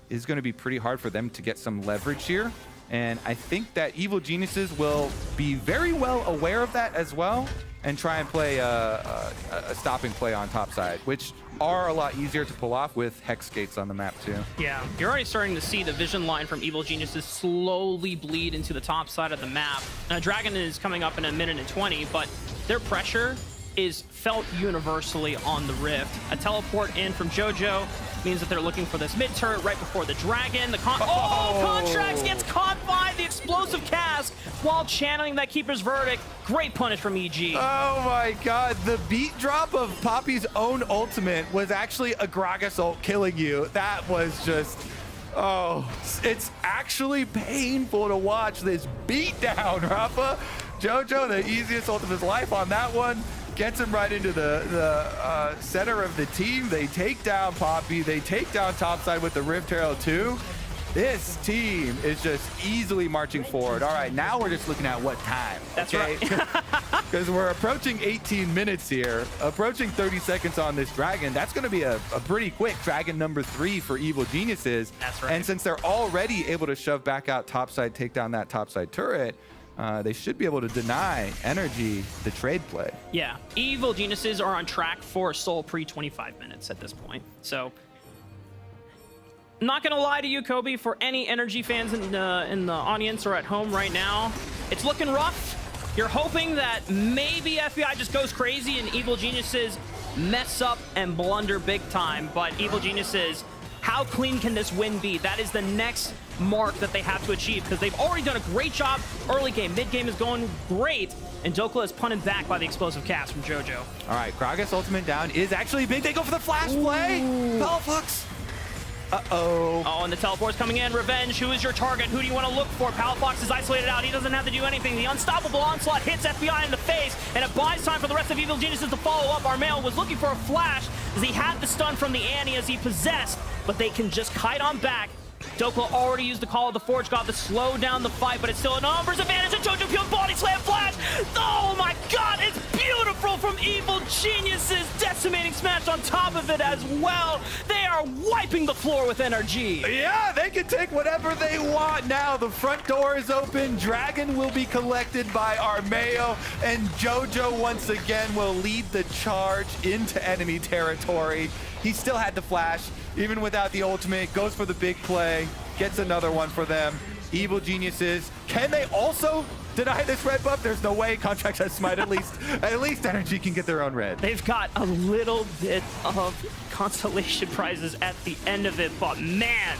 is going to be pretty hard for them to get some leverage here. And I think that Evil Geniuses will be very well aware of that as well and try and play a stopping play on top side, which are a lot easier to pull off with Hex Gates on the map too.
Yeah, you're already starting to see the vision line from Evil Geniuses slowly bleed into the top side of the map. Now, Dragon is coming up in a minute and 20, but their pressure is felt universally on the Rift. A teleport in from JoJo means that they're looking for this mid turret right before the dragon. The Contracts gets caught by the explosive cast while channeling that Keeper's Verdict. Great punish from EG.
Oh my god, the beat drop of Poppy's own ultimate was actually a Gragas ult killing you. That was just, oh, it's actually painful to watch this beat down, Rafa. JoJo, the easiest ult of his life on that one. Gets him right into the center of the team. They take down Poppy. They take down topside with the Rift Herald too. This team is just easily marching forward. All right, now we're just looking at what time.
That's
okay?
right.
Because we're approaching 18 minutes here, approaching 30 seconds on this Dragon. That's going to be a pretty quick Dragon number 3 for Evil Geniuses.
That's right.
And since they're already able to shove back out topside, take down that topside turret, they should be able to deny Energy the trade play.
Yeah, Evil Geniuses are on track for Soul pre 25 minutes at this point. So, not gonna lie to you, Kobe, for any Energy fans in the audience or at home right now, it's looking rough. You're hoping that maybe FBI just goes crazy and Evil Geniuses mess up and blunder big time, but Evil Geniuses, how clean can this win be? That is the next mark that they have to achieve because they've already done a great job early game. Mid game is going great, and Dokla is punted back by the explosive cast from JoJo.
All right, Gragas ultimate down is actually big. They go for the flash play. Palafox. Uh-oh.
Oh, and the teleport's coming in. Revenge, who is your target? Who do you want to look for? Palafox is isolated out. He doesn't have to do anything. The unstoppable onslaught hits FBI in the face, and it buys time for the rest of Evil Geniuses to follow up. Armeo was looking for a flash as he had the stun from the Annie as he possessed, but they can just kite on back. Dokla already used the Call of the Forge God to slow down the fight, but it's still a numbers advantage, and JoJo Pure body slam flash! Oh my god, it's beautiful from Evil Geniuses! Decimating smash on top of it as well! They are wiping the floor with energy!
Yeah, they can take whatever they want now. The front door is open. Dragon will be collected by Armeo, and JoJo once again will lead the charge into enemy territory. He still had the flash, even without the ultimate, goes for the big play, gets another one for them. Evil Geniuses, can they also deny this red buff? There's no way. Contracts has smite. At least Energy can get their own red.
They've got a little bit of consolation prizes at the end of it, but man,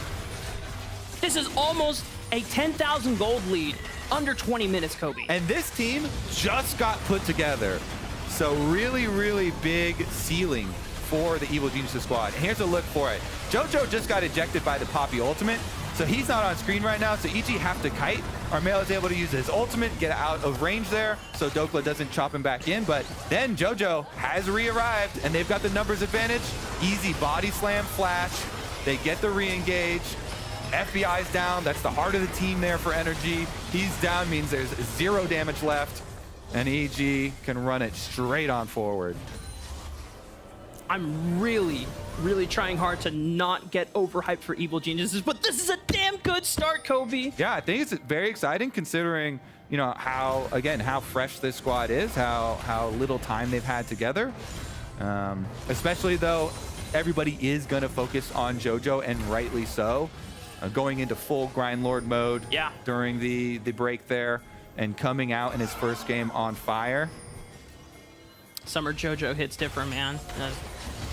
this is almost a 10,000 gold lead under 20 minutes, Kobe.
And this team just got put together. So really, really big ceiling for the Evil Geniuses squad. And here's a look for it. JoJo just got ejected by the Poppy ultimate, so he's not on screen right now, so EG have to kite. Armeo is able to use his ultimate, get out of range there, so Dokla doesn't chop him back in, but then JoJo has re-arrived, and they've got the numbers advantage. Easy body slam flash. They get the re-engage. FBI's down. That's the heart of the team there for Energy. He's down, means there's 0 damage left, and EG can run it straight on forward.
I'm really trying hard to not get overhyped for Evil Geniuses, but this is a damn good start, Kobe.
Yeah, I think it's very exciting considering, you know, how fresh this squad is, how little time they've had together. Especially though, everybody is going to focus on JoJo, and rightly so. Going into full Grind Lord mode during the break there, and coming out in his first game on fire.
Summer JoJo hits different, man.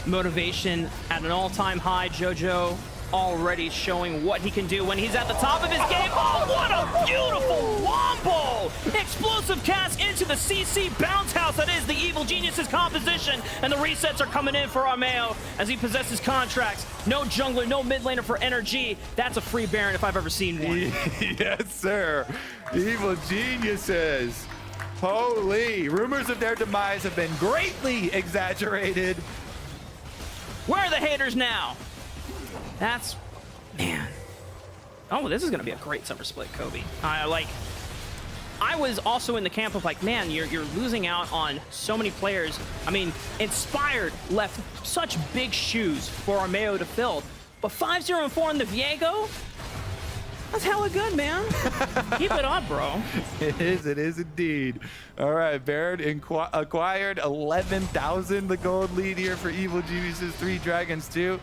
Motivation at an all-time high. JoJo already showing what he can do when he's at the top of his game. Oh, what a beautiful wombo! Explosive cast into the CC bounce house that is the Evil Geniuses composition, and the resets are coming in for Armeo as he possesses contracts. No jungler, no mid laner for Energy. That's a free Baron if I've ever seen one.
Yes, sir. Evil Geniuses. Holy, rumors of their demise have been greatly exaggerated.
Where are the haters now? That's, man. Oh, this is gonna be a great summer split, Kobe. I was also in the camp of like, man, you're losing out on so many players. I mean, Inspired left such big shoes for Armeo to fill, but 5-0-4 in the Viego, that's hella good, man. Keep it up, bro.
It is indeed. All right, Baron acquired 11,000, the gold lead here for Evil Geniuses, 3 Dragons 2.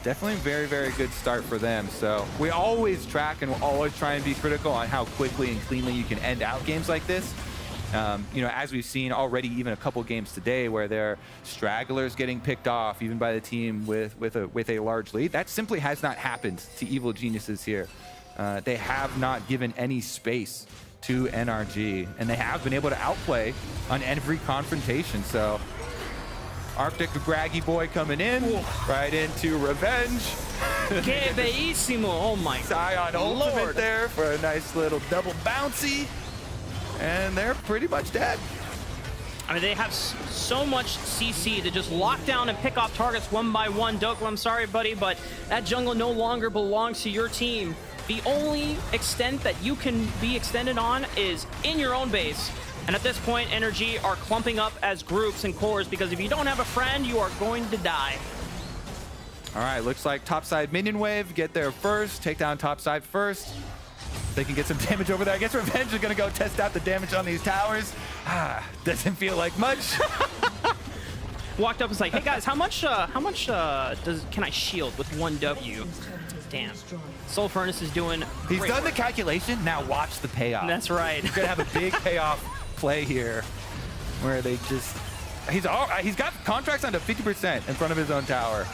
Definitely very, very good start for them. So we always track and we'll always try and be critical on how quickly and cleanly you can end out games like this. As we've seen already, even a couple games today, where there are stragglers getting picked off, even by the team with a large lead. That simply has not happened to Evil Geniuses here. They have not given any space to NRG, and they have been able to outplay on every confrontation. So Arctic Braggy Boy coming in, right into Revenge.
Que bellissimo! Oh my
Zion
Lord.
ultimate there for a nice little double bouncy. And they're pretty much dead.
I mean, they have so much CC to just lock down and pick off targets one by one. Doku, I'm sorry, buddy, but that jungle no longer belongs to your team. The only extent that you can be extended on is in your own base. And at this point, NRG are clumping up as groups and cores, because if you don't have a friend, you are going to die.
All right, looks like topside minion wave. Get there first, take down topside first. They can get some damage over there. I guess Revenge is gonna go test out the damage on these towers. Doesn't feel like much.
Walked up and was like, hey guys, how much can I shield with 1 W? Damn. Soul Furnace is doing
He's
great
done
work.
the calculation, now watch the payoff.
That's right.
He's gonna have a big payoff play here where they just, he's got contracts onto 50% in front of his own tower.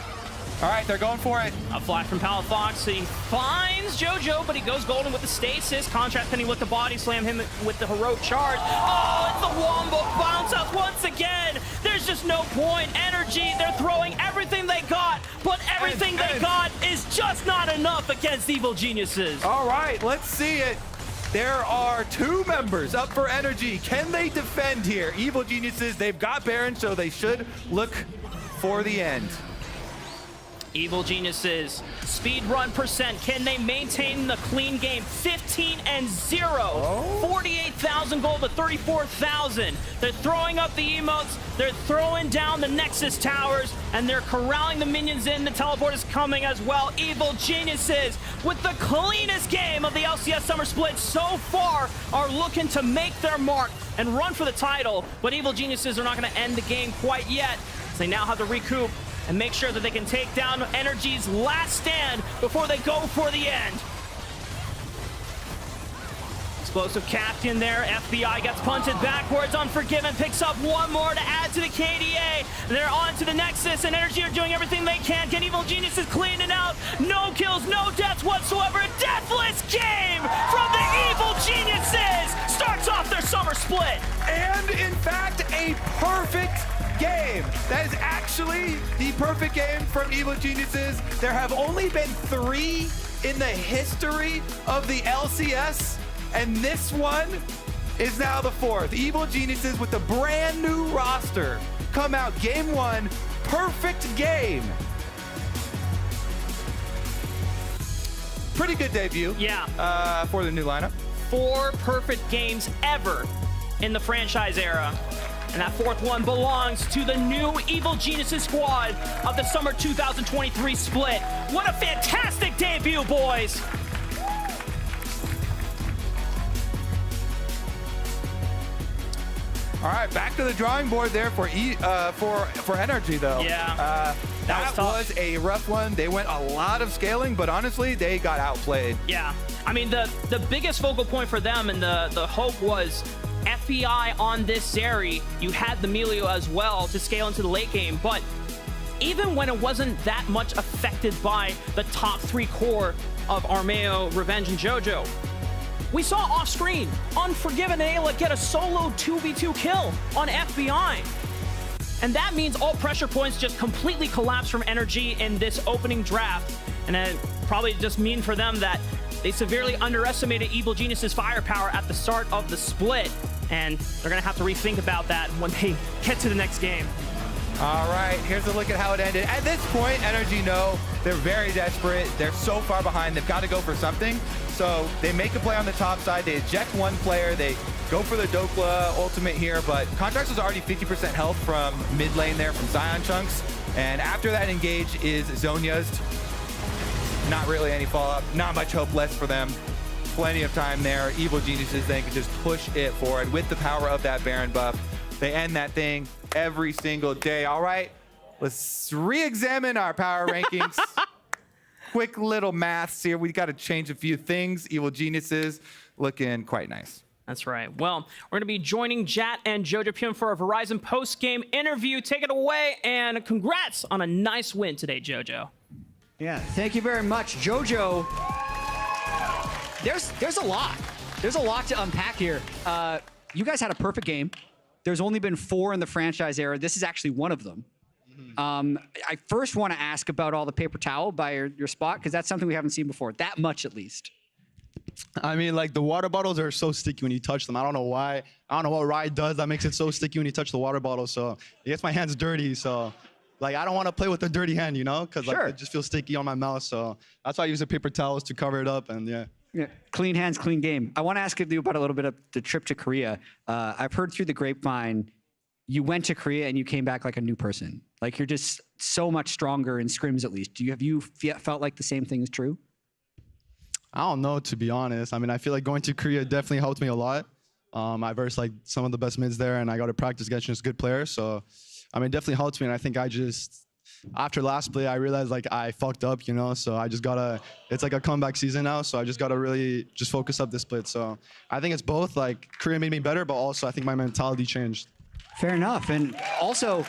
All right, they're going for it.
A flash from Pal Fox. He finds JoJo, but he goes golden with the stasis. Contract pending with the body slam, him with the heroic charge. Oh, it's the Wombo bounce up once again. There's just no point. NRG, they're throwing everything they got, but everything they got is just not enough against Evil Geniuses.
All right, let's see it. There are 2 members up for NRG. Can they defend here? Evil Geniuses, they've got Baron, so they should look for the end.
Evil Geniuses, speed run percent. Can they maintain the clean game? 15-0. 48,000 gold to 34,000. They're throwing up the emotes. They're throwing down the Nexus towers, and they're corralling the minions in. The teleport is coming as well. Evil Geniuses, with the cleanest game of the LCS Summer Split so far, are looking to make their mark and run for the title. But Evil Geniuses are not going to end the game quite yet. So they now have to recoup and make sure that they can take down NRG's last stand before they go for the end. Explosive captain there. FBI gets punted backwards. Unforgiven picks up 1 more to add to the KDA. They're on to the Nexus, and NRG are doing everything they can. Can Evil Geniuses clean it out? No kills, no deaths whatsoever. A deathless game from the Evil Geniuses starts off their summer split.
And in fact, a perfect game. That is actually the perfect game from Evil Geniuses. There have only been 3 in the history of the LCS, and this one is now the 4th. Evil Geniuses with a brand new roster come out game 1, perfect game. Pretty good debut.
Yeah.
For the new lineup.
4 perfect games ever in the franchise era. And that 4th one belongs to the new Evil Geniuses squad of the Summer 2023 split. What a fantastic debut, boys!
All right, back to the drawing board there for NRG though.
Yeah,
that was a rough one. They went a lot of scaling, but honestly, they got outplayed.
Yeah, I mean the biggest focal point for them and the hope was FBI on this Zeri. You had the Melio as well to scale into the late game, but even when it wasn't that much affected by the top 3 core of Armeo, Revenge, and JoJo, we saw off-screen Unforgiven and Ayla get a solo 2v2 kill on FBI. And that means all pressure points just completely collapse from NRG in this opening draft. And it probably just mean for them that they severely underestimated Evil Genius's firepower at the start of the split. And they're going to have to rethink about that when they get to the next game.
All right, here's a look at how it ended. At this point, NRG know they're very desperate. They're so far behind. They've got to go for something. So they make a play on the top side. They eject 1 player. They go for the Dokla ultimate here, but Contrax was already 50% health from mid lane there from Zion Chunks. And after that engage is Zonya's. Not really any follow-up. Not much hope left for them. Plenty of time there. Evil Geniuses then can just push it forward with the power of that Baron buff. They end that thing every single day. All right, let's re-examine our power rankings. Quick little maths here. We got to change a few things. Evil Geniuses looking quite nice.
That's right. Well, we're going to be joining Jat and Jojo Pyun for a Verizon post-game interview. Take it away, and congrats on a nice win today, Jojo.
Yeah, thank you very much, Jojo. There's a lot. There's a lot to unpack here. You guys had a perfect game. There's only been 4 in the franchise era. This is actually one of them. I first want to ask about all the paper towel by your spot, because that's something we haven't seen before, that much at least.
I mean, like, the water bottles are so sticky when you touch them. I don't know why. I don't know what Riot does that makes it so sticky when you touch the water bottle. So it gets my hands dirty. So, like, I don't want to play with a dirty hand, you know, because like, it just feels sticky on my mouth. So that's why I use the paper towels to cover it up. And yeah,
clean hands, clean game. I want to ask you about a little bit of the trip to Korea. I've heard through the grapevine, you went to Korea and you came back like a new person. Like, you're just so much stronger in scrims, at least. Have you felt like the same thing is true?
I don't know, to be honest. I mean, I feel like going to Korea definitely helped me a lot. I versed like some of the best mids there, and I got to practice against good players. So, I mean, it definitely helped me. And I think after last split, I realized like I fucked up, you know. So I just gotta. It's like a comeback season now, so I just gotta really just focus up this split. So I think it's both. Like, Korea made me better, but also I think my mentality changed.
Fair enough. And also,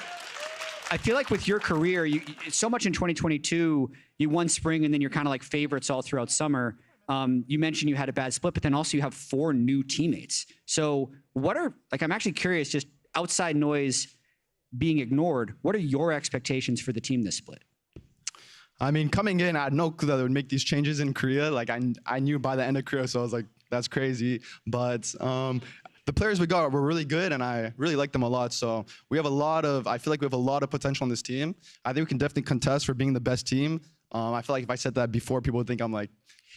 I feel like with your career, so much in 2022, you won spring and then you're kind of like favorites all throughout summer. You mentioned you had a bad split, but then also you have 4 new teammates. So I'm actually curious, just outside noise being ignored, what are your expectations for the team this split?
I mean, coming in, I had no clue that they would make these changes in Korea. Like, I knew by the end of Korea, so I was like, that's crazy. But the players we got were really good, and I really like them a lot. So I feel like we have a lot of potential on this team. I think we can definitely contest for being the best team. I feel like if I said that before, people would think I'm like,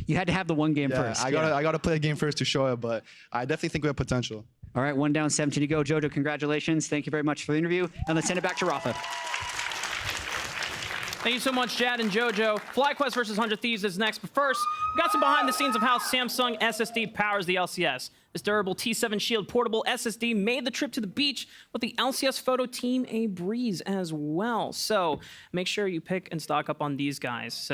you had to have the one game first.
I gotta play a game first to show it, but I definitely think we have potential.
All right, 1 down, 17 to go. Jojo, congratulations. Thank you very much for the interview. And let's send it back to Rafa.
Thank you so much, Jad and Jojo. FlyQuest versus 100 Thieves is next. But first, we got some behind the scenes of how Samsung SSD powers the LCS. This durable T7 Shield portable SSD made the trip to the beach with the LCS photo team a breeze as well. So make sure you pick and stock up on these guys.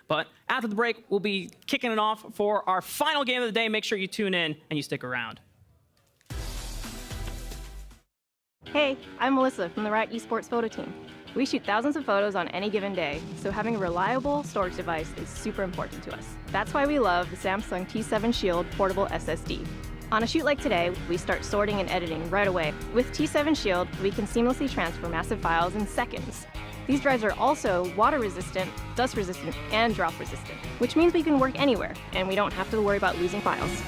But after the break, we'll be kicking it off for our final game of the day. Make sure you tune in and you stick around.
Hey, I'm Melissa from the Riot Esports photo team. We shoot thousands of photos on any given day, so having a reliable storage device is super important to us. That's why we love the Samsung T7 Shield portable SSD. On a shoot like today, we start sorting and editing right away. With T7 Shield, we can seamlessly transfer massive files in seconds. These drives are also water resistant, dust resistant, and drop resistant, which means we can work anywhere, and we don't have to worry about losing files.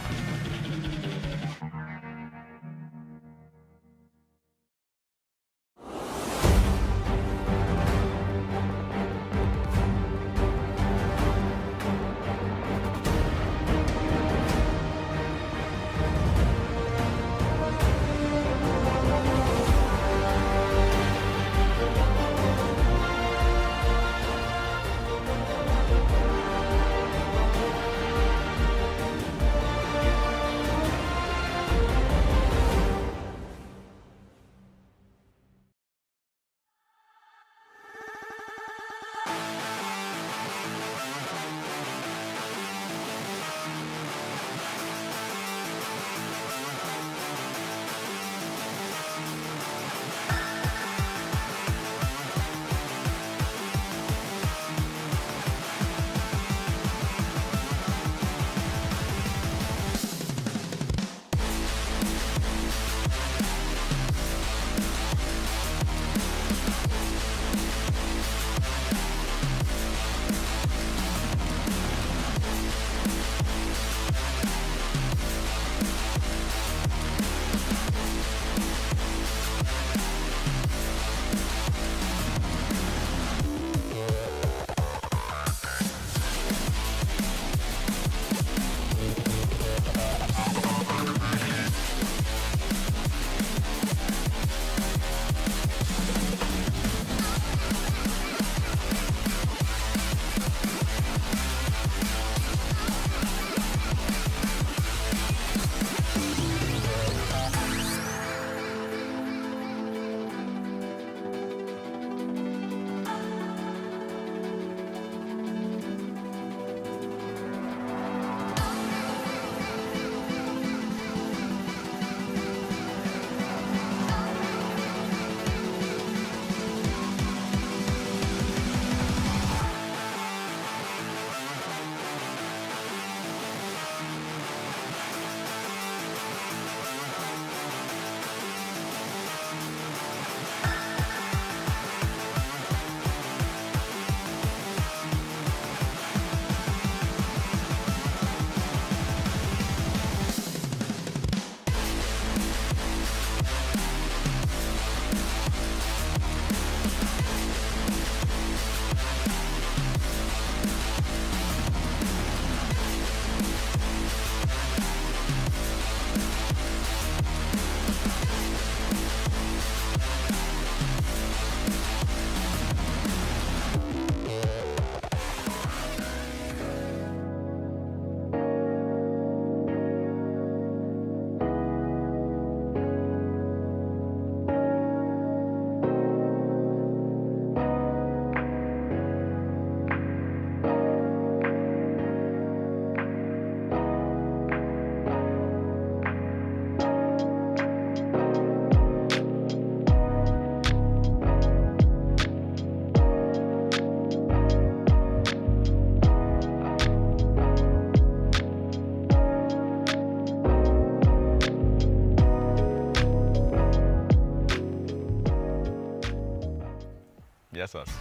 That's us.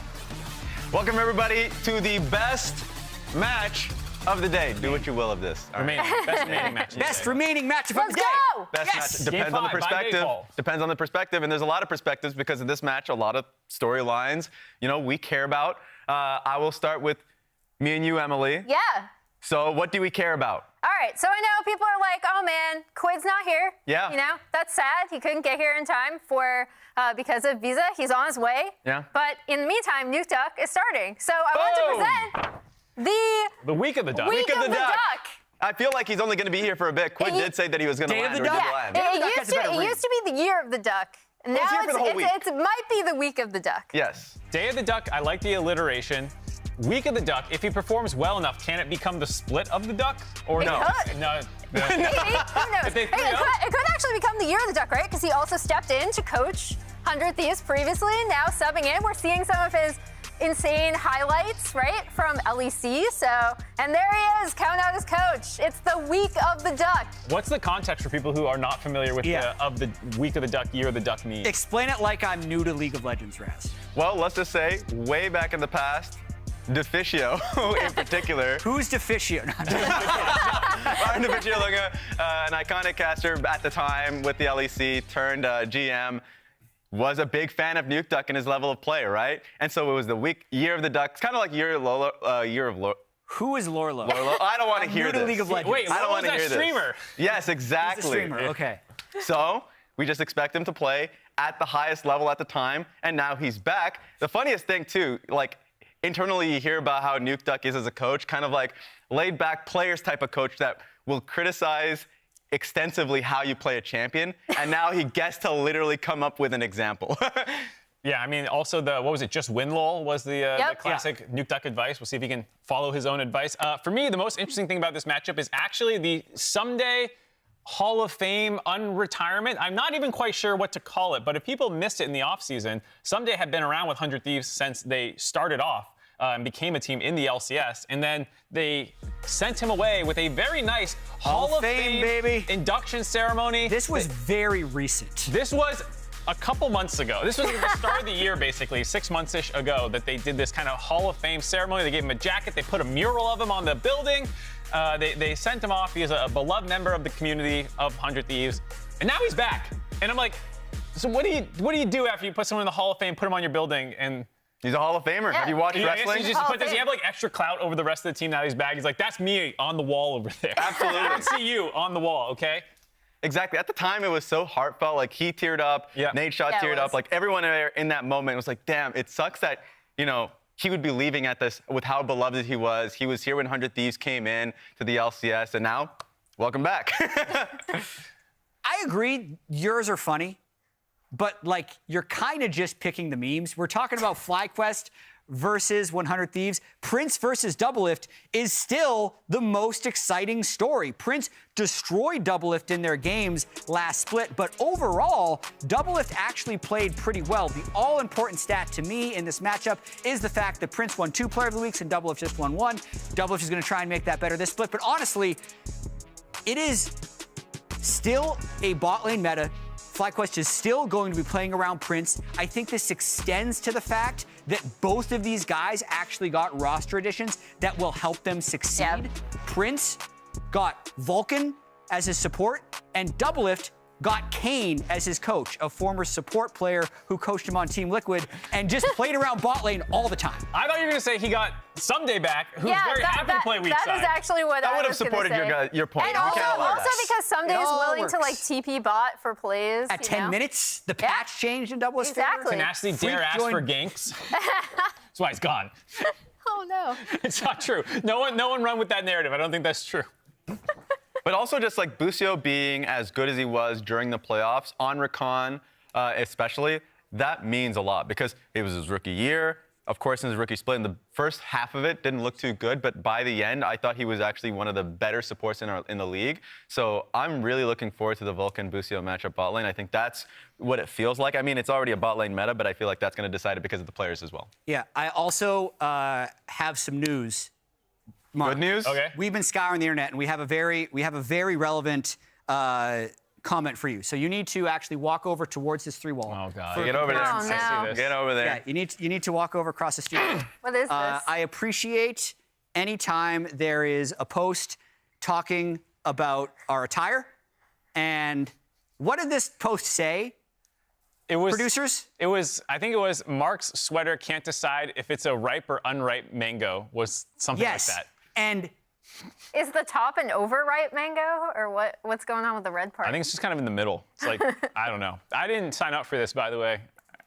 Welcome, everybody, to the best match of the day. Do what you will of this. All right.
Best remaining match.
Best remaining match of the day.
Go!
Best
Yes!
match. Depends on the
Game 5 by
perspective.
default.
Depends on the perspective, and there's a lot of perspectives because of this match. A lot of storylines, we care about. I will start with me and you, Emily.
Yeah.
So, what do we care about?
All right, so I know people are like, oh man, Quid's not here.
Yeah.
That's sad. He couldn't get here in time because of visa. He's on his way.
Yeah.
But in the meantime, Nuke Duck is starting. So I want to present
the week of the duck.
Week of the Duck.
I feel like he's only going to be here for a bit. Quid did say that he was going to
Day of
land.
the
or did
Duck.
land.
It used to be the year of the duck. Now
it's here for the whole week.
it might be the week of the duck.
Yes.
Day of the duck, I like the alliteration. Week of the duck, if he performs well enough, can it become the split of the duck? Or no?
could.
No.
Maybe. Who knows?
If they
Hey, it could actually become the year of the duck, right? Because he also stepped in to coach 100 Thieves previously, now subbing in. We're seeing some of his insane highlights, right, from LEC. And there he is, counting out his coach. It's the week of the duck.
What's the context for people who are not familiar with the week of the duck, year of the duck mean?
Explain it like I'm new to League of Legends, Raz.
Well, let's just say, way back in the past, Deficio in particular.
Who's Deficio?
Martin Deficio, an iconic caster at the time with the LEC, turned GM, was a big fan of Nuke Duck and his level of play, right? And so it was the year of the duck. It's kind of like year of Lorlo.
Who is Lorlo?
I don't want to hear
new to
this.
League of Legends.
Wait,
I don't want to
that
hear
streamer?
This. Yes, exactly.
He's a streamer, okay.
So we just expect him to play at the highest level at the time, and now he's back. The funniest thing, too, internally you hear about how Nuke Duck is as a coach, kind of like laid-back players type of coach that will criticize extensively how you play a champion, and now he gets to literally come up with an example.
Yeah, I mean, also what was it, just win lol was the classic Nuke Duck advice. We'll see if he can follow his own advice. For me, the most interesting thing about this matchup is actually the someday Hall of Fame unretirement. I'm not even quite sure what to call it, but if people missed it in the offseason, Someday had been around with 100 Thieves since they started off and became a team in the LCS, and then they sent him away with a very nice Hall of Fame
baby
induction ceremony.
This was very recent.
This was a couple months ago. This was at the start of the year, basically, 6 months-ish ago, that they did this kind of Hall of Fame ceremony. They gave him a jacket. They put a mural of him on the building. They sent him off. He is a beloved member of the community of 100 Thieves. And now he's back. And I'm like, so what do you do after you put someone in the Hall of Fame, put him on your building, and...
He's a Hall of Famer.
Yeah.
Have you watched wrestling?
Does he have extra clout over the rest of the team now he's back? He's like, that's me on the wall over there.
Absolutely.
I don't see you on the wall, okay?
Exactly. At the time, it was so heartfelt. He teared up.
Yeah.
Nate Shot teared up. Everyone in that moment was like, damn, it sucks that, he would be leaving at this with how beloved he was. He was here when 100 Thieves came in to the LCS, and now, welcome back.
I agree, yours are funny, but you're kind of just picking the memes. We're talking about FlyQuest versus 100 Thieves. Prince versus Doublelift is still the most exciting story. Prince destroyed Doublelift in their games last split, but overall, Doublelift actually played pretty well. The all-important stat to me in this matchup is the fact that Prince won 2 Player of the Weeks and Doublelift just won 1. Doublelift is going to try and make that better this split, but honestly, it is still a bot lane meta. FlyQuest is still going to be playing around Prince. I think this extends to the fact that both of these guys actually got roster additions that will help them succeed. Yep. Prince got Vulcan as his support, and Doublelift got Kane as his coach, a former support player who coached him on Team Liquid and just played around bot lane all the time.
I thought you were going to say he got Someday back, who's very happy to play weak side.
That is actually what I
would have
was gonna
supported
say.
your point.
And
You
also,
can't allow that.
because Someday is willing to TP bot for plays.
At 10 minutes, the patch changed in Doublelift's
Exactly.
Tenacity dare ask for ganks. That's why he's gone.
Oh no.
It's not true. No one run with that narrative. I don't think that's true.
But also just Busio being as good as he was during the playoffs, on Recon especially, that means a lot because it was his rookie year. Of course, in his rookie split, in the first half of it didn't look too good, but by the end, I thought he was actually one of the better supports in the league. So I'm really looking forward to the Vulcan-Busio matchup bot lane. I think that's what it feels like. I mean, it's already a bot lane meta, but I feel like that's going to decide it because of the players as well.
Yeah, I also have some news. Mark,
good news?
Okay.
We've been scouring the internet, and we have a very relevant comment for you. So you need to actually walk over towards this 3-wall.
Oh, God.
Get over there.
Oh, no.
Get over there.
Yeah, you need to walk over across the street.
What is this?
I appreciate anytime there is a post talking about our attire. And what did this post say?
It was
producers?
I think it was Mark's sweater can't decide if it's a ripe or unripe mango, was something
Yes.
like that.
And
Is the top an overripe mango, or what's going on with the red part?
I think it's just kind of in the middle. It's like, I don't know. I didn't sign up for this, by the way.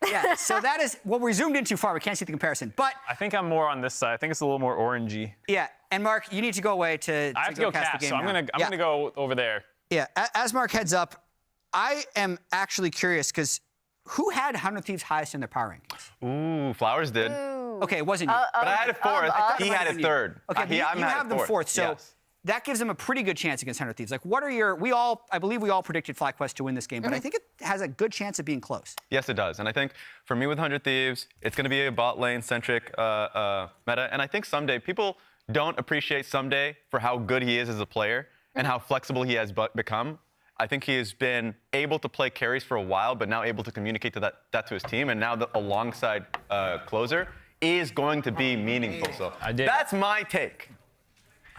yeah, so that is what we zoomed in too far. We can't see the comparison. But
I think I'm more on this side. I think it's a little more orangey.
yeah, and Mark, you need to go away to
I have to go
cast
cast,
the game
so I'm
now.
gonna go over there.
Yeah, as Mark heads up, I am actually curious because who had 100 Thieves highest in their power rankings?
Ooh, Flowers did.
Okay, it wasn't you.
But I had it fourth. He had it third.
Okay, but you have them fourth, so
Yes.
that gives them a pretty good chance against 100 Thieves. Like, what are your? I believe we all predicted FlyQuest to win this game, but I think it has a good chance of being close.
Yes, it does. And I think for me with 100 Thieves, it's going to be a bot lane centric meta. And I think Someday, people don't appreciate Someday for how good he is as a player and how flexible he has become. I think he has been able to play carries for a while, but now able to communicate that to his team. And now alongside closer is going to be meaningful. So that's my take.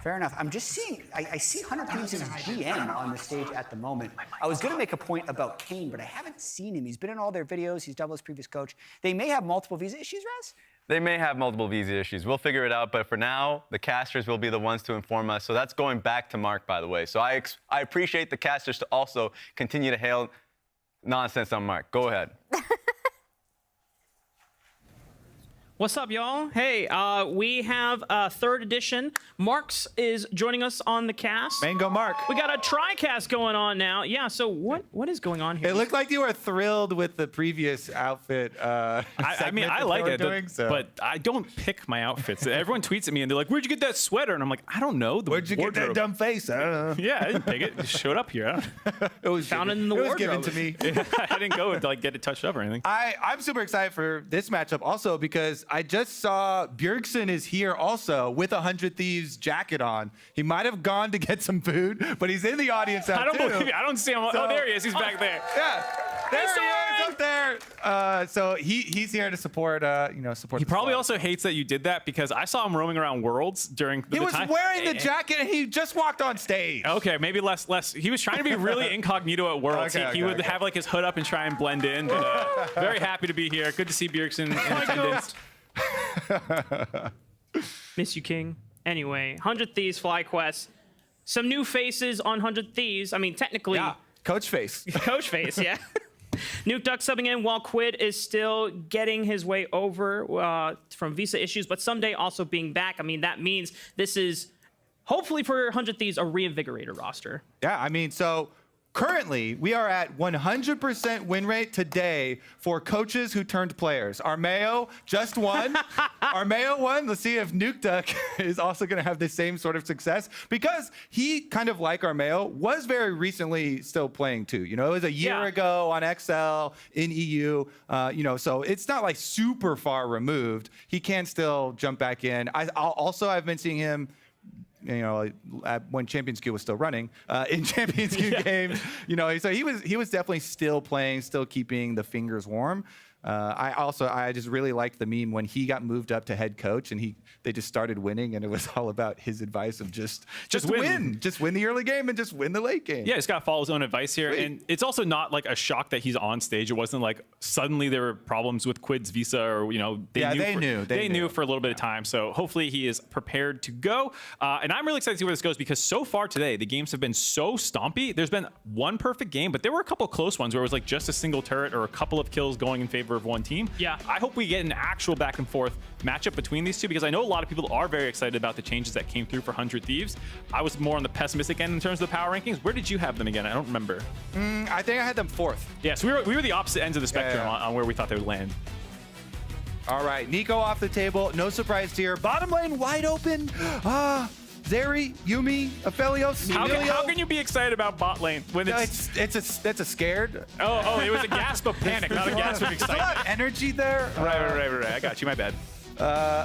Fair enough. I'm just seeing, I see 100 Thieves as GM on the stage at the moment. I was going to make a point about Kane, but I haven't seen him. He's been in all their videos. He's double his previous coach. They may have multiple visa issues, Raz?
They may have multiple visa issues. We'll figure it out. But for now, the casters will be the ones to inform us. So that's going back to Mark, by the way. So I appreciate the casters to also continue to hail nonsense on Mark. Go ahead.
What's up, y'all? Hey, we have third edition. Marks is joining us on the cast.
Mango Mark.
We got a tri-cast going on now. Yeah, so what is going on here?
It looked like you were thrilled with the previous outfit.
I mean, I like it, but I don't pick my outfits. Everyone tweets at me and they're like, "Where'd you get that sweater?" And I'm like, "I don't know."
Where'd you get that dumb face? I don't know.
Yeah, I didn't pick it. It just showed up here.
It was
found in the wardrobe.
It was given to me.
I didn't go to like get it touched up or anything.
I'm super excited for this matchup also because I just saw Bjergsen is here also with a 100 Thieves jacket on. He might have gone to get some food, but he's in the audience now
I don't
too.
believe it. I don't see him.
So-
oh, there he is. He's back there.
Yeah. There he is up there. So he's here to support, support.
He
the
probably
squad.
also hates that you did that because I saw him roaming around Worlds during the
He was
time.
wearing the jacket and he just walked on stage.
Okay, maybe less. He was trying to be really incognito at Worlds.
Okay,
he would have like his hood up and try and blend in. But very happy to be here. Good to see Bjergsen in attendance.
Miss you, King. Anyway, 100 Thieves FlyQuest. Some new faces on 100 Thieves. I mean, technically.
Yeah, Coach Face.
Coach Face, yeah. Nuke Duck subbing in while Quid is still getting his way over from visa issues, but someday also being back. I mean, that means this is hopefully for 100 Thieves a reinvigorated roster.
Yeah, I mean, so currently we are at 100% win rate today for coaches who turned players. Armeo just won. Armeo won. Let's see if Nuke Duck is also going to have the same sort of success because he, kind of like Armeo, was very recently still playing too. It was a year ago on XL in EU. So it's not like super far removed. He can still jump back in. I've been seeing him when Champions Queue was still running in Champions Queue games, so he was definitely still playing, still keeping the fingers warm. I just really liked the meme when he got moved up to head coach and they just started winning and it was all about his advice of just win the early game and just win the late game.
Yeah, he's got to follow his own advice here.
Sweet.
And it's also not like a shock that he's on stage. It wasn't like suddenly there were problems with Quid's visa or, they knew for a little bit of time. So hopefully he is prepared to go. And I'm really excited to see where this goes because so far today, the games have been so stompy. There's been one perfect game, but there were a couple close ones where it was like just a single turret or a couple of kills going in favor of one team.
Yeah.
I hope we get an actual back and forth matchup between these two because I know a lot of people are very excited about the changes that came through for 100 Thieves. I was more on the pessimistic end in terms of the power rankings. Where did you have them again? I don't remember.
I think I had them fourth.
Yeah, so we were the opposite ends of the spectrum on where we thought they would land.
All right, Nico off the table. No surprise here. Bottom lane wide open. Zeri, Yumi, Aphelios.
How can you be excited about bot lane when
that's a scared?
Oh, it was a gasp of panic, not a gasp of
There's a
excitement.
lot of energy there.
Right. I got you. My bad.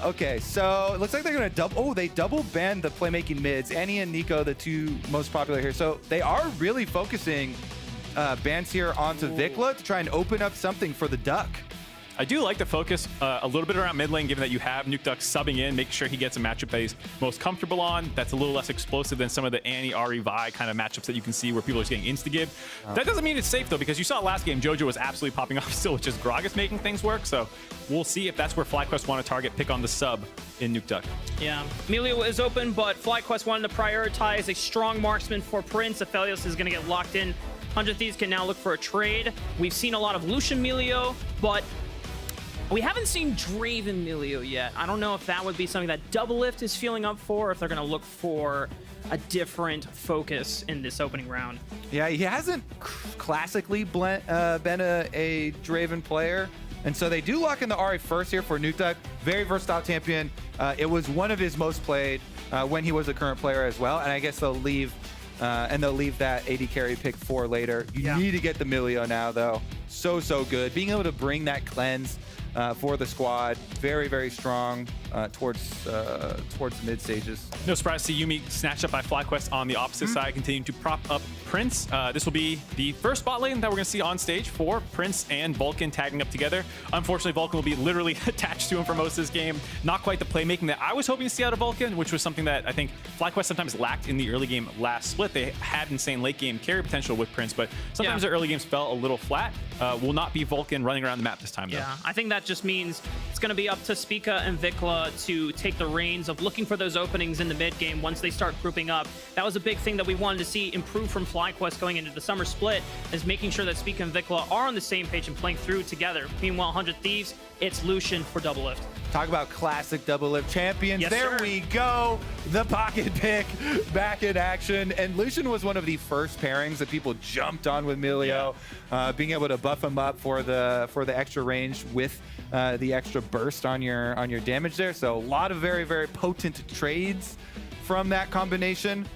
Okay, so it looks like they're gonna they double ban the playmaking mids. Annie and Nico, the two most popular here. So they are really focusing bans here onto Vikla to try and open up something for the Duck.
I do like to focus a little bit around mid lane, given that you have NukeDuck subbing in, making sure he gets a matchup that he's most comfortable on. That's a little less explosive than some of the Annie, Ahri, Vi kind of matchups that you can see where people are just getting insta-give. That doesn't mean it's safe, though, because you saw last game, JoJo was absolutely popping off still, which is Gragas making things work. So we'll see if that's where FlyQuest want to target, pick on the sub in NukeDuck.
Yeah, Emilio is open, but FlyQuest wanted to prioritize a strong marksman for Prince. Aphelios is going to get locked in. 100 Thieves can now look for a trade. We've seen a lot of Lucian Emilio, but we haven't seen Draven Milio yet. I don't know if that would be something that Double Lift is feeling up for, or if they're going to look for a different focus in this opening round.
Yeah, he hasn't classically been a Draven player. And so they do lock in the Ahri first here for NukeDuck. Very versatile champion. It was one of his most played when he was a current player as well. And I guess they'll leave that AD carry pick for later. You need to get the Milio now, though. So good. Being able to bring that cleanse for the squad, very, very strong towards the mid stages.
No surprise to see Yuumi snatched up by FlyQuest on the opposite side, continuing to prop up Prince. This will be the first bot lane that we're going to see on stage for Prince and Vulcan tagging up together. Unfortunately, Vulcan will be literally attached to him for most of this game. Not quite the playmaking that I was hoping to see out of Vulcan, which was something that I think FlyQuest sometimes lacked in the early game last split. They had insane late game carry potential with Prince, but sometimes their early games fell a little flat. Will not be Vulcan running around the map this time, though.
Yeah, I think that just means it's going to be up to Spica and Vikla to take the reins of looking for those openings in the mid game once they start grouping up. That was a big thing that we wanted to see improve from FlyQuest going into the summer split, is making sure that Spica and Vikla are on the same page and playing through together. Meanwhile, 100 Thieves, it's Lucian for Double Lift.
Talk about classic Double Lift champions.
Yes,
there
sir.
we go. The pocket pick back in action. And Lucian was one of the first pairings that people jumped on with Milio, being able to buff him up for the extra range with the extra burst on your damage there. So a lot of very, very potent trades from that combination.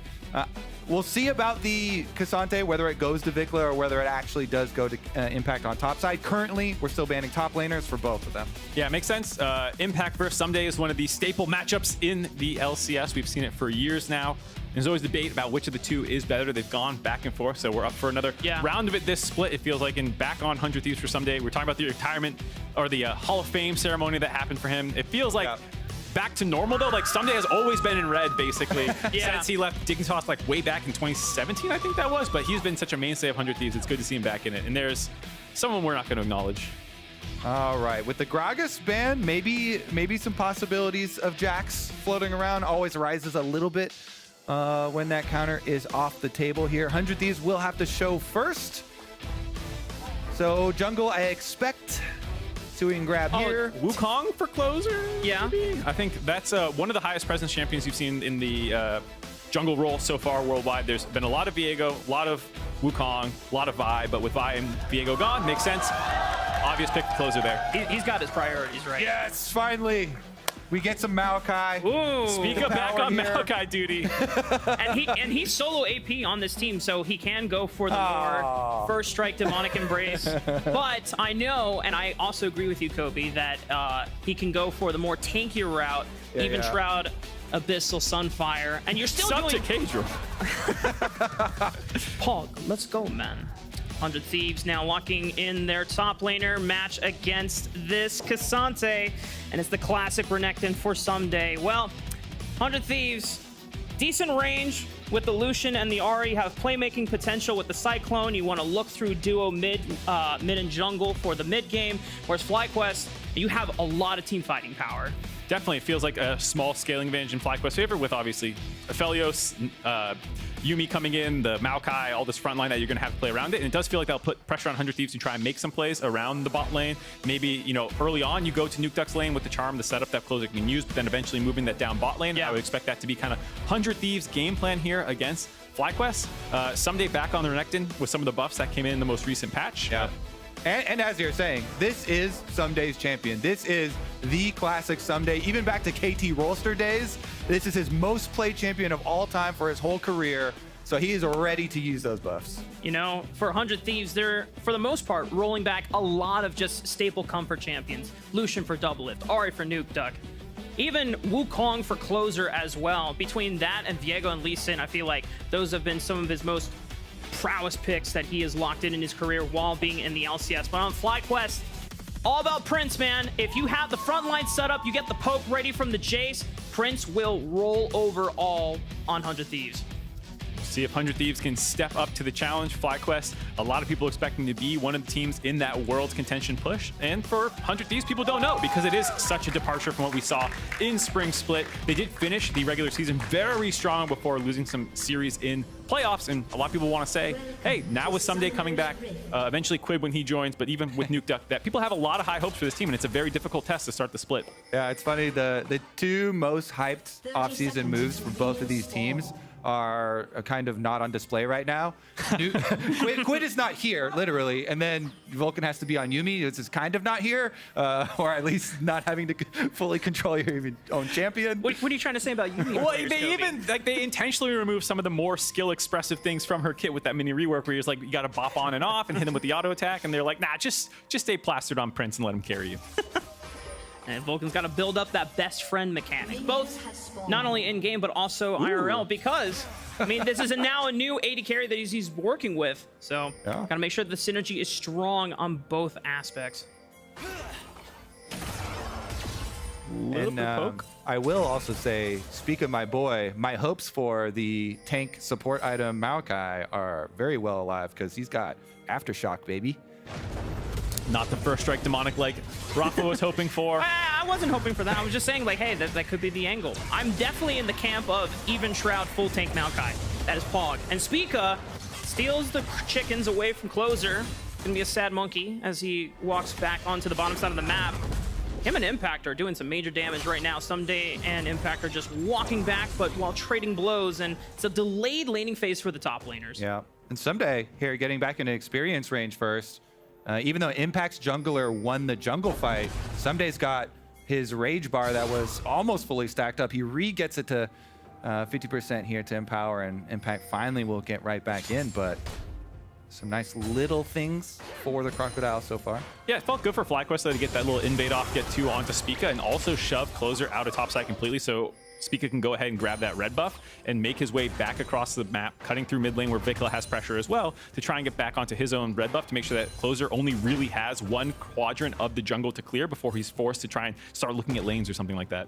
We'll see about the Cassante, whether it goes to Vikla or whether it actually does go to Impact on top side. Currently, we're still banning top laners for both of them.
Yeah, it makes sense. Impact versus Someday is one of the staple matchups in the LCS. We've seen it for years now. There's always debate about which of the two is better. They've gone back and forth, so we're up for another round of it this split. It feels like in back on 100 Thieves for Someday. We're talking about the retirement or the Hall of Fame ceremony that happened for him. It feels like back to normal, though. Like, Someday has always been in red, basically, since he left Dignitas, like, way back in 2017, I think that was. But he's been such a mainstay of 100 Thieves. It's good to see him back in it. And there's someone we're not going to acknowledge.
All right, with the Gragas ban, maybe some possibilities of Jax floating around. Always rises a little bit when that counter is off the table here. 100 Thieves will have to show first. So jungle, I expect we can grab here.
Wukong for closer? Yeah. Maybe? I think that's one of the highest presence champions you've seen in the jungle role so far worldwide. There's been a lot of Viego, a lot of Wukong, a lot of Vi, but with Vi and Viego gone, makes sense. Obvious pick the closer there.
He's got his priorities right.
Yes, finally. We get some Maokai.
Ooh,
Speak up back on Maokai duty.
and he's solo AP on this team, so he can go for the more first strike demonic embrace. But I know, and I also agree with you, Kobe, that he can go for the more tankier route, even Shroud, Abyssal, Sunfire, and you're still
Sub
doing...
to Kadro.
Pog, let's go, man. 100 Thieves now locking in their top laner match against this Cassante, and it's the classic Renekton for Someday. Well, 100 Thieves, decent range with the Lucian and the Ahri, have playmaking potential with the Cyclone. You want to look through duo mid and jungle for the mid game, whereas FlyQuest, you have a lot of team fighting power.
Definitely feels like a small scaling advantage in FlyQuest's favor with obviously Aphelios, Yuumi coming in, the Maokai, all this front line that you're going to have to play around it. And it does feel like that'll put pressure on 100 Thieves to try and make some plays around the bot lane. Maybe, you know, early on you go to NukeDuck's lane with the charm, the setup that closer can use, but then eventually moving that down bot lane. I would expect that to be kind of 100 Thieves game plan here against FlyQuest. Someday back on the Renekton with some of the buffs that came in the most recent patch.
Yeah. And as you're saying, this is Someday's champion. This is the classic Someday. Even back to KT Rolster days, this is his most played champion of all time for his whole career. So he is ready to use those buffs.
You know, for 100 Thieves, they're, for the most part, rolling back a lot of just staple comfort champions. Lucian for Double Lift, Ahri for NukeDuck. Even Wukong for closer as well. Between that and Viego and Lee Sin, I feel like those have been some of his most prowess picks that he has locked in his career while being in the LCS. But on FlyQuest, all about Prince, man. If you have the front line set up, you get the poke ready from the Jace, Prince will roll over all on 100 Thieves.
See if 100 Thieves can step up to the challenge. FlyQuest, a lot of people expecting to be one of the teams in that world's contention push. And for 100 Thieves, people don't know because it is such a departure from what we saw in Spring Split. They did finish the regular season very strong before losing some series in playoffs. And a lot of people want to say, hey, now with Someday coming back, eventually Quid when he joins, but even with Nuke Duck, that people have a lot of high hopes for this team, and it's a very difficult test to start the split.
Yeah, it's funny. The two most hyped offseason moves for both of these teams are kind of not on display right now. Quid is not here, literally, and then Vulcan has to be on Yuumi. It's kind of not here, or at least not having to fully control your own champion.
What are you trying to say about Yuumi?
Well, they intentionally removed some of the more skill-expressive things from her kit with that mini rework where you're like, you got to bop on and off and hit him with the auto attack, and they're like, nah, just stay plastered on Prince and let him carry you.
And Vulcan's got to build up that best friend mechanic, both not only in-game, but also IRL, because, I mean, this is now a new AD carry that he's working with. So, got to make sure that the synergy is strong on both aspects.
And I will also say, speak of my boy, my hopes for the tank support item Maokai are very well alive because he's got Aftershock, baby.
Not the first strike demonic like Rafa was hoping for.
I wasn't hoping for that. I was just saying, like, hey, that could be the angle. I'm definitely in the camp of even Shroud full tank Maokai. That is Pog. And Spica steals the chickens away from Closer. Gonna be a sad monkey as he walks back onto the bottom side of the map. Him and Impact are doing some major damage right now. Someday and Impact are just walking back, but while trading blows, and it's a delayed laning phase for the top laners.
Yeah, and Someday here getting back into experience range first. Even though Impact's jungler won the jungle fight, Someday's got his rage bar that was almost fully stacked up. He re-gets it to 50% here to Empower, and Impact finally will get right back in, but some nice little things for the Crocodile so far.
Yeah, it felt good for FlyQuest though to get that little invade off, get 2 onto Spica, and also shove Closer out of topside completely, so Spica can go ahead and grab that red buff and make his way back across the map, cutting through mid lane where Vikla has pressure as well to try and get back onto his own red buff to make sure that Closer only really has one quadrant of the jungle to clear before he's forced to try and start looking at lanes or something like that.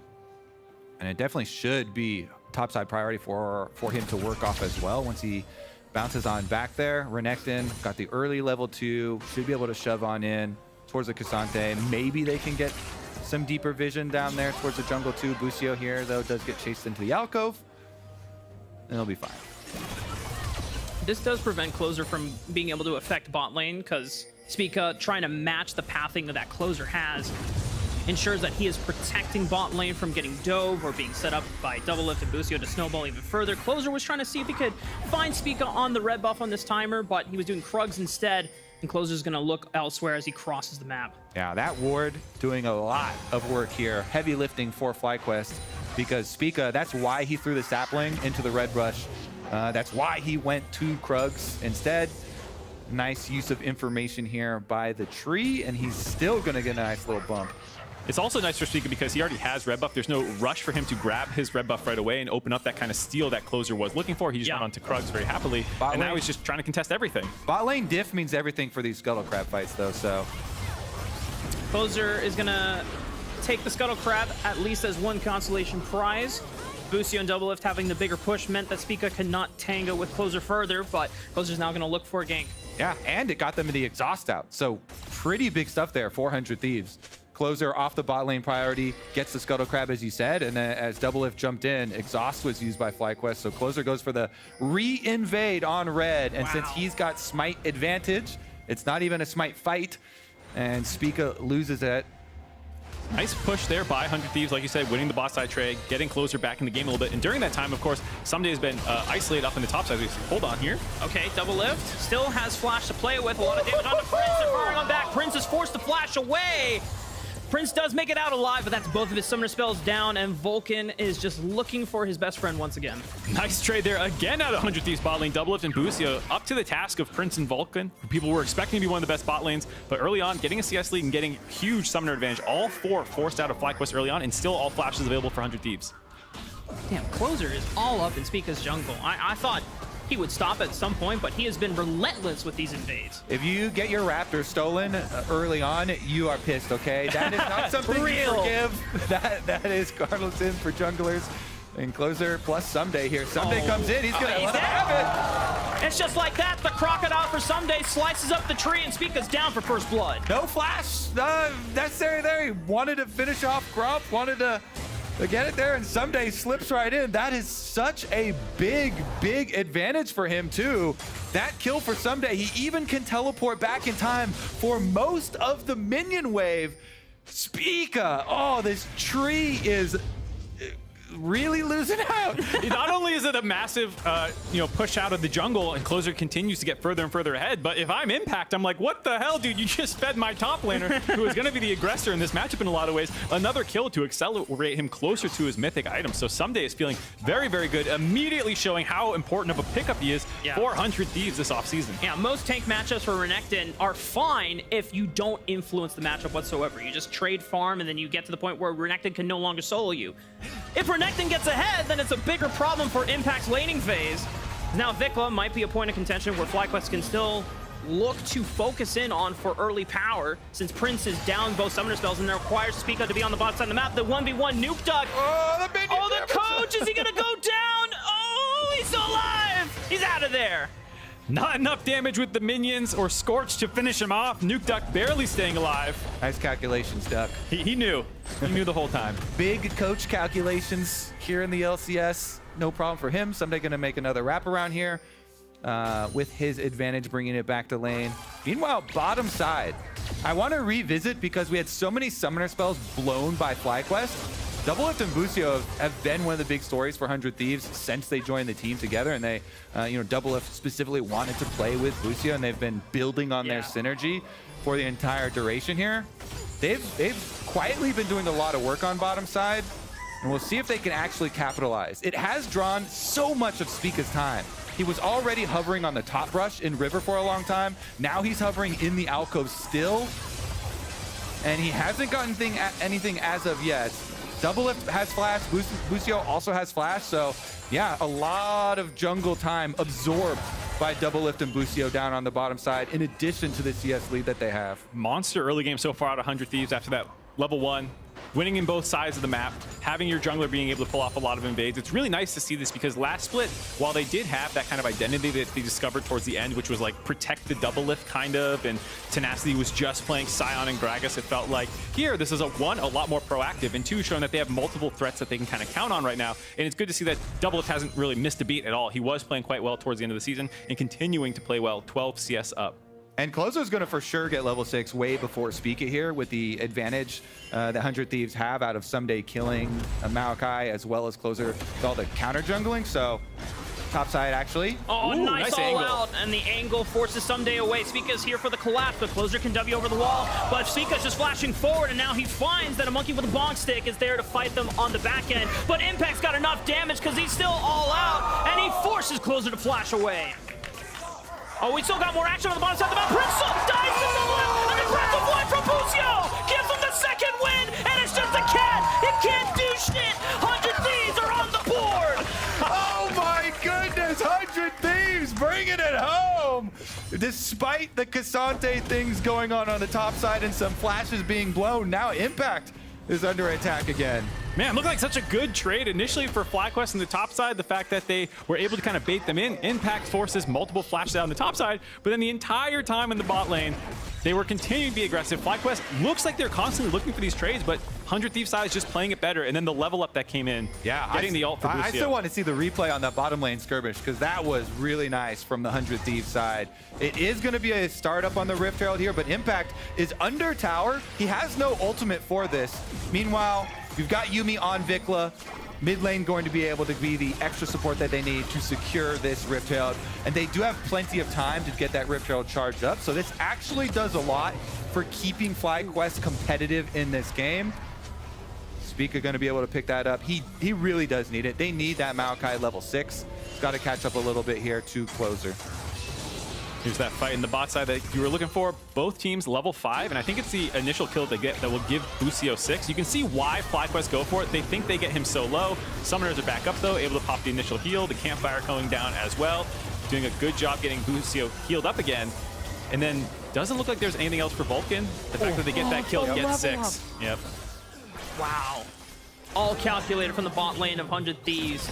And it definitely should be topside priority for him to work off as well once he bounces on back there. Renekton got the early level 2, should be able to shove on in towards the Cassante. Maybe they can get some deeper vision down there towards the jungle too. Busio here, though, does get chased into the alcove. And he'll be fine.
This does prevent Closer from being able to affect bot lane, because Spica trying to match the pathing that Closer has ensures that he is protecting bot lane from getting dove or being set up by double-lift and Busio to snowball even further. Closer was trying to see if he could find Spica on the red buff on this timer, but he was doing Krugs instead, and Closer's going to look elsewhere as he crosses the map.
Yeah, that ward doing a lot of work here. Heavy lifting for FlyQuest, because Spica, that's why he threw the sapling into the red rush. That's why he went to Krugs instead. Nice use of information here by the tree, and he's still going to get a nice little bump.
It's also nice for Spica because he already has red buff. There's no rush for him to grab his red buff right away and open up that kind of steal that Closer was looking for. He just went onto Krugs very happily, and now he's just trying to contest everything.
Bot lane diff means everything for these Scuttle Crab fights, though, so.
Closer is going to take the Scuttle Crab at least as one consolation prize. Busio and double lift having the bigger push meant that Spica cannot tango with Closer further, but Closer's now going to look for a gank.
Yeah, and it got them the exhaust out, so pretty big stuff there, 400 Thieves. Closer off the bot lane priority, gets the Scuttle Crab, as you said, and then as double lift jumped in, exhaust was used by FlyQuest, so Closer goes for the re-invade on red, and since he's got smite advantage, it's not even a smite fight, and Spica loses it.
Nice push there by 100 Thieves, like you said, winning the bot side trade, getting Closer back in the game a little bit, and during that time, of course, Someday has been isolated up in the top side. Hold on here.
Okay, double lift, still has flash to play with, a lot of damage onto Prince, and firing on back, Prince is forced to flash away. Prince does make it out alive, but that's both of his summoner spells down, and Vulcan is just looking for his best friend once again.
Nice trade there again out of 100 Thieves bot lane. Double lift and Busio up to the task of Prince and Vulcan, who people were expecting to be one of the best bot lanes, but early on, getting a CS lead and getting huge summoner advantage. All 4 forced out of FlyQuest early on, and still all flashes available for 100 Thieves.
Damn, Closer is all up in Spica's jungle. I thought he would stop at some point, but he has been relentless with these invades.
If you get your Raptor stolen early on, you are pissed, okay? That is not something you forgive. That is Carlos in for junglers. And closer plus Someday here. Someday comes in, he's gonna have it.
It's just like that. The crocodile for Someday slices up the tree, and Spica's down for first blood.
No flash necessary there. He wanted to finish off Grump, wanted to get it there, and Someday slips right in. That is such a big advantage for him too. That kill for Someday, he even can teleport back in time for most of the minion wave. Spica, oh, this tree is really losing out.
Not only is it a massive push out of the jungle, and Closer continues to get further and further ahead, but if I'm Impact, I'm like, what the hell, dude? You just fed my top laner, who is going to be the aggressor in this matchup in a lot of ways. Another kill to accelerate him closer to his mythic item. So Someday is feeling very, very good, immediately showing how important of a pickup he is for 100 Thieves this offseason.
Yeah, most tank matchups for Renekton are fine if you don't influence the matchup whatsoever. You just trade farm, and then you get to the point where Renekton can no longer solo you. If Renekton gets ahead, then it's a bigger problem for Impact's laning phase. Now Vikla might be a point of contention where FlyQuest can still look to focus in on for early power, since Prince is down both summoner spells and requires Spica to be on the bottom side of the map. The 1v1 Nuke Duck.
Oh, the
coach! Is he gonna go down? Oh, he's still alive! He's out of there.
Not enough damage with the minions or Scorch to finish him off. Nuke Duck barely staying alive.
Nice calculations, Duck.
He knew. He knew the whole time.
Big coach calculations here in the LCS. No problem for him. Someday going to make another wraparound here with his advantage, bringing it back to lane. Meanwhile, bottom side. I want to revisit because we had so many summoner spells blown by FlyQuest. Doublelift and Busio have been one of the big stories for 100 Thieves since they joined the team together, and they, Doublelift specifically wanted to play with Busio, and they've been building on their synergy for the entire duration here. They've quietly been doing a lot of work on bottom side, and we'll see if they can actually capitalize. It has drawn so much of Spica's time. He was already hovering on the top brush in River for a long time. Now he's hovering in the alcove still, and he hasn't gotten anything as of yet. Doublelift has flash, Busio also has flash, so yeah, a lot of jungle time absorbed by Doublelift and Busio down on the bottom side, in addition to the CS lead that they have.
Monster early game so far out of 100 Thieves after that level 1. Winning in both sides of the map, having your jungler being able to pull off a lot of invades. It's really nice to see this because last split, while they did have that kind of identity that they discovered towards the end, which was like protect the Doublelift kind of, and Tenacity was just playing Sion and Gragas, it felt like here, this is a lot more proactive, and 2, showing that they have multiple threats that they can kind of count on right now. And it's good to see that Doublelift hasn't really missed a beat at all. He was playing quite well towards the end of the season and continuing to play well, 12 CS up.
And Closer's going to for sure get level 6 way before Spica here with the advantage that 100 Thieves have out of Someday killing Maokai, as well as Closer with all the counter jungling. So top side actually.
Oh, nice all out, and the angle forces Someday away. Spica's here for the collapse, but Closer can W over the wall. But Spica's just flashing forward, and now he finds that a monkey with a bong stick is there to fight them on the back end. But Impact's got enough damage because he's still all out, and he forces Closer to flash away. Oh, we still got more action on the bottom side of the map. Prince dies to Doublelift, and the breath of life from Busio gives him the second win, and it's just a cat. It can't do shit. 100 Thieves are on the board.
Oh my goodness, 100 Thieves bringing it home. Despite the Cassante things going on the top side and some flashes being blown, now Impact is under attack again.
Man, looked like such a good trade initially for FlyQuest on the top side. The fact that they were able to kind of bait them in. Impact forces multiple flashes out on the top side, but then the entire time in the bot lane, they were continuing to be aggressive. FlyQuest looks like they're constantly looking for these trades, but 100 Thieves side is just playing it better. And then the level up that came in, getting the ult for Busio.
I still want to see the replay on that bottom lane skirmish because that was really nice from the 100 Thieves side. It is going to be a startup on the Rift Herald here, but Impact is under tower. He has no ultimate for this. Meanwhile, you've got Yuumi on Vikla. Mid lane going to be able to be the extra support that they need to secure this Rift Herald. And they do have plenty of time to get that Rift Herald charged up. So this actually does a lot for keeping FlyQuest competitive in this game. Spica going to be able to pick that up. He really does need it. They need that Maokai level 6. He's got to catch up a little bit here to Closer.
Here's that fight in the bot side that you were looking for. Both teams level 5, and I think it's the initial kill they get that will give Busio 6. You can see why FlyQuest go for it. They think they get him so low. Summoners are back up though, able to pop the initial heal. The campfire going down as well. doing a good job getting Busio healed up again. And then doesn't look like there's anything else for Vulcan. The fact that they get that kill, get 6. Yep.
Wow. All calculated from the bot lane of 100 Thieves.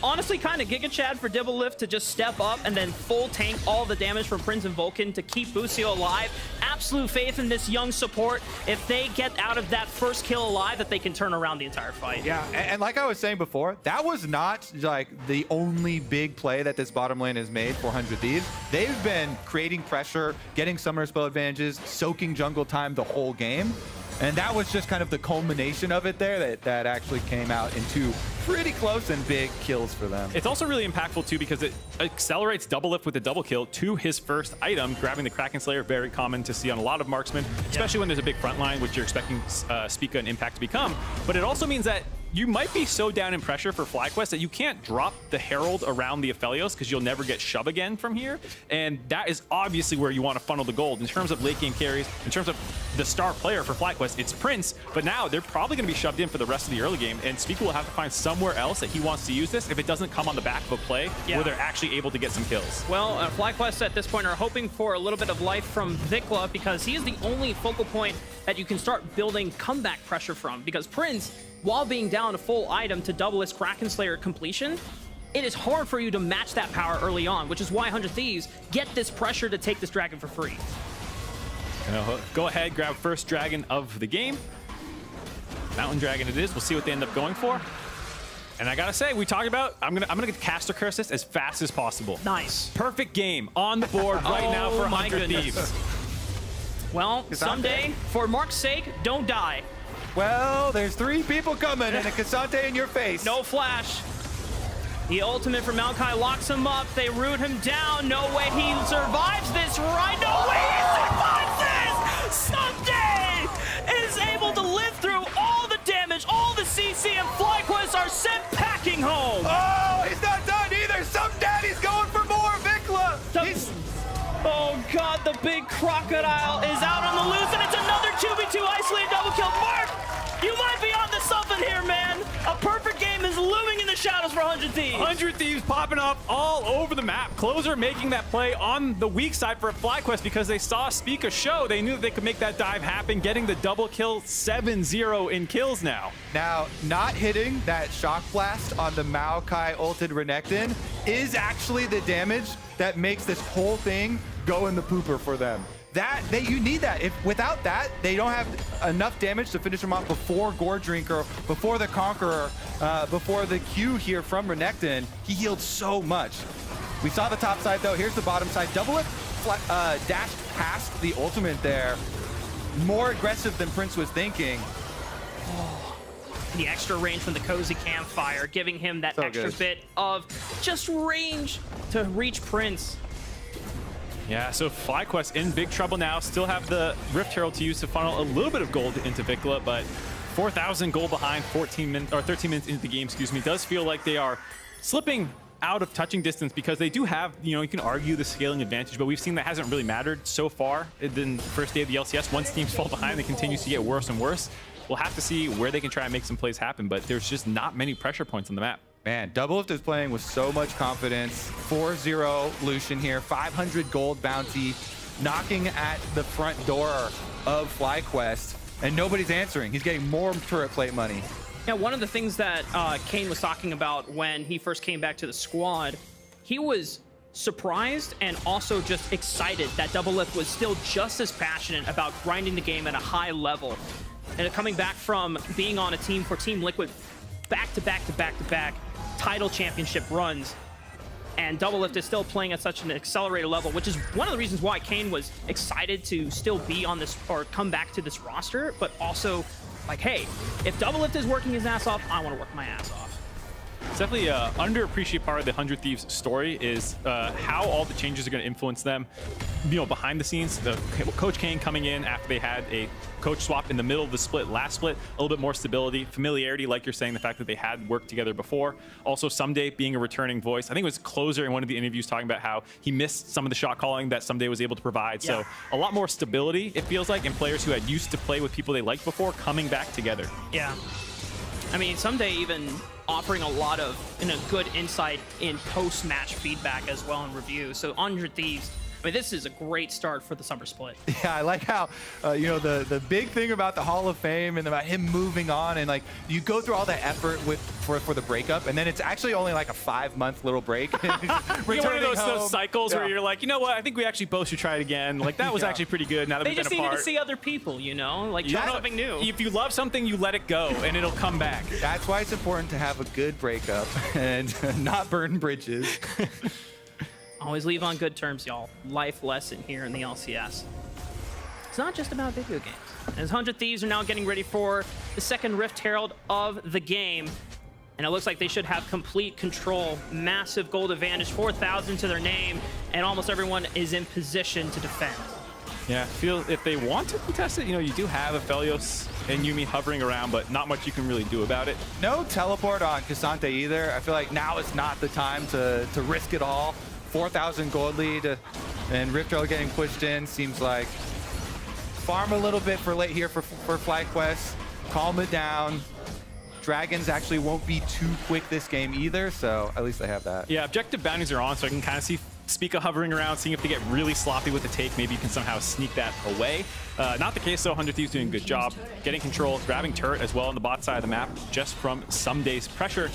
Honestly, kind of Giga Chad for Double-Lift to just step up and then full tank all the damage from Prince and Vulcan to keep Busio alive. Absolute faith in this young support. If they get out of that first kill alive, that they can turn around the entire fight.
Yeah, and like I was saying before, that was not like the only big play that this bottom lane has made for 100 Thieves. They've been creating pressure, getting summoner spell advantages, soaking jungle time the whole game. And that was just kind of the culmination of it there that actually came out in 2 pretty close and big kills for them.
It's also really impactful too because it accelerates Double-Lift with a double kill to his first item, grabbing the Kraken Slayer, very common to see on a lot of marksmen, especially when there's a big front line, which you're expecting Spica and Impact to become. But it also means that you might be so down in pressure for FlyQuest that you can't drop the Herald around the Aphelios because you'll never get shove again from here. And that is obviously where you want to funnel the gold. In terms of late game carries, in terms of the star player for FlyQuest, it's Prince. But now they're probably going to be shoved in for the rest of the early game. And Spica will have to find somewhere else that he wants to use this if it doesn't come on the back of a play where they're actually able to get some kills.
Well, FlyQuest at this point are hoping for a little bit of life from Vikla because he is the only focal point that you can start building comeback pressure from. Because Prince, while being down a full item to double his Kraken Slayer completion, it is hard for you to match that power early on, which is why 100 Thieves get this pressure to take this dragon for free.
Go ahead, grab first dragon of the game. Mountain Dragon it is. We'll see what they end up going for. And I gotta say, we talked about, I'm gonna get caster curse this as fast as possible.
Nice.
Perfect game on the board right now for 100 Thieves.
Well, someday, for Mark's sake, don't die.
Well, there's 3 people coming and a Cassante in your face.
No flash. The ultimate from Maokai locks him up. They root him down. No way he survives this, right? No way he survives this! Someday is able to live through all the damage, all the CC, and FlyQuest are sent packing home.
Oh, he's not done either. Some daddy's going for more. Vikla.
Oh God, the big crocodile is out on the loose, and it's another 2v2 isolated double kill. Mark, you might be onto something here, man. A perfect game is looming in the shadows for 100 Thieves.
100 Thieves popping up all over the map. Closer making that play on the weak side for FlyQuest because they saw Spica show. They knew that they could make that dive happen, getting the double kill, 7-0 in kills now.
Now, not hitting that shock blast on the Maokai ulted Renekton is actually the damage that makes this whole thing go in the pooper for them. You need that. Without that, they don't have enough damage to finish them off before Gore Drinker, before the Conqueror, before the Q here from Renekton. He healed so much. We saw the top side though. Here's the bottom side. Double-Lift dashed past the ultimate there. More aggressive than Prince was thinking.
The extra range from the cozy campfire, giving him that extra bit of just range to reach Prince.
Yeah, so FlyQuest in big trouble now. Still have the Rift Herald to use to funnel a little bit of gold into Vikla, but 4,000 gold behind 13 minutes into the game, excuse me. Does feel like they are slipping out of touching distance because they do have, you can argue the scaling advantage, but we've seen that hasn't really mattered so far in the first day of the LCS. Once teams fall behind, it continues to get worse and worse. We'll have to see where they can try and make some plays happen, but there's just not many pressure points on the map.
Man, Double-Lift is playing with so much confidence. 4-0 Lucian here, 500 gold bounty, knocking at the front door of FlyQuest, and nobody's answering. He's getting more turret plate money.
Yeah, one of the things that Kane was talking about when he first came back to the squad, he was surprised and also just excited that Double-Lift was still just as passionate about grinding the game at a high level. And coming back from being on a team for Team Liquid back-to-back title championship runs, and Double-Lift is still playing at such an accelerated level, which is one of the reasons why Kane was excited to still be on this or come back to this roster, but also like, hey, if Double-Lift is working his ass off, I want to work my ass off.
It's definitely an underappreciated part of the 100 Thieves story is how all the changes are going to influence them, behind the scenes. Coach Kane coming in after they had a coach swap in the middle of the last split, a little bit more stability, familiarity, like you're saying, the fact that they had worked together before. Also, Someday being a returning voice. I think it was Closer in one of the interviews talking about how he missed some of the shot calling that Someday was able to provide. Yeah. So a lot more stability, it feels like, and players who had used to play with people they liked before coming back together.
Yeah. I mean, Someday even offering a lot of good insight in post-match feedback as well and review. So 100 Thieves, I mean, this is a great start for the summer split.
Yeah, I like how, the big thing about the Hall of Fame and about him moving on, and like you go through all the effort for the breakup, and then it's actually only like a 5-month little break.
You get one of those cycles where you're like, you know what? I think we actually both should try it again. Like that was actually pretty good. Now that
They
we've been
just needed
apart.
to see other people, like try something new.
If you love something, you let it go, and it'll come back.
That's why it's important to have a good breakup and not burn bridges.
Always leave on good terms, y'all. Life lesson here in the LCS. It's not just about video games. As 100 Thieves are now getting ready for the second Rift Herald of the game. And it looks like they should have complete control. Massive gold advantage, 4,000 to their name, and almost everyone is in position to defend.
Yeah, if they want to contest it, you do have Aphelios and Yuumi hovering around, but not much you can really do about it.
No teleport on Cassante either. I feel like now is not the time to risk it all. 4,000 gold lead, and Rift Herald getting pushed in. Seems like farm a little bit for late here for FlyQuest. Calm it down. Dragons actually won't be too quick this game either, so at least they have that.
Yeah, objective bounties are on, so I can kind of see Spica hovering around, seeing if they get really sloppy with the take. Maybe you can somehow sneak that away. Not the case, though. 100 Thieves doing a good job. Getting control, grabbing turret as well on the bot side of the map, just from some days' pressure.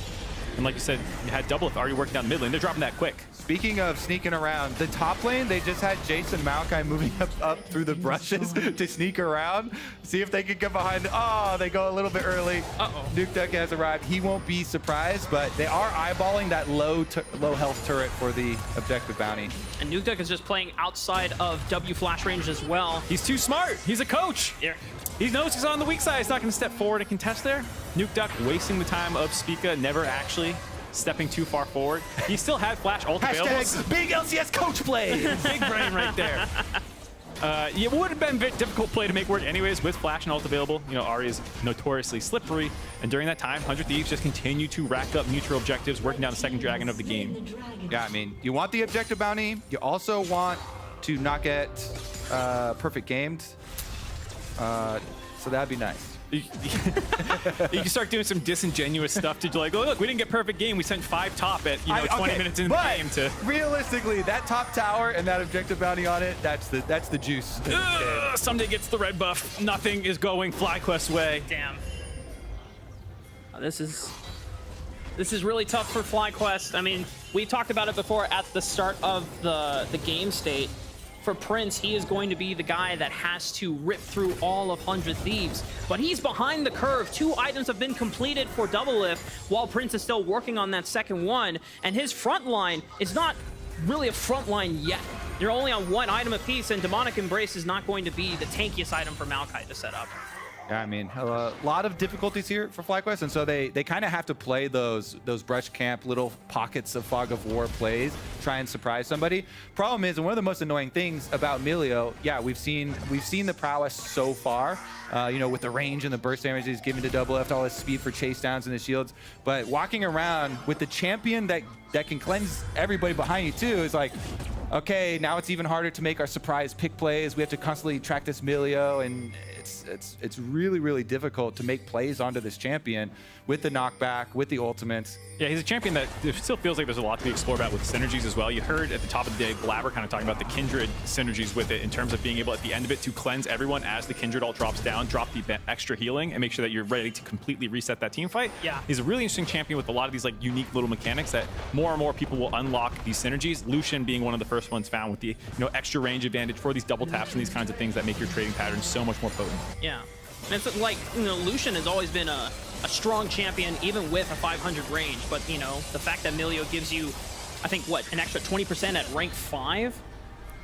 And like you said, you had double already working down mid lane. They're dropping that quick.
Speaking of sneaking around, the top lane, they just had Jason Maokai moving up through the brushes to sneak around. See if they can get behind. Oh, they go a little bit early. Nuke Duck has arrived. He won't be surprised, but they are eyeballing that low health turret for the objective bounty.
And Nuke Duck is just playing outside of W flash range as well.
He's too smart. He's a coach.
Yeah.
He knows he's on the weak side. He's not going to step forward and contest there. Nuke Duck wasting the time of Spica, never actually stepping too far forward. He still had flash ult available.
Big LCS coach play.
Big brain right there. It would have been a very difficult play to make work anyways with flash and ult available. Ahri is notoriously slippery, and during that time, 100 Thieves just continue to rack up neutral objectives, working down the second dragon of the game.
Yeah, I mean, you want the objective bounty. You also want to not get perfect gamed. So that'd be nice.
You can start doing some disingenuous stuff to like, oh look, we didn't get perfect game. We sent 5 top at 20 minutes into the game. To
realistically, that top tower and that objective bounty on it, that's the juice.
Someday gets the red buff. Nothing is going FlyQuest's way.
Damn. This is really tough for FlyQuest. I mean, we talked about it before at the start of the game state. For Prince, he is going to be the guy that has to rip through all of 100 Thieves. But he's behind the curve. 2 items have been completed for Doublelift, while Prince is still working on that second one. And his front line is not really a front line yet. They're only on 1 item apiece, and Demonic Embrace is not going to be the tankiest item for Maokai to set up.
Yeah, I mean, a lot of difficulties here for FlyQuest, and so they kind of have to play those brush camp little pockets of fog of war plays, try and surprise somebody. Problem is, and one of the most annoying things about Milio, yeah, we've seen the prowess so far, with the range and the burst damage he's giving to Doublelift, all his speed for chase downs and the shields, but walking around with the champion that can cleanse everybody behind you too is like, okay, now it's even harder to make our surprise pick plays. We have to constantly track this Milio, and it's really, really difficult to make plays onto this champion with the knockback, with the ultimates.
Yeah, he's a champion that it still feels like there's a lot to be explored about with synergies as well. You heard at the top of the day, Blabber kind of talking about the Kindred synergies with it in terms of being able at the end of it to cleanse everyone as the Kindred ult drops down, drop the extra healing, and make sure that you're ready to completely reset that team fight.
Yeah.
He's a really interesting champion with a lot of these like unique little mechanics that more and more people will unlock these synergies. Lucian being one of the first ones found with the extra range advantage for these double taps and these kinds of things that make your trading patterns so much more potent.
Yeah. And it's like, Lucian has always been a strong champion, even with a 500 range. But, the fact that Milio gives you, I think, an extra 20% at rank 5?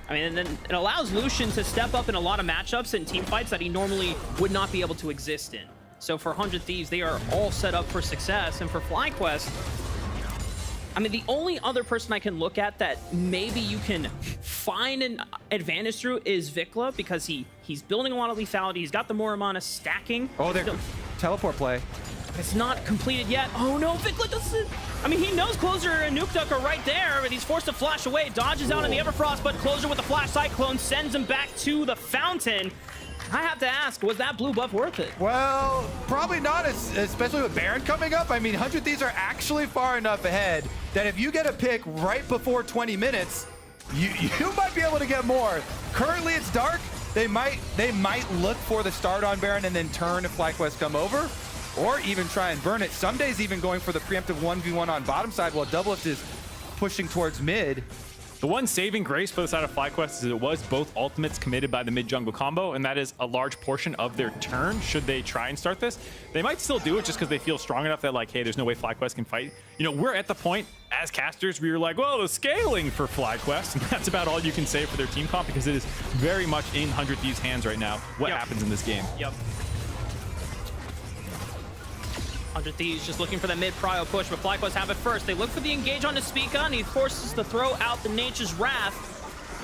I mean, and then it allows Lucian to step up in a lot of matchups and team fights that he normally would not be able to exist in. So for 100 Thieves, they are all set up for success. And for FlyQuest, I mean, the only other person I can look at that maybe you can find an advantage through is Vikla, because he's building a lot of lethality. He's got the Moramana stacking.
Oh, they're teleport play.
It's not completed yet. Oh no, Vikla doesn't. I mean, he knows Closer and Nuke Duck are right there, but he's forced to flash away. Dodges out in the Everfrost, but Closer with the Flash Cyclone sends him back to the fountain. I have to ask, was that blue buff worth it?
Well, probably not, especially with Baron coming up. I mean, 100 Thieves are actually far enough ahead that if you get a pick right before 20 minutes, you might be able to get more. Currently, it's dark. They might look for the start on Baron and then turn if FlyQuest come over, or even try and burn it. Some days even going for the preemptive 1v1 on bottom side while double-lift is pushing towards mid.
The one saving grace for the side of FlyQuest is it was both ultimates committed by the mid-jungle combo, and that is a large portion of their turn should they try and start this. They might still do it just because they feel strong enough that, like, hey, there's no way FlyQuest can fight. You know, we're at the point as casters where you're like, well, the scaling for FlyQuest, and that's about all you can say for their team comp because it is very much in 100 Thieves' hands right now what happens in this game.
Yep. 100 Thieves just looking for the mid-prio push, but FlyQuest have it first. They look for the engage on Spica, and he forces to throw out the Nature's Wrath.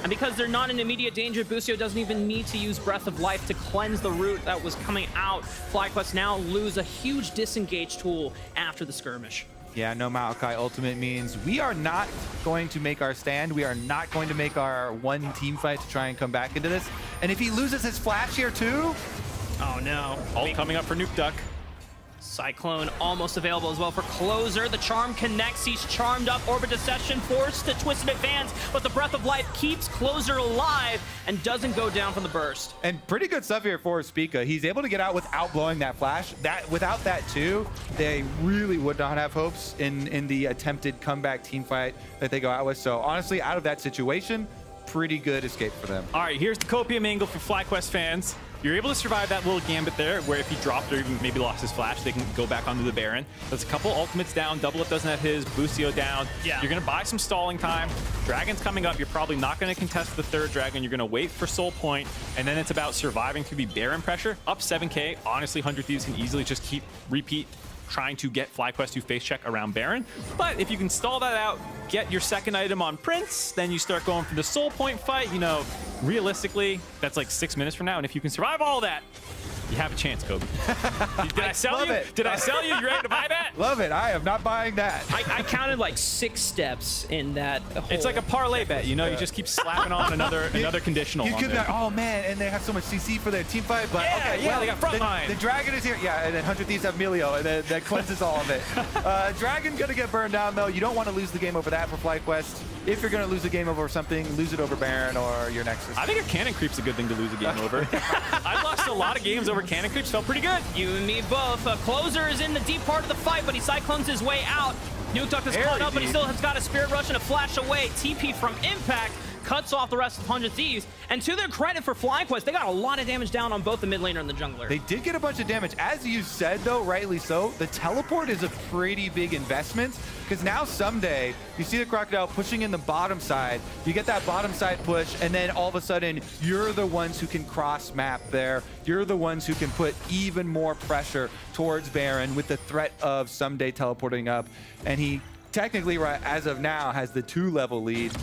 And because they're not in immediate danger, Busio doesn't even need to use Breath of Life to cleanse the root that was coming out. FlyQuest now lose a huge disengage tool after the skirmish.
Yeah, no Maokai ultimate means we are not going to make our stand. We are not going to make our one team fight to try and come back into this. And if he loses his flash here too?
Oh no.
Ult coming up for Nuke Duck.
Cyclone almost available as well for Closer. The charm connects. He's charmed up. Orbit Deception forced to Twisted Advance, but the Breath of Life keeps Closer alive and doesn't go down from the burst.
And pretty good stuff here for Spica. He's able to get out without blowing that flash. Without that too, they really would not have hopes in the attempted comeback team fight that they go out with. So honestly, out of that situation, pretty good escape for them.
All right, here's the copium angle for FlyQuest fans. You're able to survive that little gambit there, where if he dropped or even maybe lost his flash, they can go back onto the Baron. There's a couple ultimates down. Double-Up doesn't have his. Busio down.
Yeah.
You're going to buy some stalling time. Dragon's coming up. You're probably not going to contest the third dragon. You're going to wait for Soul Point, and then it's about surviving through the Baron pressure. Up 7k. Honestly, 100 Thieves can easily just repeat trying to get FlyQuest to face check around Baron. But if you can stall that out, get your second item on Prince, then you start going for the Soul Point fight. You know, realistically, that's like 6 minutes from now. And if you can survive all that, you have a chance, Kobe. Did I sell you? Did I sell you? You ready to buy that?
Love it. I am not buying that.
I counted like 6 steps in that whole...
It's like a parlay bet, you know? You just keep slapping on another conditional.
You
on
could be
there.
like, oh man, and they have so much CC for their team fight, but
Yeah,
okay,
yeah,
well,
they got frontline.
The dragon is here. Yeah, and then 100 Thieves have Melio, and then that cleanses all of it. Dragon gonna get burned down though. You don't want to lose the game over that for FlyQuest. If you're gonna lose a game over something, lose it over Baron or your Nexus.
I think a cannon creep's a good thing to lose a game over. I've lost a lot of games over cannon creeps. Felt pretty good.
You and me both. Closer is in the deep part of the fight, but he cyclones his way out. Nuke Duck is caught up, but he still has got a Spirit Rush and a flash away. TP from Impact cuts off the rest of 100 Thieves. And to their credit for FlyQuest, they got a lot of damage down on both the mid laner and the jungler.
They did get a bunch of damage. As you said, though, rightly so, the teleport is a pretty big investment because now someday you see the Crocodile pushing in the bottom side. You get that bottom side push, and then all of a sudden, you're the ones who can cross map there. You're the ones who can put even more pressure towards Baron with the threat of someday teleporting up. And he technically, right as of now, has the 2-level lead.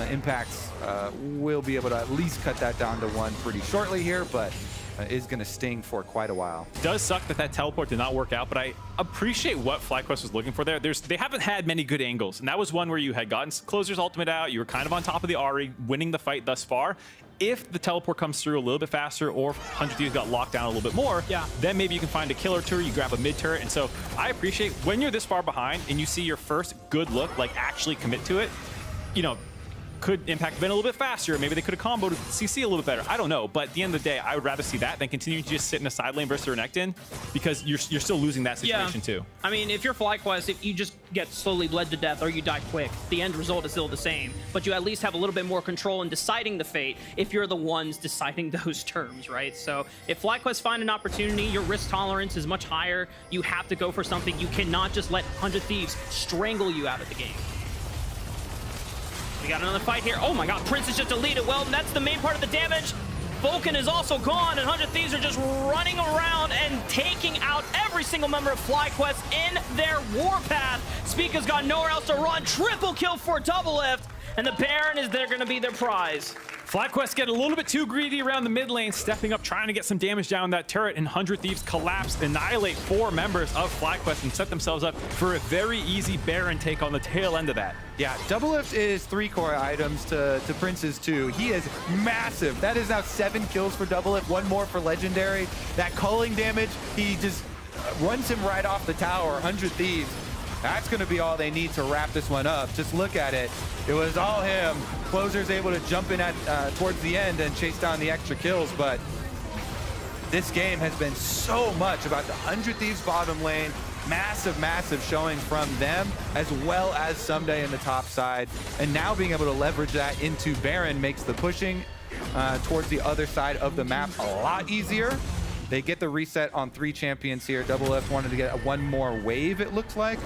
Impacts will be able to at least cut that down to 1 pretty shortly here, but is going to sting for quite a while.
It does suck that teleport did not work out, but I appreciate what FlyQuest was looking for there. They haven't had many good angles, and that was one where you had gotten Closer's ultimate out, you were kind of on top of the Ahri, winning the fight thus far. If the teleport comes through a little bit faster, or 100 Thieves got locked down a little bit more, then maybe you can find a killer turret, you grab a mid turret. And so I appreciate when you're this far behind and you see your first good look, like actually commit to it, you know, could Impact have been a little bit faster? Maybe they could have comboed CC a little bit better. I don't know. But at the end of the day, I would rather see that than continue to just sit in a side lane versus a Renekton, because you're still losing that situation too.
I mean, if you're FlyQuest, if you just get slowly bled to death or you die quick, the end result is still the same. But you at least have a little bit more control in deciding the fate if you're the ones deciding those terms, right? So if FlyQuest find an opportunity, your risk tolerance is much higher. You have to go for something. You cannot just let 100 Thieves strangle you out of the game. We got another fight here. Oh my god, Prince is just deleted. Well, that's the main part of the damage. Vulcan is also gone, and 100 Thieves are just running around and taking out every single member of FlyQuest in their warpath. Spica's got nowhere else to run. Triple kill for double lift, and the Baron is there going to be their prize.
FlyQuest get a little bit too greedy around the mid lane, stepping up, trying to get some damage down that turret, and 100 Thieves collapse, annihilate 4 members of FlyQuest, and set themselves up for a very easy Baron take on the tail end of that.
Yeah, Double Lift is 3 core items to Prince's 2. He is massive. That is now 7 kills for Double Lift, 1 more for Legendary. That culling damage, he just runs him right off the tower, 100 Thieves. That's going to be all they need to wrap this one up. Just look at it. It was all him. Closer's able to jump in at towards the end and chase down the extra kills, but this game has been so much about the 100 Thieves bottom lane. Massive showing from them, as well as Someday in the top side. And now being able to leverage that into Baron makes the pushing towards the other side of the map a lot easier. They get the reset on 3 champions here. Double F wanted to get 1 more wave, it looks like.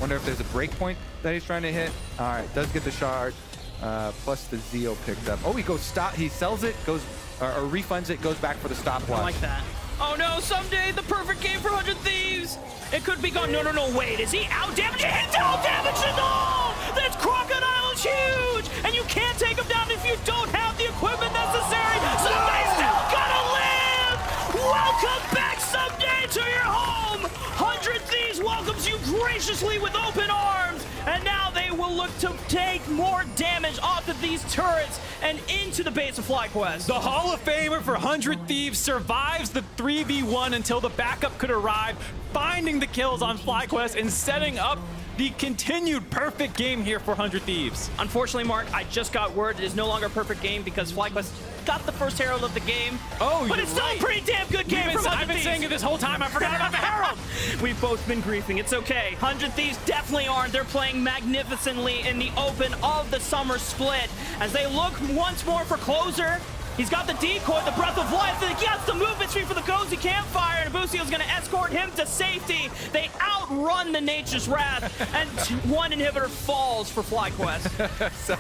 Wonder if there's a breakpoint that he's trying to hit. All right, does get the shard, plus the Zeo picked up. Oh, he goes stop. He sells it, goes or refunds it, goes back for the stopwatch.
I like that. Oh no, Someday, the perfect game for 100 Thieves. It could be gone. No, wait, is he out damaged? He's out damaged at all! This crocodile is huge! And you can't take him down if you don't have the equipment necessary. Somebody's still gonna live! Welcome back, Someday, to your home! 100 Thieves welcomes you graciously with open arms, and now they will look to take more damage off of these turrets and into the base of FlyQuest.
The Hall of Famer for 100 Thieves survives the 3v1 until the backup could arrive, finding the kills on FlyQuest and setting up the continued perfect game here for 100 Thieves.
Unfortunately, Mark, I just got word it is no longer a perfect game because FlyQuest got the first Herald of the game.
Oh,
but it's still a pretty damn good game for 100 Thieves.
I've been saying it this whole time. I forgot about the Herald.
We've both been griefing. It's okay. 100 Thieves definitely aren't. They're playing magnificently in the open of the summer split as they look once more for Closer. He's got the decoy, the breath of life. He gets the movement speed for the cozy campfire, and Abusio's going to escort him to safety. They outrun the Nature's Wrath, and 1 inhibitor falls for FlyQuest.
So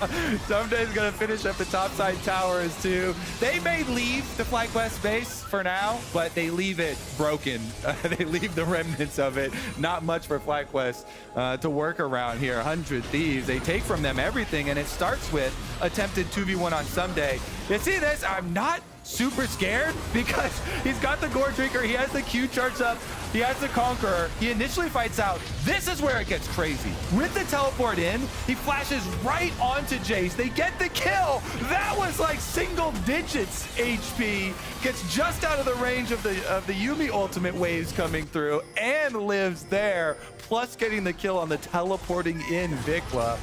Someday's going to finish up the topside towers too. They may leave the FlyQuest base for now, but they leave it broken. They leave the remnants of it. Not much for FlyQuest to work around here. 100 Thieves, they take from them everything, and it starts with attempted 2v1 on Someday. You see this? I'm not super scared because he's got the Gore Drinker, he has the Q charged up, he has the Conqueror, he initially fights out. This is where it gets crazy. With the teleport in, he flashes right onto Jace. They get the kill. That was like single digits HP. Gets just out of the range of the Yuumi ultimate waves coming through and lives there, plus getting the kill on the teleporting in Vikla.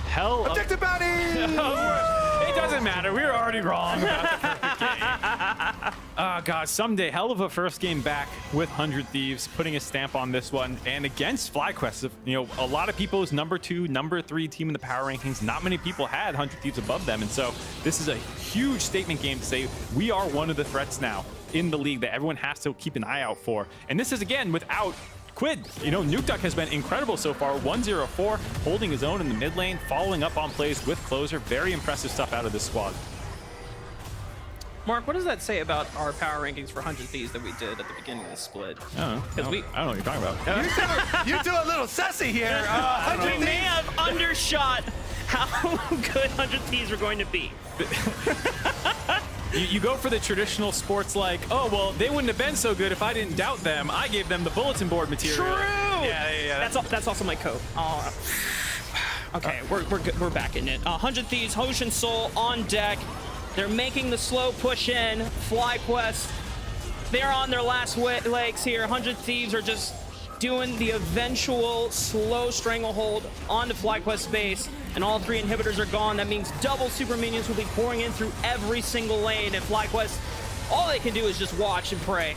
Hell
Objective bounty!
It doesn't matter. We were already wrong about the perfect game. Oh, God. Someday, hell of a first game back with 100 Thieves, putting a stamp on this one. And against FlyQuest, you know, a lot of people's number 2, number 3 team in the power rankings, not many people had 100 Thieves above them. And so this is a huge statement game to say we are one of the threats now in the league that everyone has to keep an eye out for. And this is, again, without Quid. You know, Nuke Duck has been incredible so far. 1-0-4, holding his own in the mid lane, following up on plays with Closer. Very impressive stuff out of this squad.
Mark, what does that say about our power rankings for 100 Thieves that we did at the beginning of the split?
I don't know. I don't know what you're talking about.
You two a little sassy here.
We may have undershot how good 100 Thieves are going to be.
You go for the traditional sports like, oh, well, they wouldn't have been so good if I didn't doubt them. I gave them the bulletin board material.
True!
Yeah.
That's also my coat. Okay, we're back in it. 100 Thieves, Hosh and Soul on deck. They're making the slow push in. FlyQuest, they're on their last legs here. 100 Thieves are just doing the eventual slow stranglehold onto FlyQuest's base, and all 3 inhibitors are gone. That means double super minions will be pouring in through every single lane, and FlyQuest, all they can do is just watch and pray.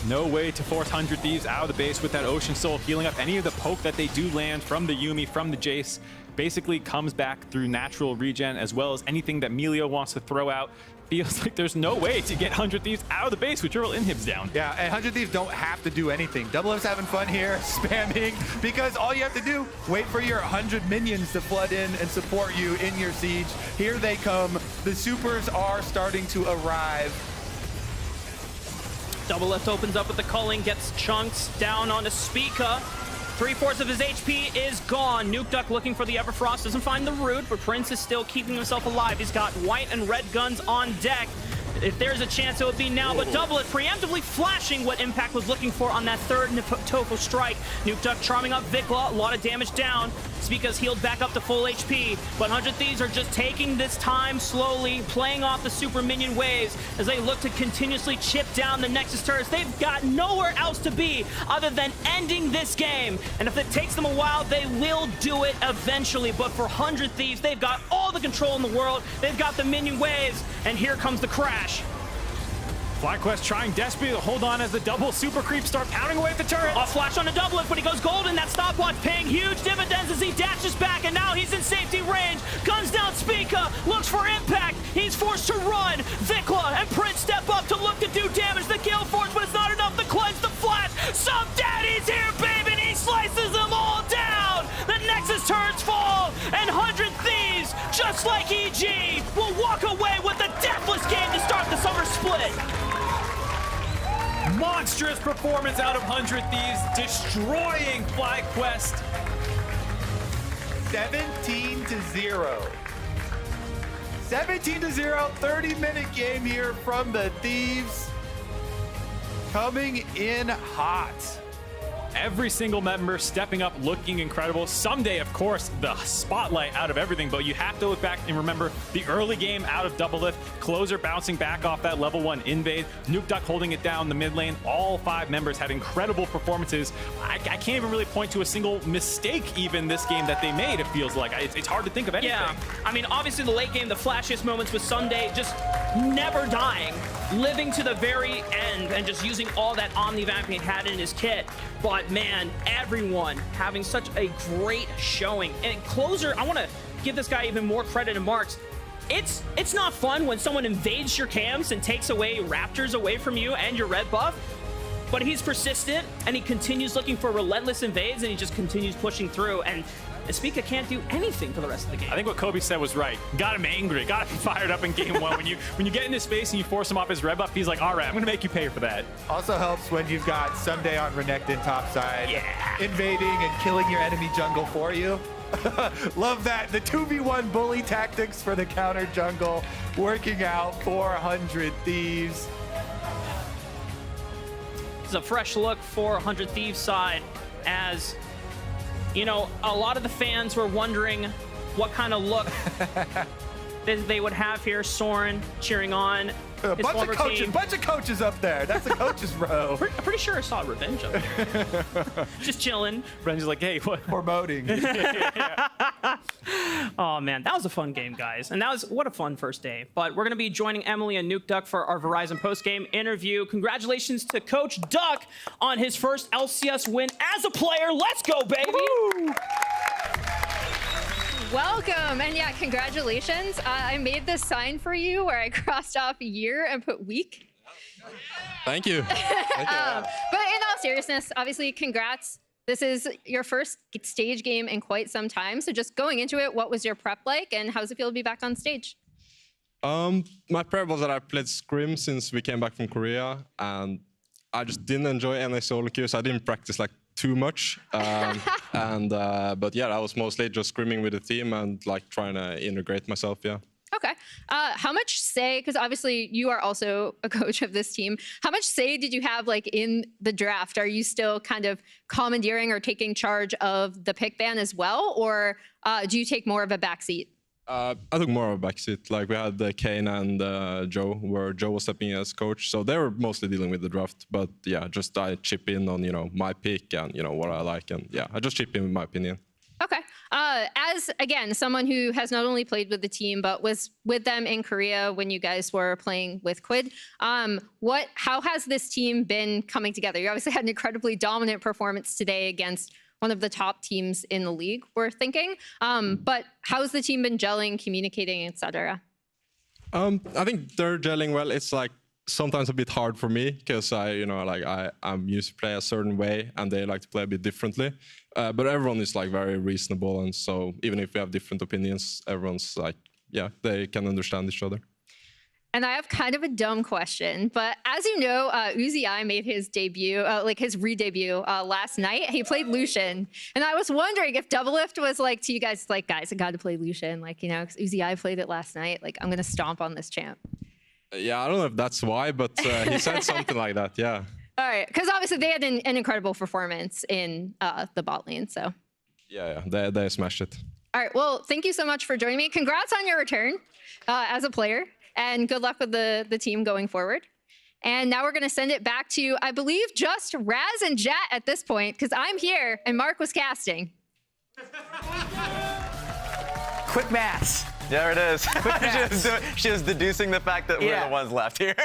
No way to force 100 Thieves out of the base with that Ocean Soul, healing up any of the poke that they do land from the Yuumi, from the Jace. Basically comes back through natural regen, as well as anything that Melio wants to throw out. Feels like there's no way to get 100 Thieves out of the base with triple inhibs down.
Yeah, and 100 Thieves don't have to do anything. Double F's having fun here, spamming, because all you have to do, wait for your 100 minions to flood in and support you in your siege. Here they come. The supers are starting to arrive.
Double Lift opens up with the culling, gets chunks down onto Spica. 3/4 of his HP is gone. Nuke Duck looking for the Everfrost, doesn't find the root, but Prince is still keeping himself alive. He's got white and red guns on deck. If there's a chance, it would be now, but Double It preemptively flashing what Impact was looking for on that third Tofu strike. Nuke Duck charming up Vikla, a lot of damage down. Spica's healed back up to full HP, but 100 Thieves are just taking this time slowly, playing off the super minion waves as they look to continuously chip down the Nexus turrets. They've got nowhere else to be other than ending this game, and if it takes them a while, they will do it eventually. But for 100 Thieves, they've got all the control in the world. They've got the minion waves, and here comes the crash.
FlyQuest trying desperately to hold on as the double super creeps start pounding away at the turret.
A flash on a Double It, but he goes golden. That stopwatch paying huge dividends as he dashes back, and now he's in safety range. Guns down Spica, looks for Impact. He's forced to run. Vikla and Prince step up to look to do damage. The Gale Force, but it's not enough to cleanse the flash. Some daddy's here, baby, and he slices them all down. The Nexus turrets fall, and 100 Thieves, just like EG, will walk away with a deathless game to start the summer split.
Monstrous performance out of 100 Thieves, destroying FlyQuest.
17-0. 17-0, 30-minute game here from the Thieves. Coming in hot.
Every single member stepping up, looking incredible. Someday, of course, the spotlight out of everything, but you have to look back and remember the early game out of Double Lift. Closer bouncing back off that level 1 invade. Nuke Duck holding it down the mid lane. All 5 members had incredible performances. I can't even really point to a single mistake even this game that they made, it feels like. It's hard to think of anything.
Yeah, I mean, obviously the late game, the flashiest moments with Sunday just never dying, living to the very end and just using all that Omnivamp he had in his kit. But man, everyone having such a great showing. And Closer, I want to give this guy even more credit and marks. It's not fun when someone invades your camps and takes away Raptors away from you and your red buff, but he's persistent and he continues looking for relentless invades and he just continues pushing through, and Spica can't do anything for the rest of the game.
I think what Kobe said was right. Got him angry, got him fired up in game 1. When you get in his face and you force him off his red buff, he's like, all right, I'm gonna make you pay for that.
Also helps when you've got Someday on Renekton topside, invading and killing your enemy jungle for you. Love that. The 2v1 bully tactics for the counter jungle working out for 100 Thieves.
It's a fresh look for 100 Thieves side, as you know, a lot of the fans were wondering what kind of look they would have here. Soren cheering on
a bunch of coaches up there. That's a coach's row.
I'm pretty sure I saw Revenge up there. Just chilling.
Revenge is like, hey, what?
Promoting.
Oh man, that was a fun game, guys. And what a fun first day. But we're gonna be joining Emily and Nuke Duck for our Verizon post-game interview. Congratulations to Coach Duck on his first LCS win as a player. Let's go, baby! Woo!
Welcome, and yeah, congratulations. I made this sign for you where I crossed off year and put week.
Thank you.
But in all seriousness, obviously, congrats. This is your first stage game in quite some time. So just going into it, what was your prep like, and how does it feel to be back on stage?
My prep was that I played Scrim since we came back from Korea, and I just didn't enjoy any solo queue, so I didn't practice like too much. But yeah, I was mostly just scrimming with the team and like trying to integrate myself. Yeah.
Okay. How much say, because obviously you are also a coach of this team, how much say did you have like in the draft? Are you still kind of commandeering or taking charge of the pick ban as well? Or do you take more of a backseat?
I took more of a backseat. Like we had Kane and Joe, where Joe was stepping in as coach. So they were mostly dealing with the draft. But yeah, just I chip in on, my pick and, what I like. And yeah, I just chip in with my opinion.
Okay. As, again, someone who has not only played with the team, but was with them in Korea when you guys were playing with Quid, how has this team been coming together? You obviously had an incredibly dominant performance today against one of the top teams in the league, we're thinking. But how's the team been gelling, communicating, etc.?
I think they're gelling well. It's like sometimes a bit hard for me because I'm used to play a certain way and they like to play a bit differently. But everyone is like very reasonable, and so even if we have different opinions, everyone's like, yeah, they can understand each other.
And I have kind of a dumb question, but as you know, Uzi made his debut, like his re-debut last night. He played Lucian. And I was wondering if Doublelift was like to you guys, like, guys, I got to play Lucian. Like, you know, Uzi played it last night. Like, I'm going to stomp on this champ.
Yeah, I don't know if that's why, but he said something like that, yeah.
All right, because obviously they had an incredible performance in the bot lane, so.
Yeah, they smashed it.
All right, well, thank you so much for joining me. Congrats on your return as a player, and good luck with the team going forward. And now we're going to send it back to, I believe, just Raz and Jat at this point, because I'm here and Mark was casting.
Quick maths.
There it is. She was deducing the fact that we're the ones left here.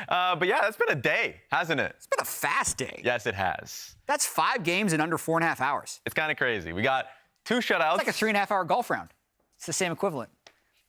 But yeah, it's been a day, hasn't it?
It's been a fast day.
Yes, it has.
That's 5 games in under 4.5 hours.
It's kind of crazy. We got 2 shutouts.
It's like a 3.5-hour golf round. It's the same equivalent.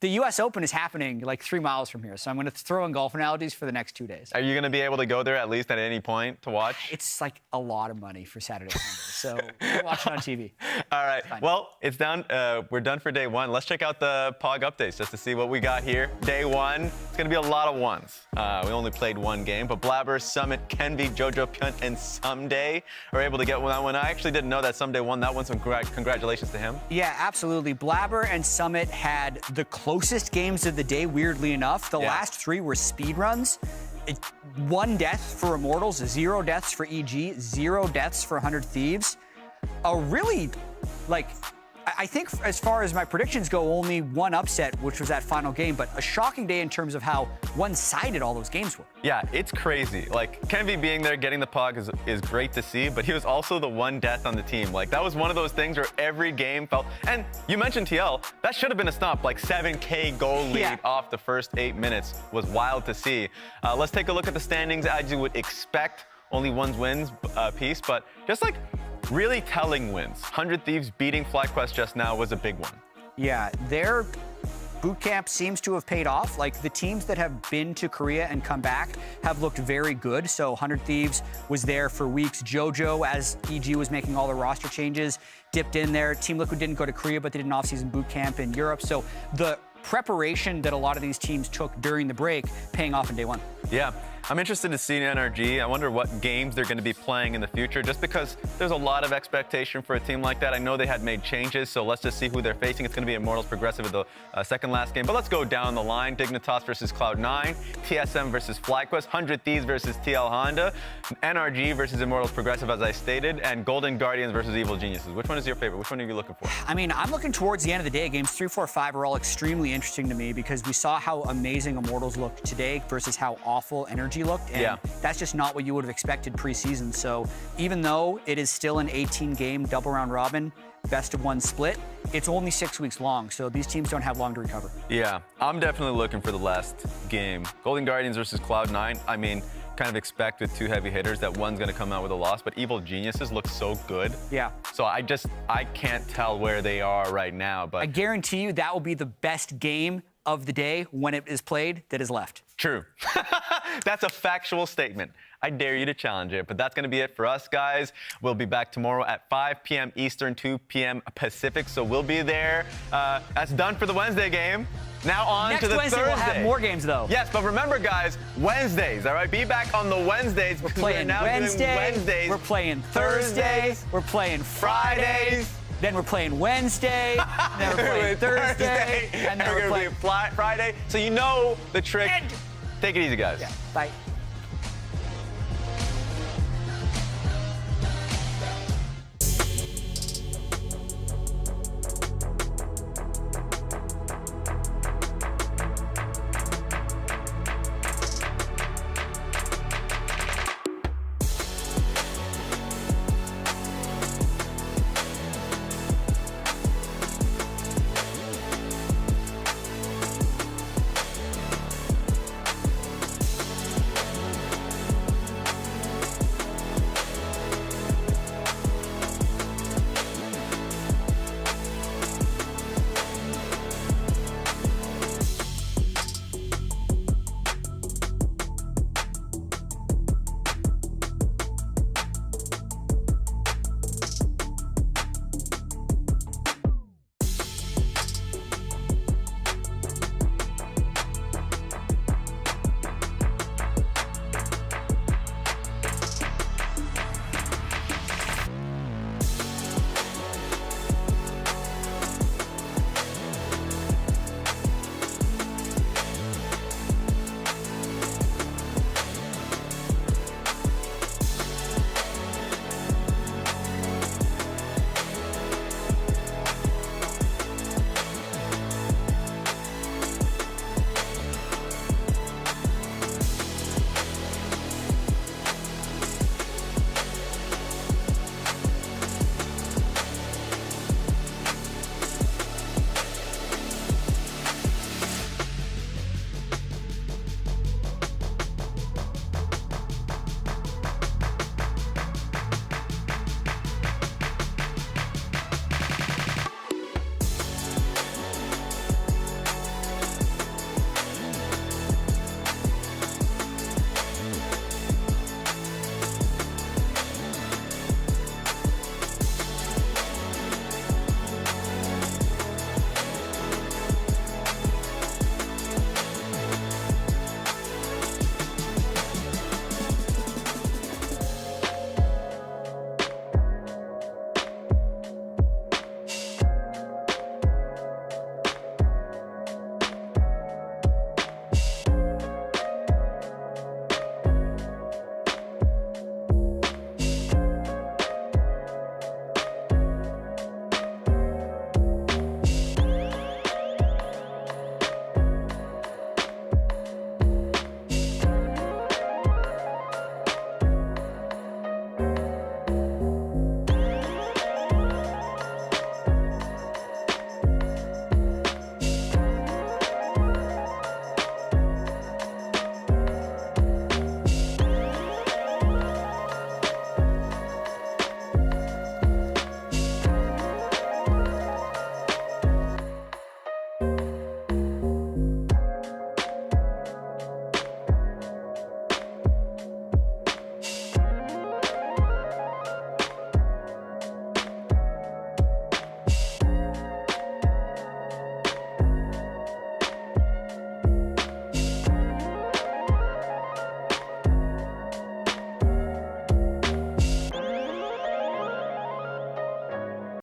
The U.S. Open is happening like 3 miles from here, so I'm going to throw in golf analogies for the next 2 days.
Are you going to be able to go there at least at any point to watch?
It's like a lot of money for Saturday, Sunday, so we'll watch it on TV.
All right. Well, it's done. We're done for day 1. Let's check out the POG updates just to see what we got here. Day 1. It's going to be a lot of ones. We only played 1 game, but Blabber, Summit, Kenvi, Jojo Pyun, and Someday are able to get that one. I actually didn't know that Someday won that one, so congratulations to him.
Yeah, absolutely. Blabber and Summit had the closest games of the day, weirdly enough. The last 3 were speed runs. 1 death for Immortals, 0 deaths for EG, 0 deaths for 100 Thieves. A really, like, I think as far as my predictions go, only 1 upset, which was that final game, but a shocking day in terms of how one-sided all those games were.
Yeah, it's crazy. Like, Kenvi being there, getting the POG is great to see, but he was also the 1 death on the team. Like, that was one of those things where every game felt, and you mentioned TL, that should have been a stomp. Like, 7K goal lead off the first 8 minutes was wild to see. Let's take a look at the standings as you would expect. Only 1 wins piece, but just like really telling wins. 100 Thieves beating FlyQuest just now was a big one.
Yeah, their boot camp seems to have paid off. Like, the teams that have been to Korea and come back have looked very good. So 100 Thieves was there for weeks. Jojo, as EG was making all the roster changes, dipped in there. Team Liquid didn't go to Korea, but they did an off-season boot camp in Europe. So the preparation that a lot of these teams took during the break paying off in day 1.
Yeah. I'm interested to see NRG. I wonder what games they're going to be playing in the future, just because there's a lot of expectation for a team like that. I know they had made changes, so let's just see who they're facing. It's going to be Immortals Progressive at the second last game. But let's go down the line. Dignitas versus Cloud9, TSM versus FlyQuest, 100 Thieves versus TL Honda, NRG versus Immortals Progressive, as I stated, and Golden Guardians versus Evil Geniuses. Which one is your favorite? Which one are you looking for?
I mean, I'm looking towards the end of the day. Games 3, 4, 5 are all extremely interesting to me because we saw how amazing Immortals looked today versus how awful Energy looked. And that's just not what you would have expected preseason. So even though it is still an 18-game double round robin, best of 1 split, it's only 6 weeks long. So these teams don't have long to recover.
Yeah, I'm definitely looking for the last game. Golden Guardians versus Cloud9. I mean, kind of expect with 2 heavy hitters that one's going to come out with a loss, but Evil Geniuses look so good.
Yeah.
So I can't tell where they are right now, but
I guarantee you that will be the best game of the day when it is played that is left.
True. That's a factual statement. I dare you to challenge it. But that's going to be it for us, guys. We'll be back tomorrow at 5 p.m. Eastern, 2 p.m. Pacific. So we'll be there. That's done for the Wednesday game. Now on
Next
to the
Wednesday
Thursday.
We'll have more games, though.
Yes, but remember, guys, Wednesdays, all right? Be back on the Wednesdays.
We're playing
now
Wednesday.
Doing Wednesdays.
We're playing Thursday. We're playing Fridays. Then we're playing Wednesday. Then we're playing Thursday. And then we're playing
Friday. So you know the trick. Take it easy, guys.
Yeah. Bye.